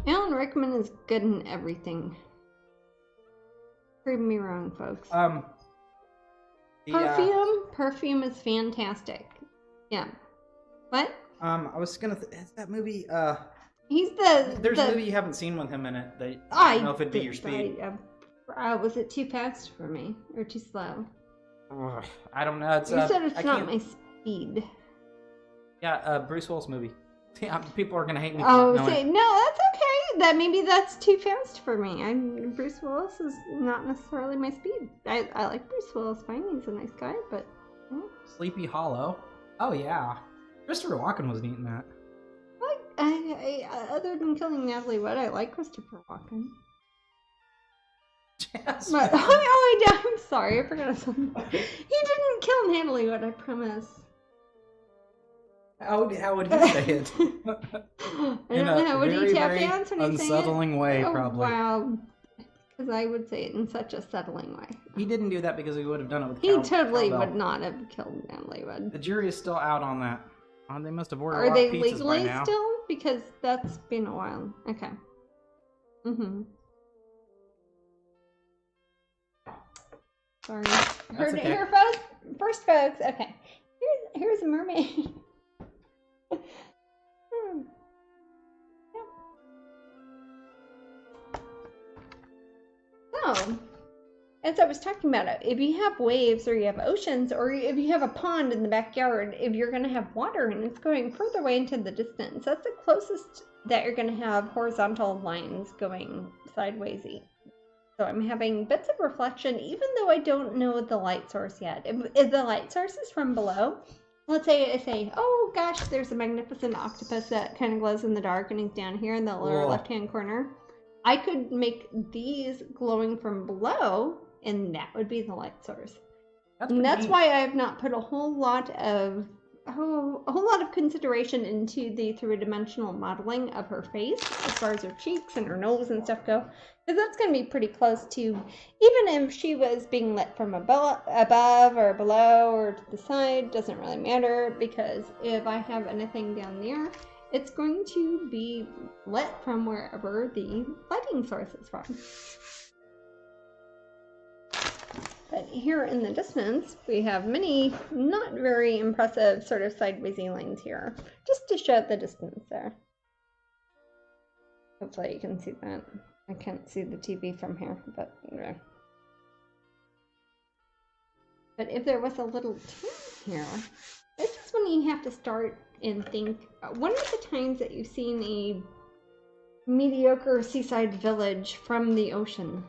Alan Rickman is good in everything. Prove me wrong, folks. Perfume is fantastic. Yeah. What? I was gonna. It's that movie. He's There's a movie you haven't seen with him in it. That I don't know if it'd be your speed. Was it too fast for me or too slow? I don't know. It's, you said it's not my speed. Yeah, Bruce Willis movie. People are gonna hate me. Oh, no, that's okay. Maybe that's too fast for me. Bruce Willis is not necessarily my speed. I like Bruce Willis fine. He's a nice guy, but Sleepy Hollow. Oh yeah, Christopher Walken was neat in that. Other than killing Natalie Wood, I like Christopher Walken. Jasmine. But, I'm sorry, I forgot something. He didn't kill Natalie Wood, I promise. How would he say it? I don't know. Would he tap dance when he say it? Unsettling way, probably. Wow. Because I would say it in such a settling way. He didn't do that because he would have done it with He totally would not have killed Natalie Wood. The jury is still out on that. They must have ordered Are a lot they of pizzas legally by now. still? Because that's been a while. Okay. Sorry. Okay. Here, first, folks. Okay. Here's a mermaid. So, as I was talking about it, if you have waves or you have oceans or if you have a pond in the backyard, if you're going to have water and it's going further away into the distance, that's the closest that you're going to have horizontal lines going sidewaysy. So I'm having bits of reflection, even though I don't know the light source yet. If the light source is from below, let's say I say, oh gosh, there's a magnificent octopus that kind of glows in the dark and he's down here in the lower left-hand corner. I could make these glowing from below, and that would be the light source. That's why I have not put a whole lot of consideration into the three-dimensional modeling of her face, as far as her cheeks and her nose and stuff go, because that's going to be pretty close to, even if she was being lit from above or below or to the side, doesn't really matter, because if I have anything down there, it's going to be lit from wherever the lighting source is from. But here in the distance, we have many not very impressive sort of sidewaysy lines here, just to show the distance there. Hopefully you can see that. I can't see the TV from here, but anyway. But if there was a little town here, this is when you have to start and think. When are the times that you've seen a mediocre seaside village from the ocean?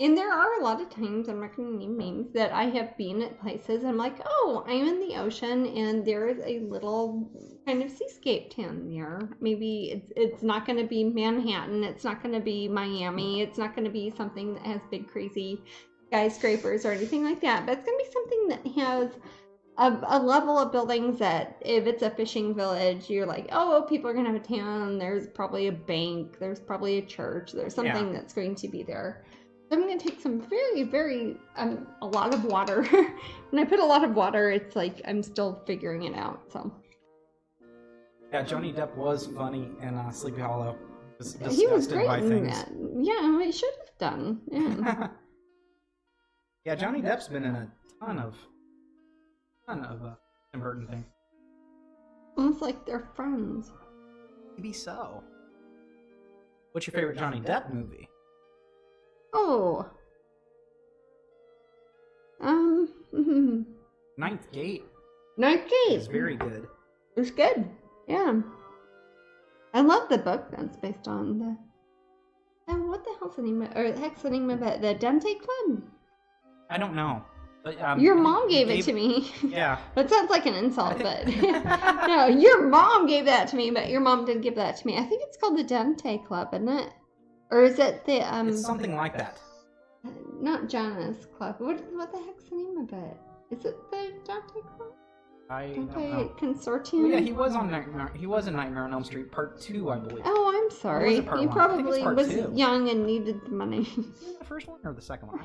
And there are a lot of times, I'm not going to name names, that I have been at places, I'm like, oh, I'm in the ocean, and there is a little kind of seascape town there. Maybe it's not going to be Manhattan, it's not going to be Miami, it's not going to be something that has big crazy skyscrapers or anything like that, but it's going to be something that has a level of buildings that, if it's a fishing village, you're like, oh, people are going to have a town, there's probably a bank, there's probably a church, there's something that's going to be there. So I'm going to take some very, very, a lot of water. When I put a lot of water, it's like I'm still figuring it out, so. Yeah, Johnny Depp was funny in Sleepy Hollow. He was great in that. Yeah, he should have done. Yeah. Yeah, Johnny Depp's been in a ton of Tim Burton things. Almost like they're friends. Maybe so. What's your favorite Johnny Depp movie? Oh. Ninth Gate. Ninth Gate. It's very good. It was good. Yeah. I love the book that's based on the. What the hell's the name of, or the heck's the name of it? The Dante Club? I don't know. But, your mom gave it to me. Yeah. That sounds like an insult, but no, your mom gave that to me, but your mom did give that to me. I think it's called the Dante Club, isn't it? Or is it the It's something like that. Not Janus Club. What the heck's the name of it? Is it the Dante Club? I Dante don't know. Consortium? Well, yeah, he was on Nightmare. He was in Nightmare on Elm Street Part 2, I believe. Oh, I'm sorry. He probably was young and needed the money. The first one or the second one?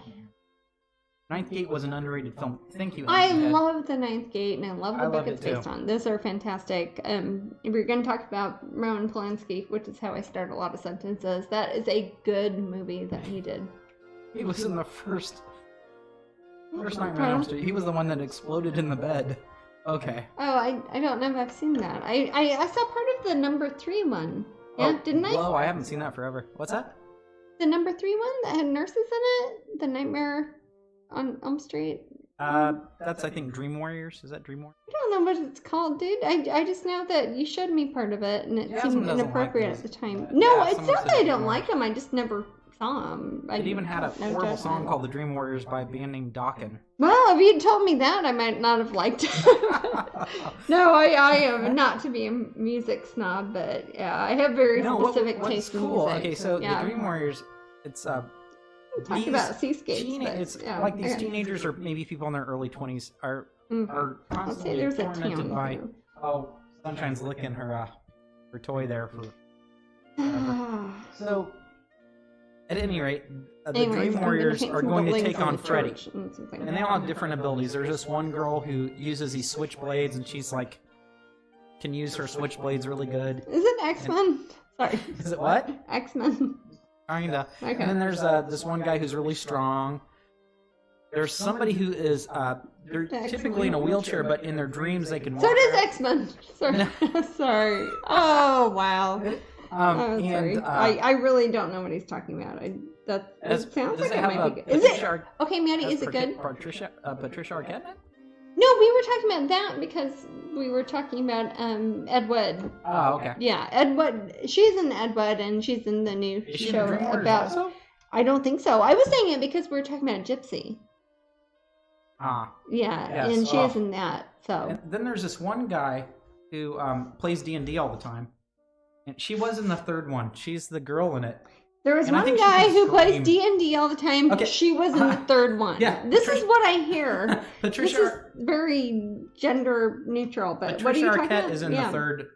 Ninth Gate was an underrated film. Thank you. I love the Ninth Gate, and I love the book it's based on. Those are fantastic. If we're going to talk about Roman Polanski, which is how I start a lot of sentences, that is a good movie that he did. He was in the first Nightmare on Elm Street. He was the one that exploded in the bed. Okay. Oh, I don't know if I've seen that. I saw part of the number 3 one. Yeah, didn't I? Whoa, I haven't seen that forever. What's that? The number 3 one that had nurses in it? The Nightmare on Elm Street? That's, I think, Dream Warriors. Is that Dream Warriors? I don't know what it's called, dude. I just know that you showed me part of it, and it seemed inappropriate at the time. No, it's not that I don't like them. I just never saw them. It even had a horrible song called The Dream Warriors by a band named Dokken. Well, if you'd told me that, I might not have liked it. No, I am not to be a music snob, but yeah, I have very specific taste in music. Okay, so The Dream Warriors, it's talk about seascapes. It's like these teenagers or maybe people in their early 20s are constantly tormented by Sunshine's licking her toy there for so at any rate the Dream Warriors are going to take on Freddy, and they all have different abilities. There's this one girl who uses these switchblades, and she's like can use her switchblades really good. Is it X-Men? Sorry, is it what? X-Men. Kinda. Okay. And then there's this one guy who's really strong. There's somebody who is they're typically in a wheelchair, but in their dreams they can walk. So does X-Men. Sorry. Sorry. Oh wow. Sorry. I really don't know what he's talking about. It sounds like it might be good. Is it? Okay, Maddie, is it good? Patricia Arquette? No, we were talking about that because we were talking about Ed Wood. Oh, okay. Yeah, Ed Wood. She's in Ed Wood, and she's in the new show about. Also? I don't think so. I was saying it because we were talking about Gypsy. Yeah, yes, and she is in that. So. And then there's this one guy who plays D&D all the time, and she was in the third one. She's the girl in it. There was one guy who plays D&D all the time. Okay. She was in the third one. Yeah, this is what I hear. Patricia, this is very gender neutral, but Patricia what are you talking about? Arquette is in the third.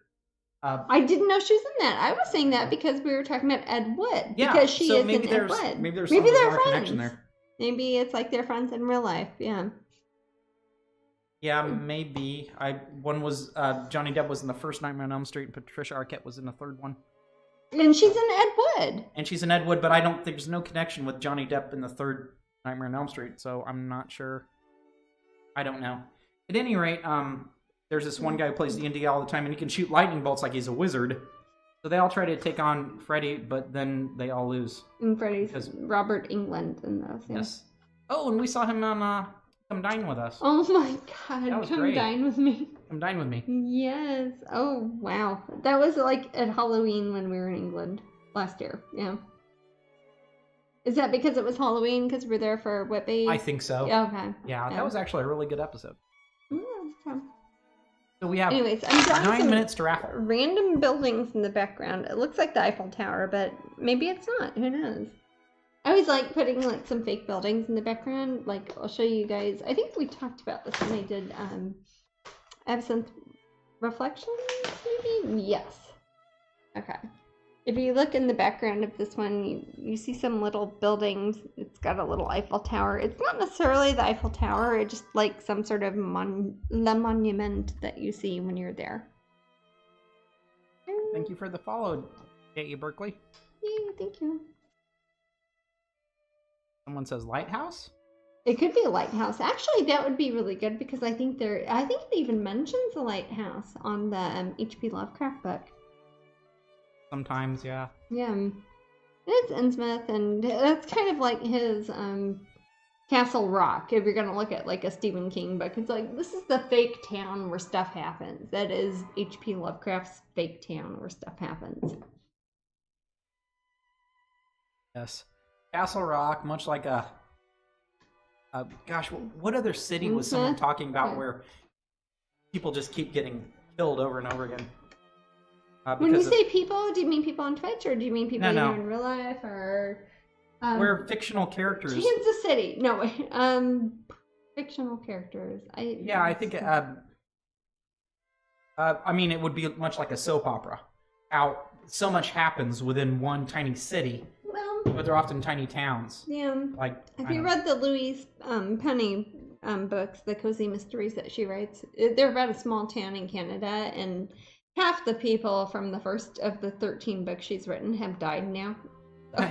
I didn't know she was in that. I was saying that because we were talking about Ed Wood. Yeah, because she is maybe in Ed Wood. Maybe there's a connection there. Maybe it's like they're friends in real life. Yeah. Yeah, maybe. One was Johnny Depp was in the first Nightmare on Elm Street, and Patricia Arquette was in the third one. And she's in Ed Wood. And she's in Ed Wood, but I don't think there's no connection with Johnny Depp in the third Nightmare on Elm Street, so I'm not sure. I don't know. At any rate, there's this one guy who plays D&D all the time, and he can shoot lightning bolts like he's a wizard. So they all try to take on Freddy, but then they all lose. And Freddy's Robert Englund in those. Yeah. Yes. Oh, and we saw him on Come Dine With Us. Oh my god, Come Dine With Me. Come Dine With Me. Yes. Oh, wow. That was like at Halloween when we were in England last year. Yeah. Is that because it was Halloween because we're there for Whitby? I think so. Yeah, okay. Yeah, that was actually a really good episode. Okay. So we have Anyways, I'm drawing 9 minutes to raffle. Random buildings in the background. It looks like the Eiffel Tower, but maybe it's not. Who knows? I always like putting like some fake buildings in the background. Like I'll show you guys. I think we talked about this when I did Absinthe Reflections, maybe? Yes. Okay. If you look in the background of this one, you see some little buildings. It's got a little Eiffel Tower. It's not necessarily the Eiffel Tower. It's just like some sort of monument that you see when you're there. Thank you for the follow, J.E. Berkeley. Yeah, thank you. Someone says lighthouse? It could be a lighthouse. Actually, that would be really good because I think it even mentions a lighthouse on the H.P. Lovecraft book. Sometimes, yeah. Yeah. It's Innsmouth, and that's kind of like his Castle Rock. If you're going to look at like a Stephen King book, it's like, this is the fake town where stuff happens. That is H.P. Lovecraft's fake town where stuff happens. Yes. Castle Rock, much like gosh, what other city was someone talking about where people just keep getting killed over and over again? When you say people, do you mean people on Twitch, or do you mean people in real life, or where fictional characters? Kansas City. No, fictional characters. I think. I mean, it would be much like a soap opera. How so much happens within one tiny city. But they're often tiny towns. Yeah. Have you read the Louise Penny books, the cozy mysteries that she writes? They're about a small town in Canada, and half the people from the first of the 13 books she's written have died now.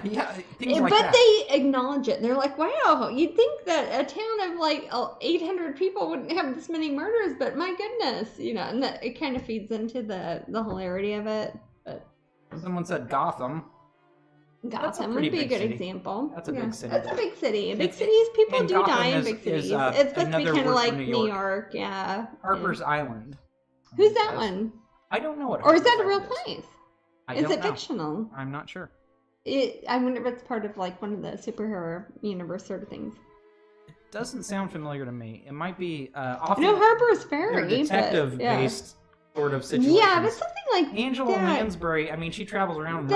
Yeah, things like that. But they acknowledge it. They're like, wow, you'd think that a town of like 800 people wouldn't have this many murders, but my goodness, and that it kind of feeds into the hilarity of it. But someone said Gotham. Gotham would be a good example. That's a big city. That's a big city. In big cities, people do die in big cities. It's supposed to be kind of like New York, yeah. Harper's Island. Who's that one? I don't know what. Or is that a real place? Is it know. Fictional? I'm not sure. I wonder if it's part of like one of the superhero universe sort of things. It doesn't sound familiar to me. It might be often. Harper's Ferry. Detective-based sort of situation. Yeah, but something like Angela Lansbury. I mean, she travels around.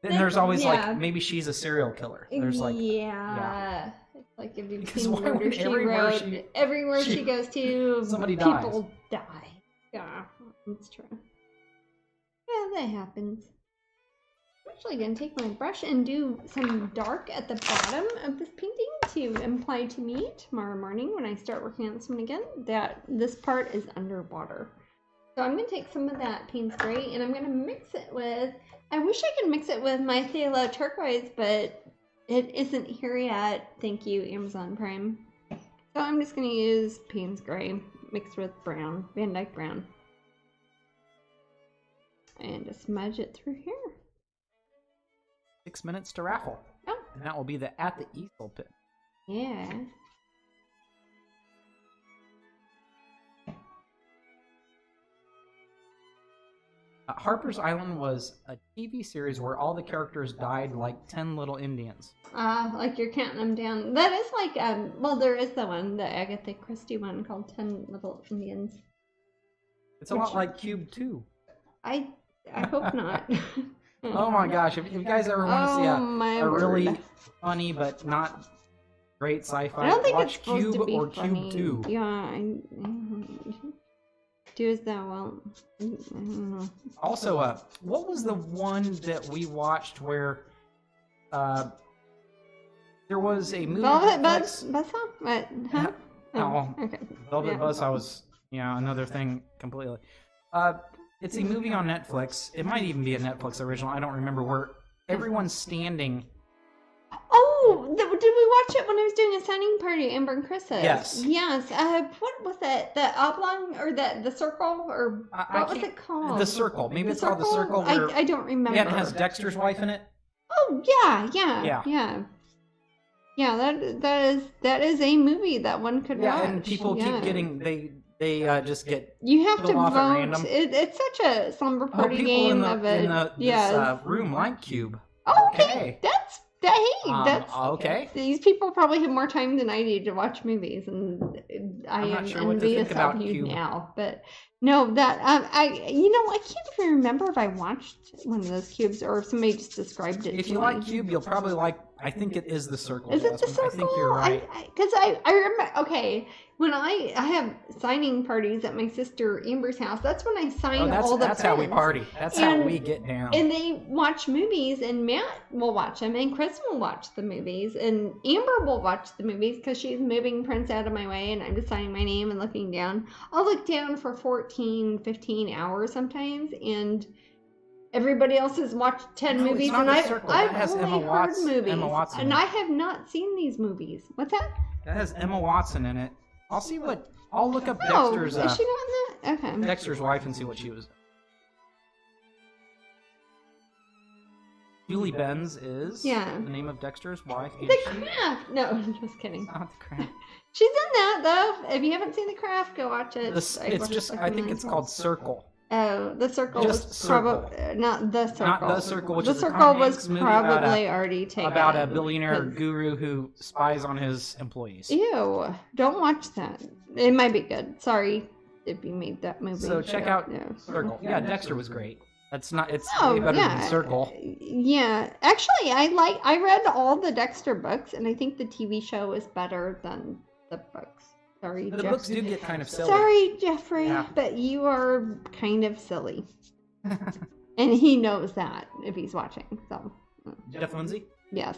Then there's always like maybe she's a serial killer. There's like It's like if you've seen Murder She Wrote, everywhere she goes to, somebody people die. Yeah, it's true. Yeah, that happens. I'm actually gonna take my brush and do some dark at the bottom of this painting to imply to me tomorrow morning when I start working on this one again that this part is underwater. So I'm gonna take some of that Payne's Gray and I'm gonna mix it with. I wish I could mix it with my Phthalo Turquoise, but it isn't here yet. Thank you, Amazon Prime. So I'm just going to use Payne's Gray mixed with brown, Van Dyke Brown. And just smudge it through here. 6 minutes to raffle. Oh. And that will be at the easel pit. Yeah. Harper's Island was a TV series where all the characters died like 10 little Indians. Like you're counting them down. That is like, well, there is the one, the Agatha Christie one called 10 Little Indians. It's a lot like Cube 2. I hope not. Oh my gosh, if you guys ever want to see a really funny but not great sci-fi, I don't think watch it's supposed Cube to be or funny. Cube 2. Yeah, do as thou wilt. I don't know. Also, what was the one that we watched where there was a movie? Velvet Buzzsaw? What? Huh? Oh, okay. Velvet Buzzsaw was, another thing completely. It's a movie on Netflix. It might even be a Netflix original. I don't remember, where everyone's standing. Oh, did we watch it when I was doing a signing party, Amber and Chris's? Yes. Yes. What was it? The oblong or the circle or what was it called? The Circle. Maybe it's called The Circle. I don't remember. Yeah, it has Dexter's wife in it. Oh yeah. That is a movie that one could watch. Yeah, and people keep getting they just get you have to off vote. at random. It's such a slumber party people game in this room like Cube. Okay. That's okay. These people probably have more time than I do to watch movies, and I am envious of you now. But no, that I can't even remember if I watched one of those Cubes or if somebody just described it. If you like Cube, you'll probably like. I think it is The Circle. Is it The Circle? I think you're right. Because I remember. Okay, when I have signing parties at my sister Amber's house, that's when I sign all the That's how we party. That's how we get down. And they watch movies, and Matt will watch them, and Chris will watch the movies, and Amber will watch the movies because she's moving Prince out of my way, and I'm just signing my name and looking down. I'll look down for 14, 15 hours sometimes, and everybody else has watched 10 movies, and I've only heard movies, Emma Watson and I have not seen these movies. What's that? That has Emma Watson in it. I'll look up Oh, Dexter's. is she not in that? Okay. Dexter's wife and see what she was. Julie Benz is the name of Dexter's wife. The Craft. No, I'm just kidding. Not The Craft. She's in that though. If you haven't seen The Craft, go watch it. I think it's called Circle. Oh, The Circle Just was Circle. probably not The Circle. Not The Circle, which The is Circle a Tom was Hanks movie probably already taken. About a billionaire guru who spies on his employees. Ew! Don't watch that. It might be good. Sorry if you made that movie. So check out Circle. Yeah, Dexter was great. It's way better than Circle. Yeah, actually, I read all the Dexter books, and I think the TV show is better than the books. Sorry, the books do get kind of silly. Sorry, Jeffrey, but you are kind of silly. And he knows that if he's watching. So Jeff Lindsay? Yes.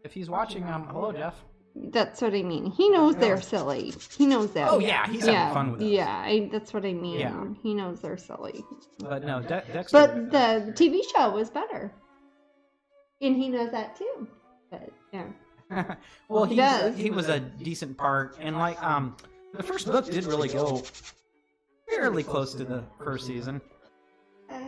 If he's watching, hello, Jeff. That's what I mean. He knows they're silly. He knows that. Oh yeah, he's having fun with it. Yeah, that's what I mean. Yeah. He knows they're silly. But no, Dexter. But the TV show was better, and he knows that too. But yeah. Well, he was a decent part, and the first book did really go fairly close to the first season. Yeah.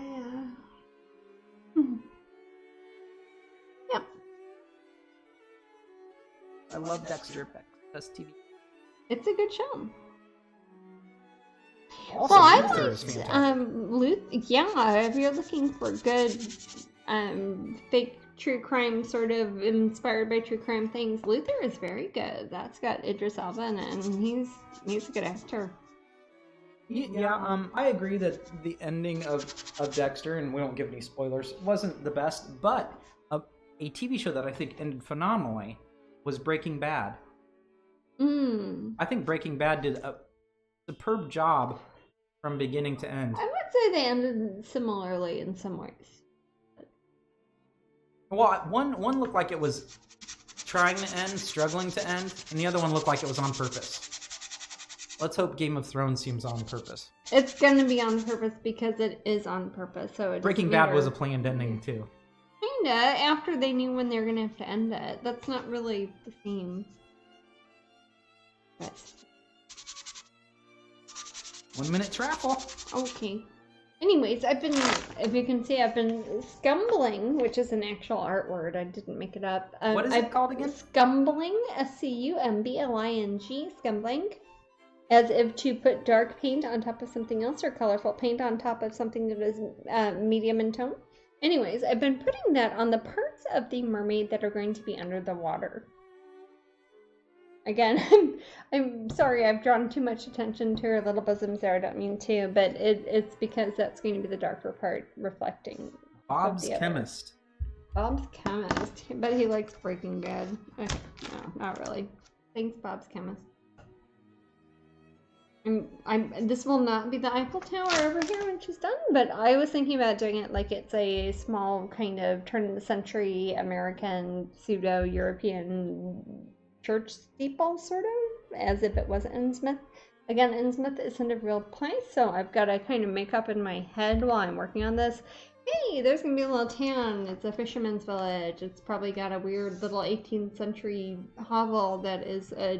I love Dexter. Best TV. It's a good show. Also, well, Luther is fantastic. Yeah, if you're looking for good fake true crime, sort of inspired by true crime things, Luther is very good. That's got Idris Elba in it, and he's a good actor. Yeah, I agree that the ending of Dexter, and we won't give any spoilers, wasn't the best, but a TV show that I think ended phenomenally was Breaking Bad. I think Breaking Bad did a superb job from beginning to end. I would say they ended similarly in some ways. Well, one looked like it was trying to end, struggling to end, and the other one looked like it was on purpose. Let's hope Game of Thrones seems on purpose. It's going to be on purpose because it is on purpose. So Breaking Bad was a planned ending too. Kinda, after they knew when they were going to have to end it. That's not really the theme. But... 1 minute Raffle. Okay. Anyways, if you can see, I've been scumbling, which is an actual art word. I didn't make it up. What is it called again? Scumbling, Scumbling, scumbling. As if to put dark paint on top of something else or colorful paint on top of something that is medium in tone. Anyways, I've been putting that on the parts of the mermaid that are going to be under the water. Again, I'm sorry I've drawn too much attention to her little bosoms there. I don't mean to, but it's because that's going to be the darker part reflecting. Bob's Chemist. Bob's Chemist. But he likes Breaking Bad. Okay, no, not really. Thanks, Bob's Chemist. This will not be the Eiffel Tower over here when she's done, but I was thinking about doing it like it's a small kind of turn-of-the-century American pseudo-European church steeple, sort of, as if it was Innsmouth. Again, Innsmouth isn't a real place, so I've got to kind of make up in my head while I'm working on this. Hey, there's going to be a little town. It's a fisherman's village. It's probably got a weird little 18th century hovel that is a...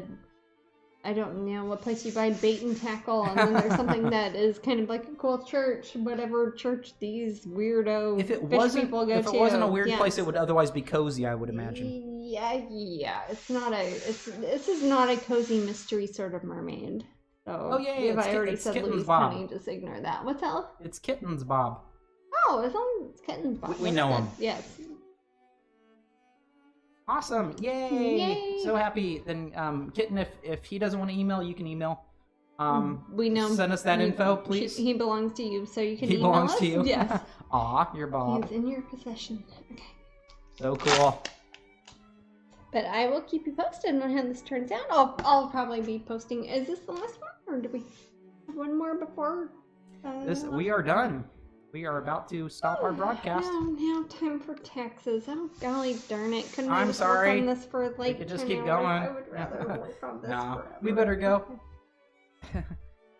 I don't know what place you buy bait and tackle, and then there's something that is kind of like a cool church, whatever church these weirdo fish people go to. If it wasn't a weird place, it would otherwise be cozy, I would imagine. Yeah. It's not this is not a cozy mystery sort of mermaid. So if I already said Louise Penny, just ignore that. What's that? It's Kittens Bob. Oh, it's Kittens Bob. We know him. Yes. Awesome! Yay! So happy. Then, Kitten, if he doesn't want to email, you can email. We know. Send us that info, please. He belongs to you, so you can email us. He belongs to you? Yes. Aw, you're Bob. He's in your possession. Okay. So cool. But I will keep you posted on how this turns out. I'll probably be posting. Is this the last one, or do we have one more before? We are done. We are about to stop our broadcast. I don't have time for taxes. Oh, golly darn it. Couldn't I just sorry. work on this for like 10 we could just keep hours? going. I would rather work on this forever. We better go.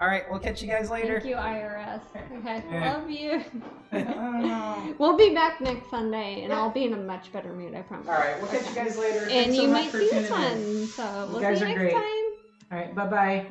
Alright, we'll catch you guys later. Thank you, IRS. Okay, love you. Oh, no. We'll be back next Sunday, and I'll be in a much better mood, I promise. Alright, we'll catch you guys later. And you might see this one, so we'll see you next time. Alright, bye-bye.